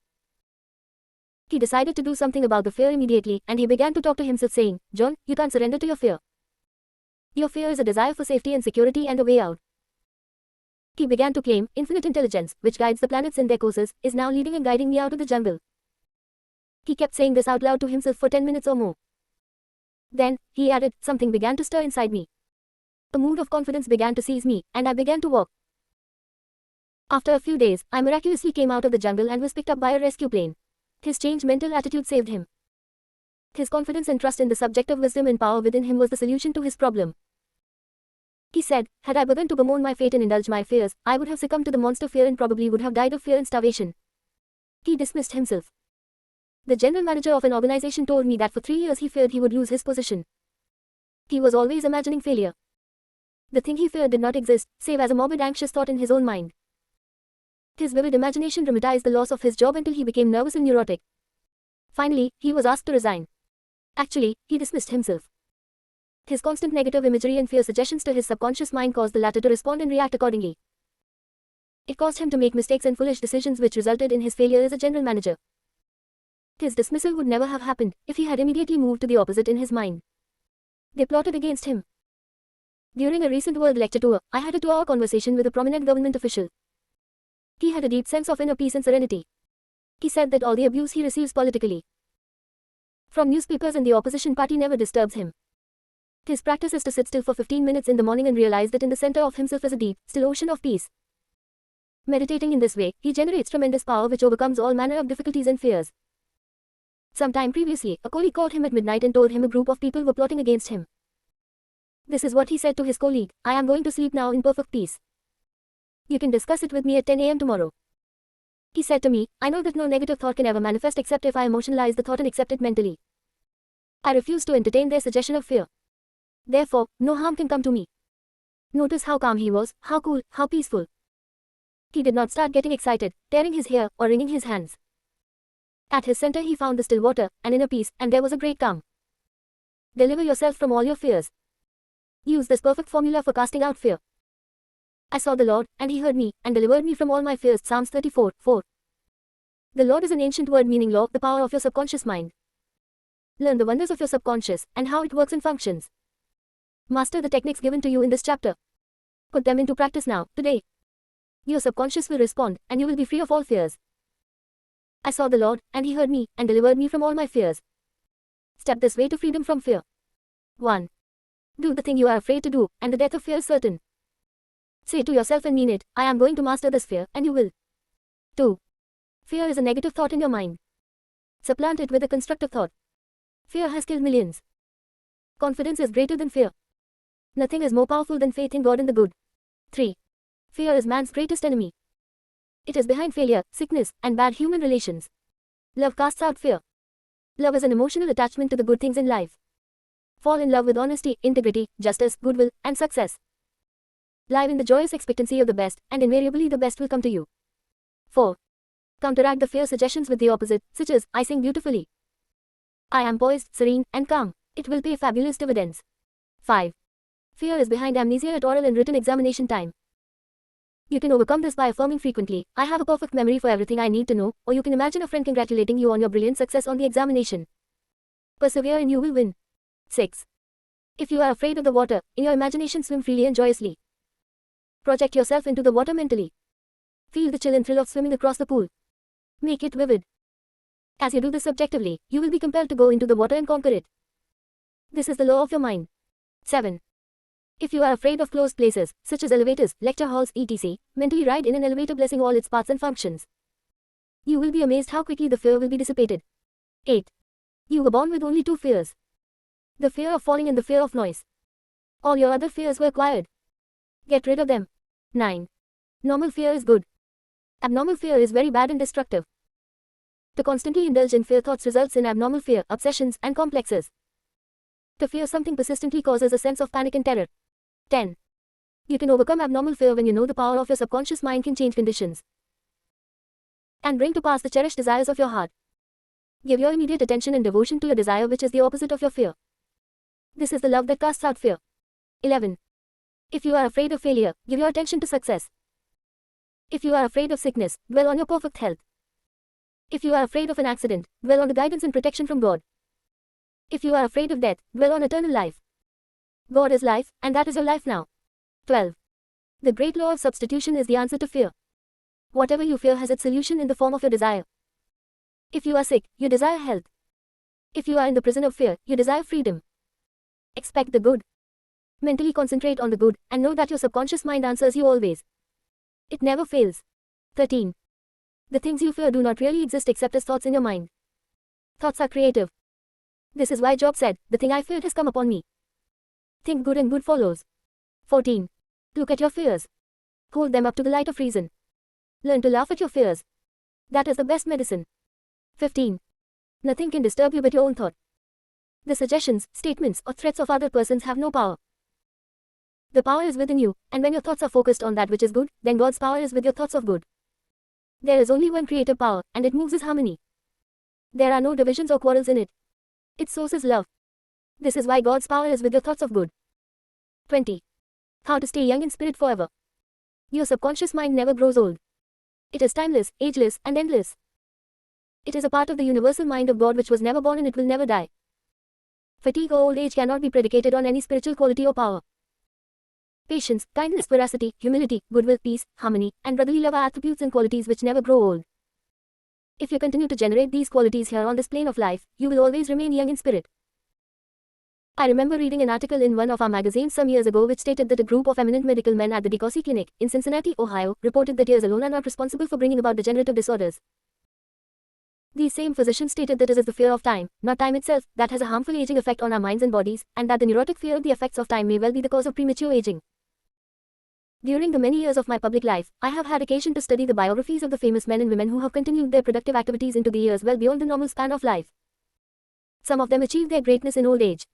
He decided to do something about the fear immediately, and he began to talk to himself saying, "John, you can't surrender to your fear. Your fear is a desire for safety and security and a way out." He began to claim, "Infinite intelligence, which guides the planets in their courses, is now leading and guiding me out of the jungle." He kept saying this out loud to himself for 10 minutes or more. Then, he added, "Something began to stir inside me. A mood of confidence began to seize me, and I began to walk." After a few days, I miraculously came out of the jungle and was picked up by a rescue plane. His changed mental attitude saved him. His confidence and trust in the subjective wisdom and power within him was the solution to his problem. He said, "Had I begun to bemoan my fate and indulge my fears, I would have succumbed to the monster fear and probably would have died of fear and starvation." He dismissed himself. The general manager of an organization told me that for 3 years he feared he would lose his position. He was always imagining failure. The thing he feared did not exist, save as a morbid anxious thought in his own mind. His vivid imagination dramatized the loss of his job until he became nervous and neurotic. Finally, he was asked to resign. Actually, he dismissed himself. His constant negative imagery and fear suggestions to his subconscious mind caused the latter to respond and react accordingly. It caused him to make mistakes and foolish decisions which resulted in his failure as a general manager. His dismissal would never have happened if he had immediately moved to the opposite in his mind. They plotted against him. During a recent world lecture tour, I had a 2-hour conversation with a prominent government official. He had a deep sense of inner peace and serenity. He said that all the abuse he receives politically from newspapers and the opposition party never disturbs him. His practice is to sit still for 15 minutes in the morning and realize that in the center of himself is a deep, still ocean of peace. Meditating in this way, he generates tremendous power which overcomes all manner of difficulties and fears. Sometime previously, a colleague called him at midnight and told him a group of people were plotting against him. This is what he said to his colleague: "I am going to sleep now in perfect peace. You can discuss it with me at 10 a.m. tomorrow." He said to me, I know that no negative thought can ever manifest except if I emotionalize the thought and accept it mentally. I refuse to entertain their suggestion of fear. Therefore, no harm can come to me. Notice how calm he was, how cool, how peaceful. He did not start getting excited, tearing his hair, or wringing his hands. At his center he found the still water, an inner peace, and there was a great calm. Deliver yourself from all your fears. Use this perfect formula for casting out fear. I saw the Lord, and he heard me, and delivered me from all my fears. Psalms 34:4. The Lord is an ancient word meaning law, the power of your subconscious mind. Learn the wonders of your subconscious, and how it works and functions. Master the techniques given to you in this chapter. Put them into practice now, today. Your subconscious will respond, and you will be free of all fears. I saw the Lord, and he heard me, and delivered me from all my fears. Step this way to freedom from fear. 1. Do the thing you are afraid to do, and the death of fear is certain. Say to yourself and mean it, I am going to master this fear, and you will. 2. Fear is a negative thought in your mind. Supplant it with a constructive thought. Fear has killed millions. Confidence is greater than fear. Nothing is more powerful than faith in God and the good. 3. Fear is man's greatest enemy. It is behind failure, sickness, and bad human relations. Love casts out fear. Love is an emotional attachment to the good things in life. Fall in love with honesty, integrity, justice, goodwill, and success. Live in the joyous expectancy of the best, and invariably the best will come to you. 4. Counteract the fear suggestions with the opposite, such as, I sing beautifully. I am poised, serene, and calm. It will pay fabulous dividends. 5. Fear is behind amnesia at oral and written examination time. You can overcome this by affirming frequently, I have a perfect memory for everything I need to know, or you can imagine a friend congratulating you on your brilliant success on the examination. Persevere and you will win. 6. If you are afraid of the water, in your imagination swim freely and joyously. Project yourself into the water mentally. Feel the chill and thrill of swimming across the pool. Make it vivid. As you do this subjectively, you will be compelled to go into the water and conquer it. This is the law of your mind. 7. If you are afraid of closed places, such as elevators, lecture halls, etc., mentally ride in an elevator blessing all its parts and functions. You will be amazed how quickly the fear will be dissipated. 8. You were born with only 2 fears. The fear of falling and the fear of noise. All your other fears were acquired. Get rid of them. 9. Normal fear is good. Abnormal fear is very bad and destructive. To constantly indulge in fear thoughts results in abnormal fear, obsessions, and complexes. To fear something persistently causes a sense of panic and terror. 10. You can overcome abnormal fear when you know the power of your subconscious mind can change conditions and bring to pass the cherished desires of your heart. Give your immediate attention and devotion to your desire, which is the opposite of your fear. This is the love that casts out fear. 11. If you are afraid of failure, give your attention to success. If you are afraid of sickness, dwell on your perfect health. If you are afraid of an accident, dwell on the guidance and protection from God. If you are afraid of death, dwell on eternal life. God is life, and that is your life now. 12. The great law of substitution is the answer to fear. Whatever you fear has its solution in the form of your desire. If you are sick, you desire health. If you are in the prison of fear, you desire freedom. Expect the good. Mentally concentrate on the good, and know that your subconscious mind answers you always. It never fails. 13. The things you fear do not really exist except as thoughts in your mind. Thoughts are creative. This is why Job said, the thing I feared has come upon me. Think good and good follows. 14. Look at your fears. Hold them up to the light of reason. Learn to laugh at your fears. That is the best medicine. 15. Nothing can disturb you but your own thought. The suggestions, statements, or threats of other persons have no power. The power is within you, and when your thoughts are focused on that which is good, then God's power is with your thoughts of good. There is only one creative power, and it moves as harmony. There are no divisions or quarrels in it. Its source is love. This is why God's power is with your thoughts of good. 20. How to stay young in spirit forever. Your subconscious mind never grows old. It is timeless, ageless, and endless. It is a part of the universal mind of God which was never born and it will never die. Fatigue or old age cannot be predicated on any spiritual quality or power. Patience, kindness, veracity, humility, goodwill, peace, harmony, and brotherly love are attributes and qualities which never grow old. If you continue to generate these qualities here on this plane of life, you will always remain young in spirit. I remember reading an article in one of our magazines some years ago which stated that a group of eminent medical men at the DeCosi Clinic in Cincinnati, Ohio, reported that years alone are not responsible for bringing about degenerative disorders. These same physicians stated that it is the fear of time, not time itself, that has a harmful aging effect on our minds and bodies, and that the neurotic fear of the effects of time may well be the cause of premature aging. During the many years of my public life, I have had occasion to study the biographies of the famous men and women who have continued their productive activities into the years well beyond the normal span of life. Some of them achieved their greatness in old age.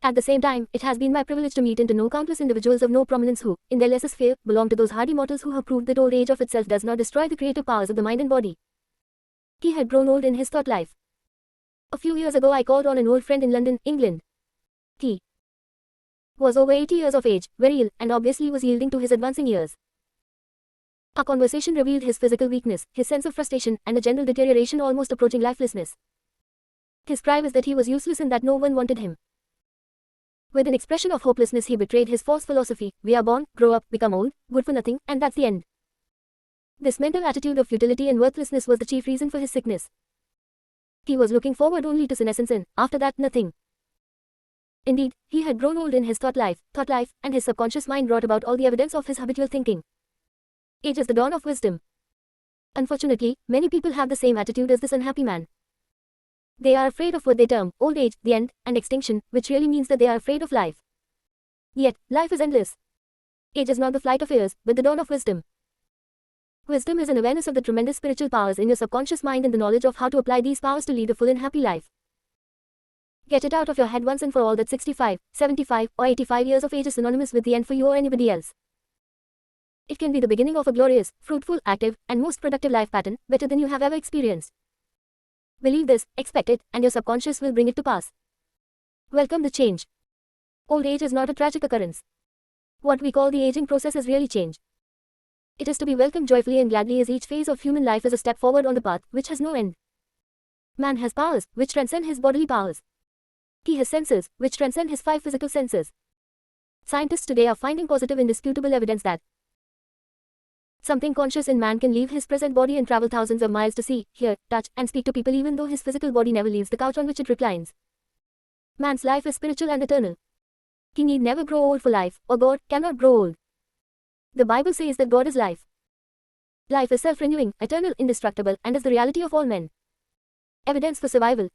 At the same time, it has been my privilege to meet and to know countless individuals of no prominence who, in their lesser sphere, belong to those hardy mortals who have proved that old age of itself does not destroy the creative powers of the mind and body. He had grown old in his thought life. A few years ago I called on an old friend in London, England. He was over 80 years of age, very ill, and obviously was yielding to his advancing years. Our conversation revealed his physical weakness, his sense of frustration, and a general deterioration almost approaching lifelessness. His cry was that he was useless and that no one wanted him. With an expression of hopelessness he betrayed his false philosophy: we are born, grow up, become old, good for nothing, and that's the end. This mental attitude of futility and worthlessness was the chief reason for his sickness. He was looking forward only to senescence and, after that, nothing. Indeed, he had grown old in his thought life, and his subconscious mind brought about all the evidence of his habitual thinking. Age is the dawn of wisdom. Unfortunately, many people have the same attitude as this unhappy man. They are afraid of what they term old age, the end, and extinction, which really means that they are afraid of life. Yet, life is endless. Age is not the flight of years, but the dawn of wisdom. Wisdom is an awareness of the tremendous spiritual powers in your subconscious mind and the knowledge of how to apply these powers to lead a full and happy life. Get it out of your head once and for all that 65, 75, or 85 years of age is synonymous with the end for you or anybody else. It can be the beginning of a glorious, fruitful, active, and most productive life pattern, better than you have ever experienced. Believe this, expect it, and your subconscious will bring it to pass. Welcome the change. Old age is not a tragic occurrence. What we call the aging process is really change. It is to be welcomed joyfully and gladly, as each phase of human life is a step forward on the path which has no end. Man has powers which transcend his bodily powers. He has senses which transcend his 5 physical senses. Scientists today are finding positive indisputable evidence that something conscious in man can leave his present body and travel thousands of miles to see, hear, touch, and speak to people even though his physical body never leaves the couch on which it reclines. Man's life is spiritual and eternal. He need never grow old, for life, or God, cannot grow old. The Bible says that God is life. Life is self-renewing, eternal, indestructible, and is the reality of all men. Evidence for survival.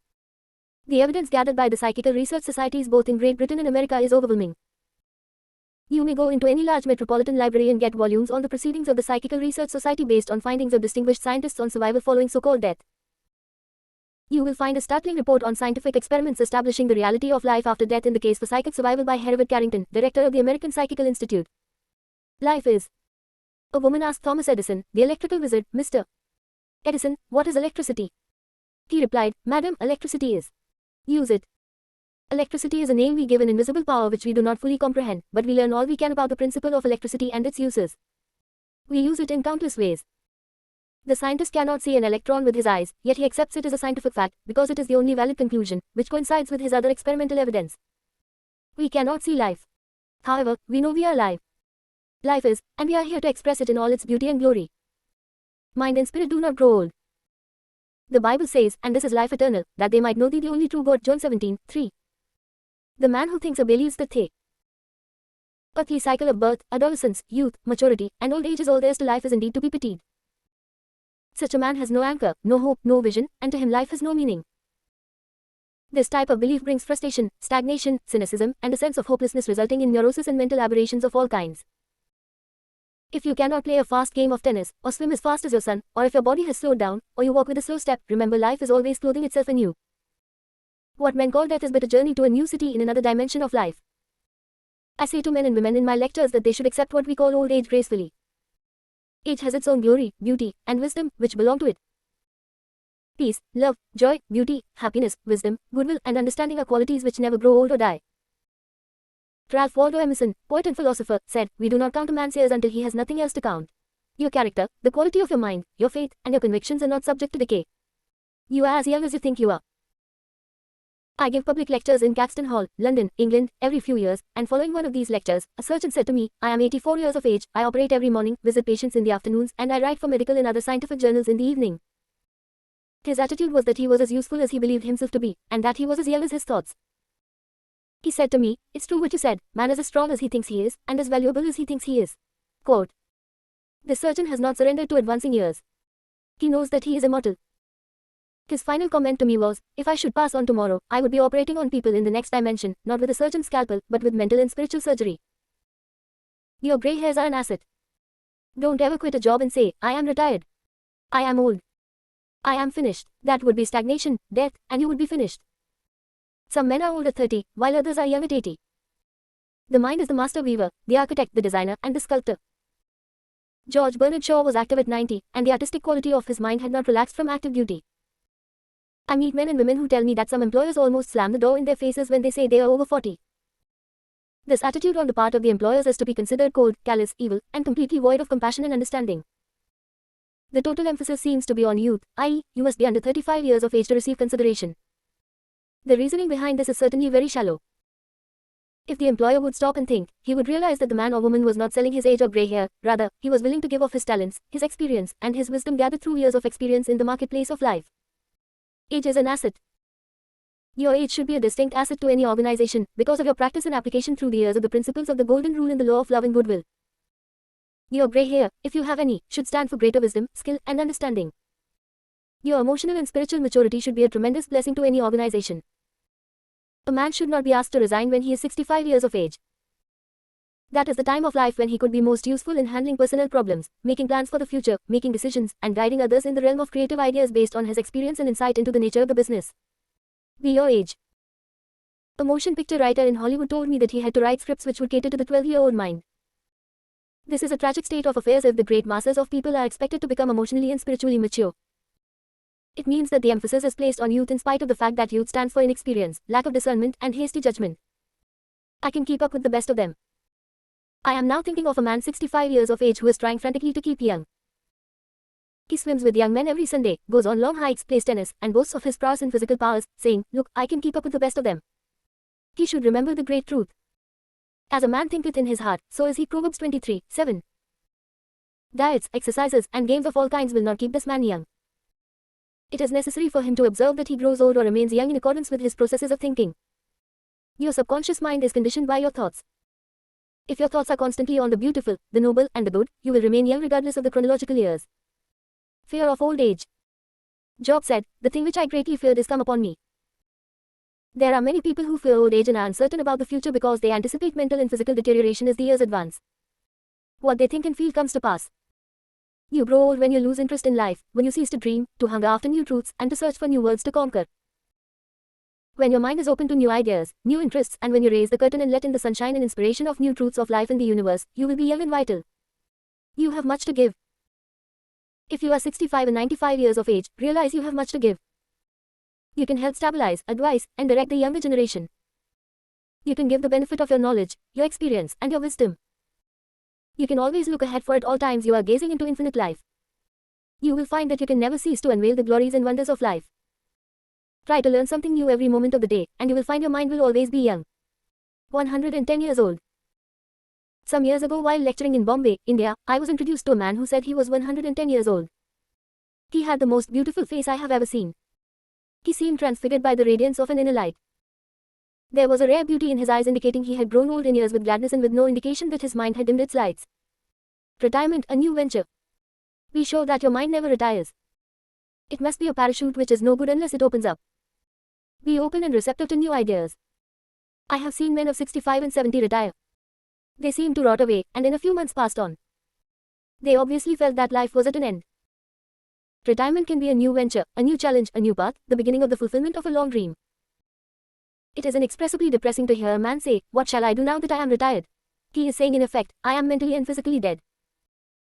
The evidence gathered by the Psychical Research Societies both in Great Britain and America is overwhelming. You may go into any large metropolitan library and get volumes on the proceedings of the Psychical Research Society based on findings of distinguished scientists on survival following so-called death. You will find a startling report on scientific experiments establishing the reality of life after death in the case for psychic survival by Hereward Carrington, director of the American Psychical Institute. Life is. A woman asked Thomas Edison, the electrical wizard, Mr. Edison, what is electricity? He replied, Madam, electricity is. Use it. Electricity is a name we give an invisible power which we do not fully comprehend, but we learn all we can about the principle of electricity and its uses. We use it in countless ways. The scientist cannot see an electron with his eyes, yet he accepts it as a scientific fact, because it is the only valid conclusion, which coincides with his other experimental evidence. We cannot see life. However, we know we are alive. Life is, and we are here to express it in all its beauty and glory. Mind and spirit do not grow old. The Bible says, and this is life eternal, that they might know thee the only true God. John 17:3. The man who thinks believes that the earthly cycle of birth, adolescence, youth, maturity, and old age is all there is to life is indeed to be pitied. Such a man has no anchor, no hope, no vision, and to him life has no meaning. This type of belief brings frustration, stagnation, cynicism, and a sense of hopelessness resulting in neurosis and mental aberrations of all kinds. If you cannot play a fast game of tennis, or swim as fast as your son, or if your body has slowed down, or you walk with a slow step, remember life is always clothing itself anew. What men call death is but a journey to a new city in another dimension of life. I say to men and women in my lectures that they should accept what we call old age gracefully. Age has its own glory, beauty, and wisdom, which belong to it. Peace, love, joy, beauty, happiness, wisdom, goodwill, and understanding are qualities which never grow old or die. Ralph Waldo Emerson, poet and philosopher, said, we do not count a man's years until he has nothing else to count. Your character, the quality of your mind, your faith, and your convictions are not subject to decay. You are as young as you think you are. I give public lectures in Caxton Hall, London, England, every few years, and following one of these lectures, a surgeon said to me, I am 84 years of age, I operate every morning, visit patients in the afternoons, and I write for medical and other scientific journals in the evening. His attitude was that he was as useful as he believed himself to be, and that he was as young as his thoughts. He said to me, it's true what you said, man is as strong as he thinks he is, and as valuable as he thinks he is. Quote. The surgeon has not surrendered to advancing years. He knows that he is immortal. His final comment to me was, if I should pass on tomorrow, I would be operating on people in the next dimension, not with a surgeon's scalpel, but with mental and spiritual surgery. Your grey hairs are an asset. Don't ever quit a job and say, I am retired. I am old. I am finished. That would be stagnation, death, and you would be finished. Some men are old at 30, while others are young at 80. The mind is the master weaver, the architect, the designer, and the sculptor. George Bernard Shaw was active at 90, and the artistic quality of his mind had not relaxed from active duty. I meet men and women who tell me that some employers almost slam the door in their faces when they say they are over 40. This attitude on the part of the employers is to be considered cold, callous, evil, and completely void of compassion and understanding. The total emphasis seems to be on youth, i.e., you must be under 35 years of age to receive consideration. The reasoning behind this is certainly very shallow. If the employer would stop and think, he would realize that the man or woman was not selling his age or grey hair, rather, he was willing to give of his talents, his experience, and his wisdom gathered through years of experience in the marketplace of life. Age is an asset. Your age should be a distinct asset to any organization, because of your practice and application through the years of the principles of the golden rule in the law of love and goodwill. Your grey hair, if you have any, should stand for greater wisdom, skill, and understanding. Your emotional and spiritual maturity should be a tremendous blessing to any organization. A man should not be asked to resign when he is 65 years of age. That is the time of life when he could be most useful in handling personal problems, making plans for the future, making decisions, and guiding others in the realm of creative ideas based on his experience and insight into the nature of the business. Be your age. A motion picture writer in Hollywood told me that he had to write scripts which would cater to the 12-year-old mind. This is a tragic state of affairs if the great masses of people are expected to become emotionally and spiritually mature. It means that the emphasis is placed on youth in spite of the fact that youth stands for inexperience, lack of discernment, and hasty judgment. I can keep up with the best of them. I am now thinking of a man 65 years of age who is trying frantically to keep young. He swims with young men every Sunday, goes on long hikes, plays tennis, and boasts of his prowess in physical powers, saying, "Look, I can keep up with the best of them." He should remember the great truth. As a man thinketh in his heart, so is he. Proverbs 23:7. Diets, exercises, and games of all kinds will not keep this man young. It is necessary for him to observe that he grows old or remains young in accordance with his processes of thinking. Your subconscious mind is conditioned by your thoughts. If your thoughts are constantly on the beautiful, the noble, and the good, you will remain young regardless of the chronological years. Fear of old age. Job said, "The thing which I greatly feared is come upon me." There are many people who fear old age and are uncertain about the future because they anticipate mental and physical deterioration as the years advance. What they think and feel comes to pass. You grow old when you lose interest in life, when you cease to dream, to hunger after new truths, and to search for new worlds to conquer. When your mind is open to new ideas, new interests, and when you raise the curtain and let in the sunshine and inspiration of new truths of life in the universe, you will be young and vital. You have much to give. If you are 65 and 95 years of age, realize you have much to give. You can help stabilize, advise, and direct the younger generation. You can give the benefit of your knowledge, your experience, and your wisdom. You can always look ahead, for at all times you are gazing into infinite life. You will find that you can never cease to unveil the glories and wonders of life. Try to learn something new every moment of the day, and you will find your mind will always be young. 110 years old. Some years ago, while lecturing in Bombay, India, I was introduced to a man who said he was 110 years old. He had the most beautiful face I have ever seen. He seemed transfigured by the radiance of an inner light. There was a rare beauty in his eyes indicating he had grown old in years with gladness and with no indication that his mind had dimmed its lights. Retirement, a new venture. Be sure that your mind never retires. It must be a parachute which is no good unless it opens up. Be open and receptive to new ideas. I have seen men of 65 and 70 retire. They seemed to rot away, and in a few months passed on. They obviously felt that life was at an end. Retirement can be a new venture, a new challenge, a new path, the beginning of the fulfillment of a long dream. It is inexpressibly depressing to hear a man say, "What shall I do now that I am retired?" He is saying in effect, "I am mentally and physically dead.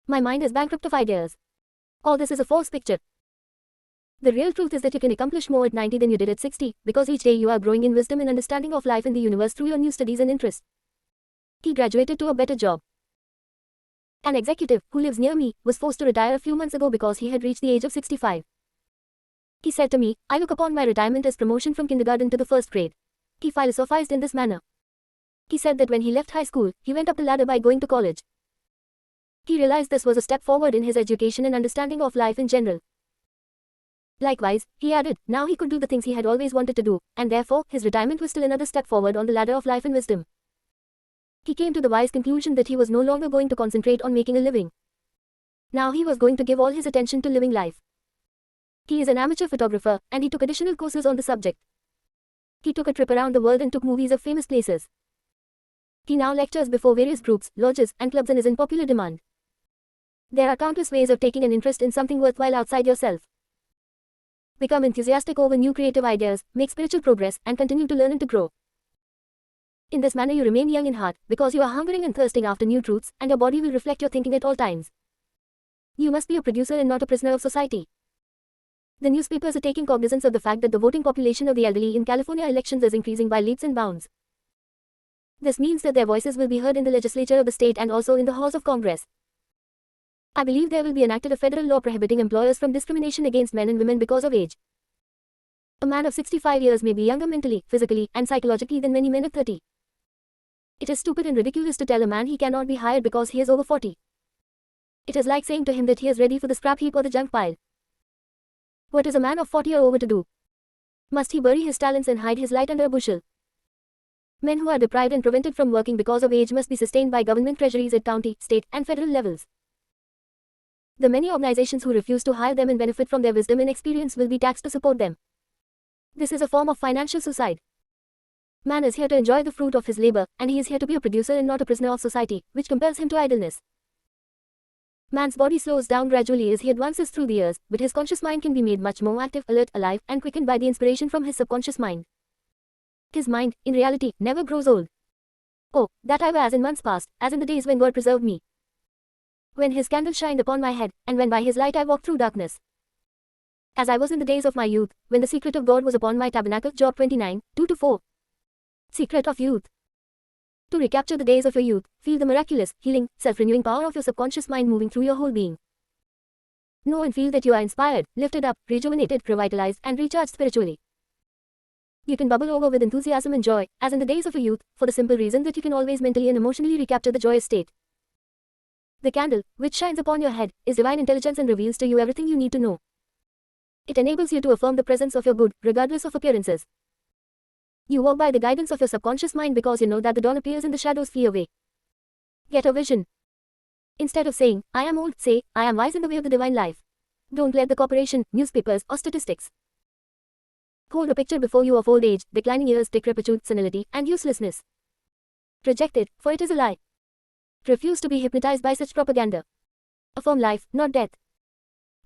My mind is bankrupt of ideas." All this is a false picture. The real truth is that you can accomplish more at 90 than you did at 60, because each day you are growing in wisdom and understanding of life in the universe through your new studies and interests. He graduated to a better job. An executive, who lives near me, was forced to retire a few months ago because he had reached the age of 65. He said to me, "I look upon my retirement as promotion from kindergarten to the first grade." He philosophized in this manner. He said that when he left high school, he went up the ladder by going to college. He realized this was a step forward in his education and understanding of life in general. Likewise, he added, now he could do the things he had always wanted to do, and therefore, his retirement was still another step forward on the ladder of life and wisdom. He came to the wise conclusion that he was no longer going to concentrate on making a living. Now he was going to give all his attention to living life. He is an amateur photographer, and he took additional courses on the subject. He took a trip around the world and took movies of famous places. He now lectures before various groups, lodges, and clubs and is in popular demand. There are countless ways of taking an interest in something worthwhile outside yourself. Become enthusiastic over new creative ideas, make spiritual progress, and continue to learn and to grow. In this manner you remain young in heart, because you are hungering and thirsting after new truths, and your body will reflect your thinking at all times. You must be a producer and not a prisoner of society. The newspapers are taking cognizance of the fact that the voting population of the elderly in California elections is increasing by leaps and bounds. This means that their voices will be heard in the legislature of the state and also in the halls of Congress. I believe there will be enacted a federal law prohibiting employers from discrimination against men and women because of age. A man of 65 years may be younger mentally, physically, and psychologically than many men of 30. It is stupid and ridiculous to tell a man he cannot be hired because he is over 40. It is like saying to him that he is ready for the scrap heap or the junk pile. What is a man of 40 or over to do? Must he bury his talents and hide his light under a bushel? Men who are deprived and prevented from working because of age must be sustained by government treasuries at county, state, and federal levels. The many organizations who refuse to hire them and benefit from their wisdom and experience will be taxed to support them. This is a form of financial suicide. Man is here to enjoy the fruit of his labor, and he is here to be a producer and not a prisoner of society, which compels him to idleness. Man's body slows down gradually as he advances through the years, but his conscious mind can be made much more active, alert, alive, and quickened by the inspiration from his subconscious mind. His mind, in reality, never grows old. Oh, that I were as in months past, as in the days when God preserved me. When his candle shined upon my head, and when by his light I walked through darkness. As I was in the days of my youth, when the secret of God was upon my tabernacle. Job 29, 2-4. Secret of youth. To recapture the days of your youth, feel the miraculous, healing, self-renewing power of your subconscious mind moving through your whole being. Know and feel that you are inspired, lifted up, rejuvenated, revitalized, and recharged spiritually. You can bubble over with enthusiasm and joy, as in the days of your youth, for the simple reason that you can always mentally and emotionally recapture the joyous state. The candle, which shines upon your head, is divine intelligence and reveals to you everything you need to know. It enables you to affirm the presence of your good, regardless of appearances. You walk by the guidance of your subconscious mind because you know that the dawn appears and the shadows flee away. Get a vision. Instead of saying, I am old, say, I am wise in the way of the divine life. Don't let the corporation, newspapers, or statistics hold a picture before you of old age, declining years, decrepitude, senility, and uselessness. Reject it, for it is a lie. Refuse to be hypnotized by such propaganda. Affirm life, not death.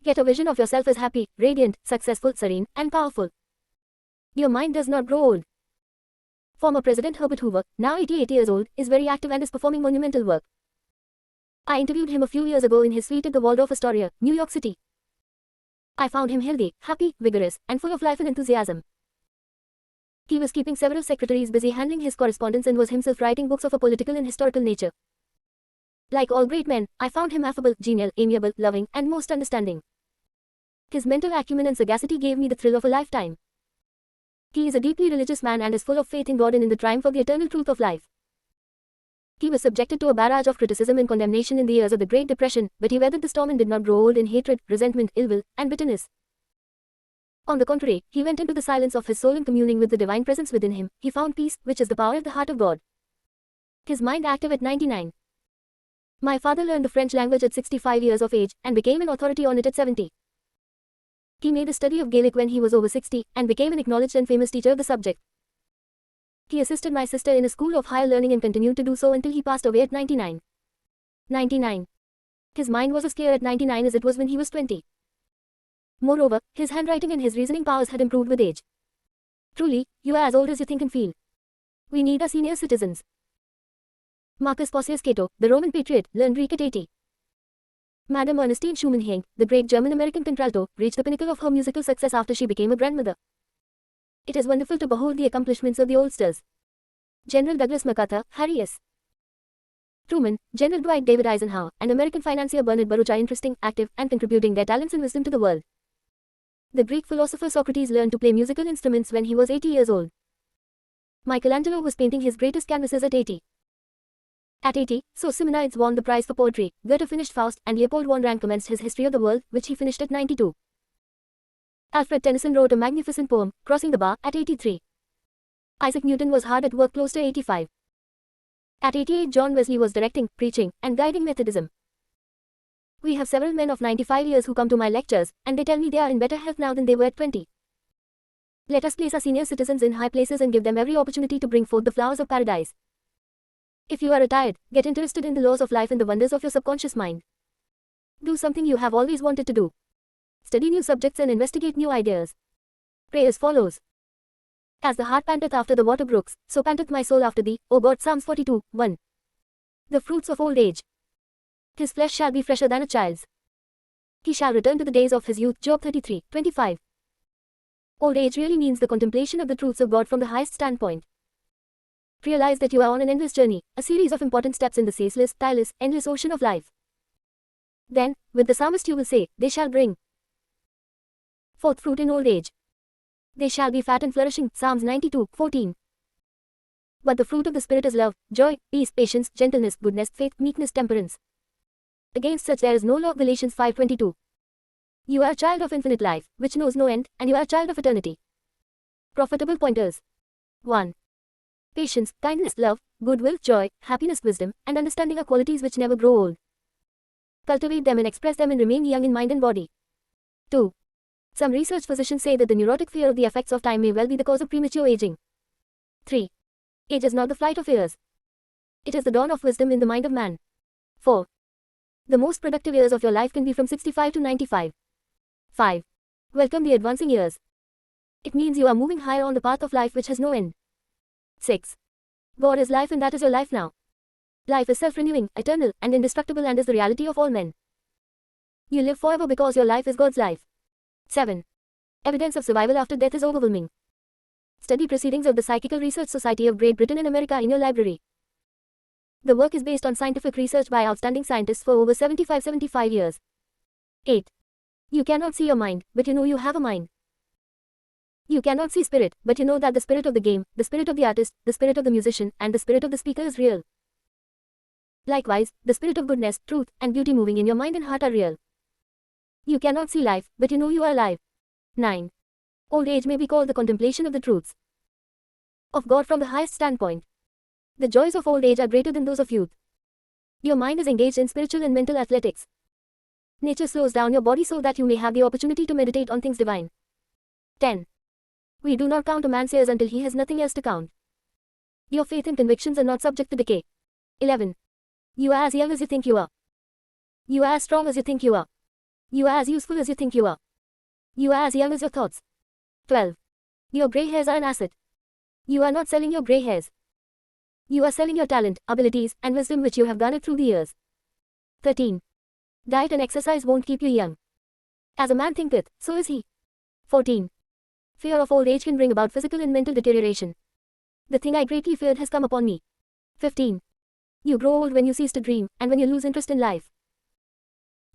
Get a vision of yourself as happy, radiant, successful, serene, and powerful. Your mind does not grow old. Former President Herbert Hoover, now 88 years old, is very active and is performing monumental work. I interviewed him a few years ago in his suite at the Waldorf Astoria, New York City. I found him healthy, happy, vigorous, and full of life and enthusiasm. He was keeping several secretaries busy handling his correspondence and was himself writing books of a political and historical nature. Like all great men, I found him affable, genial, amiable, loving, and most understanding. His mental acumen and sagacity gave me the thrill of a lifetime. He is a deeply religious man and is full of faith in God and in the triumph of the eternal truth of life. He was subjected to a barrage of criticism and condemnation in the years of the Great Depression, but he weathered the storm and did not grow old in hatred, resentment, ill will, and bitterness. On the contrary, he went into the silence of his soul and communing with the divine presence within him, he found peace, which is the power of the heart of God. His mind active at 99. My father learned the French language at 65 years of age, and became an authority on it at 70. He made a study of Gaelic when he was over 60, and became an acknowledged and famous teacher of the subject. He assisted my sister in a school of higher learning and continued to do so until he passed away at 99. 99. His mind was as clear at 99 as it was when he was 20. Moreover, his handwriting and his reasoning powers had improved with age. Truly, you are as old as you think and feel. We need our senior citizens. Marcus Pausius Cato, the Roman patriot, learned Greek at 80. Madame Ernestine Schumann-Heink, the great German-American contralto, reached the pinnacle of her musical success after she became a grandmother. It is wonderful to behold the accomplishments of the oldsters. General Douglas MacArthur, Harry S. Truman, General Dwight David Eisenhower, and American financier Bernard Baruch are interesting, active, and contributing their talents and wisdom to the world. The Greek philosopher Socrates learned to play musical instruments when he was 80 years old. Michelangelo was painting his greatest canvases at 80. At 80, so Simonides won the prize for poetry, Goethe finished Faust, and Leopold von Ranke commenced his History of the World, which he finished at 92. Alfred Tennyson wrote a magnificent poem, Crossing the Bar, at 83. Isaac Newton was hard at work close to 85. At 88, John Wesley was directing, preaching, and guiding Methodism. We have several men of 95 years who come to my lectures, and they tell me they are in better health now than they were at 20. Let us place our senior citizens in high places and give them every opportunity to bring forth the flowers of paradise. If you are retired, get interested in the laws of life and the wonders of your subconscious mind. Do something you have always wanted to do. Study new subjects and investigate new ideas. Pray as follows. As the hart panteth after the water brooks, so panteth my soul after thee, O God. Psalms 42, 1. The fruits of old age. His flesh shall be fresher than a child's. He shall return to the days of his youth. Job 33, 25. Old age really means the contemplation of the truths of God from the highest standpoint. Realize that you are on an endless journey, a series of important steps in the ceaseless, tireless, endless ocean of life. Then, with the psalmist you will say, they shall bring forth fruit in old age. They shall be fat and flourishing. Psalms 92, 14. But the fruit of the Spirit is love, joy, peace, patience, gentleness, goodness, faith, meekness, temperance. Against such there is no law. Galatians 5:22. You are a child of infinite life, which knows no end, and you are a child of eternity. Profitable pointers. 1. Patience, kindness, love, goodwill, joy, happiness, wisdom, and understanding are qualities which never grow old. Cultivate them and express them and remain young in mind and body. 2. Some research physicians say that the neurotic fear of the effects of time may well be the cause of premature aging. 3. Age is not the flight of years. It is the dawn of wisdom in the mind of man. 4. The most productive years of your life can be from 65 to 95. 5. Welcome the advancing years. It means you are moving higher on the path of life which has no end. 6. God is life and that is your life now. Life is self-renewing, eternal, and indestructible and is the reality of all men. You live forever because your life is God's life. 7. Evidence of survival after death is overwhelming. Study Proceedings of the Psychical Research Society of Great Britain and America in your library. The work is based on scientific research by outstanding scientists for over 75 years. 8. You cannot see your mind, but you know you have a mind. You cannot see spirit, but you know that the spirit of the game, the spirit of the artist, the spirit of the musician, and the spirit of the speaker is real. Likewise, the spirit of goodness, truth, and beauty moving in your mind and heart are real. You cannot see life, but you know you are alive. 9. Old age may be called the contemplation of the truths of God from the highest standpoint. The joys of old age are greater than those of youth. Your mind is engaged in spiritual and mental athletics. Nature slows down your body so that you may have the opportunity to meditate on things divine. 10. We do not count a man's years until he has nothing else to count. Your faith and convictions are not subject to decay. 11. You are as young as you think you are. You are as strong as you think you are. You are as useful as you think you are. You are as young as your thoughts. 12. Your grey hairs are an asset. You are not selling your grey hairs. You are selling your talent, abilities, and wisdom which you have garnered through the years. 13. Diet and exercise won't keep you young. As a man thinketh, so is he. 14. Fear of old age can bring about physical and mental deterioration. The thing I greatly feared has come upon me. 15. You grow old when you cease to dream, and when you lose interest in life.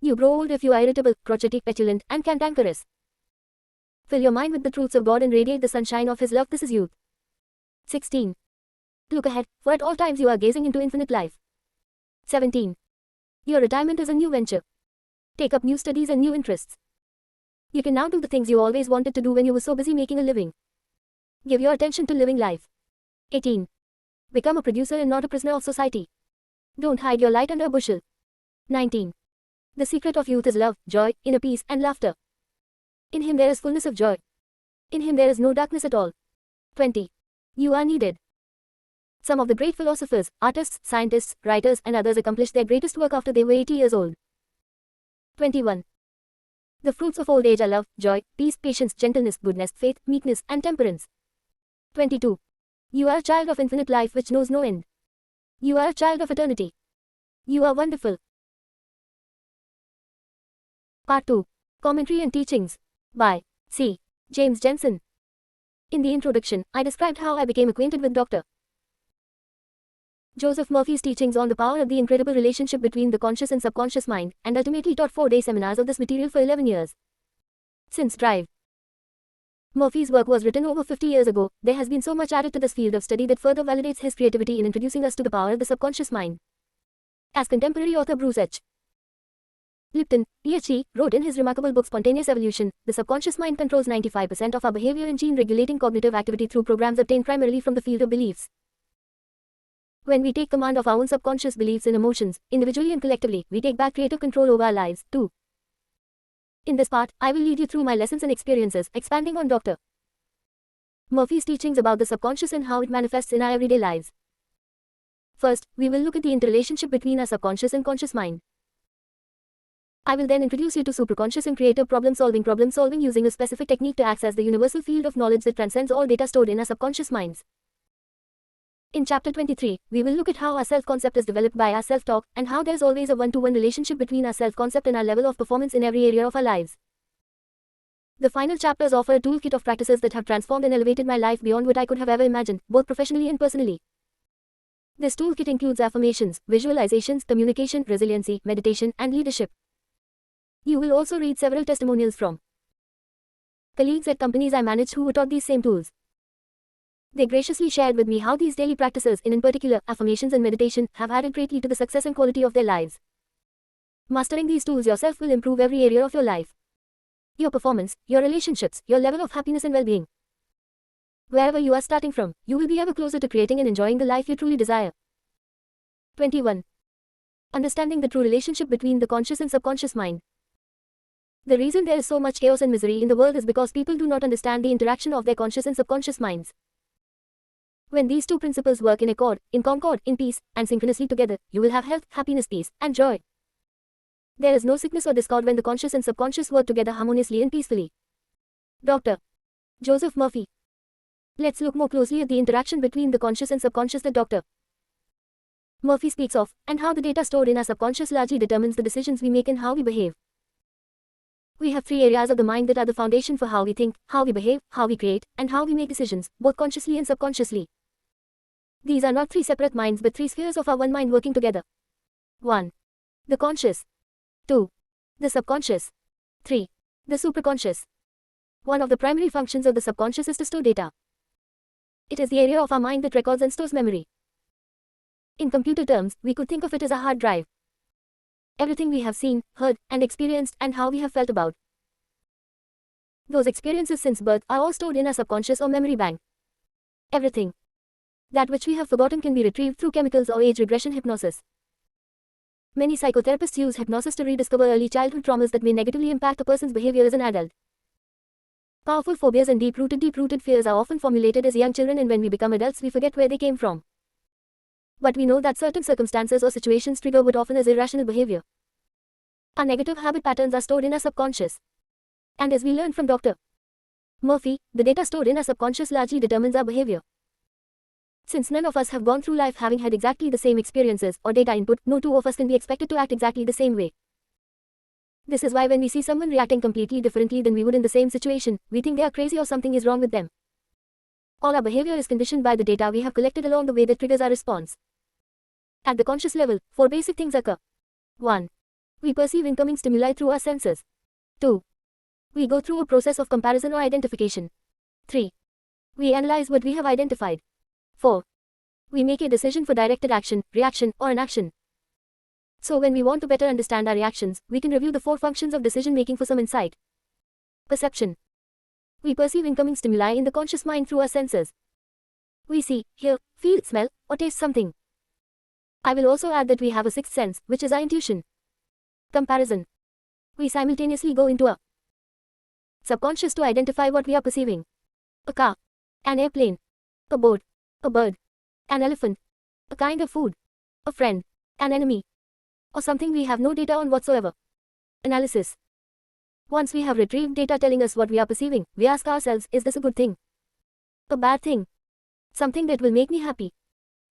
You grow old if you are irritable, crotchety, petulant, and cantankerous. Fill your mind with the truths of God and radiate the sunshine of His love. This is youth. 16. Look ahead, for at all times you are gazing into infinite life. 17. Your retirement is a new venture. Take up new studies and new interests. You can now do the things you always wanted to do when you were so busy making a living. Give your attention to living life. 18. Become a producer and not a prisoner of society. Don't hide your light under a bushel. 19. The secret of youth is love, joy, inner peace, and laughter. In Him there is fullness of joy. In Him there is no darkness at all. 20. You are needed. Some of the great philosophers, artists, scientists, writers, and others accomplished their greatest work after they were 80 years old. 21. The fruits of old age are love, joy, peace, patience, gentleness, goodness, faith, meekness, and temperance. 22. You are a child of infinite life which knows no end. You are a child of eternity. You are wonderful. Part 2. Commentary and Teachings. By C. James Jensen. In the introduction, I described how I became acquainted with Dr. Joseph Murphy's teachings on the power of the incredible relationship between the conscious and subconscious mind, and ultimately taught 4-day seminars of this material for 11 years. Since Drive. Murphy's work was written over 50 years ago. There has been so much added to this field of study that further validates his creativity in introducing us to the power of the subconscious mind. As contemporary author Bruce H. Lipton, PhD, wrote in his remarkable book Spontaneous Evolution, the subconscious mind controls 95% of our behavior and gene-regulating cognitive activity through programs obtained primarily from the field of beliefs. When we take command of our own subconscious beliefs and emotions, individually and collectively, we take back creative control over our lives, too. In this part, I will lead you through my lessons and experiences, expanding on Dr. Murphy's teachings about the subconscious and how it manifests in our everyday lives. First, we will look at the interrelationship between our subconscious and conscious mind. I will then introduce you to superconscious and creative problem solving using a specific technique to access the universal field of knowledge that transcends all data stored in our subconscious minds. In chapter 23, we will look at how our self-concept is developed by our self-talk and how there's always a one-to-one relationship between our self-concept and our level of performance in every area of our lives. The final chapters offer a toolkit of practices that have transformed and elevated my life beyond what I could have ever imagined, both professionally and personally. This toolkit includes affirmations, visualizations, communication, resiliency, meditation, and leadership. You will also read several testimonials from colleagues at companies I managed who were taught these same tools. They graciously shared with me how these daily practices, in particular, affirmations and meditation, have added greatly to the success and quality of their lives. Mastering these tools yourself will improve every area of your life. Your performance, your relationships, your level of happiness and well-being. Wherever you are starting from, you will be ever closer to creating and enjoying the life you truly desire. 21. Understanding the true relationship between the conscious and subconscious mind. The reason there is so much chaos and misery in the world is because people do not understand the interaction of their conscious and subconscious minds. When these two principles work in accord, in concord, in peace, and synchronously together, you will have health, happiness, peace, and joy. There is no sickness or discord when the conscious and subconscious work together harmoniously and peacefully. Dr. Joseph Murphy. Let's look more closely at the interaction between the conscious and subconscious that Dr. Murphy speaks of, and how the data stored in our subconscious largely determines the decisions we make and how we behave. We have three areas of the mind that are the foundation for how we think, how we behave, how we create, and how we make decisions, both consciously and subconsciously. These are not three separate minds but three spheres of our one mind working together. 1. The conscious. 2. The subconscious. 3. The superconscious. One of the primary functions of the subconscious is to store data. It is the area of our mind that records and stores memory. In computer terms, we could think of it as a hard drive. Everything we have seen, heard, and experienced, and how we have felt about those experiences since birth are all stored in our subconscious or memory bank. Everything. That which we have forgotten can be retrieved through chemicals or age regression hypnosis. Many psychotherapists use hypnosis to rediscover early childhood traumas that may negatively impact a person's behavior as an adult. Powerful phobias and deep-rooted fears are often formulated as young children, and when we become adults we forget where they came from. But we know that certain circumstances or situations trigger what often is irrational behavior. Our negative habit patterns are stored in our subconscious. And as we learned from Dr. Murphy, the data stored in our subconscious largely determines our behavior. Since none of us have gone through life having had exactly the same experiences or data input, no two of us can be expected to act exactly the same way. This is why when we see someone reacting completely differently than we would in the same situation, we think they are crazy or something is wrong with them. All our behavior is conditioned by the data we have collected along the way that triggers our response. At the conscious level, 4 basic things occur. 1. We perceive incoming stimuli through our senses. 2. We go through a process of comparison or identification. 3. We analyze what we have identified. 4. We make a decision for directed action, reaction, or an action. So when we want to better understand our reactions, we can review the 4 functions of decision making for some insight. Perception. We perceive incoming stimuli in the conscious mind through our senses. We see, hear, feel, smell, or taste something. I will also add that we have a 6th sense, which is our intuition. Comparison. We simultaneously go into a subconscious to identify what we are perceiving. A car, an airplane, a boat, a bird, an elephant, a kind of food, a friend, an enemy, or something we have no data on whatsoever. Analysis. Once we have retrieved data telling us what we are perceiving, we ask ourselves, is this a good thing? A bad thing? Something that will make me happy?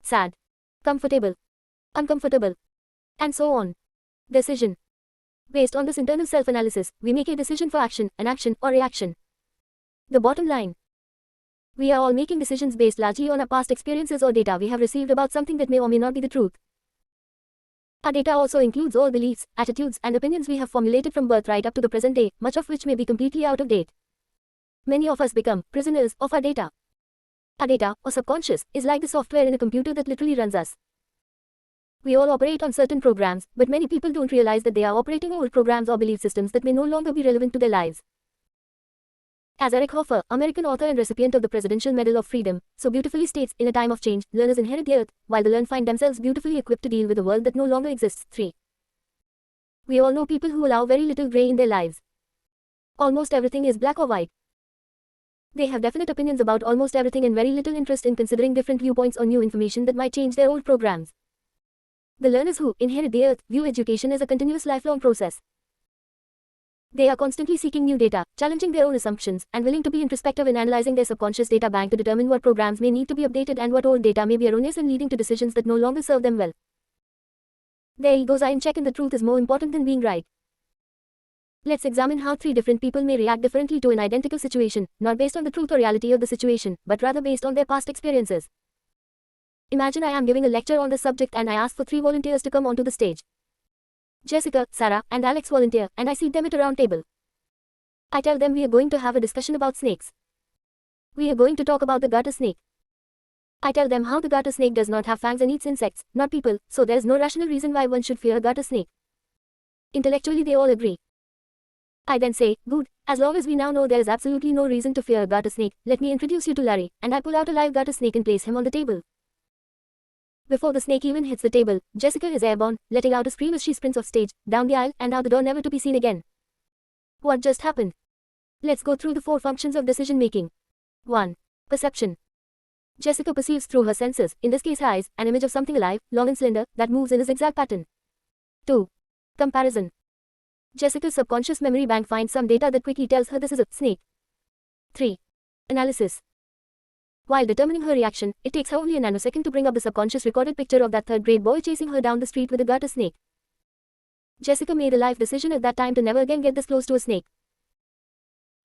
Sad? Comfortable? Uncomfortable? And so on. Decision. Based on this internal self-analysis, we make a decision for action, an action, or reaction. The bottom line. We are all making decisions based largely on our past experiences or data we have received about something that may or may not be the truth. Our data also includes all beliefs, attitudes, and opinions we have formulated from birth right up to the present day, much of which may be completely out of date. Many of us become prisoners of our data. Our data, or subconscious, is like the software in a computer that literally runs us. We all operate on certain programs, but many people don't realize that they are operating old programs or belief systems that may no longer be relevant to their lives. As Eric Hoffer, American author and recipient of the Presidential Medal of Freedom, so beautifully states, in a time of change, learners inherit the earth, while the learned find themselves beautifully equipped to deal with a world that no longer exists. 3. We all know people who allow very little gray in their lives. Almost everything is black or white. They have definite opinions about almost everything and very little interest in considering different viewpoints or new information that might change their old programs. The learners who inherit the earth view education as a continuous lifelong process. They are constantly seeking new data, challenging their own assumptions, and willing to be introspective in analyzing their subconscious data bank to determine what programs may need to be updated and what old data may be erroneous and leading to decisions that no longer serve them well. Their egos are in check and the truth is more important than being right. Let's examine how three different people may react differently to an identical situation, not based on the truth or reality of the situation, but rather based on their past experiences. Imagine I am giving a lecture on this subject and I ask for three volunteers to come onto the stage. Jessica, Sarah, and Alex volunteer, and I seat them at a round table. I tell them we are going to have a discussion about snakes. We are going to talk about the garter snake. I tell them how the garter snake does not have fangs and eats insects, not people, so there is no rational reason why one should fear a garter snake. Intellectually they all agree. I then say, good, as long as we now know there is absolutely no reason to fear a garter snake, let me introduce you to Larry, and I pull out a live garter snake and place him on the table. Before the snake even hits the table, Jessica is airborne, letting out a scream as she sprints off stage, down the aisle, and out the door never to be seen again. What just happened? Let's go through the four functions of decision making. 1. Perception. Jessica perceives through her senses, in this case her eyes, an image of something alive, long and slender, that moves in a zigzag pattern. 2. Comparison. Jessica's subconscious memory bank finds some data that quickly tells her this is a snake. 3. Analysis. While determining her reaction, it takes her only a nanosecond to bring up the subconscious recorded picture of that third-grade boy chasing her down the street with a garter snake. Jessica made a life decision at that time to never again get this close to a snake.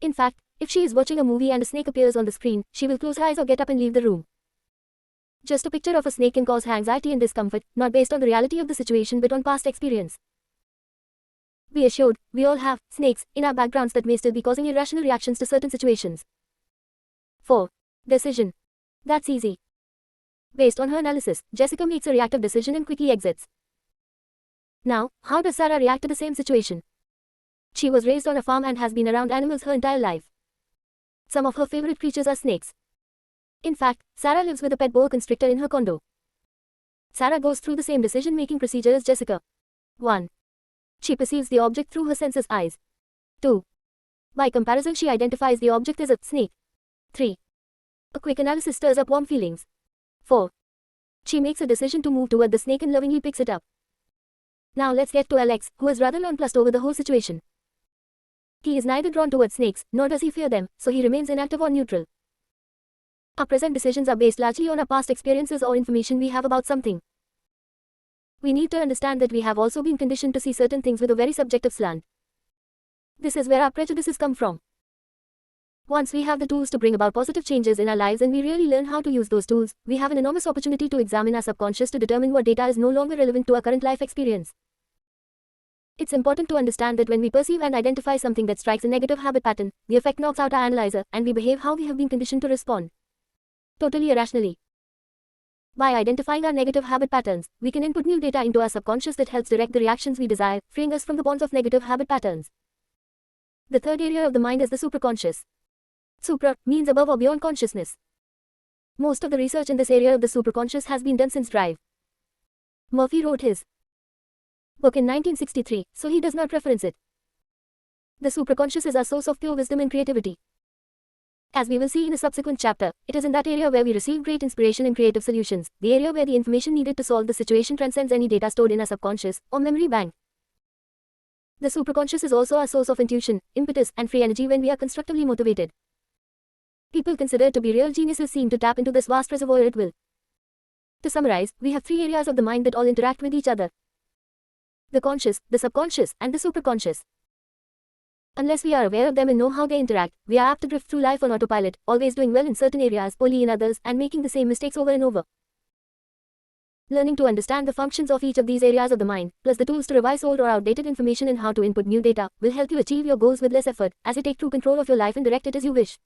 In fact, if she is watching a movie and a snake appears on the screen, she will close her eyes or get up and leave the room. Just a picture of a snake can cause her anxiety and discomfort, not based on the reality of the situation but on past experience. Be assured, we all have snakes in our backgrounds that may still be causing irrational reactions to certain situations. 4. Decision. That's easy. Based on her analysis, Jessica makes a reactive decision and quickly exits. Now, how does Sarah react to the same situation? She was raised on a farm and has been around animals her entire life. Some of her favorite creatures are snakes. In fact, Sarah lives with a pet boa constrictor in her condo. Sarah goes through the same decision-making procedure as Jessica. 1. She perceives the object through her senses eyes. 2. By comparison she identifies the object as a snake. 3. A quick analysis stirs up warm feelings. 4. She makes a decision to move toward the snake and lovingly picks it up. Now let's get to Alex, who is rather nonplussed over the whole situation. He is neither drawn towards snakes, nor does he fear them, so he remains inactive or neutral. Our present decisions are based largely on our past experiences or information we have about something. We need to understand that we have also been conditioned to see certain things with a very subjective slant. This is where our prejudices come from. Once we have the tools to bring about positive changes in our lives and we really learn how to use those tools, we have an enormous opportunity to examine our subconscious to determine what data is no longer relevant to our current life experience. It's important to understand that when we perceive and identify something that strikes a negative habit pattern, the effect knocks out our analyzer and we behave how we have been conditioned to respond. Totally irrationally. By identifying our negative habit patterns, we can input new data into our subconscious that helps direct the reactions we desire, freeing us from the bonds of negative habit patterns. The third area of the mind is the supraconscious. Supra means above or beyond consciousness. Most of the research in this area of the supraconscious has been done since Drive. Murphy wrote his book in 1963, so he does not reference it. The supraconscious is our source of pure wisdom and creativity. As we will see in a subsequent chapter, it is in that area where we receive great inspiration and creative solutions, the area where the information needed to solve the situation transcends any data stored in our subconscious or memory bank. The supraconscious is also our source of intuition, impetus, and free energy when we are constructively motivated. People considered to be real geniuses seem to tap into this vast reservoir at will. To summarize, we have three areas of the mind that all interact with each other: the conscious, the subconscious, and the supraconscious. Unless we are aware of them and know how they interact, we are apt to drift through life on autopilot, always doing well in certain areas, poorly in others, and making the same mistakes over and over. Learning to understand the functions of each of these areas of the mind, plus the tools to revise old or outdated information and how to input new data, will help you achieve your goals with less effort, as you take true control of your life and direct it as you wish.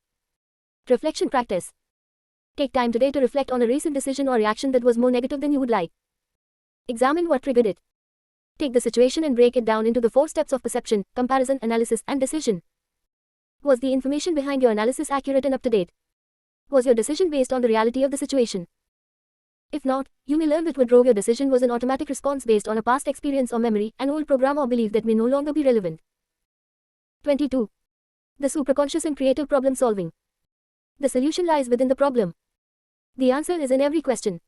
Reflection practice. Take time today to reflect on a recent decision or reaction that was more negative than you would like. Examine what triggered it. Take the situation and break it down into the 4 steps of perception, comparison, analysis, and decision. Was the information behind your analysis accurate and up to date? Was your decision based on the reality of the situation? If not, you may learn that what drove your decision was an automatic response based on a past experience or memory, an old program or belief that may no longer be relevant. 22. The supraconscious and creative problem solving. The solution lies within the problem. The answer is in every question.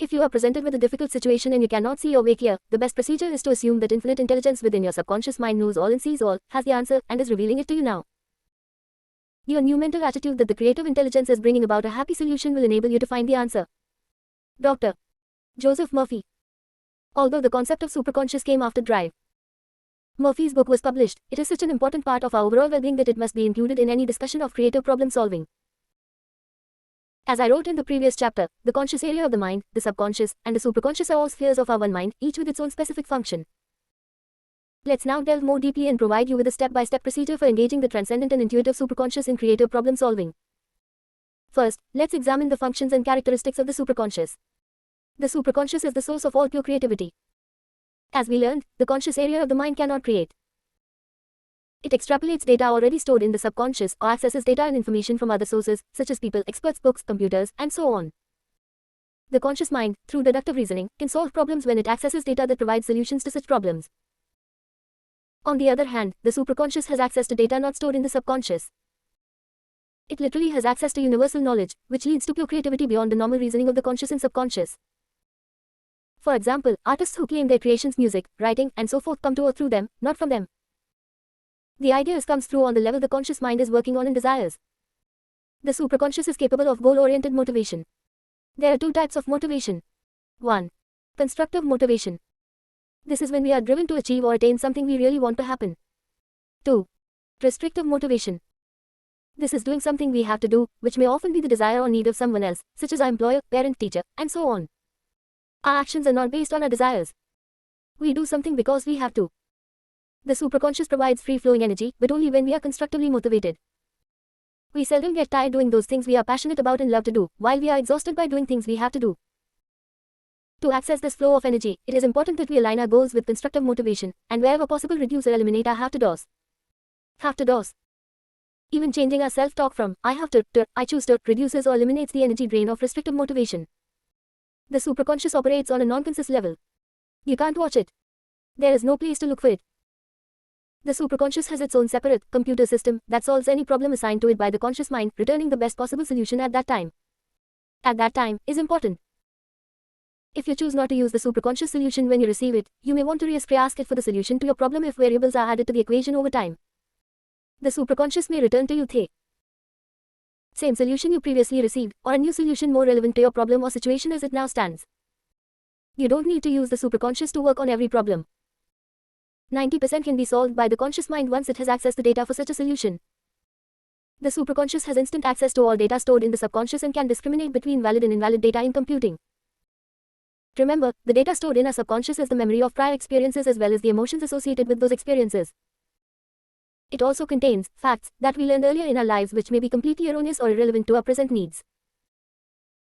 If you are presented with a difficult situation and you cannot see your way clear, the best procedure is to assume that infinite intelligence within your subconscious mind knows all and sees all, has the answer, and is revealing it to you now. Your new mental attitude that the creative intelligence is bringing about a happy solution will enable you to find the answer. Dr. Joseph Murphy. Although the concept of superconscious came after Drive, Murphy's book was published. It is such an important part of our overall well-being that it must be included in any discussion of creative problem solving. As I wrote in the previous chapter, the conscious area of the mind, the subconscious, and the superconscious are all spheres of our one mind, each with its own specific function. Let's now delve more deeply and provide you with a step-by-step procedure for engaging the transcendent and intuitive superconscious in creative problem solving. First, let's examine the functions and characteristics of the superconscious. The superconscious is the source of all pure creativity. As we learned, the conscious area of the mind cannot create. It extrapolates data already stored in the subconscious or accesses data and information from other sources, such as people, experts, books, computers, and so on. The conscious mind, through deductive reasoning, can solve problems when it accesses data that provides solutions to such problems. On the other hand, the superconscious has access to data not stored in the subconscious. It literally has access to universal knowledge, which leads to pure creativity beyond the normal reasoning of the conscious and subconscious. For example, artists who claim their creations, music, writing, and so forth come to or through them, not from them. The ideas comes through on the level the conscious mind is working on and desires. The superconscious is capable of goal-oriented motivation. There are two types of motivation. 1. Constructive motivation. This is when we are driven to achieve or attain something we really want to happen. 2. Restrictive motivation. This is doing something we have to do, which may often be the desire or need of someone else, such as our employer, parent, teacher, and so on. Our actions are not based on our desires. We do something because we have to. The superconscious provides free-flowing energy, but only when we are constructively motivated. We seldom get tired doing those things we are passionate about and love to do, while we are exhausted by doing things we have to do. To access this flow of energy, it is important that we align our goals with constructive motivation, and wherever possible reduce or eliminate our have to do's. Have to do's. Even changing our self-talk from I have to I choose to reduces or eliminates the energy drain of restrictive motivation. The superconscious operates on a non-conscious level. You can't watch it. There is no place to look for it. The superconscious has its own separate computer system that solves any problem assigned to it by the conscious mind, returning the best possible solution at that time. At that time is important. If you choose not to use the superconscious solution when you receive it, you may want to ask it for the solution to your problem if variables are added to the equation over time. The superconscious may return to you the same solution you previously received, or a new solution more relevant to your problem or situation as it now stands. You don't need to use the superconscious to work on every problem. 90% can be solved by the conscious mind once it has access to data for such a solution. The superconscious has instant access to all data stored in the subconscious and can discriminate between valid and invalid data in computing. Remember, the data stored in our subconscious is the memory of prior experiences as well as the emotions associated with those experiences. It also contains facts that we learned earlier in our lives which may be completely erroneous or irrelevant to our present needs.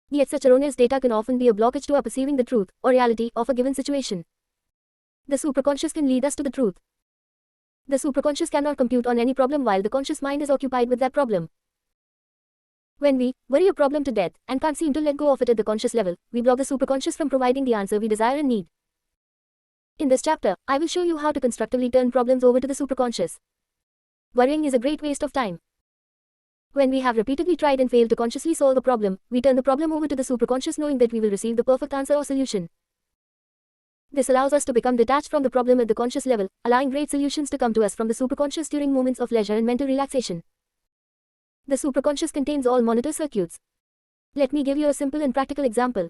Yet such erroneous data can often be a blockage to our perceiving the truth or reality of a given situation. The superconscious can lead us to the truth. The superconscious cannot compute on any problem while the conscious mind is occupied with that problem. When we worry a problem to death and can't seem to let go of it at the conscious level, we block the superconscious from providing the answer we desire and need. In this chapter, I will show you how to constructively turn problems over to the superconscious. Worrying is a great waste of time. When we have repeatedly tried and failed to consciously solve a problem, we turn the problem over to the superconscious knowing that we will receive the perfect answer or solution. This allows us to become detached from the problem at the conscious level, allowing great solutions to come to us from the superconscious during moments of leisure and mental relaxation. The superconscious contains all monitor circuits. Let me give you a simple and practical example.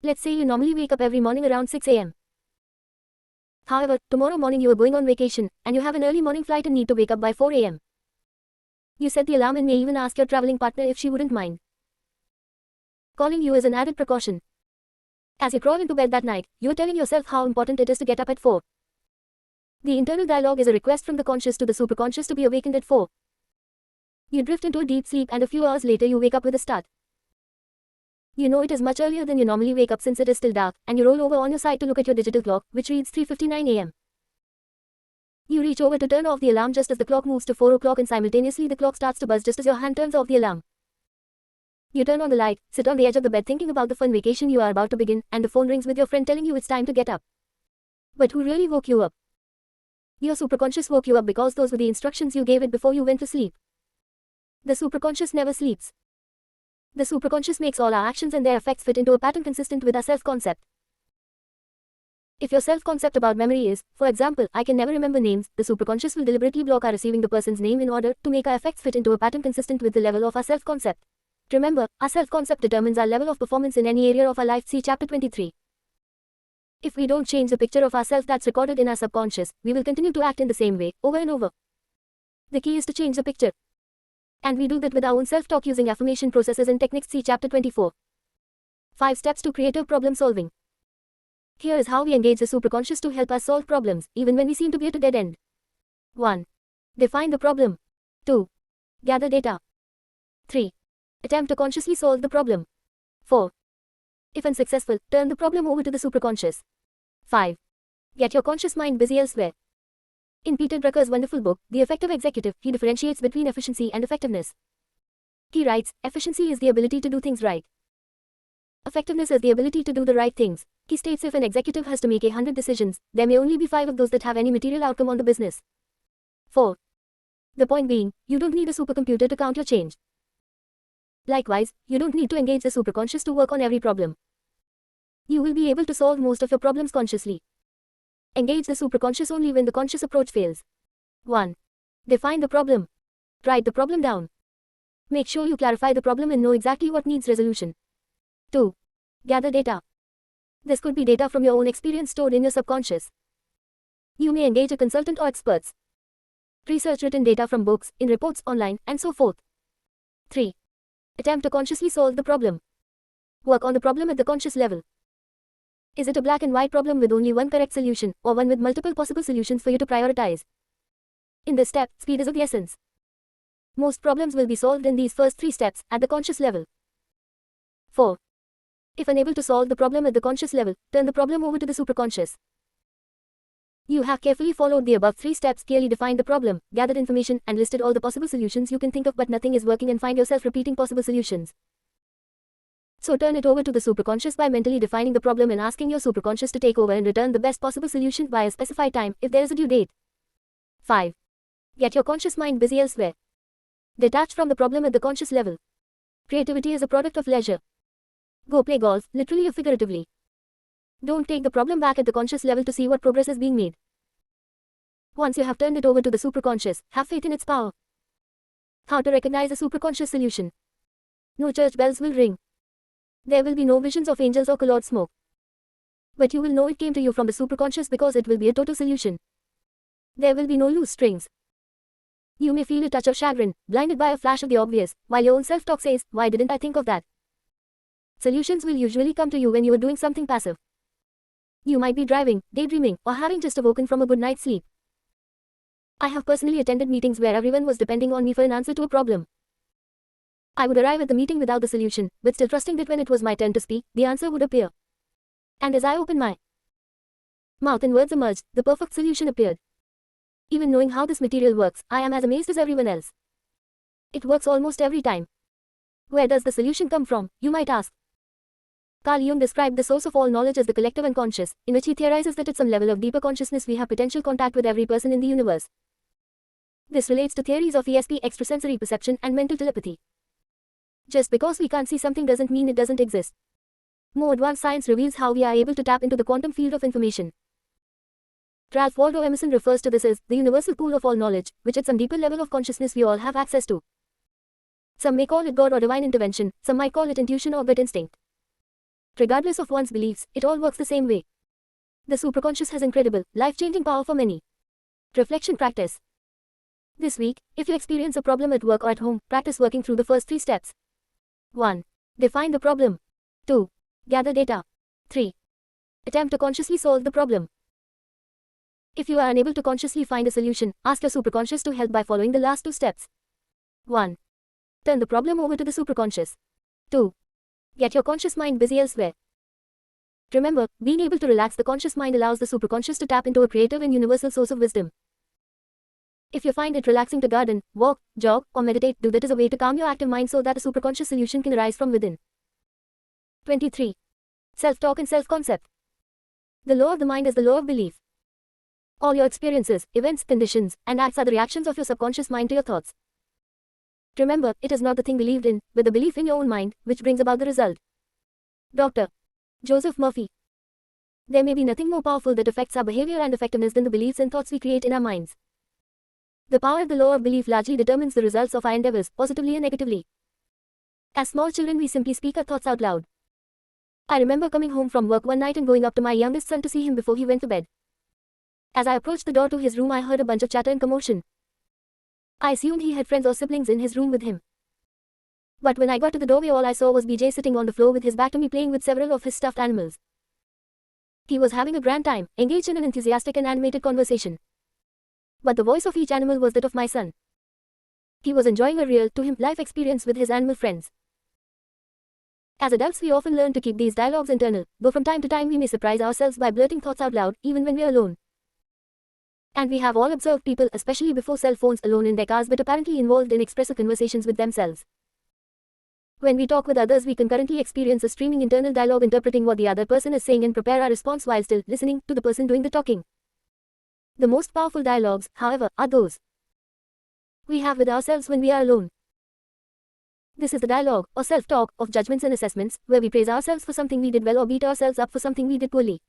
Let's say you normally wake up every morning around 6 a.m. However, tomorrow morning you are going on vacation, and you have an early morning flight and need to wake up by 4 a.m. You set the alarm and may even ask your traveling partner if she wouldn't mind calling you as an added precaution. As you crawl into bed that night, you are telling yourself how important it is to get up at 4. The internal dialogue is a request from the conscious to the superconscious to be awakened at 4. You drift into a deep sleep and a few hours later you wake up with a start. You know it is much earlier than you normally wake up since it is still dark, and you roll over on your side to look at your digital clock, which reads 3:59 a.m. You reach over to turn off the alarm just as the clock moves to 4 o'clock and simultaneously the clock starts to buzz just as your hand turns off the alarm. You turn on the light, sit on the edge of the bed thinking about the fun vacation you are about to begin, and the phone rings with your friend telling you it's time to get up. But who really woke you up? Your superconscious woke you up because those were the instructions you gave it before you went to sleep. The superconscious never sleeps. The superconscious makes all our actions and their effects fit into a pattern consistent with our self-concept. If your self-concept about memory is, for example, I can never remember names, the superconscious will deliberately block our receiving the person's name in order to make our effects fit into a pattern consistent with the level of our self-concept. Remember, our self-concept determines our level of performance in any area of our life. See Chapter 23. If we don't change the picture of ourselves that's recorded in our subconscious, we will continue to act in the same way, over and over. The key is to change the picture. And we do that with our own self-talk using affirmation processes and techniques. See Chapter 24. 5 Steps to Creative Problem Solving. Here is how we engage the superconscious to help us solve problems, even when we seem to be at a dead end. 1. Define the problem. 2. Gather data. 3. Attempt to consciously solve the problem. 4. If unsuccessful, turn the problem over to the superconscious. 5. Get your conscious mind busy elsewhere. In Peter Drucker's wonderful book, The Effective Executive, he differentiates between efficiency and effectiveness. He writes, efficiency is the ability to do things right. Effectiveness is the ability to do the right things. He states if an executive has to make 100 decisions, there may only be 5 of those that have any material outcome on the business. 4. The point being, you don't need a supercomputer to count your change. Likewise, you don't need to engage the superconscious to work on every problem. You will be able to solve most of your problems consciously. Engage the superconscious only when the conscious approach fails. 1. Define the problem. Write the problem down. Make sure you clarify the problem and know exactly what needs resolution. 2. Gather data. This could be data from your own experience stored in your subconscious. You may engage a consultant or experts. Research written data from books, in reports online, and so forth. 3. Attempt to consciously solve the problem. Work on the problem at the conscious level. Is it a black and white problem with only one correct solution, or one with multiple possible solutions for you to prioritize? In this step, speed is of the essence. Most problems will be solved in these first 3 steps, at the conscious level. 4. If unable to solve the problem at the conscious level, turn the problem over to the superconscious. You have carefully followed the above 3 steps, clearly defined the problem, gathered information, and listed all the possible solutions you can think of, but nothing is working and find yourself repeating possible solutions. So turn it over to the superconscious by mentally defining the problem and asking your superconscious to take over and return the best possible solution by a specified time, if there is a due date. 5. Get your conscious mind busy elsewhere. Detach from the problem at the conscious level. Creativity is a product of leisure. Go play golf, literally or figuratively. Don't take the problem back at the conscious level to see what progress is being made. Once you have turned it over to the superconscious, have faith in its power. How to recognize a superconscious solution. No church bells will ring. There will be no visions of angels or colored smoke. But you will know it came to you from the superconscious because it will be a total solution. There will be no loose strings. You may feel a touch of chagrin, blinded by a flash of the obvious, while your own self-talk says, why didn't I think of that? Solutions will usually come to you when you are doing something passive. You might be driving, daydreaming, or having just awoken from a good night's sleep. I have personally attended meetings where everyone was depending on me for an answer to a problem. I would arrive at the meeting without the solution, but still trusting that when it was my turn to speak, the answer would appear. And as I opened my mouth and words emerged, the perfect solution appeared. Even knowing how this material works, I am as amazed as everyone else. It works almost every time. Where does the solution come from, you might ask? Carl Jung described the source of all knowledge as the collective unconscious, in which he theorizes that at some level of deeper consciousness we have potential contact with every person in the universe. This relates to theories of ESP, extrasensory perception, and mental telepathy. Just because we can't see something doesn't mean it doesn't exist. More advanced science reveals how we are able to tap into the quantum field of information. Ralph Waldo Emerson refers to this as the universal pool of all knowledge, which at some deeper level of consciousness we all have access to. Some may call it God or divine intervention, some might call it intuition or gut instinct. Regardless of one's beliefs, it all works the same way. The superconscious has incredible, life-changing power for many. Reflection practice. This week, if you experience a problem at work or at home, practice working through the first 3 steps. 1. Define the problem. 2. Gather data. 3. Attempt to consciously solve the problem. If you are unable to consciously find a solution, ask your superconscious to help by following the last 2 steps. 1. Turn the problem over to the superconscious. 2. Get your conscious mind busy elsewhere. Remember, being able to relax the conscious mind allows the superconscious to tap into a creative and universal source of wisdom. If you find it relaxing to garden, walk, jog, or meditate, do that as a way to calm your active mind so that a superconscious solution can arise from within. 23. Self-talk and self-concept. The law of the mind is the law of belief. All your experiences, events, conditions, and acts are the reactions of your subconscious mind to your thoughts. Remember, it is not the thing believed in, but the belief in your own mind, which brings about the result. Dr. Joseph Murphy. There may be nothing more powerful that affects our behavior and effectiveness than the beliefs and thoughts we create in our minds. The power of the law of belief largely determines the results of our endeavors, positively and negatively. As small children, we simply speak our thoughts out loud. I remember coming home from work one night and going up to my youngest son to see him before he went to bed. As I approached the door to his room, I heard a bunch of chatter and commotion. I assumed he had friends or siblings in his room with him. But when I got to the doorway, all I saw was BJ sitting on the floor with his back to me, playing with several of his stuffed animals. He was having a grand time, engaged in an enthusiastic and animated conversation. But the voice of each animal was that of my son. He was enjoying a real, to him, life experience with his animal friends. As adults, we often learn to keep these dialogues internal, though from time to time we may surprise ourselves by blurting thoughts out loud, even when we are alone. And we have all observed people, especially before cell phones, alone in their cars but apparently involved in expressive conversations with themselves. When we talk with others, we concurrently experience a streaming internal dialogue, interpreting what the other person is saying and prepare our response while still listening to the person doing the talking. The most powerful dialogues, however, are those we have with ourselves when we are alone. This is the dialogue, or self-talk, of judgments and assessments, where we praise ourselves for something we did well or beat ourselves up for something we did poorly.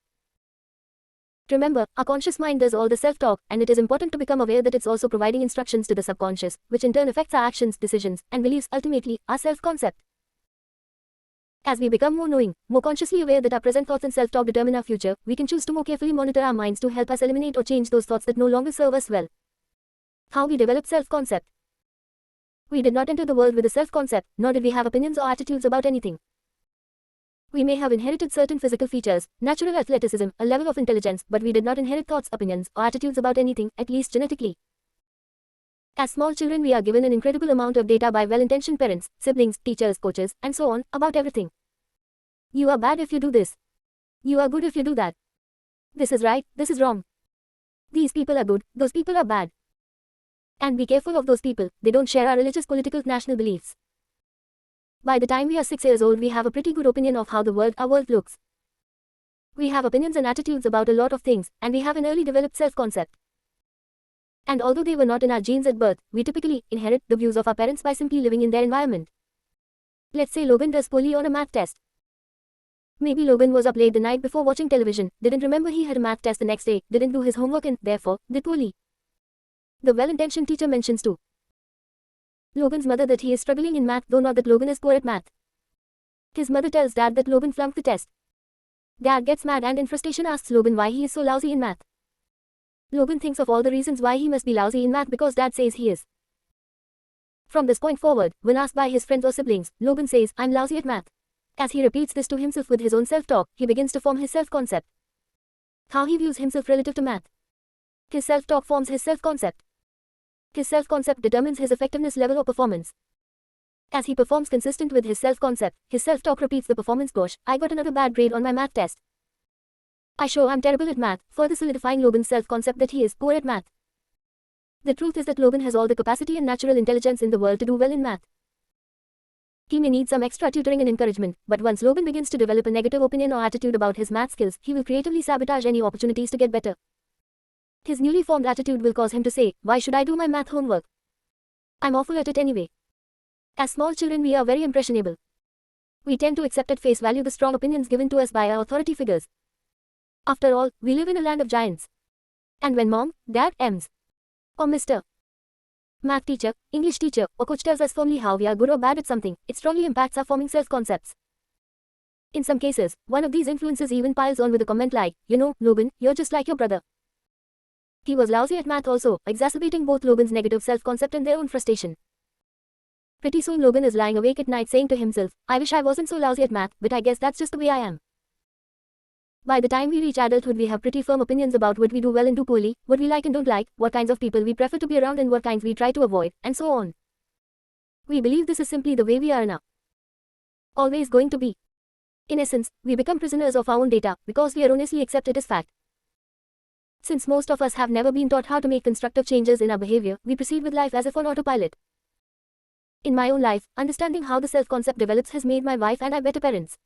Remember, our conscious mind does all the self-talk, and it is important to become aware that it's also providing instructions to the subconscious, which in turn affects our actions, decisions, and beliefs, ultimately, our self-concept. As we become more knowing, more consciously aware that our present thoughts and self-talk determine our future, we can choose to more carefully monitor our minds to help us eliminate or change those thoughts that no longer serve us well. How we develop self-concept. We did not enter the world with a self-concept, nor did we have opinions or attitudes about anything. We may have inherited certain physical features, natural athleticism, a level of intelligence, but we did not inherit thoughts, opinions, or attitudes about anything, at least genetically. As small children, we are given an incredible amount of data by well-intentioned parents, siblings, teachers, coaches, and so on, about everything. You are bad if you do this. You are good if you do that. This is right, this is wrong. These people are good, those people are bad. And be careful of those people, they don't share our religious, political, national beliefs. By the time we are 6 years old, we have a pretty good opinion of how our world looks. We have opinions and attitudes about a lot of things, and we have an early developed self-concept. And although they were not in our genes at birth, we typically inherit the views of our parents by simply living in their environment. Let's say Logan does poorly on a math test. Maybe Logan was up late the night before watching television, didn't remember he had a math test the next day, didn't do his homework and, therefore, did poorly. The well-intentioned teacher mentions to Logan's mother that he is struggling in math, though not that Logan is poor at math. His mother tells Dad that Logan flunked the test. Dad gets mad and in frustration asks Logan why he is so lousy in math. Logan thinks of all the reasons why he must be lousy in math because Dad says he is. From this point forward, when asked by his friends or siblings, Logan says, "I'm lousy at math." As he repeats this to himself with his own self-talk, he begins to form his self-concept. How he views himself relative to math. His self-talk forms his self-concept. His self-concept determines his effectiveness level or performance. As he performs consistent with his self-concept, his self-talk repeats the performance. Gosh, I got another bad grade on my math test. I show I'm terrible at math, further solidifying Logan's self-concept that he is poor at math. The truth is that Logan has all the capacity and natural intelligence in the world to do well in math. He may need some extra tutoring and encouragement, but once Logan begins to develop a negative opinion or attitude about his math skills, he will creatively sabotage any opportunities to get better. His newly formed attitude will cause him to say, "Why should I do my math homework? I'm awful at it anyway." As small children, we are very impressionable. We tend to accept at face value the strong opinions given to us by our authority figures. After all, we live in a land of giants. And when Mom, Dad, Ms. or Mr. Math teacher, English teacher, or coach tells us firmly how we are good or bad at something, it strongly impacts our forming self-concepts. In some cases, one of these influences even piles on with a comment like, "You know, Logan, you're just like your brother." He was lousy at math also, exacerbating both Logan's negative self-concept and their own frustration. Pretty soon Logan is lying awake at night saying to himself, "I wish I wasn't so lousy at math, but I guess that's just the way I am." By the time we reach adulthood, we have pretty firm opinions about what we do well and do poorly, what we like and don't like, what kinds of people we prefer to be around and what kinds we try to avoid, and so on. We believe this is simply the way we are now. Always going to be. In essence, we become prisoners of our own data, because we erroneously accept it as fact. Since most of us have never been taught how to make constructive changes in our behavior, we proceed with life as if on autopilot. In my own life, understanding how the self-concept develops has made my wife and I better parents.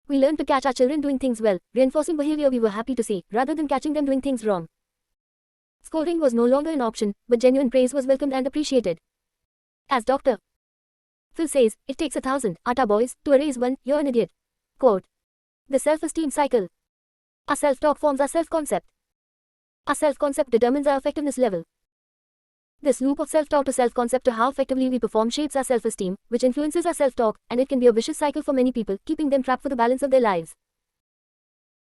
We learn to catch our children doing things well, reinforcing behavior we were happy to see, rather than catching them doing things wrong. Scolding was no longer an option, but genuine praise was welcomed and appreciated. As Dr. Phil says, it takes 1,000 atta boys to erase one, you're an idiot. Quote. The self-esteem cycle. Our self-talk forms our self-concept. Our self-concept determines our effectiveness level. This loop of self-talk to self-concept to how effectively we perform shapes our self-esteem, which influences our self-talk, and it can be a vicious cycle for many people, keeping them trapped for the balance of their lives.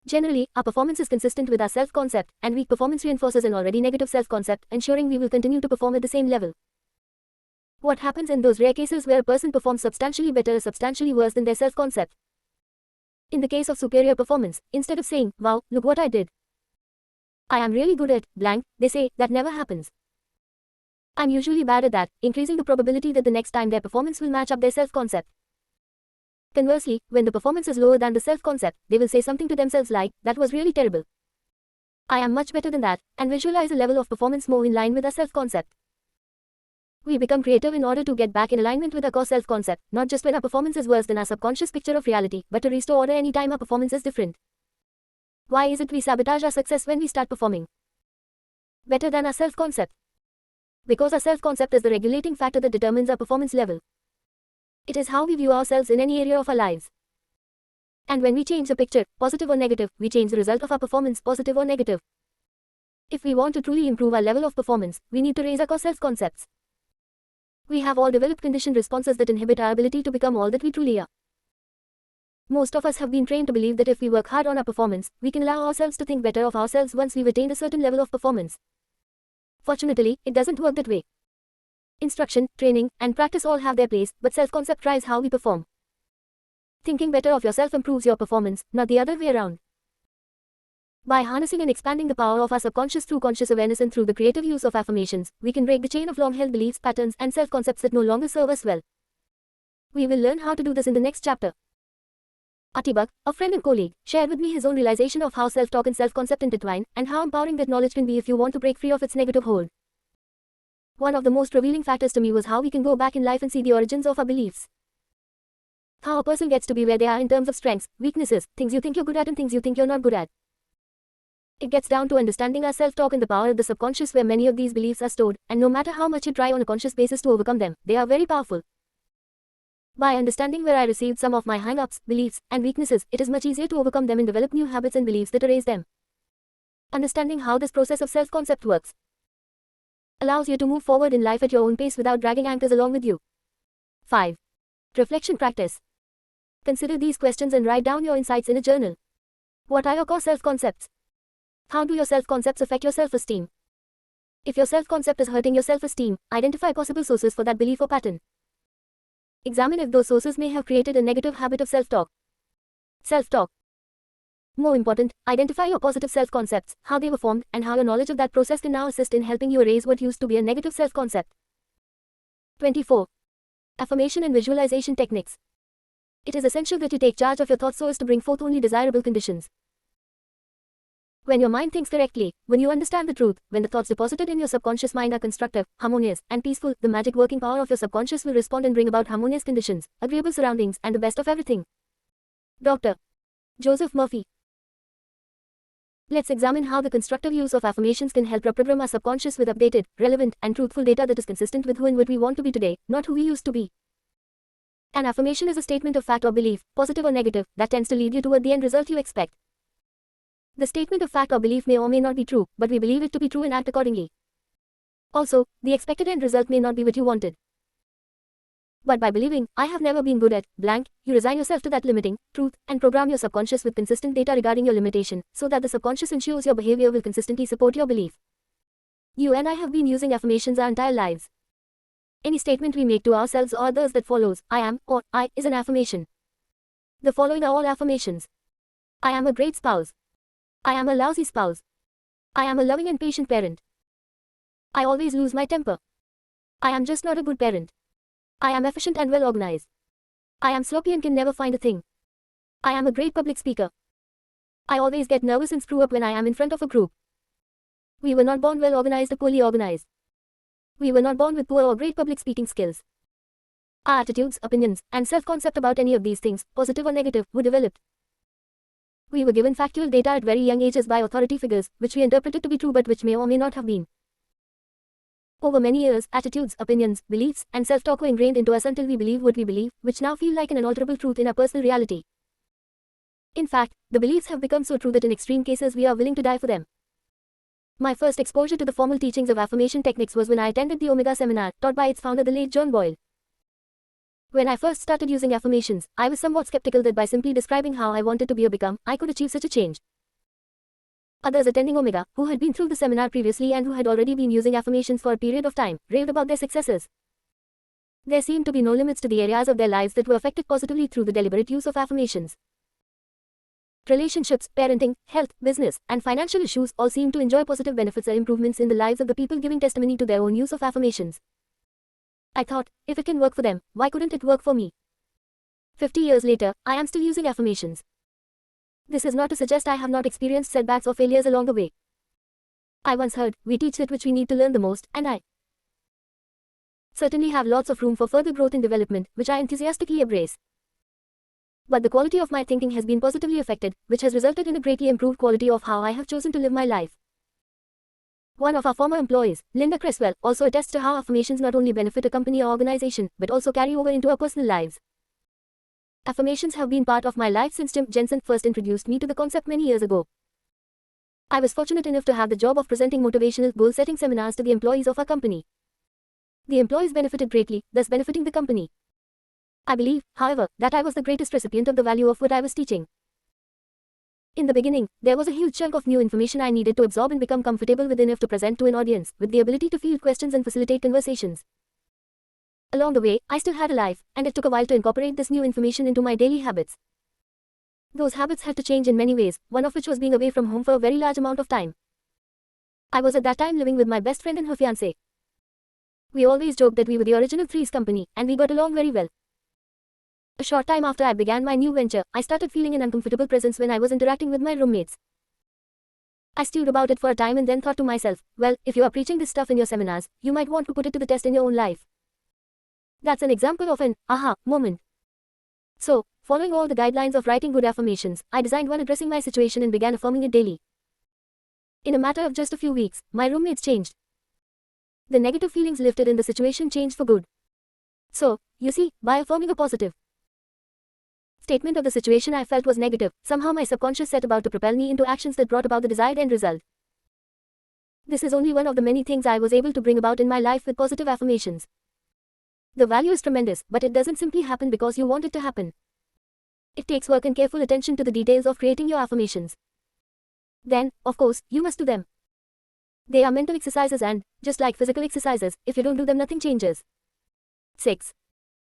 Generally, our performance is consistent with our self-concept, and weak performance reinforces an already negative self-concept, ensuring we will continue to perform at the same level. What happens in those rare cases where a person performs substantially better or substantially worse than their self-concept? In the case of superior performance, instead of saying, wow, look what I did, I am really good at blank, they say, that never happens. I'm usually bad at that, increasing the probability that the next time their performance will match up their self-concept. Conversely, when the performance is lower than the self-concept, they will say something to themselves like, that was really terrible. I am much better than that, and visualize a level of performance more in line with our self-concept. We become creative in order to get back in alignment with our core self-concept, not just when our performance is worse than our subconscious picture of reality, but to restore order anytime our performance is different. Why is it we sabotage our success when we start performing better than our self-concept? Because our self-concept is the regulating factor that determines our performance level. It is how we view ourselves in any area of our lives. And when we change the picture, positive or negative, we change the result of our performance, positive or negative. If we want to truly improve our level of performance, we need to raise our core self-concepts. We have all developed conditioned responses that inhibit our ability to become all that we truly are. Most of us have been trained to believe that if we work hard on our performance, we can allow ourselves to think better of ourselves once we've attained a certain level of performance. Fortunately, it doesn't work that way. Instruction, training, and practice all have their place, but self-concept drives how we perform. Thinking better of yourself improves your performance, not the other way around. By harnessing and expanding the power of our subconscious through conscious awareness and through the creative use of affirmations, we can break the chain of long-held beliefs, patterns, and self-concepts that no longer serve us well. We will learn how to do this in the next chapter. Atibak, a friend and colleague, shared with me his own realization of how self-talk and self-concept intertwine, and how empowering that knowledge can be if you want to break free of its negative hold. One of the most revealing factors to me was how we can go back in life and see the origins of our beliefs. How a person gets to be where they are in terms of strengths, weaknesses, things you think you're good at and things you think you're not good at. It gets down to understanding our self-talk and the power of the subconscious where many of these beliefs are stored, and no matter how much you try on a conscious basis to overcome them, they are very powerful. By understanding where I received some of my hang-ups, beliefs, and weaknesses, it is much easier to overcome them and develop new habits and beliefs that erase them. Understanding how this process of self-concept works allows you to move forward in life at your own pace without dragging anchors along with you. 5. Reflection practice. Consider these questions and write down your insights in a journal. What are your core self-concepts? How do your self-concepts affect your self-esteem? If your self-concept is hurting your self-esteem, identify possible sources for that belief or pattern. Examine if those sources may have created a negative habit of self-talk. Self-talk. More important, identify your positive self-concepts, how they were formed, and how your knowledge of that process can now assist in helping you erase what used to be a negative self-concept. 24. Affirmation and visualization techniques. It is essential that you take charge of your thoughts so as to bring forth only desirable conditions. When your mind thinks correctly, when you understand the truth, when the thoughts deposited in your subconscious mind are constructive, harmonious, and peaceful, the magic working power of your subconscious will respond and bring about harmonious conditions, agreeable surroundings, and the best of everything. Dr. Joseph Murphy. Let's examine how the constructive use of affirmations can help reprogram our subconscious with updated, relevant, and truthful data that is consistent with who and what we want to be today, not who we used to be. An affirmation is a statement of fact or belief, positive or negative, that tends to lead you toward the end result you expect. The statement of fact or belief may or may not be true, but we believe it to be true and act accordingly. Also, the expected end result may not be what you wanted. But by believing, I have never been good at blank, you resign yourself to that limiting truth and program your subconscious with consistent data regarding your limitation, so that the subconscious ensures your behavior will consistently support your belief. You and I have been using affirmations our entire lives. Any statement we make to ourselves or others that follows, I am, or I, is an affirmation. The following are all affirmations. I am a great spouse. I am a lousy spouse. I am a loving and patient parent. I always lose my temper. I am just not a good parent. I am efficient and well organized. I am sloppy and can never find a thing. I am a great public speaker. I always get nervous and screw up when I am in front of a group. We were not born well organized or poorly organized. We were not born with poor or great public speaking skills. Our attitudes, opinions, and self-concept about any of these things, positive or negative, were developed. We were given factual data at very young ages by authority figures, which we interpreted to be true but which may or may not have been. Over many years, attitudes, opinions, beliefs, and self-talk were ingrained into us until we believe what we believe, which now feel like an unalterable truth in our personal reality. In fact, the beliefs have become so true that in extreme cases we are willing to die for them. My first exposure to the formal teachings of affirmation techniques was when I attended the Omega seminar, taught by its founder, the late John Boyle. When I first started using affirmations, I was somewhat skeptical that by simply describing how I wanted to be or become, I could achieve such a change. Others attending Omega, who had been through the seminar previously and who had already been using affirmations for a period of time, raved about their successes. There seemed to be no limits to the areas of their lives that were affected positively through the deliberate use of affirmations. Relationships, parenting, health, business, and financial issues all seem to enjoy positive benefits and improvements in the lives of the people giving testimony to their own use of affirmations. I thought, if it can work for them, why couldn't it work for me? 50 years later, I am still using affirmations. This is not to suggest I have not experienced setbacks or failures along the way. I once heard, we teach that which we need to learn the most, and I certainly have lots of room for further growth and development, which I enthusiastically embrace. But the quality of my thinking has been positively affected, which has resulted in a greatly improved quality of how I have chosen to live my life. One of our former employees, Linda Cresswell, also attests to how affirmations not only benefit a company or organization, but also carry over into our personal lives. Affirmations have been part of my life since Jim Jensen first introduced me to the concept many years ago. I was fortunate enough to have the job of presenting motivational goal-setting seminars to the employees of our company. The employees benefited greatly, thus benefiting the company. I believe, however, that I was the greatest recipient of the value of what I was teaching. In the beginning, there was a huge chunk of new information I needed to absorb and become comfortable with enough to present to an audience, with the ability to field questions and facilitate conversations. Along the way, I still had a life, and it took a while to incorporate this new information into my daily habits. Those habits had to change in many ways, one of which was being away from home for a very large amount of time. I was at that time living with my best friend and her fiancé. We always joked that we were the original Three's Company, and we got along very well. A short time after I began my new venture, I started feeling an uncomfortable presence when I was interacting with my roommates. I stewed about it for a time and then thought to myself, well, if you are preaching this stuff in your seminars, you might want to put it to the test in your own life. That's an example of an aha moment. So, following all the guidelines of writing good affirmations, I designed one addressing my situation and began affirming it daily. In a matter of just a few weeks, my roommates changed. The negative feelings lifted and the situation changed for good. So, you see, by affirming a positive statement of the situation I felt was negative, somehow my subconscious set about to propel me into actions that brought about the desired end result. This is only one of the many things I was able to bring about in my life with positive affirmations. The value is tremendous, but it doesn't simply happen because you want it to happen. It takes work and careful attention to the details of creating your affirmations. Then, of course, you must do them. They are mental exercises and, just like physical exercises, if you don't do them, nothing changes. 6.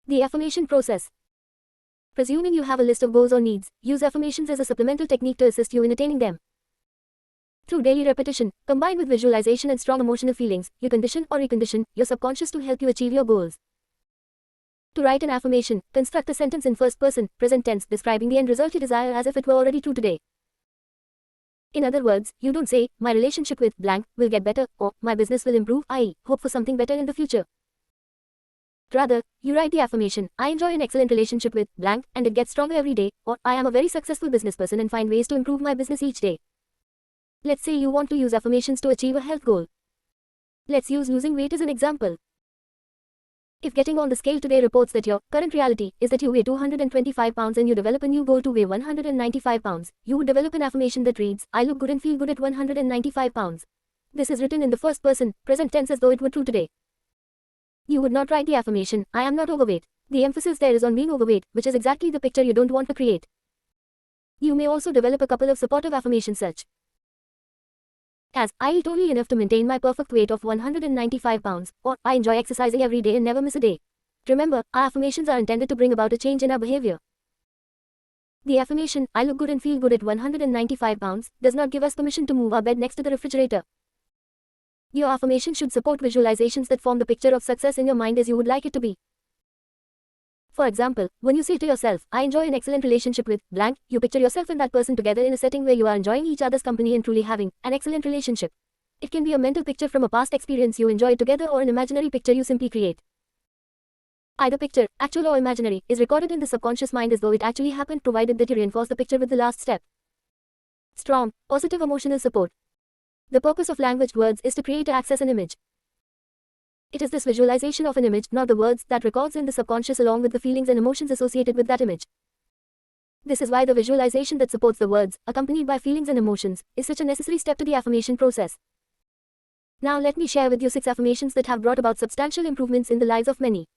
The affirmation process. Presuming you have a list of goals or needs, use affirmations as a supplemental technique to assist you in attaining them. Through daily repetition, combined with visualization and strong emotional feelings, you condition or recondition your subconscious to help you achieve your goals. To write an affirmation, construct a sentence in first person, present tense, describing the end result you desire as if it were already true today. In other words, you don't say, my relationship with blank will get better, or my business will improve, i.e., hope for something better in the future. Rather, you write the affirmation, I enjoy an excellent relationship with blank and it gets stronger every day, or I am a very successful business person and find ways to improve my business each day. Let's say you want to use affirmations to achieve a health goal. Let's use losing weight as an example. If getting on the scale today reports that your current reality is that you weigh 225 pounds and you develop a new goal to weigh 195 pounds, you would develop an affirmation that reads, I look good and feel good at 195 pounds. This is written in the first person, present tense as though it were true today. You would not write the affirmation, I am not overweight. The emphasis there is on being overweight, which is exactly the picture you don't want to create. You may also develop a couple of supportive affirmations such as, I eat only enough to maintain my perfect weight of 195 pounds, or I enjoy exercising every day and never miss a day. Remember, our affirmations are intended to bring about a change in our behavior. The affirmation, I look good and feel good at 195 pounds, does not give us permission to move our bed next to the refrigerator. Your affirmation should support visualizations that form the picture of success in your mind as you would like it to be. For example, when you say to yourself, I enjoy an excellent relationship with blank, you picture yourself and that person together in a setting where you are enjoying each other's company and truly having an excellent relationship. It can be a mental picture from a past experience you enjoyed together or an imaginary picture you simply create. Either picture, actual or imaginary, is recorded in the subconscious mind as though it actually happened, provided that you reinforce the picture with the last step. Strong, positive emotional support. The purpose of languaged words is to create or access an image. It is this visualization of an image, not the words, that records in the subconscious along with the feelings and emotions associated with that image. This is why the visualization that supports the words, accompanied by feelings and emotions, is such a necessary step to the affirmation process. Now let me share with you 6 affirmations that have brought about substantial improvements in the lives of many.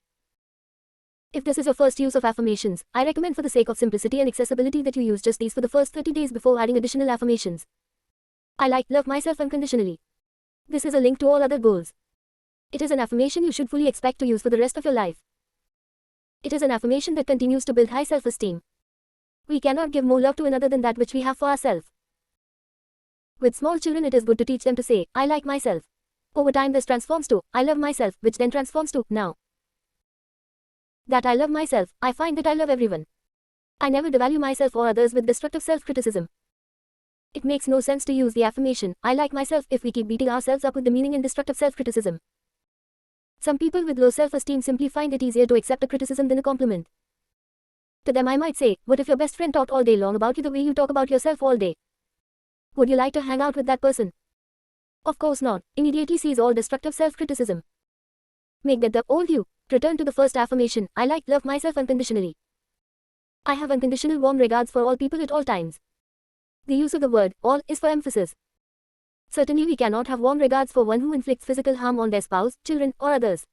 If this is your first use of affirmations, I recommend for the sake of simplicity and accessibility that you use just these for the first 30 days before adding additional affirmations. I love myself unconditionally. This is a link to all other goals. It is an affirmation you should fully expect to use for the rest of your life. It is an affirmation that continues to build high self-esteem. We cannot give more love to another than that which we have for ourselves. With small children, it is good to teach them to say, I like myself. Over time this transforms to, I love myself, which then transforms to, now that I love myself, I find that I love everyone. I never devalue myself or others with destructive self-criticism. It makes no sense to use the affirmation, I like myself, if we keep beating ourselves up with the meaning in destructive self-criticism. Some people with low self-esteem simply find it easier to accept a criticism than a compliment. To them I might say, what if your best friend talked all day long about you the way you talk about yourself all day? Would you like to hang out with that person? Of course not. Immediately cease all destructive self-criticism. Make that the old you. Return to the first affirmation, I love myself unconditionally. I have unconditional warm regards for all people at all times. The use of the word, all, is for emphasis. Certainly we cannot have warm regards for one who inflicts physical harm on their spouse, children, or others.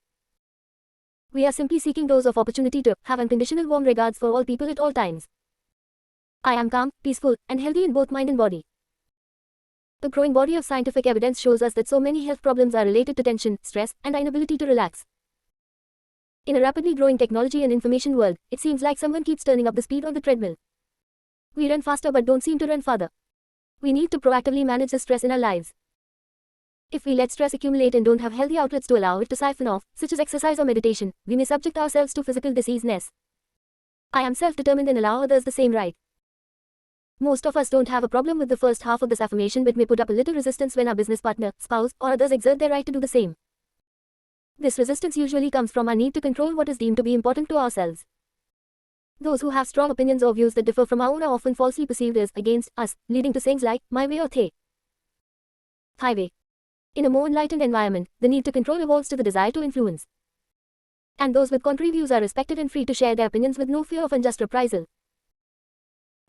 We are simply seeking dose of opportunity to have unconditional warm regards for all people at all times. I am calm, peaceful, and healthy in both mind and body. The growing body of scientific evidence shows us that so many health problems are related to tension, stress, and our inability to relax. In a rapidly growing technology and information world, it seems like someone keeps turning up the speed on the treadmill. We run faster but don't seem to run farther. We need to proactively manage the stress in our lives. If we let stress accumulate and don't have healthy outlets to allow it to siphon off, such as exercise or meditation, we may subject ourselves to physical diseaseness. I am self-determined and allow others the same right. Most of us don't have a problem with the first half of this affirmation but may put up a little resistance when our business partner, spouse, or others exert their right to do the same. This resistance usually comes from our need to control what is deemed to be important to ourselves. Those who have strong opinions or views that differ from our own are often falsely perceived as against us, leading to sayings like, my way or they. Highway. In a more enlightened environment, the need to control evolves to the desire to influence. And those with contrary views are respected and free to share their opinions with no fear of unjust reprisal.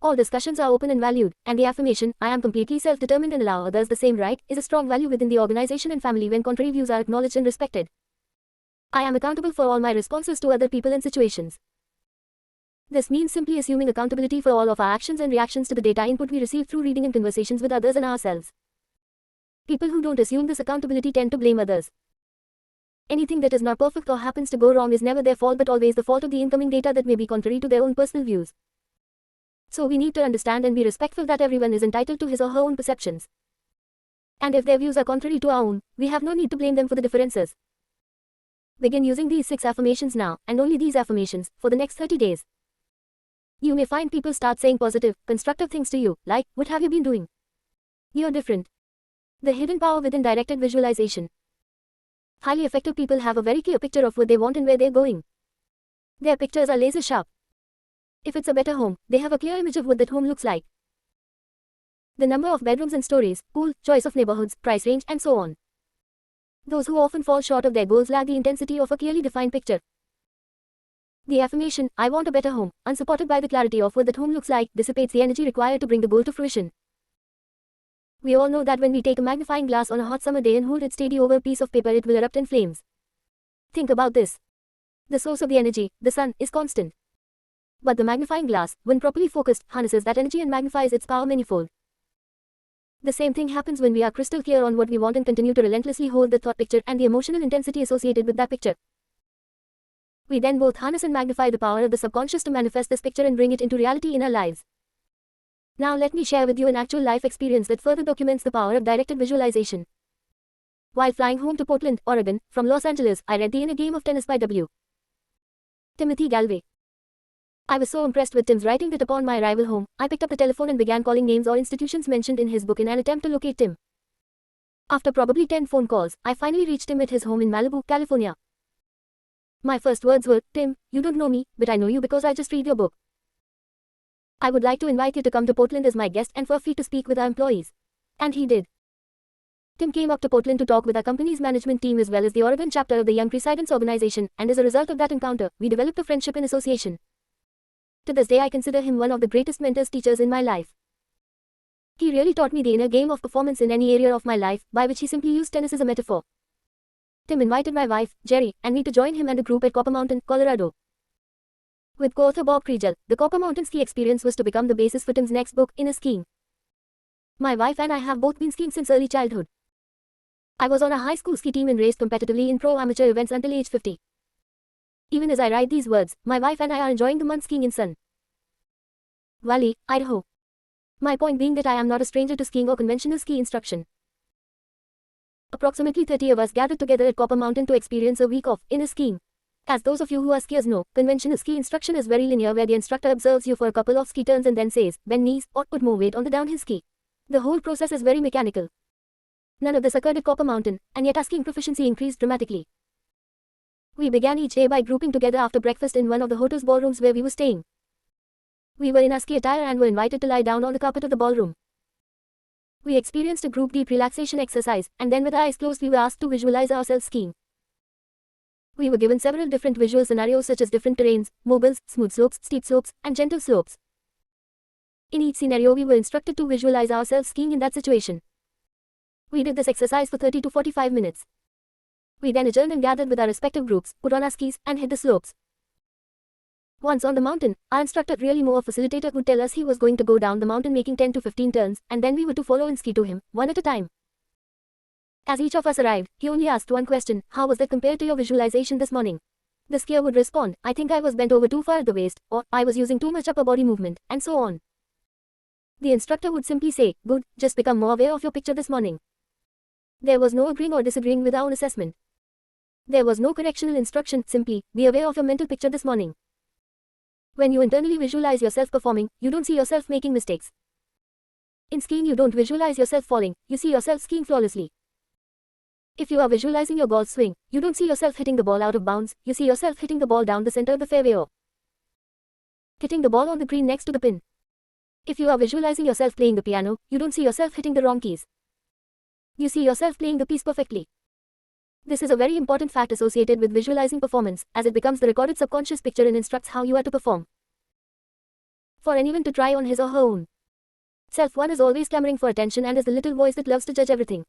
All discussions are open and valued, and the affirmation, I am completely self-determined and allow others the same right, is a strong value within the organization and family when contrary views are acknowledged and respected. I am accountable for all my responses to other people and situations. This means simply assuming accountability for all of our actions and reactions to the data input we receive through reading and conversations with others and ourselves. People who don't assume this accountability tend to blame others. Anything that is not perfect or happens to go wrong is never their fault but always the fault of the incoming data that may be contrary to their own personal views. So we need to understand and be respectful that everyone is entitled to his or her own perceptions. And if their views are contrary to our own, we have no need to blame them for the differences. Begin using these 6 affirmations now, and only these affirmations, for the next 30 days. You may find people start saying positive, constructive things to you, like, what have you been doing? You're different. The hidden power within directed visualization. Highly effective people have a very clear picture of what they want and where they're going. Their pictures are laser sharp. If it's a better home, they have a clear image of what that home looks like. The number of bedrooms and stories, pool, choice of neighborhoods, price range, and so on. Those who often fall short of their goals lack the intensity of a clearly defined picture. The affirmation, I want a better home, unsupported by the clarity of what that home looks like, dissipates the energy required to bring the goal to fruition. We all know that when we take a magnifying glass on a hot summer day and hold it steady over a piece of paper, it will erupt in flames. Think about this. The source of the energy, the sun, is constant. But the magnifying glass, when properly focused, harnesses that energy and magnifies its power manifold. The same thing happens when we are crystal clear on what we want and continue to relentlessly hold the thought picture and the emotional intensity associated with that picture. We then both harness and magnify the power of the subconscious to manifest this picture and bring it into reality in our lives. Now let me share with you an actual life experience that further documents the power of directed visualization. While flying home to Portland, Oregon, from Los Angeles, I read The Inner Game of Tennis by W. Timothy Galway. I was so impressed with Tim's writing that upon my arrival home, I picked up the telephone and began calling names or institutions mentioned in his book in an attempt to locate Tim. After probably 10 phone calls, I finally reached him at his home in Malibu, California. My first words were, Tim, you don't know me, but I know you because I just read your book. I would like to invite you to come to Portland as my guest and for a fee to speak with our employees. And he did. Tim came up to Portland to talk with our company's management team as well as the Oregon chapter of the Young Presidents Organization, and as a result of that encounter, we developed a friendship and association. To this day I consider him one of the greatest mentors teachers in my life. He really taught me the inner game of performance in any area of my life, by which he simply used tennis as a metaphor. Tim invited my wife, Jerry, and me to join him and a group at Copper Mountain, Colorado. With co-author Bob Kriegel, the Copper Mountain ski experience was to become the basis for Tim's next book, Inner Skiing. My wife and I have both been skiing since early childhood. I was on a high school ski team and raced competitively in pro-amateur events until age 50. Even as I write these words, my wife and I are enjoying the month skiing in Sun Valley, Idaho. My point being that I am not a stranger to skiing or conventional ski instruction. Approximately 30 of us gathered together at Copper Mountain to experience a week of inner skiing. As those of you who are skiers know, conventional ski instruction is very linear, where the instructor observes you for a couple of ski turns and then says, bend knees, or put more weight on the downhill ski. The whole process is very mechanical. None of this occurred at Copper Mountain, and yet our skiing proficiency increased dramatically. We began each day by grouping together after breakfast in one of the hotel's ballrooms where we were staying. We were in our ski attire and were invited to lie down on the carpet of the ballroom. We experienced a group deep relaxation exercise, and then with our eyes closed we were asked to visualize ourselves skiing. We were given several different visual scenarios such as different terrains, moguls, smooth slopes, steep slopes, and gentle slopes. In each scenario we were instructed to visualize ourselves skiing in that situation. We did this exercise for 30 to 45 minutes. We then adjourned and gathered with our respective groups, put on our skis, and hit the slopes. Once on the mountain, our instructor, really more a facilitator, would tell us he was going to go down the mountain making 10 to 15 turns, and then we were to follow and ski to him, one at a time. As each of us arrived, he only asked one question: how was that compared to your visualization this morning? The skier would respond, I think I was bent over too far at the waist, or I was using too much upper body movement, and so on. The instructor would simply say, good, just become more aware of your picture this morning. There was no agreeing or disagreeing with our own assessment. There was no correctional instruction, simply, be aware of your mental picture this morning. When you internally visualize yourself performing, you don't see yourself making mistakes. In skiing you don't visualize yourself falling, you see yourself skiing flawlessly. If you are visualizing your golf swing, you don't see yourself hitting the ball out of bounds, you see yourself hitting the ball down the center of the fairway or hitting the ball on the green next to the pin. If you are visualizing yourself playing the piano, you don't see yourself hitting the wrong keys. You see yourself playing the piece perfectly. This is a very important fact associated with visualizing performance, as it becomes the recorded subconscious picture and instructs how you are to perform. For anyone to try on his or her own. Self-one is always clamoring for attention and is the little voice that loves to judge everything.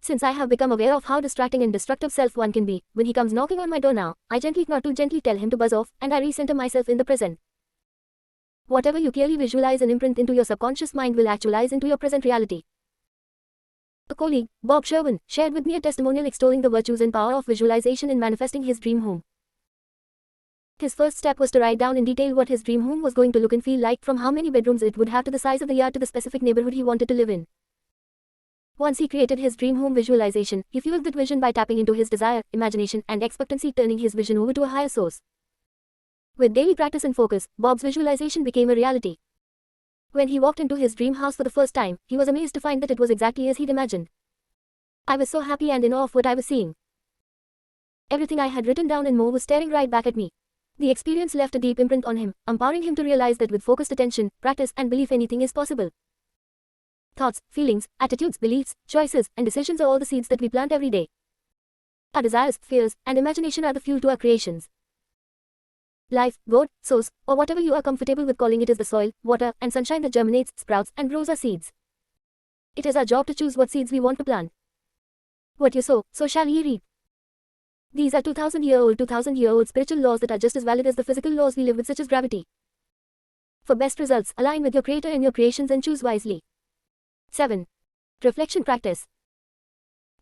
Since I have become aware of how distracting and destructive self-one can be, when he comes knocking on my door now, I gently, not too gently, tell him to buzz off, and I recenter myself in the present. Whatever you clearly visualize and imprint into your subconscious mind will actualize into your present reality. A colleague, Bob Sherwin, shared with me a testimonial extolling the virtues and power of visualization in manifesting his dream home. His first step was to write down in detail what his dream home was going to look and feel like, from how many bedrooms it would have to the size of the yard to the specific neighborhood he wanted to live in. Once he created his dream home visualization, he fueled that vision by tapping into his desire, imagination, and expectancy, turning his vision over to a higher source. With daily practice and focus, Bob's visualization became a reality. When he walked into his dream house for the first time, he was amazed to find that it was exactly as he'd imagined. I was so happy and in awe of what I was seeing. Everything I had written down and more was staring right back at me. The experience left a deep imprint on him, empowering him to realize that with focused attention, practice, and belief anything is possible. Thoughts, feelings, attitudes, beliefs, choices, and decisions are all the seeds that we plant every day. Our desires, fears, and imagination are the fuel to our creations. Life, God, source, or whatever you are comfortable with calling it, is the soil, water, and sunshine that germinates, sprouts, and grows our seeds. It is our job to choose what seeds we want to plant. What you sow, so shall ye reap. These are 2,000-year-old spiritual laws that are just as valid as the physical laws we live with, such as gravity. For best results, align with your Creator in your creations and choose wisely. 7. Reflection practice.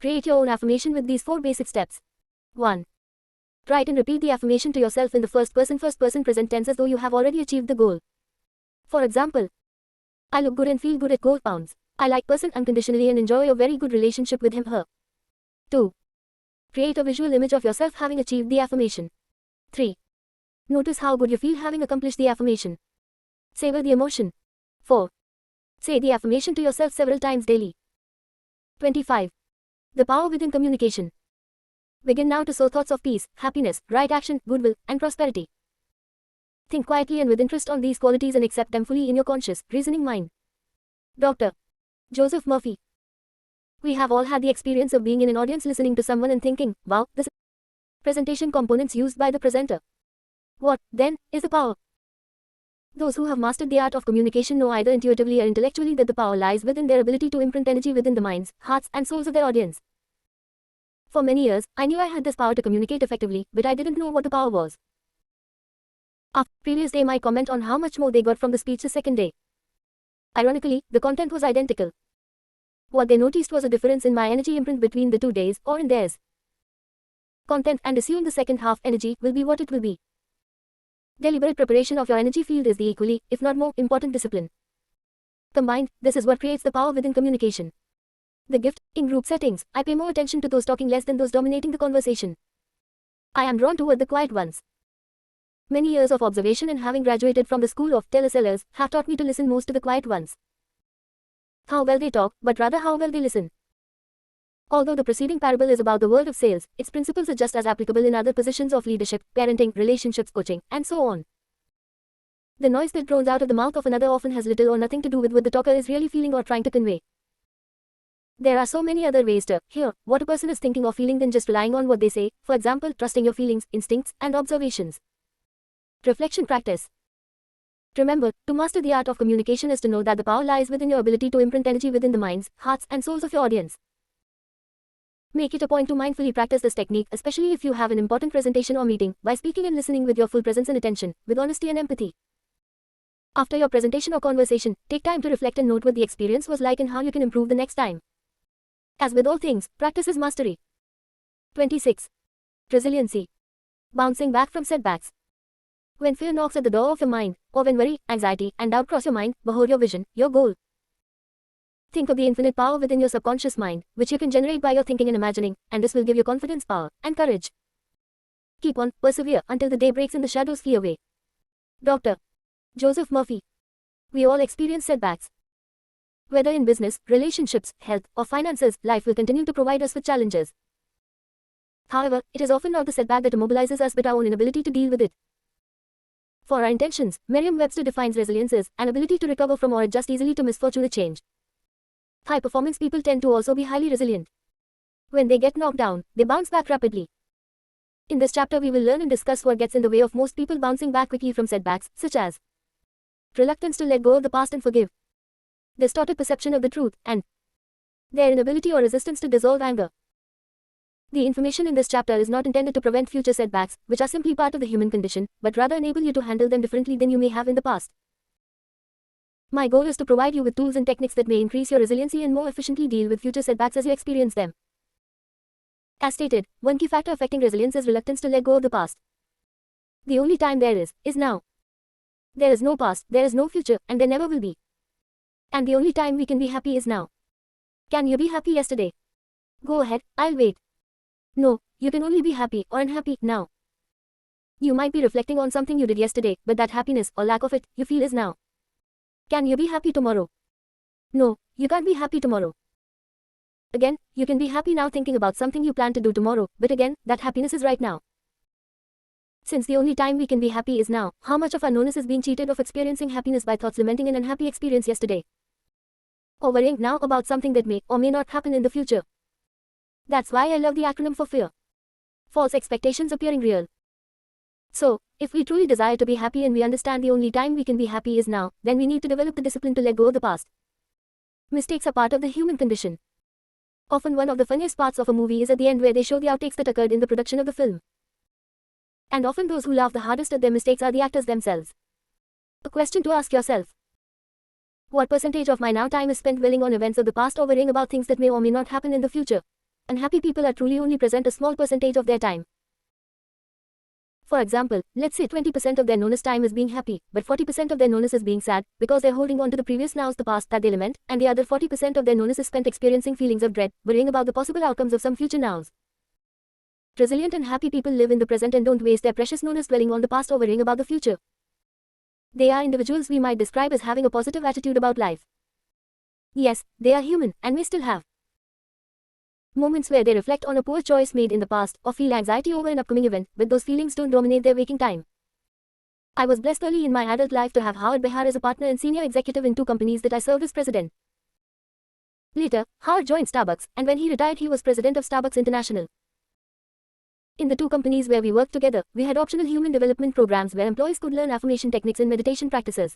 Create your own affirmation with these 4 basic steps. 1. Write and repeat the affirmation to yourself in the first person present tense as though you have already achieved the goal. For example, I look good and feel good at gold pounds. I like person unconditionally and enjoy a very good relationship with him/her. 2. Create a visual image of yourself having achieved the affirmation. 3. Notice how good you feel having accomplished the affirmation. Savor the emotion. 4. Say the affirmation to yourself several times daily. 25. The power within communication. Begin now to sow thoughts of peace, happiness, right action, goodwill, and prosperity. Think quietly and with interest on these qualities and accept them fully in your conscious, reasoning mind. Dr. Joseph Murphy. We have all had the experience of being in an audience listening to someone and thinking, wow, this presentation components used by the presenter. What, then, is the power? Those who have mastered the art of communication know either intuitively or intellectually that the power lies within their ability to imprint energy within the minds, hearts, and souls of their audience. For many years, I knew I had this power to communicate effectively, but I didn't know what the power was. After the previous day, my comment on how much more they got from the speech the second day. Ironically, the content was identical. What they noticed was a difference in my energy imprint between the 2 days, or in theirs. Content, and assume the second half energy will be what it will be. Deliberate preparation of your energy field is the equally, if not more, important discipline. Combined, this is what creates the power within communication. The gift: in group settings, I pay more attention to those talking less than those dominating the conversation. I am drawn toward the quiet ones. Many years of observation and having graduated from the school of telesellers have taught me to listen most to the quiet ones. How well they talk, but rather how well they listen. Although the preceding parable is about the world of sales, its principles are just as applicable in other positions of leadership, parenting, relationships, coaching, and so on. The noise that drones out of the mouth of another often has little or nothing to do with what the talker is really feeling or trying to convey. There are so many other ways to hear what a person is thinking or feeling than just relying on what they say, for example, trusting your feelings, instincts, and observations. Reflection practice. Remember, to master the art of communication is to know that the power lies within your ability to imprint energy within the minds, hearts, and souls of your audience. Make it a point to mindfully practice this technique, especially if you have an important presentation or meeting, by speaking and listening with your full presence and attention, with honesty and empathy. After your presentation or conversation, take time to reflect and note what the experience was like and how you can improve the next time. As with all things, practice is mastery. 26. Resiliency. Bouncing back from setbacks. When fear knocks at the door of your mind, or when worry, anxiety, and doubt cross your mind, behold your vision, your goal. Think of the infinite power within your subconscious mind, which you can generate by your thinking and imagining, and this will give you confidence, power, and courage. Keep on, persevere, until the day breaks and the shadows flee away. Dr. Joseph Murphy. We all experience setbacks. Whether in business, relationships, health, or finances, life will continue to provide us with challenges. However, it is often not the setback that immobilizes us but our own inability to deal with it. For our intentions, Merriam-Webster defines resilience as an ability to recover from or adjust easily to misfortune or change. High-performance people tend to also be highly resilient. When they get knocked down, they bounce back rapidly. In this chapter, we will learn and discuss what gets in the way of most people bouncing back quickly from setbacks, such as reluctance to let go of the past and forgive, distorted perception of the truth, and their inability or resistance to dissolve anger. The information in this chapter is not intended to prevent future setbacks, which are simply part of the human condition, but rather enable you to handle them differently than you may have in the past. My goal is to provide you with tools and techniques that may increase your resiliency and more efficiently deal with future setbacks as you experience them. As stated, one key factor affecting resilience is reluctance to let go of the past. The only time there is now. There is no past, there is no future, and there never will be. And the only time we can be happy is now. Can you be happy yesterday? Go ahead, I'll wait. No, you can only be happy or unhappy now. You might be reflecting on something you did yesterday, but that happiness or lack of it you feel is now. Can you be happy tomorrow? No, you can't be happy tomorrow. Again, you can be happy now thinking about something you plan to do tomorrow, but again, that happiness is right now. Since the only time we can be happy is now, how much of our knownness is being cheated of experiencing happiness by thoughts lamenting an unhappy experience yesterday? Or worrying now about something that may or may not happen in the future. That's why I love the acronym for FEAR. False expectations appearing real. So, if we truly desire to be happy and we understand the only time we can be happy is now, then we need to develop the discipline to let go of the past. Mistakes are part of the human condition. Often one of the funniest parts of a movie is at the end where they show the outtakes that occurred in the production of the film. And often those who laugh the hardest at their mistakes are the actors themselves. A question to ask yourself. What percentage of my now time is spent dwelling on events of the past or worrying about things that may or may not happen in the future? Unhappy people are truly only present a small percentage of their time. For example, let's say 20% of their knownness time is being happy, but 40% of their knownness is being sad, because they're holding on to the previous nows, the past that they lament, and the other 40% of their knownness is spent experiencing feelings of dread, worrying about the possible outcomes of some future nows. Resilient and happy people live in the present and don't waste their precious knownness dwelling on the past or worrying about the future. They are individuals we might describe as having a positive attitude about life. Yes, they are human, and may still have moments where they reflect on a poor choice made in the past or feel anxiety over an upcoming event, but those feelings don't dominate their waking time. I was blessed early in my adult life to have Howard Behar as a partner and senior executive in 2 companies that I served as president. Later, Howard joined Starbucks, and when he retired, he was president of Starbucks International. In the two companies where we worked together, we had optional human development programs where employees could learn affirmation techniques and meditation practices.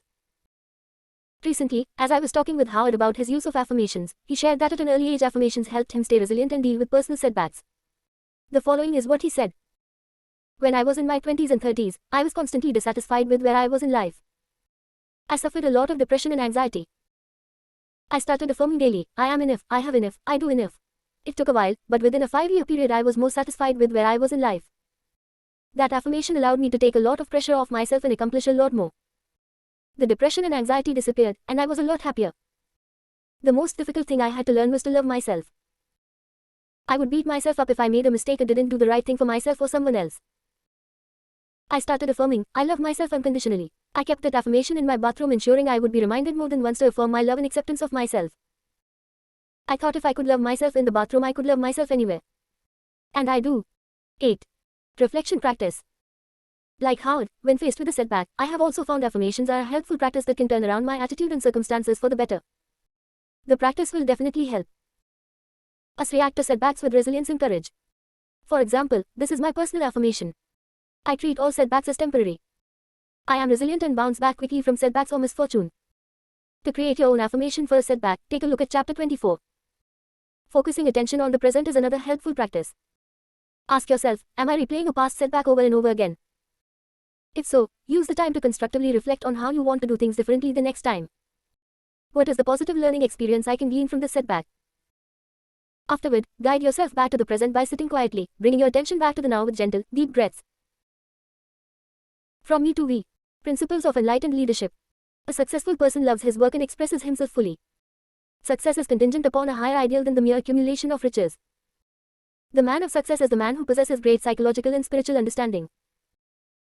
Recently, as I was talking with Howard about his use of affirmations, he shared that at an early age affirmations helped him stay resilient and deal with personal setbacks. The following is what he said. When I was in my 20s and 30s, I was constantly dissatisfied with where I was in life. I suffered a lot of depression and anxiety. I started affirming daily, I am enough, I have enough, I do enough. It took a while, but within a 5-year period I was more satisfied with where I was in life. That affirmation allowed me to take a lot of pressure off myself and accomplish a lot more. The depression and anxiety disappeared, and I was a lot happier. The most difficult thing I had to learn was to love myself. I would beat myself up if I made a mistake or didn't do the right thing for myself or someone else. I started affirming, I love myself unconditionally. I kept that affirmation in my bathroom, ensuring I would be reminded more than once to affirm my love and acceptance of myself. I thought if I could love myself in the bathroom, I could love myself anywhere. And I do. 8. Reflection practice. Like Howard, when faced with a setback, I have also found affirmations are a helpful practice that can turn around my attitude and circumstances for the better. The practice will definitely help us react to setbacks with resilience and courage. For example, this is my personal affirmation. I treat all setbacks as temporary. I am resilient and bounce back quickly from setbacks or misfortune. To create your own affirmation for a setback, take a look at chapter 24. Focusing attention on the present is another helpful practice. Ask yourself, am I replaying a past setback over and over again? If so, use the time to constructively reflect on how you want to do things differently the next time. What is the positive learning experience I can glean from this setback? Afterward, guide yourself back to the present by sitting quietly, bringing your attention back to the now with gentle, deep breaths. From me to we. Principles of enlightened leadership. A successful person loves his work and expresses himself fully. Success is contingent upon a higher ideal than the mere accumulation of riches. The man of success is the man who possesses great psychological and spiritual understanding.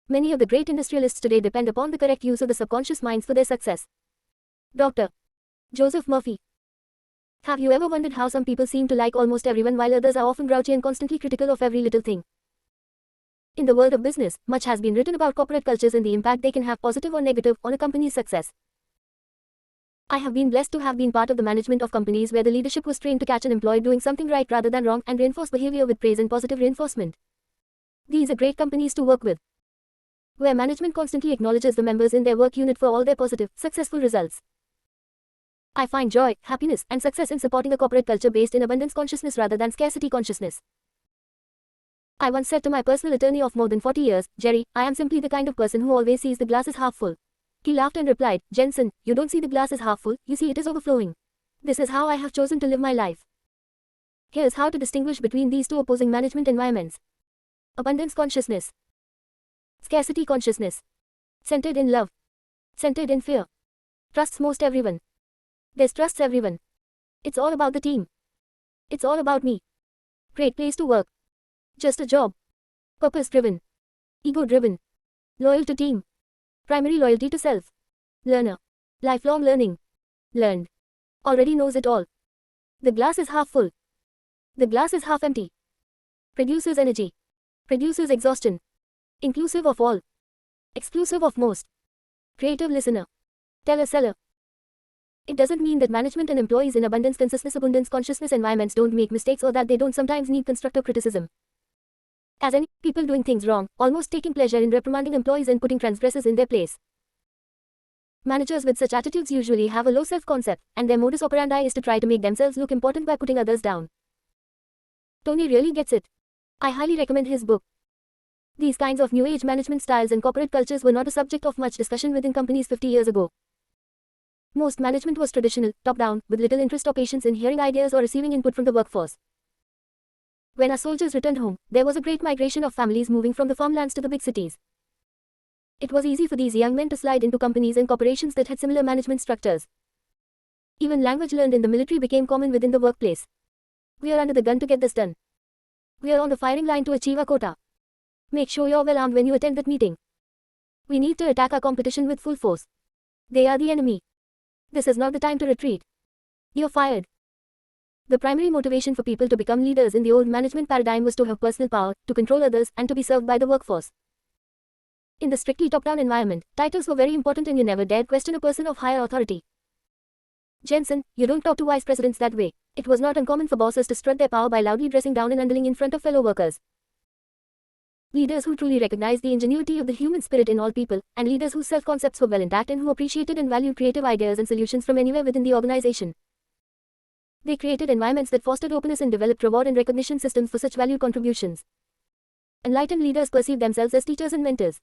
Many of the great industrialists today depend upon the correct use of the subconscious minds for their success. Dr. Joseph Murphy. Have you ever wondered how some people seem to like almost everyone while others are often grouchy and constantly critical of every little thing? In the world of business, much has been written about corporate cultures and the impact they can have, positive or negative, on a company's success. I have been blessed to have been part of the management of companies where the leadership was trained to catch an employee doing something right rather than wrong and reinforce behavior with praise and positive reinforcement. These are great companies to work with, where management constantly acknowledges the members in their work unit for all their positive, successful results. I find joy, happiness, and success in supporting a corporate culture based in abundance consciousness rather than scarcity consciousness. I once said to my personal attorney of more than 40 years, Jerry, I am simply the kind of person who always sees the glass as half full. He laughed and replied, Jensen, you don't see the glass as half full, you see it is overflowing. This is how I have chosen to live my life. Here's how to distinguish between these two opposing management environments. Abundance consciousness. Scarcity consciousness. Centered in love. Centered in fear. Trusts most everyone. Distrusts everyone. It's all about the team. It's all about me. Great place to work. Just a job. Purpose driven. Ego driven. Loyal to team. Primary loyalty to self. Learner. Lifelong learning. Learned. Already knows it all. The glass is half full. The glass is half empty. Produces energy. Produces exhaustion. Inclusive of all. Exclusive of most. Creative listener. Teller seller. It doesn't mean that management and employees in abundance consciousness environments don't make mistakes or that they don't sometimes need constructive criticism. As any people doing things wrong, almost taking pleasure in reprimanding employees and putting transgressors in their place. Managers with such attitudes usually have a low self-concept, and their modus operandi is to try to make themselves look important by putting others down. Tony really gets it. I highly recommend his book. These kinds of new age management styles and corporate cultures were not a subject of much discussion within companies 50 years ago. Most management was traditional, top-down, with little interest or patience in hearing ideas or receiving input from the workforce. When our soldiers returned home, there was a great migration of families moving from the farmlands to the big cities. It was easy for these young men to slide into companies and corporations that had similar management structures. Even language learned in the military became common within the workplace. We are under the gun to get this done. We are on the firing line to achieve our quota. Make sure you're well armed when you attend that meeting. We need to attack our competition with full force. They are the enemy. This is not the time to retreat. You're fired. The primary motivation for people to become leaders in the old management paradigm was to have personal power, to control others, and to be served by the workforce. In the strictly top-down environment, titles were very important and you never dared question a person of higher authority. Jensen, you don't talk to vice presidents that way. It was not uncommon for bosses to strut their power by loudly dressing down and underling in front of fellow workers. Leaders who truly recognize the ingenuity of the human spirit in all people, and leaders whose self-concepts were well intact and who appreciated and valued creative ideas and solutions from anywhere within the organization. They created environments that fostered openness and developed reward and recognition systems for such valued contributions. Enlightened leaders perceive themselves as teachers and mentors.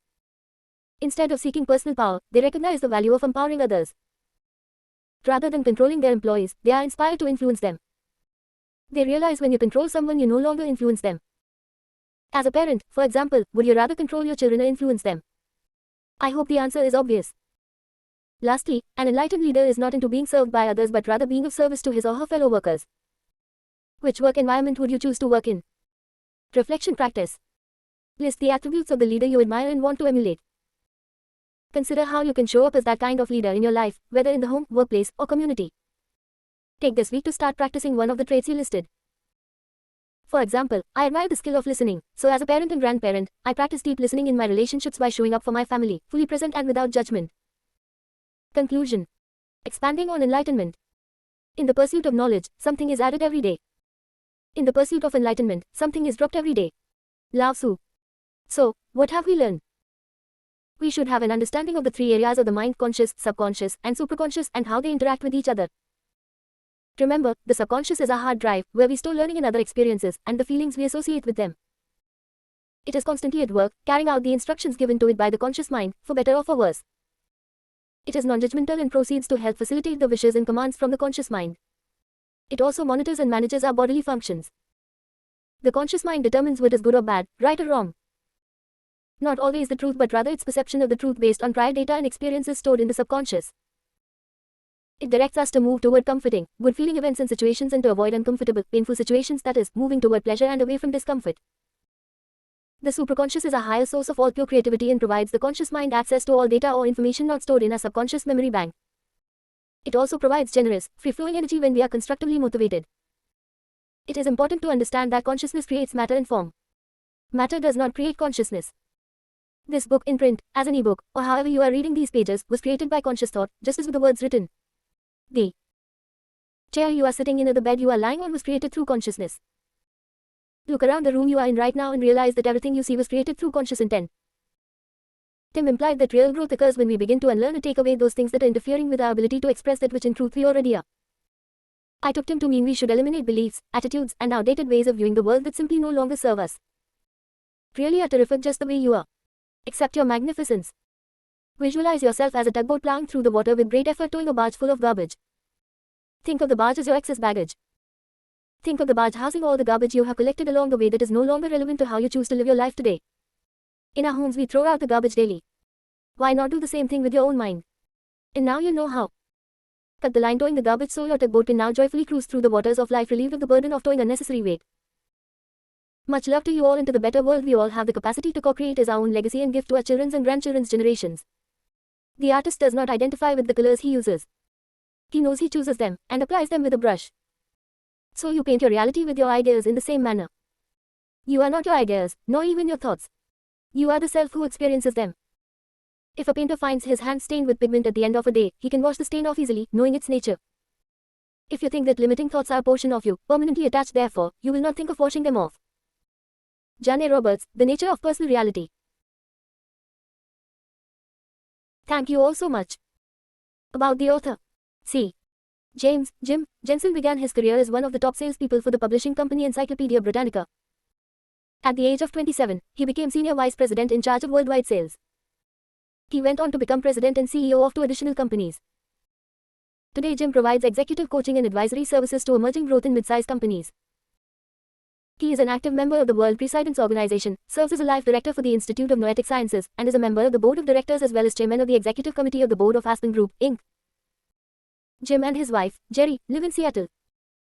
Instead of seeking personal power, they recognize the value of empowering others. Rather than controlling their employees, they are inspired to influence them. They realize when you control someone, you no longer influence them. As a parent, for example, would you rather control your children or influence them? I hope the answer is obvious. Lastly, an enlightened leader is not into being served by others but rather being of service to his or her fellow workers. Which work environment would you choose to work in? Reflection practice. List the attributes of the leader you admire and want to emulate. Consider how you can show up as that kind of leader in your life, whether in the home, workplace, or community. Take this week to start practicing one of the traits you listed. For example, I admire the skill of listening, so as a parent and grandparent, I practice deep listening in my relationships by showing up for my family, fully present and without judgment. Conclusion. Expanding on enlightenment. In the pursuit of knowledge, something is added every day. In the pursuit of enlightenment, something is dropped every day. Lao Tzu. So, what have we learned? We should have an understanding of the three areas of the mind: conscious, subconscious, and supraconscious, and how they interact with each other. Remember, the subconscious is our hard drive, where we store learning and other experiences, and the feelings we associate with them. It is constantly at work, carrying out the instructions given to it by the conscious mind, for better or for worse. It is non-judgmental and proceeds to help facilitate the wishes and commands from the conscious mind. It also monitors and manages our bodily functions. The conscious mind determines what is good or bad, right or wrong. Not always the truth, but rather its perception of the truth based on prior data and experiences stored in the subconscious. It directs us to move toward comforting, good-feeling events and situations and to avoid uncomfortable, painful situations, that is, moving toward pleasure and away from discomfort. The supraconscious is a higher source of all pure creativity and provides the conscious mind access to all data or information not stored in our subconscious memory bank. It also provides generous, free-flowing energy when we are constructively motivated. It is important to understand that consciousness creates matter and form. Matter does not create consciousness. This book in print, as an ebook, or however you are reading these pages, was created by conscious thought, just as with the words written. The chair you are sitting in or the bed you are lying on was created through consciousness. Look around the room you are in right now and realize that everything you see was created through conscious intent. Tim implied that real growth occurs when we begin to unlearn and take away those things that are interfering with our ability to express that which in truth we already are. I took Tim to mean we should eliminate beliefs, attitudes, and outdated ways of viewing the world that simply no longer serve us. Really are terrific just the way you are. Accept your magnificence. Visualize yourself as a tugboat plowing through the water with great effort, towing a barge full of garbage. Think of the barge as your excess baggage. Think of the barge housing all the garbage you have collected along the way that is no longer relevant to how you choose to live your life today. In our homes we throw out the garbage daily. Why not do the same thing with your own mind? And now you know how. Cut the line towing the garbage so your tugboat can now joyfully cruise through the waters of life, relieved of the burden of towing unnecessary weight. Much love to you all, and to the better world we all have the capacity to co-create as our own legacy and gift to our children's and grandchildren's generations. The artist does not identify with the colors he uses. He knows he chooses them, and applies them with a brush. So you paint your reality with your ideas in the same manner. You are not your ideas, nor even your thoughts. You are the self who experiences them. If a painter finds his hand stained with pigment at the end of a day, he can wash the stain off easily, knowing its nature. If you think that limiting thoughts are a portion of you, permanently attached therefore, you will not think of washing them off. John A. Roberts, The Nature of Personal Reality. Thank you all so much. About the author. C. James Jim Jensen began his career as one of the top salespeople for the publishing company Encyclopedia Britannica. At the age of 27, he became Senior Vice President in charge of worldwide sales. He went on to become President and CEO of 2 additional companies. Today Jim provides executive coaching and advisory services to emerging growth and mid-sized companies. He is an active member of the World Precedence Organization, serves as a life director for the Institute of Noetic Sciences, and is a member of the board of directors as well as chairman of the executive committee of the board of Aspen Group, Inc. Jim and his wife, Jerry, live in Seattle.